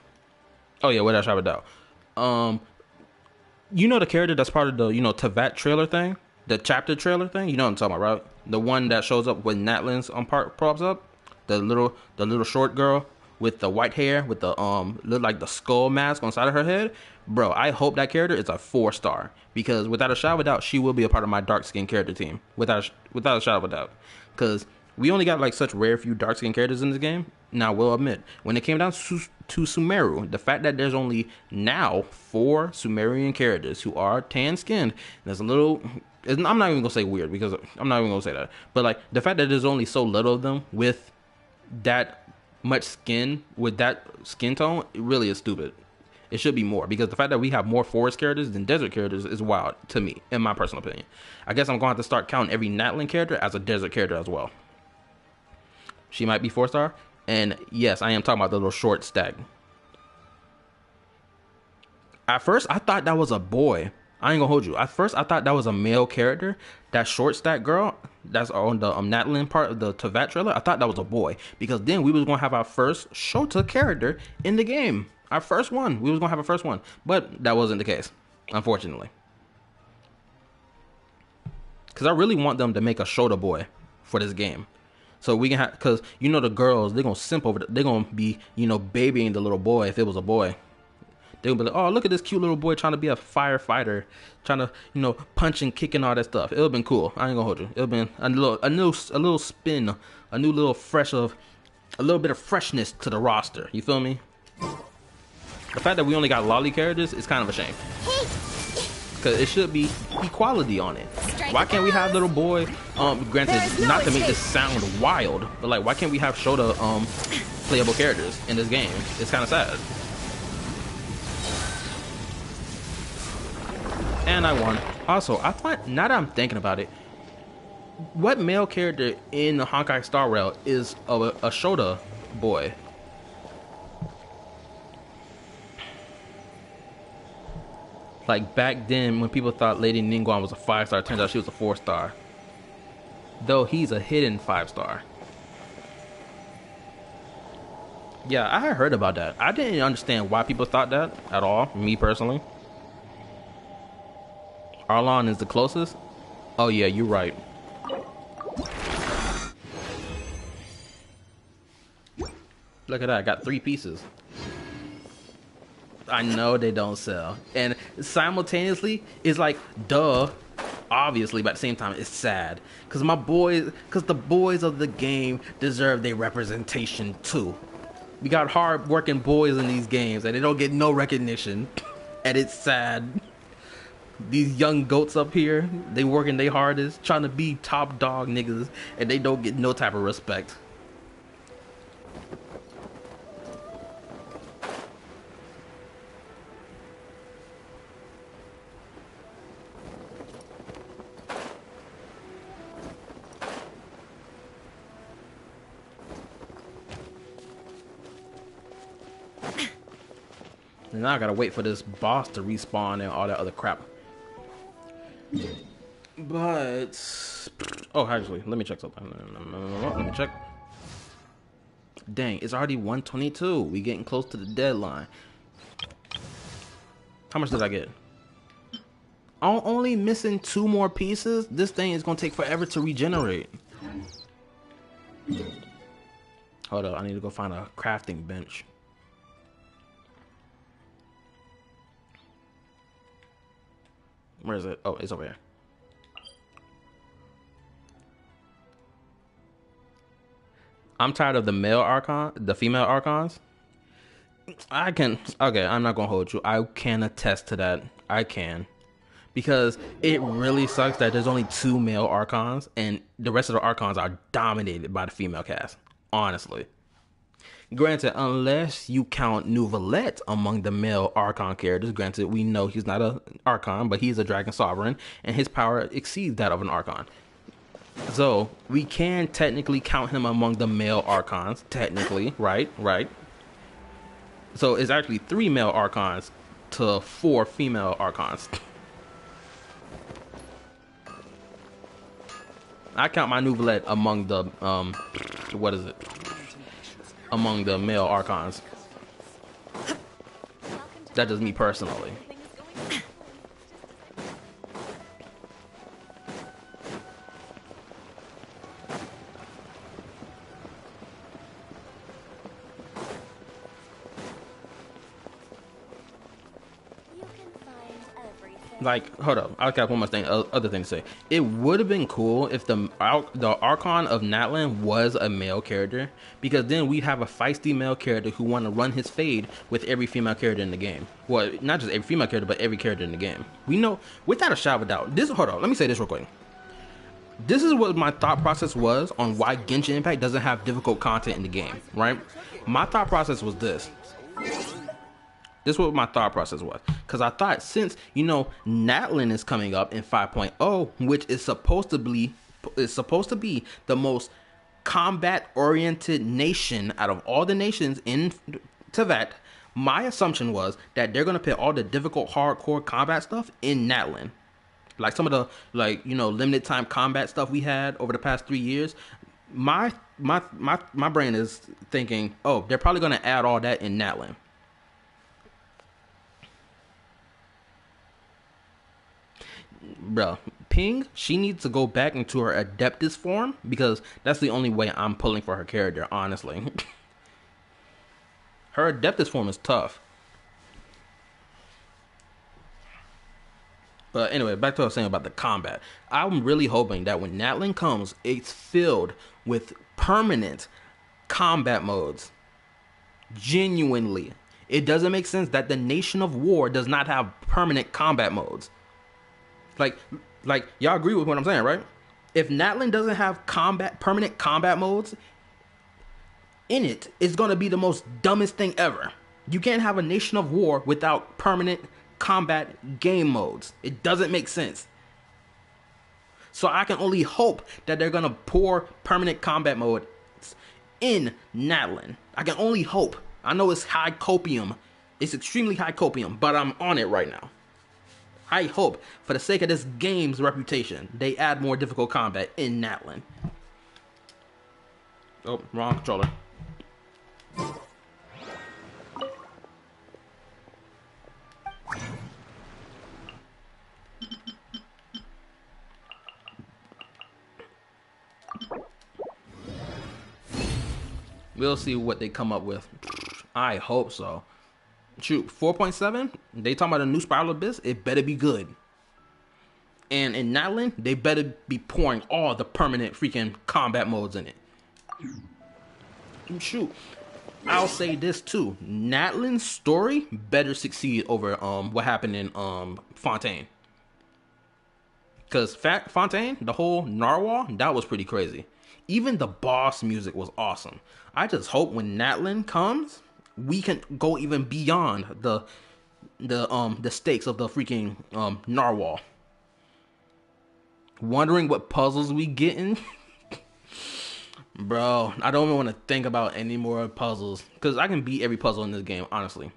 Oh yeah, what else I would do? You know the character that's part of the Tevat trailer thing, the chapter trailer thing. You know what I'm talking about, right? The one that shows up when Natlan's part pops up. The little short girl with the white hair with the look like the skull mask on the side of her head. Bro, I hope that character is a 4-star, because without a shadow of a doubt, she will be a part of my dark skin character team. Without a shadow of a doubt, because we only got like such rare few dark skin characters in this game. Now, we'll admit, when it came down to Sumeru, the fact that there's only now 4 Sumerian characters who are tan skinned, there's a little. I'm not even gonna say weird, because I'm not even gonna say that. But like the fact that there's only so little of them with that much skin, with that skin tone, it really is stupid. It should be more, because the fact that we have more forest characters than desert characters is wild to me, in my personal opinion. I guess I'm going to have to start counting every Natlan character as a desert character as well. She might be 4-star. And yes, I am talking about the little short stack. At first, I thought that was a boy. I ain't gonna hold you. At first, I thought that was a male character. That short stack girl that's on the Natlan part of the Tevat trailer, I thought that was a boy. Because then we was going to have our first Shota character in the game. Our first one. We was going to have our first one. But that wasn't the case, unfortunately. Because I really want them to make a Shota boy for this game. So we can have, because the girls, they're going to simp over, they're going to be, babying the little boy if it was a boy. They're going to be like, oh, look at this cute little boy trying to be a firefighter, trying to, punch and kick and all that stuff. It would have been cool. I ain't going to hold you. It would have been a little spin, a new little a little bit of freshness to the roster. You feel me? The fact that we only got lolly characters is kind of a shame. Because it should be equality on it. Why can't we have little boy, granted, not to make this sound wild, but like, why can't we have Shota, playable characters in this game? It's kind of sad. And I won. Also, I find, now that I'm thinking about it, what male character in the Honkai Star Rail is a Shota boy? Like back then when people thought Lady Ningguang was a 5-star, turns out she was a 4-star. Though he's a hidden 5-star. Yeah, I had heard about that. I didn't understand why people thought that at all, me personally. Arlon is the closest? Oh yeah, you're right. Look at that, I got 3 pieces. I know they don't sell. And simultaneously, it's like, duh, obviously, but at the same time, it's sad. Because the boys of the game deserve their representation too. We got hard-working boys in these games, and they don't get no recognition. And it's sad. These young goats up here, they working their hardest, trying to be top dog niggas, and they don't get no type of respect. And now I gotta wait for this boss to respawn and all that other crap. But oh, actually, let me check something. Let me check. Dang, it's already 1:22. We getting close to the deadline. How much did I get? I'm only missing 2 more pieces. This thing is gonna take forever to regenerate. Hold up, I need to go find a crafting bench. Where is it? Oh, it's over here. I'm tired of the female archons. Okay, I'm not gonna hold you. I can attest to that. I can. Because it really sucks that there's only 2 male archons and the rest of the archons are dominated by the female cast. Honestly. Granted, unless you count Nouvelette among the male Archon characters, granted, we know he's not an Archon, but he's a Dragon Sovereign, and his power exceeds that of an Archon. So, we can technically count him among the male Archons, technically, right? So, it's actually 3 male Archons to 4 female Archons. I count my Nouvelette among the, what is it? Among the male Archons. That's just me personally. Like, hold up, I got one more thing, other thing to say. It would have been cool if the Archon of Natlan was a male character, because then we'd have a feisty male character who want to run his fade with every female character in the game. Well, not just every female character, but every character in the game. We know, without a shadow of a doubt, hold on, let me say this real quick. This is what my thought process was on why Genshin Impact doesn't have difficult content in the game, right? My thought process was this. This is what my thought process was. Because I thought since, Natlan is coming up in 5.0, which is supposed to be the most combat-oriented nation out of all the nations in Tevat, my assumption was that they're going to put all the difficult, hardcore combat stuff in Natlan. Like some of the, limited time combat stuff we had over the past 3 years. My brain is thinking, oh, they're probably going to add all that in Natlan. Bro, Ping, she needs to go back into her Adeptus form, because that's the only way I'm pulling for her character, honestly. Her Adeptus form is tough. But anyway, back to what I was saying about the combat. I'm really hoping that when Natlan comes, it's filled with permanent combat modes. Genuinely. It doesn't make sense that the Nation of War does not have permanent combat modes. Like y'all agree with what I'm saying, right? If Natlan doesn't have permanent combat modes in it, it's gonna be the most dumbest thing ever. You can't have a Nation of War without permanent combat game modes. It doesn't make sense. So I can only hope that they're gonna pour permanent combat mode in Natlan. I can only hope. I know it's high copium. It's extremely high copium, but I'm on it right now. I hope, for the sake of this game's reputation, they add more difficult combat in Natlan. Oh, wrong controller. We'll see what they come up with. I hope so. Shoot, 4.7? They talking about a new Spiral Abyss? It better be good. And in Natlan, they better be pouring all the permanent freaking combat modes in it. Shoot, I'll say this too. Natlan's story better succeed over what happened in Fontaine. Because Fontaine, the whole Narwhal, that was pretty crazy. Even the boss music was awesome. I just hope when Natlan comes, we can go even beyond the stakes of the freaking Narwhal. Wondering what puzzles we getting? Bro, I don't even want to think about any more puzzles, because I can beat every puzzle in this game, honestly.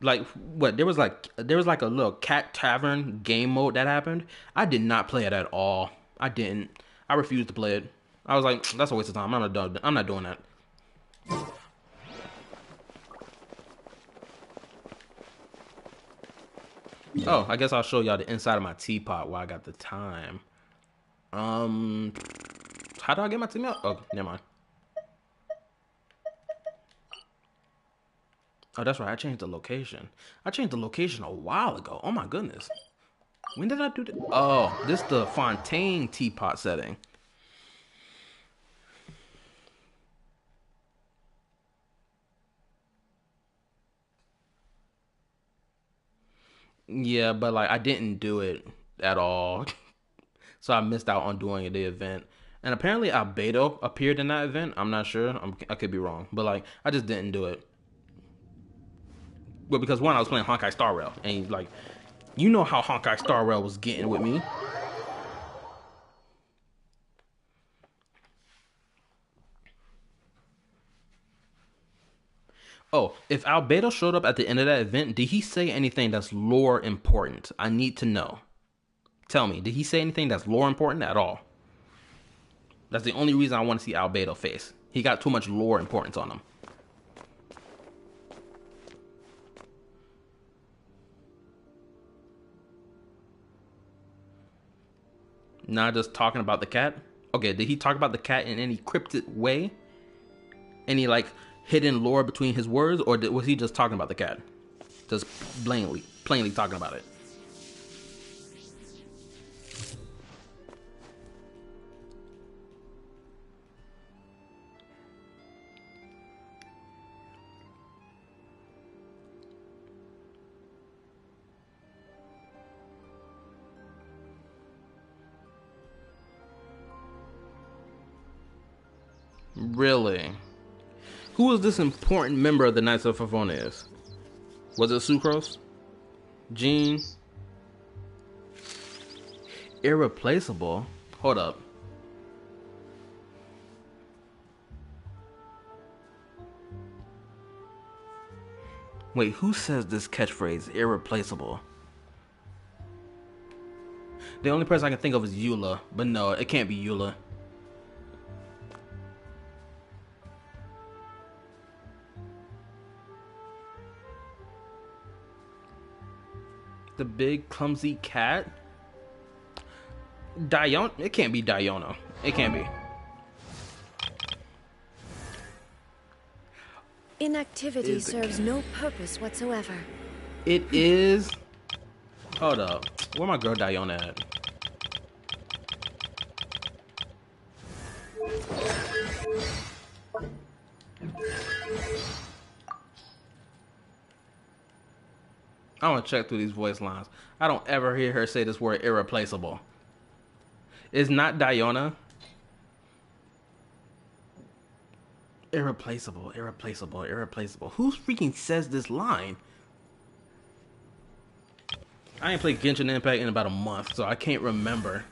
Like, what, there was like a little cat tavern game mode that happened. I did not play it at all. I didn't. I refused to play it. I was like, that's a waste of time. I'm not doing that. Oh, I guess I'll show y'all the inside of my teapot while I got the time. How do I get my teapot? Oh, never mind. Oh, that's right. I changed the location. I changed the location a while ago. Oh my goodness. When did I do that? Oh, this is the Fontaine teapot setting. Yeah, but like I didn't do it at all. So I missed out on doing the event. And apparently Albedo appeared in that event. I'm not sure. I could be wrong. But like I just didn't do it. Well, because one, I was playing Honkai Star Rail. And like, you know how Honkai Star Rail was getting with me. Oh, if Albedo showed up at the end of that event, did he say anything that's lore important? I need to know. Tell me, did he say anything that's lore important at all? That's the only reason I want to see Albedo face. He got too much lore importance on him. Not just talking about the cat? Okay, did he talk about the cat in any cryptic way? Any like hidden lore between his words, or was he just talking about the cat? Just plainly talking about it. Really? Who was this important member of the Knights of Favonius? Was it Sucrose? Jean? Irreplaceable? Hold up. Wait, who says this catchphrase, irreplaceable? The only person I can think of is Eula, but no, it can't be Eula. The big clumsy cat? Diona? It can't be Diona. It can't be. Inactivity serves no purpose whatsoever. It is. Hold up. Where my girl Diona at? I want to check through these voice lines. I don't ever hear her say this word irreplaceable. It's not Diona. Irreplaceable, irreplaceable, irreplaceable. Who freaking says this line? I ain't played Genshin Impact in about a month, so I can't remember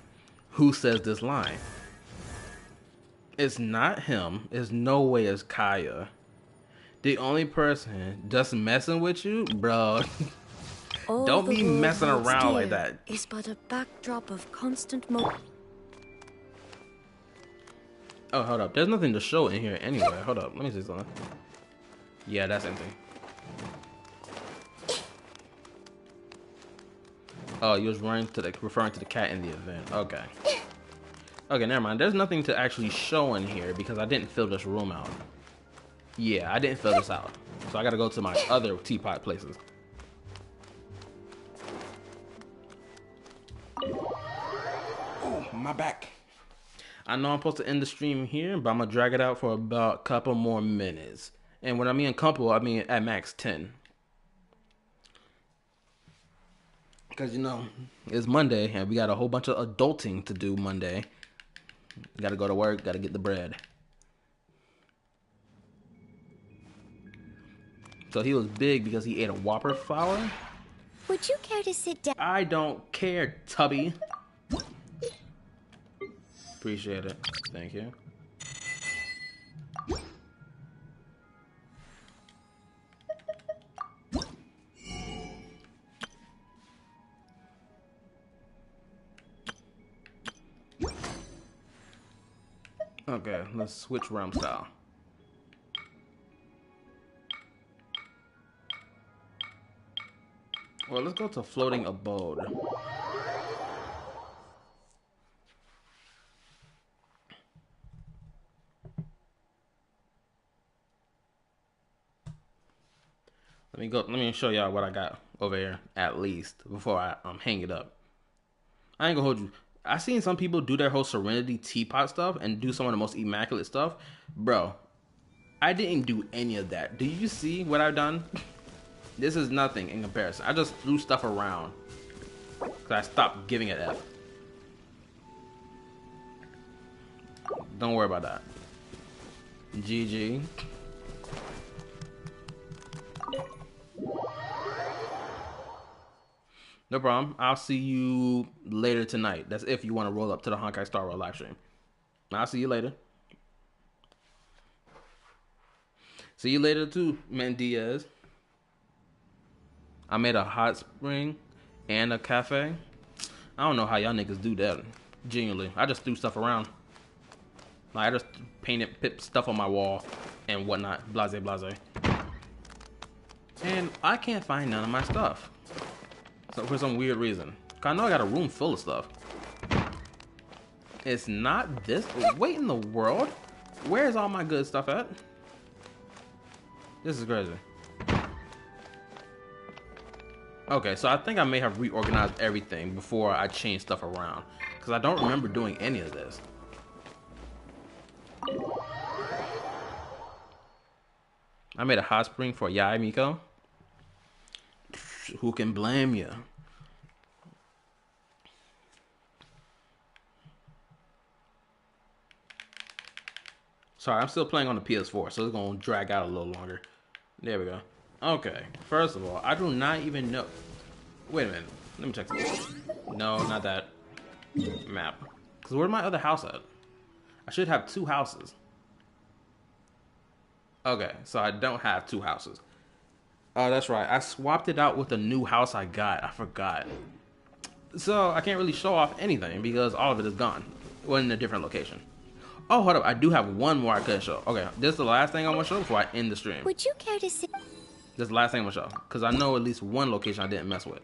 who says this line. It's not him. It's no way it's Kaya. The only person just messing with you, bro. All Don't the be world messing holds around like dear that. is but a backdrop of constant Oh, hold up. There's nothing to show in here anyway. Hold up. Let me see something. Yeah, that's empty. Oh, you was referring to the cat in the event. Okay. Okay, never mind. There's nothing to actually show in here because I didn't fill this room out. Yeah, I didn't fill this out. So I gotta go to my other teapot places. Oh, my back. I know I'm supposed to end the stream here, but I'm gonna drag it out for about a couple more minutes. And when I mean couple, I mean at max 10. Because, you know, it's Monday, and we got a whole bunch of adulting to do Monday. Gotta go to work, gotta get the bread. So he was big because he ate a Whopper flower? Would you care to sit down? I don't care, Tubby. Appreciate it. Thank you. Okay, let's switch realm style. Well, let's go to floating abode. Let me show y'all what I got over here at least before I hang it up. I ain't gonna hold you. I seen some people do their whole Serenity teapot stuff and do some of the most immaculate stuff. Bro, I didn't do any of that. Do you see what I've done? This is nothing in comparison. I just threw stuff around. Cause I stopped giving it F. Don't worry about that. GG. No problem. I'll see you later tonight. That's if you want to roll up to the Honkai Star Rail live stream. I'll see you later. See you later too, Mendiaz. I made a hot spring and a cafe. I don't know how y'all niggas do that. Genuinely. I just threw stuff around. Like, I just put stuff on my wall and whatnot. Blase, blase. And I can't find none of my stuff. So for some weird reason. I know I got a room full of stuff. It's not this. Wait in the world. Where's all my good stuff at? This is crazy. Okay, so I think I may have reorganized everything before I changed stuff around. Because I don't remember doing any of this. I made a hot spring for Yai Miko. Who can blame you? Sorry, I'm still playing on the PS4, so it's going to drag out a little longer. There we go. Okay, first of all, I do not even know. Wait a minute. Let me check this. No, not that map. Because where's my other house at? I should have two houses. Okay, so I don't have two houses. Oh, that's right. I swapped it out with the new house I got. I forgot. So I can't really show off anything because all of it is gone. Well, in a different location. Oh, hold up. I do have one more I could show. Okay, this is the last thing I want to show before I end the stream. Would you care to see? This is the last thing I'm going to show. Because I know at least one location I didn't mess with.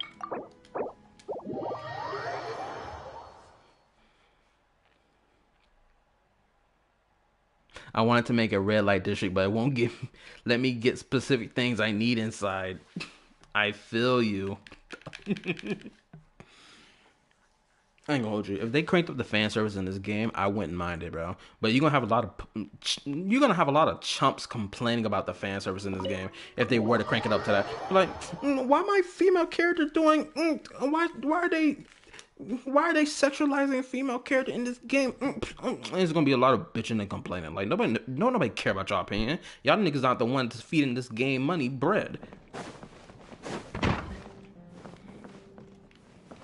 I wanted to make a red light district, but it won't let me get specific things I need inside. I feel you. I ain't gonna hold you. If they cranked up the fan service in this game, I wouldn't mind it, bro. But you're gonna have a lot of chumps complaining about the fan service in this game if they were to crank it up to that. Like, why my female character doing? Why are they sexualizing a female character in this game? There's gonna be a lot of bitching and complaining. Like nobody care about y'all opinion. Y'all niggas aren't the ones feeding this game money bread.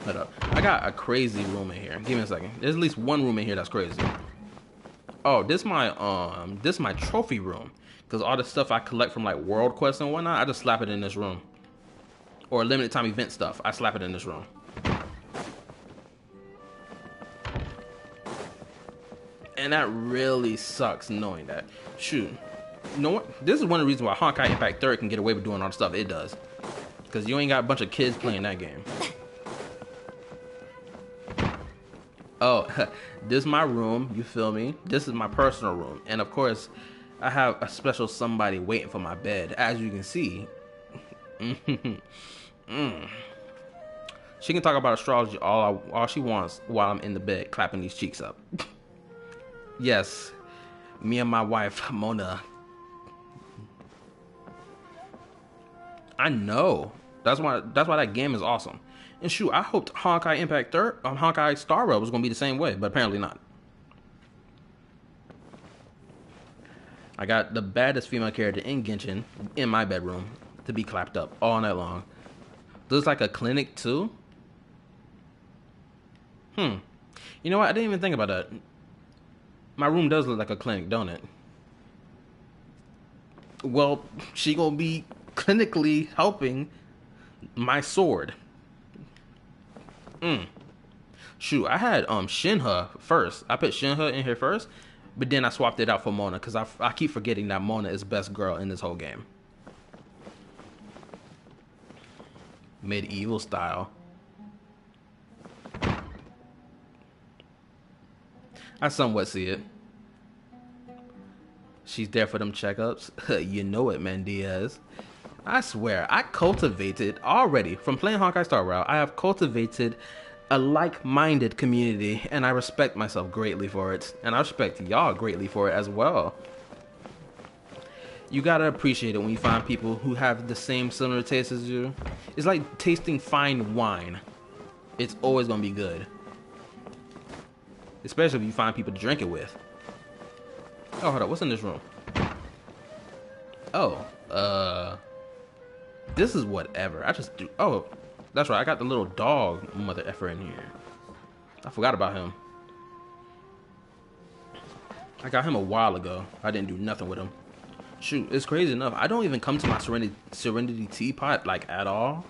Hold up. I got a crazy room in here. Give me a second. There's at least one room in here that's crazy. Oh, this my trophy room. Cause all the stuff I collect from like World Quest and whatnot, I just slap it in this room. or limited time event stuff, I slap it in this room. And that really sucks knowing that. Shoot. You know what? This is one of the reasons why Honkai Impact 3 can get away with doing all the stuff it does. Because you ain't got a bunch of kids playing that game. Oh, this is my room, you feel me? This is my personal room. And of course, I have a special somebody waiting for my bed. As you can see. She can talk about astrology all she wants while I'm in the bed clapping these cheeks up. Yes, me and my wife, Mona. I know. That's why that game is awesome. And shoot, I hoped Honkai Impact 3, Honkai Star Rail was gonna be the same way, but apparently not. I got the baddest female character in Genshin in my bedroom to be clapped up all night long. Looks like a clinic too. You know what? I didn't even think about that. My room does look like a clinic, don't it? Well, she gonna be clinically helping my sword. Shoot, I had Shinha first. I put Shinha in here first, but then I swapped it out for Mona because I keep forgetting that Mona is best girl in this whole game. Medieval style. I somewhat see it. She's there for them checkups. You know it, man, Diaz. I swear, I cultivated already, from playing Honkai Star Rail, I have cultivated a like-minded community, and I respect myself greatly for it. And I respect y'all greatly for it as well. You gotta appreciate it when you find people who have the same similar tastes as you. It's like tasting fine wine. It's always gonna be good. Especially if you find people to drink it with. Oh, hold up. What's in this room? Oh, this is whatever. I just do. Oh, that's right. I got the little dog mother effer in here. I forgot about him. I got him a while ago. I didn't do nothing with him. Shoot, it's crazy enough. I don't even come to my Serenity teapot like at all.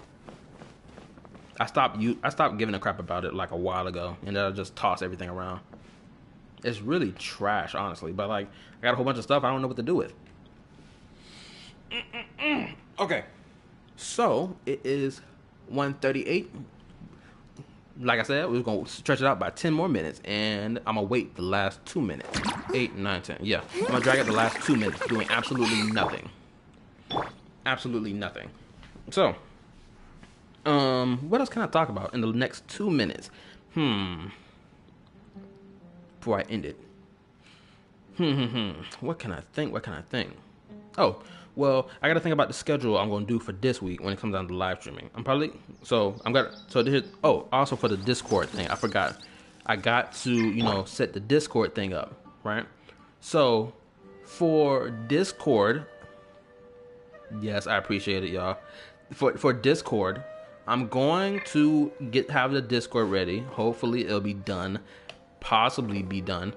I stopped giving a crap about it like a while ago, and then I just toss everything around. It's really trash, honestly. But like, I got a whole bunch of stuff I don't know what to do with. Okay, so it is 1:38. Like I said, we're gonna stretch it out by 10 more minutes, and I'm gonna wait the last 2 minutes. 8, 9, 10. Yeah, I'm gonna drag out the last 2 minutes, doing absolutely nothing. Absolutely nothing. So, what else can I talk about in the next 2 minutes? Before I end it. What can I think? Oh, well, I gotta think about the schedule I'm gonna do for this week when it comes down to live streaming. Also for the Discord thing, I forgot. I got to, set the Discord thing up, right? So, for Discord, yes, I appreciate it, y'all. For Discord, I'm going to have the Discord ready. Hopefully, it'll be done. Possibly be done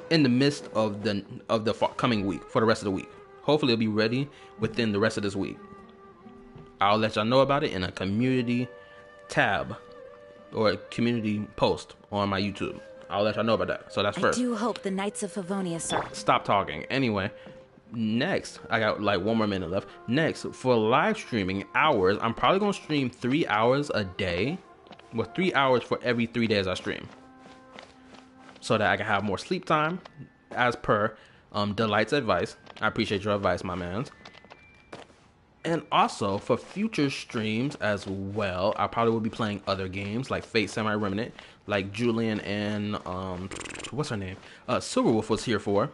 in the midst of the coming week, for the rest of the week. Hopefully it'll be ready within the rest of this week. I'll let y'all know about it in a community tab or a community post on my YouTube. I'll let y'all know about that. So that's first. I do hope the Knights of Favonius Stop talking. Anyway, next, I got like 1 more minute left. Next, for live streaming hours, I'm probably gonna stream 3 hours a day. Well, 3 hours for every 3 days I stream, so that I can have more sleep time, as per Delight's advice. I appreciate your advice, my mans. And also for future streams as well, I probably will be playing other games like Fate Semi-Remnant, like Julian and what's her name? Silverwolf was here for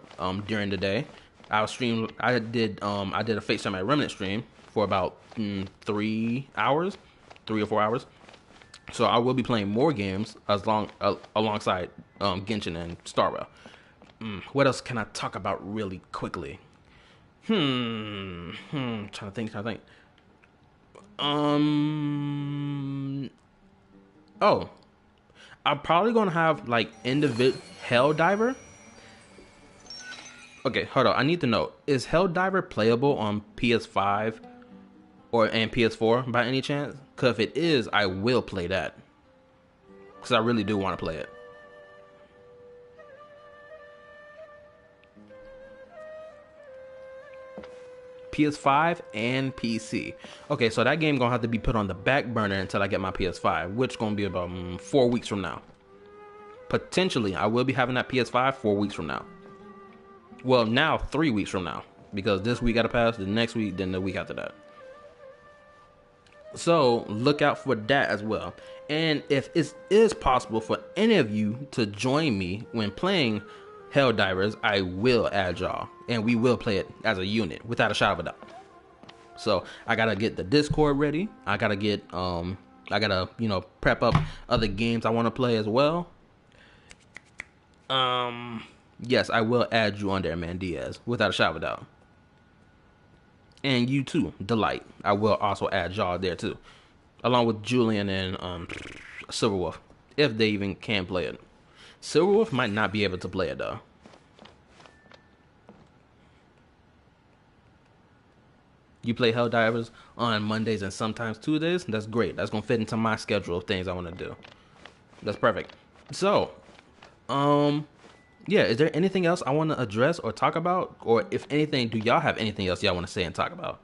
during the day. I did a Fate Semi-Remnant stream for about 3 hours, 3 or 4 hours. So I will be playing more games alongside Genshin and Star Rail. What else can I talk about really quickly? Trying to think. Oh, I'm probably gonna have like Helldiver. Okay, hold on. I need to know, is Helldiver playable on PS5 and PS4 by any chance? Because if it is, I will play that. Because I really do want to play it. PS5 and PC. Okay, so that game gonna have to be put on the back burner until I get my PS5, which gonna be about 4 weeks from now. Potentially, I will be having that PS5 4 weeks from now. Well, now 3 weeks from now, because this week gotta pass, the next week, then the week after that. So look out for that as well. And if it is possible for any of you to join me when playing Helldivers, I will add y'all, and we will play it as a unit without a shadow of a doubt. So I gotta get the Discord ready. I gotta get prep up other games I want to play as well. Yes, I will add you on there, man, Diaz, without a shadow of a doubt. And you too, Delight. I will also add y'all there too, along with Julian and Silverwolf, if they even can play it. Silverwolf might not be able to play it though. You play Helldivers on Mondays and sometimes Tuesdays? That's great. That's gonna fit into my schedule of things I want to do. That's perfect. So, yeah, is there anything else I want to address or talk about? Or if anything, do y'all have anything else y'all want to say and talk about?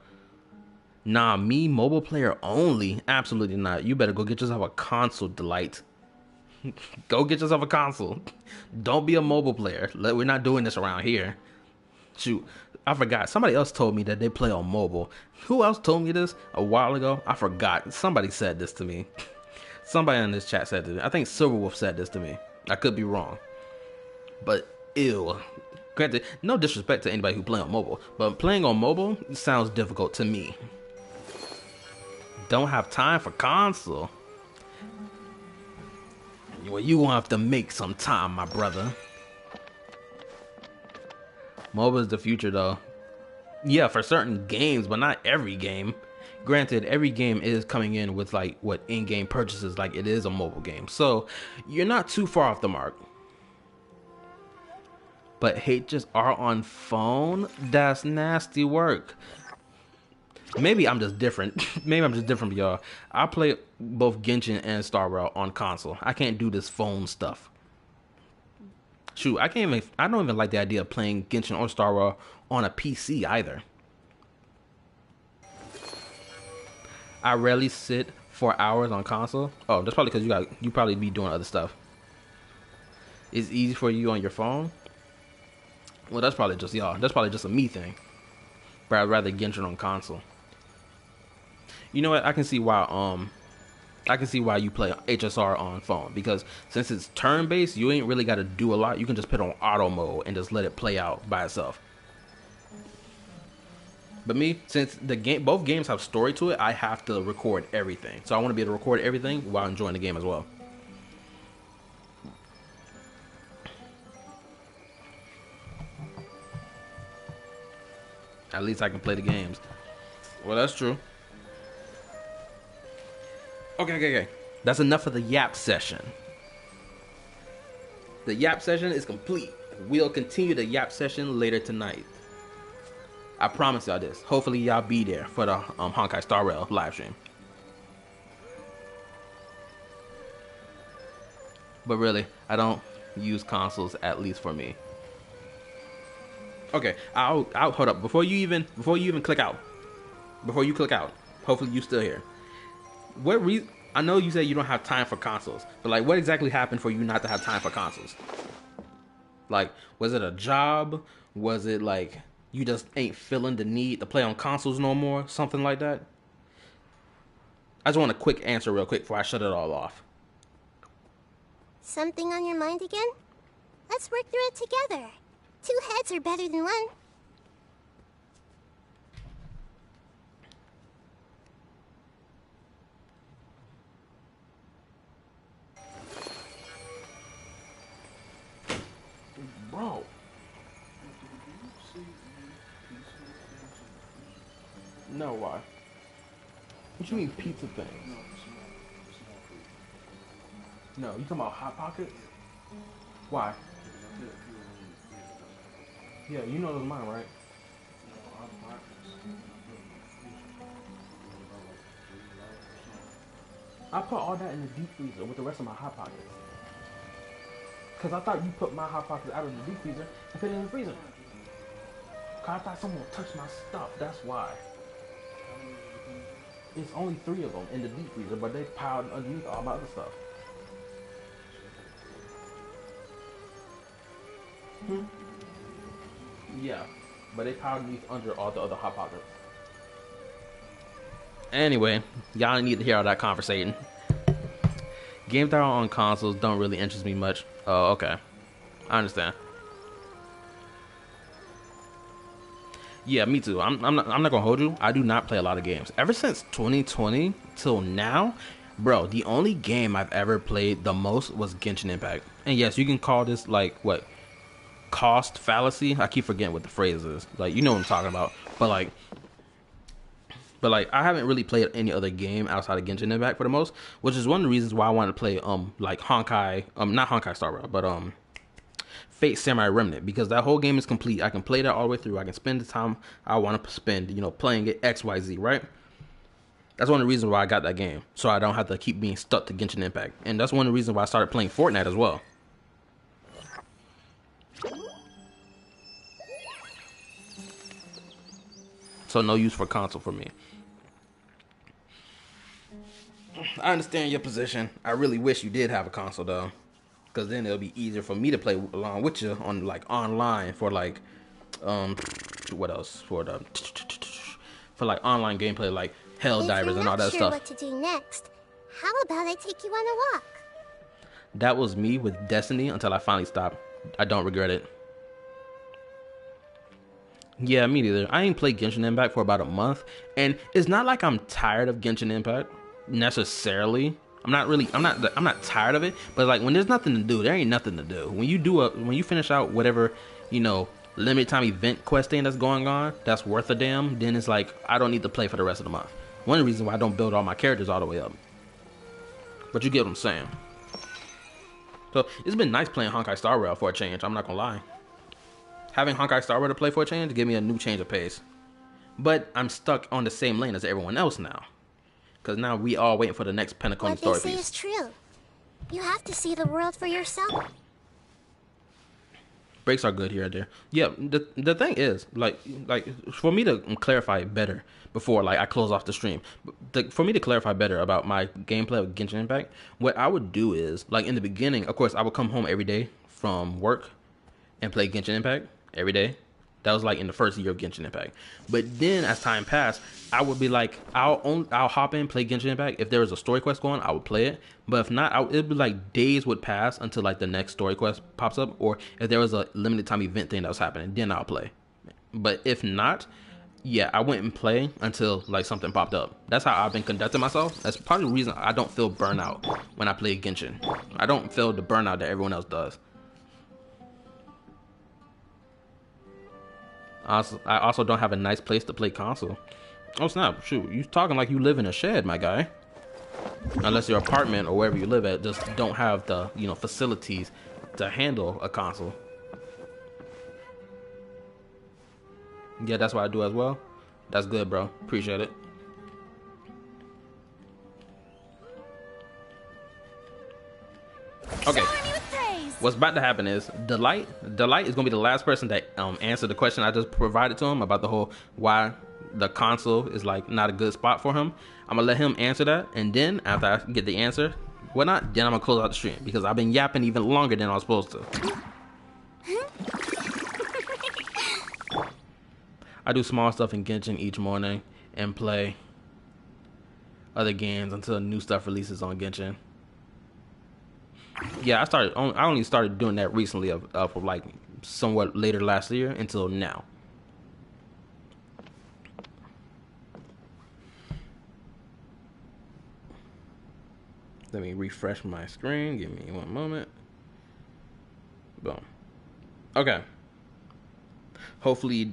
Nah, me, mobile player only? Absolutely not. You better go get yourself a console, Delight. Go get yourself a console. Don't be a mobile player. We're not doing this around here. Shoot, I forgot. Somebody else told me that they play on mobile. Who else told me this a while ago? I forgot. Somebody said this to me. Somebody in this chat said this. I think Silverwolf said this to me. I could be wrong. But, ew. Granted, no disrespect to anybody who play on mobile, but playing on mobile sounds difficult to me. Don't have time for console. Well, you gonna have to make some time, my brother. Mobile is the future, though. Yeah, for certain games, but not every game. Granted, every game is coming in with like what in-game purchases, like it is a mobile game, so you're not too far off the mark. But H's are on phone? That's nasty work. Maybe I'm just different. Maybe I'm just different from y'all. I play both Genshin and Star Rail on console. I can't do this phone stuff. Shoot, I don't even like the idea of playing Genshin or Star Rail on a PC either. I rarely sit for hours on console. Oh, that's probably because you probably be doing other stuff. It's easy for you on your phone. Well, that's probably just y'all. That's probably just a me thing. But I'd rather Genshin on console. You know what? I can see why you play HSR on phone, because since it's turn-based, you ain't really got to do a lot. You can just put on auto mode and just let it play out by itself. But me, since both games have story to it, I have to record everything. So I want to be able to record everything while enjoying the game as well. At least I can play the games. Well, that's true. Okay. That's enough of the yap session. The yap session is complete. We'll continue the yap session later tonight. I promise y'all this. Hopefully y'all be there for the Honkai Star Rail live stream. But really, I don't use consoles, at least for me. Okay, I'll hold up before you even click out. Before you click out, hopefully you still here. What reason? I know you said you don't have time for consoles, but like, what exactly happened for you not to have time for consoles? Like, was it a job? Was it like you just ain't feeling the need to play on consoles no more? Something like that? I just want a quick answer real quick before I shut it all off. Something on your mind again? Let's work through it together. 2 heads are better than 1. Bro. No, why? What you mean pizza things? No, you talking about Hot Pockets? Why? Yeah, you know those mine, right? I put all that in the deep freezer with the rest of my hot pockets. Cause I thought you put my hot pockets out of the deep freezer and put it in the freezer. Cause I thought someone touched my stuff. That's why. It's only 3 of them in the deep freezer, but they piled underneath all my other stuff. Yeah, but they piled underneath under all the other hot pockets. Anyway, y'all need to hear all that conversating. Games that are on consoles don't really interest me much. Oh, okay. I understand. Yeah, me too. I'm not gonna hold you. I do not play a lot of games. Ever since 2020 till now, bro, the only game I've ever played the most was Genshin Impact. And yes, you can call this like what? Cost fallacy? I keep forgetting what the phrase is. Like, you know what I'm talking about. But like I haven't really played any other game outside of Genshin Impact for the most, which is one of the reasons why I wanted to play like Honkai, not Honkai Star Rail, but Fate Samurai Remnant, because that whole game is complete. I can play that all the way through. I can spend the time I want to spend, you know, playing it XYZ, right? That's one of the reasons why I got that game, so I don't have to keep being stuck to Genshin Impact. And that's one of the reasons why I started playing Fortnite as well. So no use for console for me. I understand your position. I really wish you did have a console though, because then it'll be easier for me to play along with you on like online for like what else for like online gameplay like Helldivers and all that stuff. What to do next? How about I take you on a walk? That was me with Destiny until I finally stopped. I don't regret it. Yeah, me neither. I ain't played Genshin Impact for about a month, and it's not like I'm tired of Genshin Impact necessarily. I'm not tired of it, but like when there's nothing to do, there ain't nothing to do. When you finish out whatever, you know, limited time event quest thing that's going on, that's worth a damn, then it's like I don't need to play for the rest of the month. One of the reasons why I don't build all my characters all the way up. But you get what I'm saying. So it's been nice playing Honkai Star Rail for a change, I'm not gonna lie. Having Honkai Star Rail to play for a change give me a new change of pace. But I'm stuck on the same lane as everyone else now. Because now we all waiting for the next Pentacon story piece. What they say is true. You have to see the world for yourself. Breaks are good here and there. Yeah, the thing is, like for me to clarify it better before like I close off the stream, for me to clarify better about my gameplay with Genshin Impact, what I would do is, like in the beginning, of course, I would come home every day from work and play Genshin Impact every day. That was like in the first year of Genshin Impact. But then as time passed, I would be like, I'll hop in, play Genshin Impact. If there was a story quest going, I would play it. But if not, it'd be like days would pass until like the next story quest pops up. Or if there was a limited time event thing that was happening, then I'll play. But if not, yeah, I wouldn't play until like something popped up. That's how I've been conducting myself. That's part of the reason I don't feel burnout when I play Genshin. I don't feel the burnout that everyone else does. I also don't have a nice place to play console. Oh snap, shoot, you talking like you live in a shed, my guy. Unless your apartment or wherever you live at just don't have the, you know, facilities to handle a console. Yeah, that's what I do as well. That's good, bro. Appreciate it. Okay. What's about to happen is Delight is gonna be the last person that answer the question I just provided to him about the whole why the console is like not a good spot for him. I'm gonna let him answer that, and then after I get the answer, whatnot, then I'm gonna close out the stream because I've been yapping even longer than I was supposed to. I do small stuff in Genshin each morning and play other games until new stuff releases on Genshin. Yeah, I only started doing that recently of like somewhat later last year until now. Let me refresh my screen. Give me one moment. Boom. Okay. Hopefully,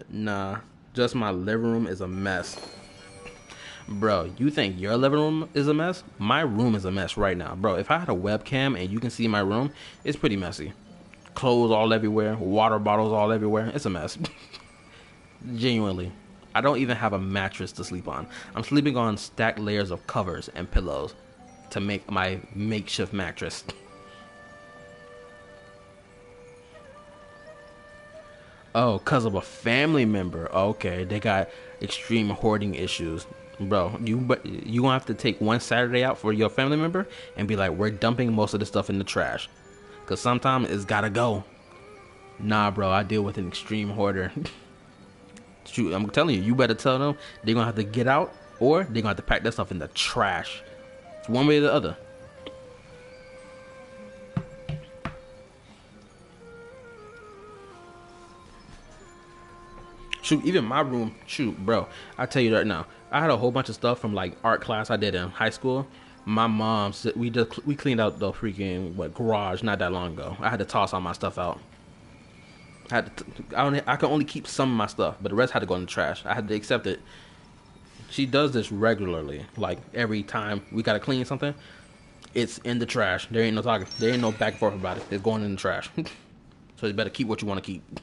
nah, just my living room is a mess. Bro, you think your living room is a mess? My room is a mess right now. Bro, if I had a webcam and you can see my room, it's pretty messy. Clothes all everywhere, water bottles all everywhere. It's a mess. Genuinely. I don't even have a mattress to sleep on. I'm sleeping on stacked layers of covers and pillows. to make my makeshift mattress. Oh, cause of a family member. Okay, they got extreme hoarding issues. Bro, you gonna have to take one Saturday out for your family member and be like, we're dumping most of the stuff in the trash. Cause sometimes it's gotta go. Nah, bro, I deal with an extreme hoarder. Shoot, I'm telling you, you better tell them they're gonna have to get out or they're gonna have to pack that stuff in the trash. It's one way or the other. Shoot, even my room, shoot, bro, I tell you right now, I had a whole bunch of stuff from like art class I did in high school. My mom said we cleaned out the freaking garage not that long ago. I had to toss all my stuff out. I could only keep some of my stuff, but the rest had to go in the trash. I had to accept it. She does this regularly, like every time we gotta clean something, it's in the trash. There ain't no talking. There ain't no back and forth about it. It's going in the trash. So you better keep what you want to keep.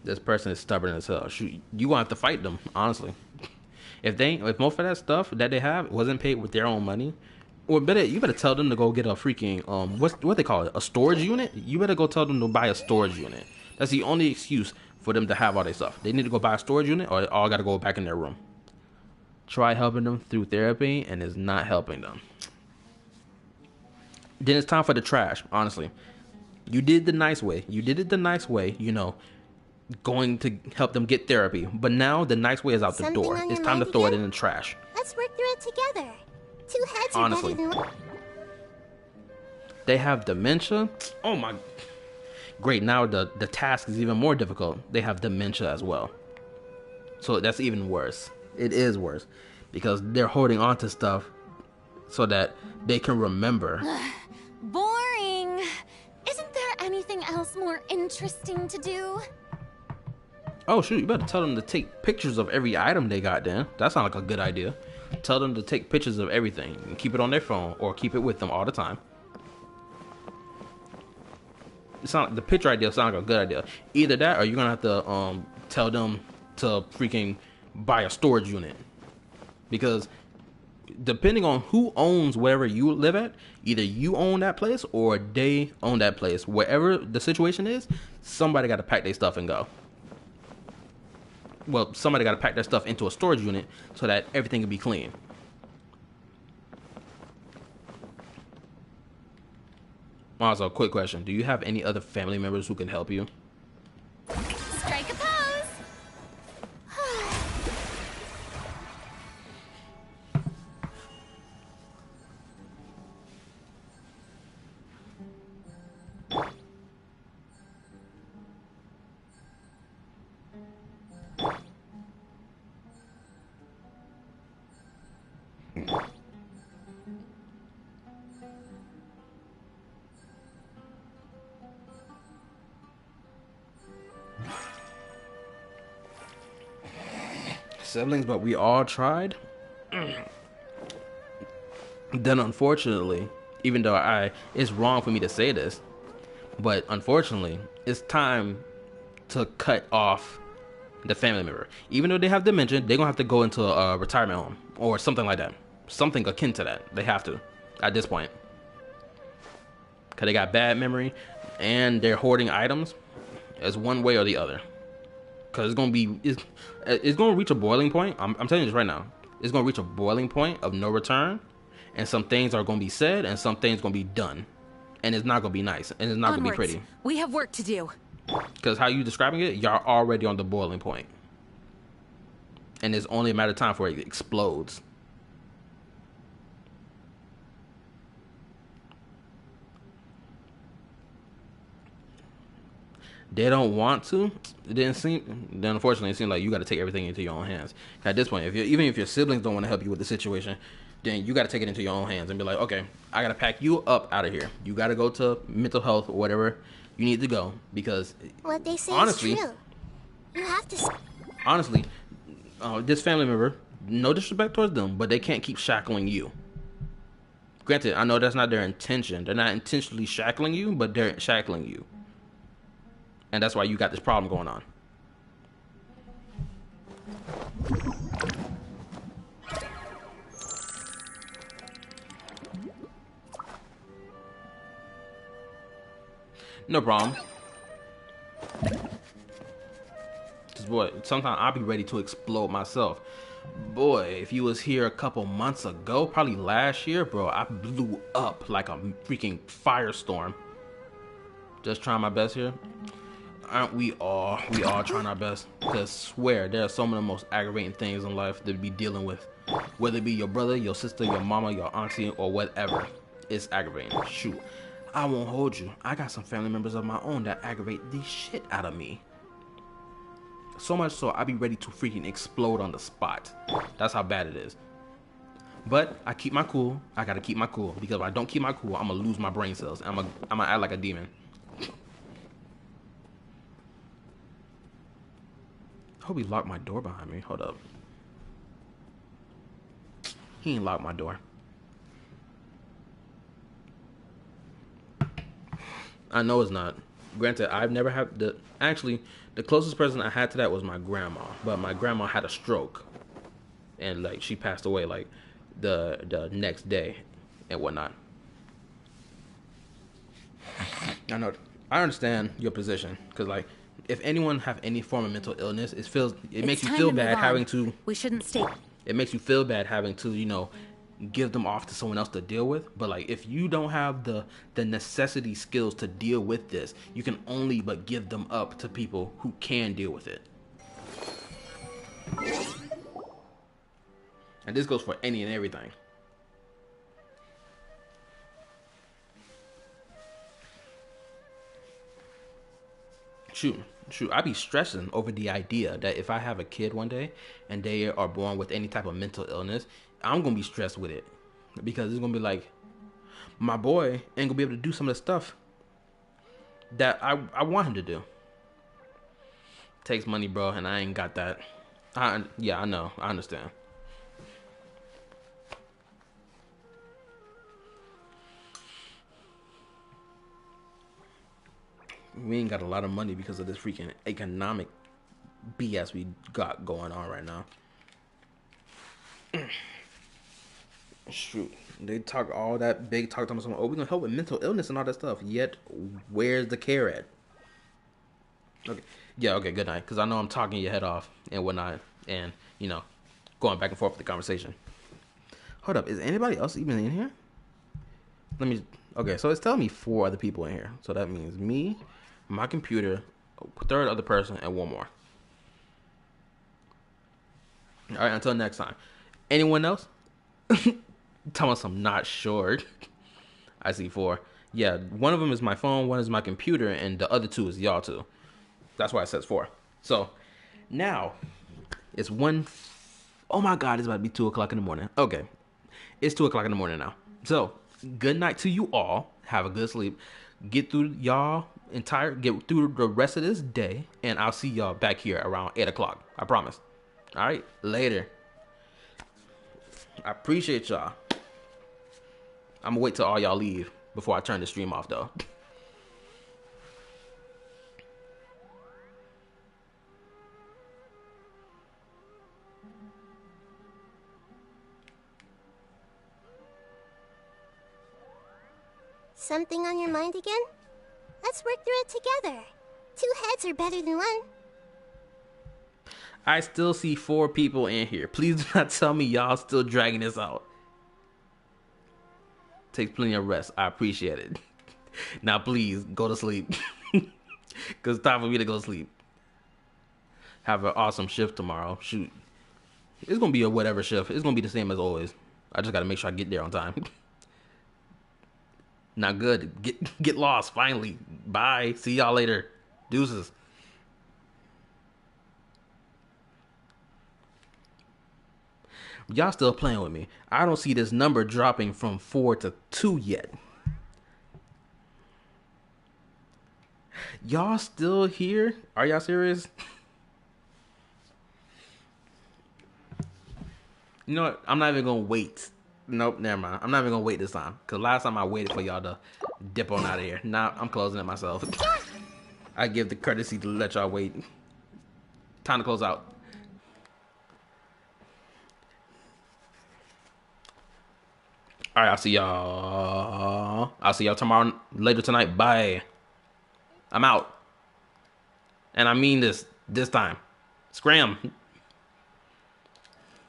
This person is stubborn as hell. Shoot, you gonna have to fight them, honestly. If most of that stuff that they have wasn't paid with their own money, or you better tell them to go get a freaking what they call it, a storage unit. You better go tell them to buy a storage unit. That's the only excuse for them to have all their stuff. They need to go buy a storage unit, or they all got to go back in their room. Try helping them through therapy, and it's not helping them. Then it's time for the trash. Honestly, you did the nice way. You did it the nice way. You know, going to help them get therapy, but now the nice way is out the door. It's time to throw it in the trash. Let's work through it together. Two heads are Honestly, better than... they have dementia. Oh my, great. Now the task is even more difficult. They have dementia as well, so that's even worse. It is worse because they're holding on to stuff so that they can remember. Boring. Isn't there anything else more interesting to do? Oh shoot, you better tell them to take pictures of every item they got then. That sounds like a good idea. Tell them to take pictures of everything and keep it on their phone or keep it with them all the time. The picture idea sounds like a good idea. Either that or you're gonna have to tell them to freaking buy a storage unit. Because depending on who owns wherever you live at, either you own that place or they own that place. Wherever the situation is, somebody gotta pack their stuff and go. Well, somebody got to pack their stuff into a storage unit so that everything can be clean. Also, quick question. Do you have any other family members who can help you? Strike a pose! Siblings, but we all tried. Then unfortunately, even though it's wrong for me to say this, but unfortunately, it's time to cut off the family member. Even though they have dementia, they're gonna have to go into a retirement home or something like that. Something akin to that. They have to at this point. Cause they got bad memory and they're hoarding items. It's one way or the other. Cause it's gonna reach a boiling point. I'm telling you this right now. It's gonna reach a boiling point of no return, and some things are gonna be said, and some things gonna be done, and it's not gonna be nice, and it's not gonna be pretty. We have work to do. Cause how you describing it, y'all already on the boiling point, and it's only a matter of time before it explodes. They don't want to. Then unfortunately, it seems like you got to take everything into your own hands. At this point, even if your siblings don't want to help you with the situation, then you got to take it into your own hands and be like, okay, I got to pack you up out of here. You got to go to mental health or whatever you need to go, because what they say honestly, is true. You have to. Honestly, this family member, no disrespect towards them, but they can't keep shackling you. Granted, I know that's not their intention. They're not intentionally shackling you, but they're shackling you. And that's why you got this problem going on. No problem. Cause boy, sometimes I'll be ready to explode myself. Boy, if you was here a couple months ago, probably last year, bro, I blew up like a freaking firestorm. Just trying my best here. Aren't we all? We all trying our best. Cause swear, there are some of the most aggravating things in life to be dealing with. Whether it be your brother, your sister, your mama, your auntie, or whatever. It's aggravating. Shoot. I won't hold you. I got some family members of my own that aggravate the shit out of me. So much so I be ready to freaking explode on the spot. That's how bad it is. But I keep my cool. I gotta keep my cool. Because if I don't keep my cool, I'm gonna lose my brain cells. I'm gonna act like a demon. I hope he locked my door behind me. Hold up. He ain't locked my door. I know it's not. Granted, I've never had the... Actually, the closest person I had to that was my grandma. But my grandma had a stroke. And, like, she passed away, like, the next day and whatnot. I know. I understand your position. Because, like, if anyone have any form of mental illness, it makes you feel bad having to... We shouldn't stay... It makes you feel bad having to, you know, give them off to someone else to deal with. But like, if you don't have the necessity skills to deal with this, you can only but give them up to people who can deal with it. And this goes for any and everything. Shoot, I be stressing over the idea that if I have a kid one day and they are born with any type of mental illness, I'm gonna be stressed with it. Because it's gonna be like, my boy ain't gonna be able to do some of the stuff that I want him to do. Takes money, bro, and I ain't got that. Yeah, I know. I understand. We ain't got a lot of money because of this freaking economic BS we got going on right now. Shoot, they talk all that big talk to someone. Oh, we're gonna help with mental illness and all that stuff. Yet, where's the care at? Okay, yeah, okay, good night. Because I know I'm talking your head off and whatnot, and you know, going back and forth with the conversation. Hold up, is anybody else even in here? Let me. Okay, so it's telling me 4 other people in here. So that means me, my computer, a third other person, and one more. All right, until next time. Anyone else? Tell us I'm not sure. I see 4. Yeah, one of them is my phone, one is my computer, and the other 2 is y'all 2. That's why it says 4. So now it's 1. Oh my God, it's about to be 2 o'clock in the morning. Okay, it's 2 o'clock in the morning now. So good night to you all. Have a good sleep. Get through get through the rest of this day, and I'll see y'all back here around 8 o'clock. I promise. All right, later. I appreciate y'all. I'm gonna wait till all y'all leave before I turn the stream off, though. Something on your mind again? Let's work through it together. 2 heads are better than 1. I still see 4 people in here. Please do not tell me y'all still dragging this out. Takes plenty of rest. I appreciate it. Now please go to sleep. Because it's time for me to go to sleep. Have an awesome shift tomorrow. Shoot. It's going to be a whatever shift. It's going to be the same as always. I just got to make sure I get there on time. Not good. Get lost finally. Bye. See y'all later. Deuces. Y'all still playing with me. I don't see this number dropping from 4 to 2 yet. Y'all still here? Are y'all serious? You know what? I'm not even gonna wait. Nope, never mind. I'm not even gonna wait this time. Cause last time I waited for y'all to dip on out of here. Now I'm closing it myself. I give the courtesy to let y'all wait. Time to close out. All right, I'll see y'all tomorrow, later tonight. Bye. I'm out. And I mean this time. Scram.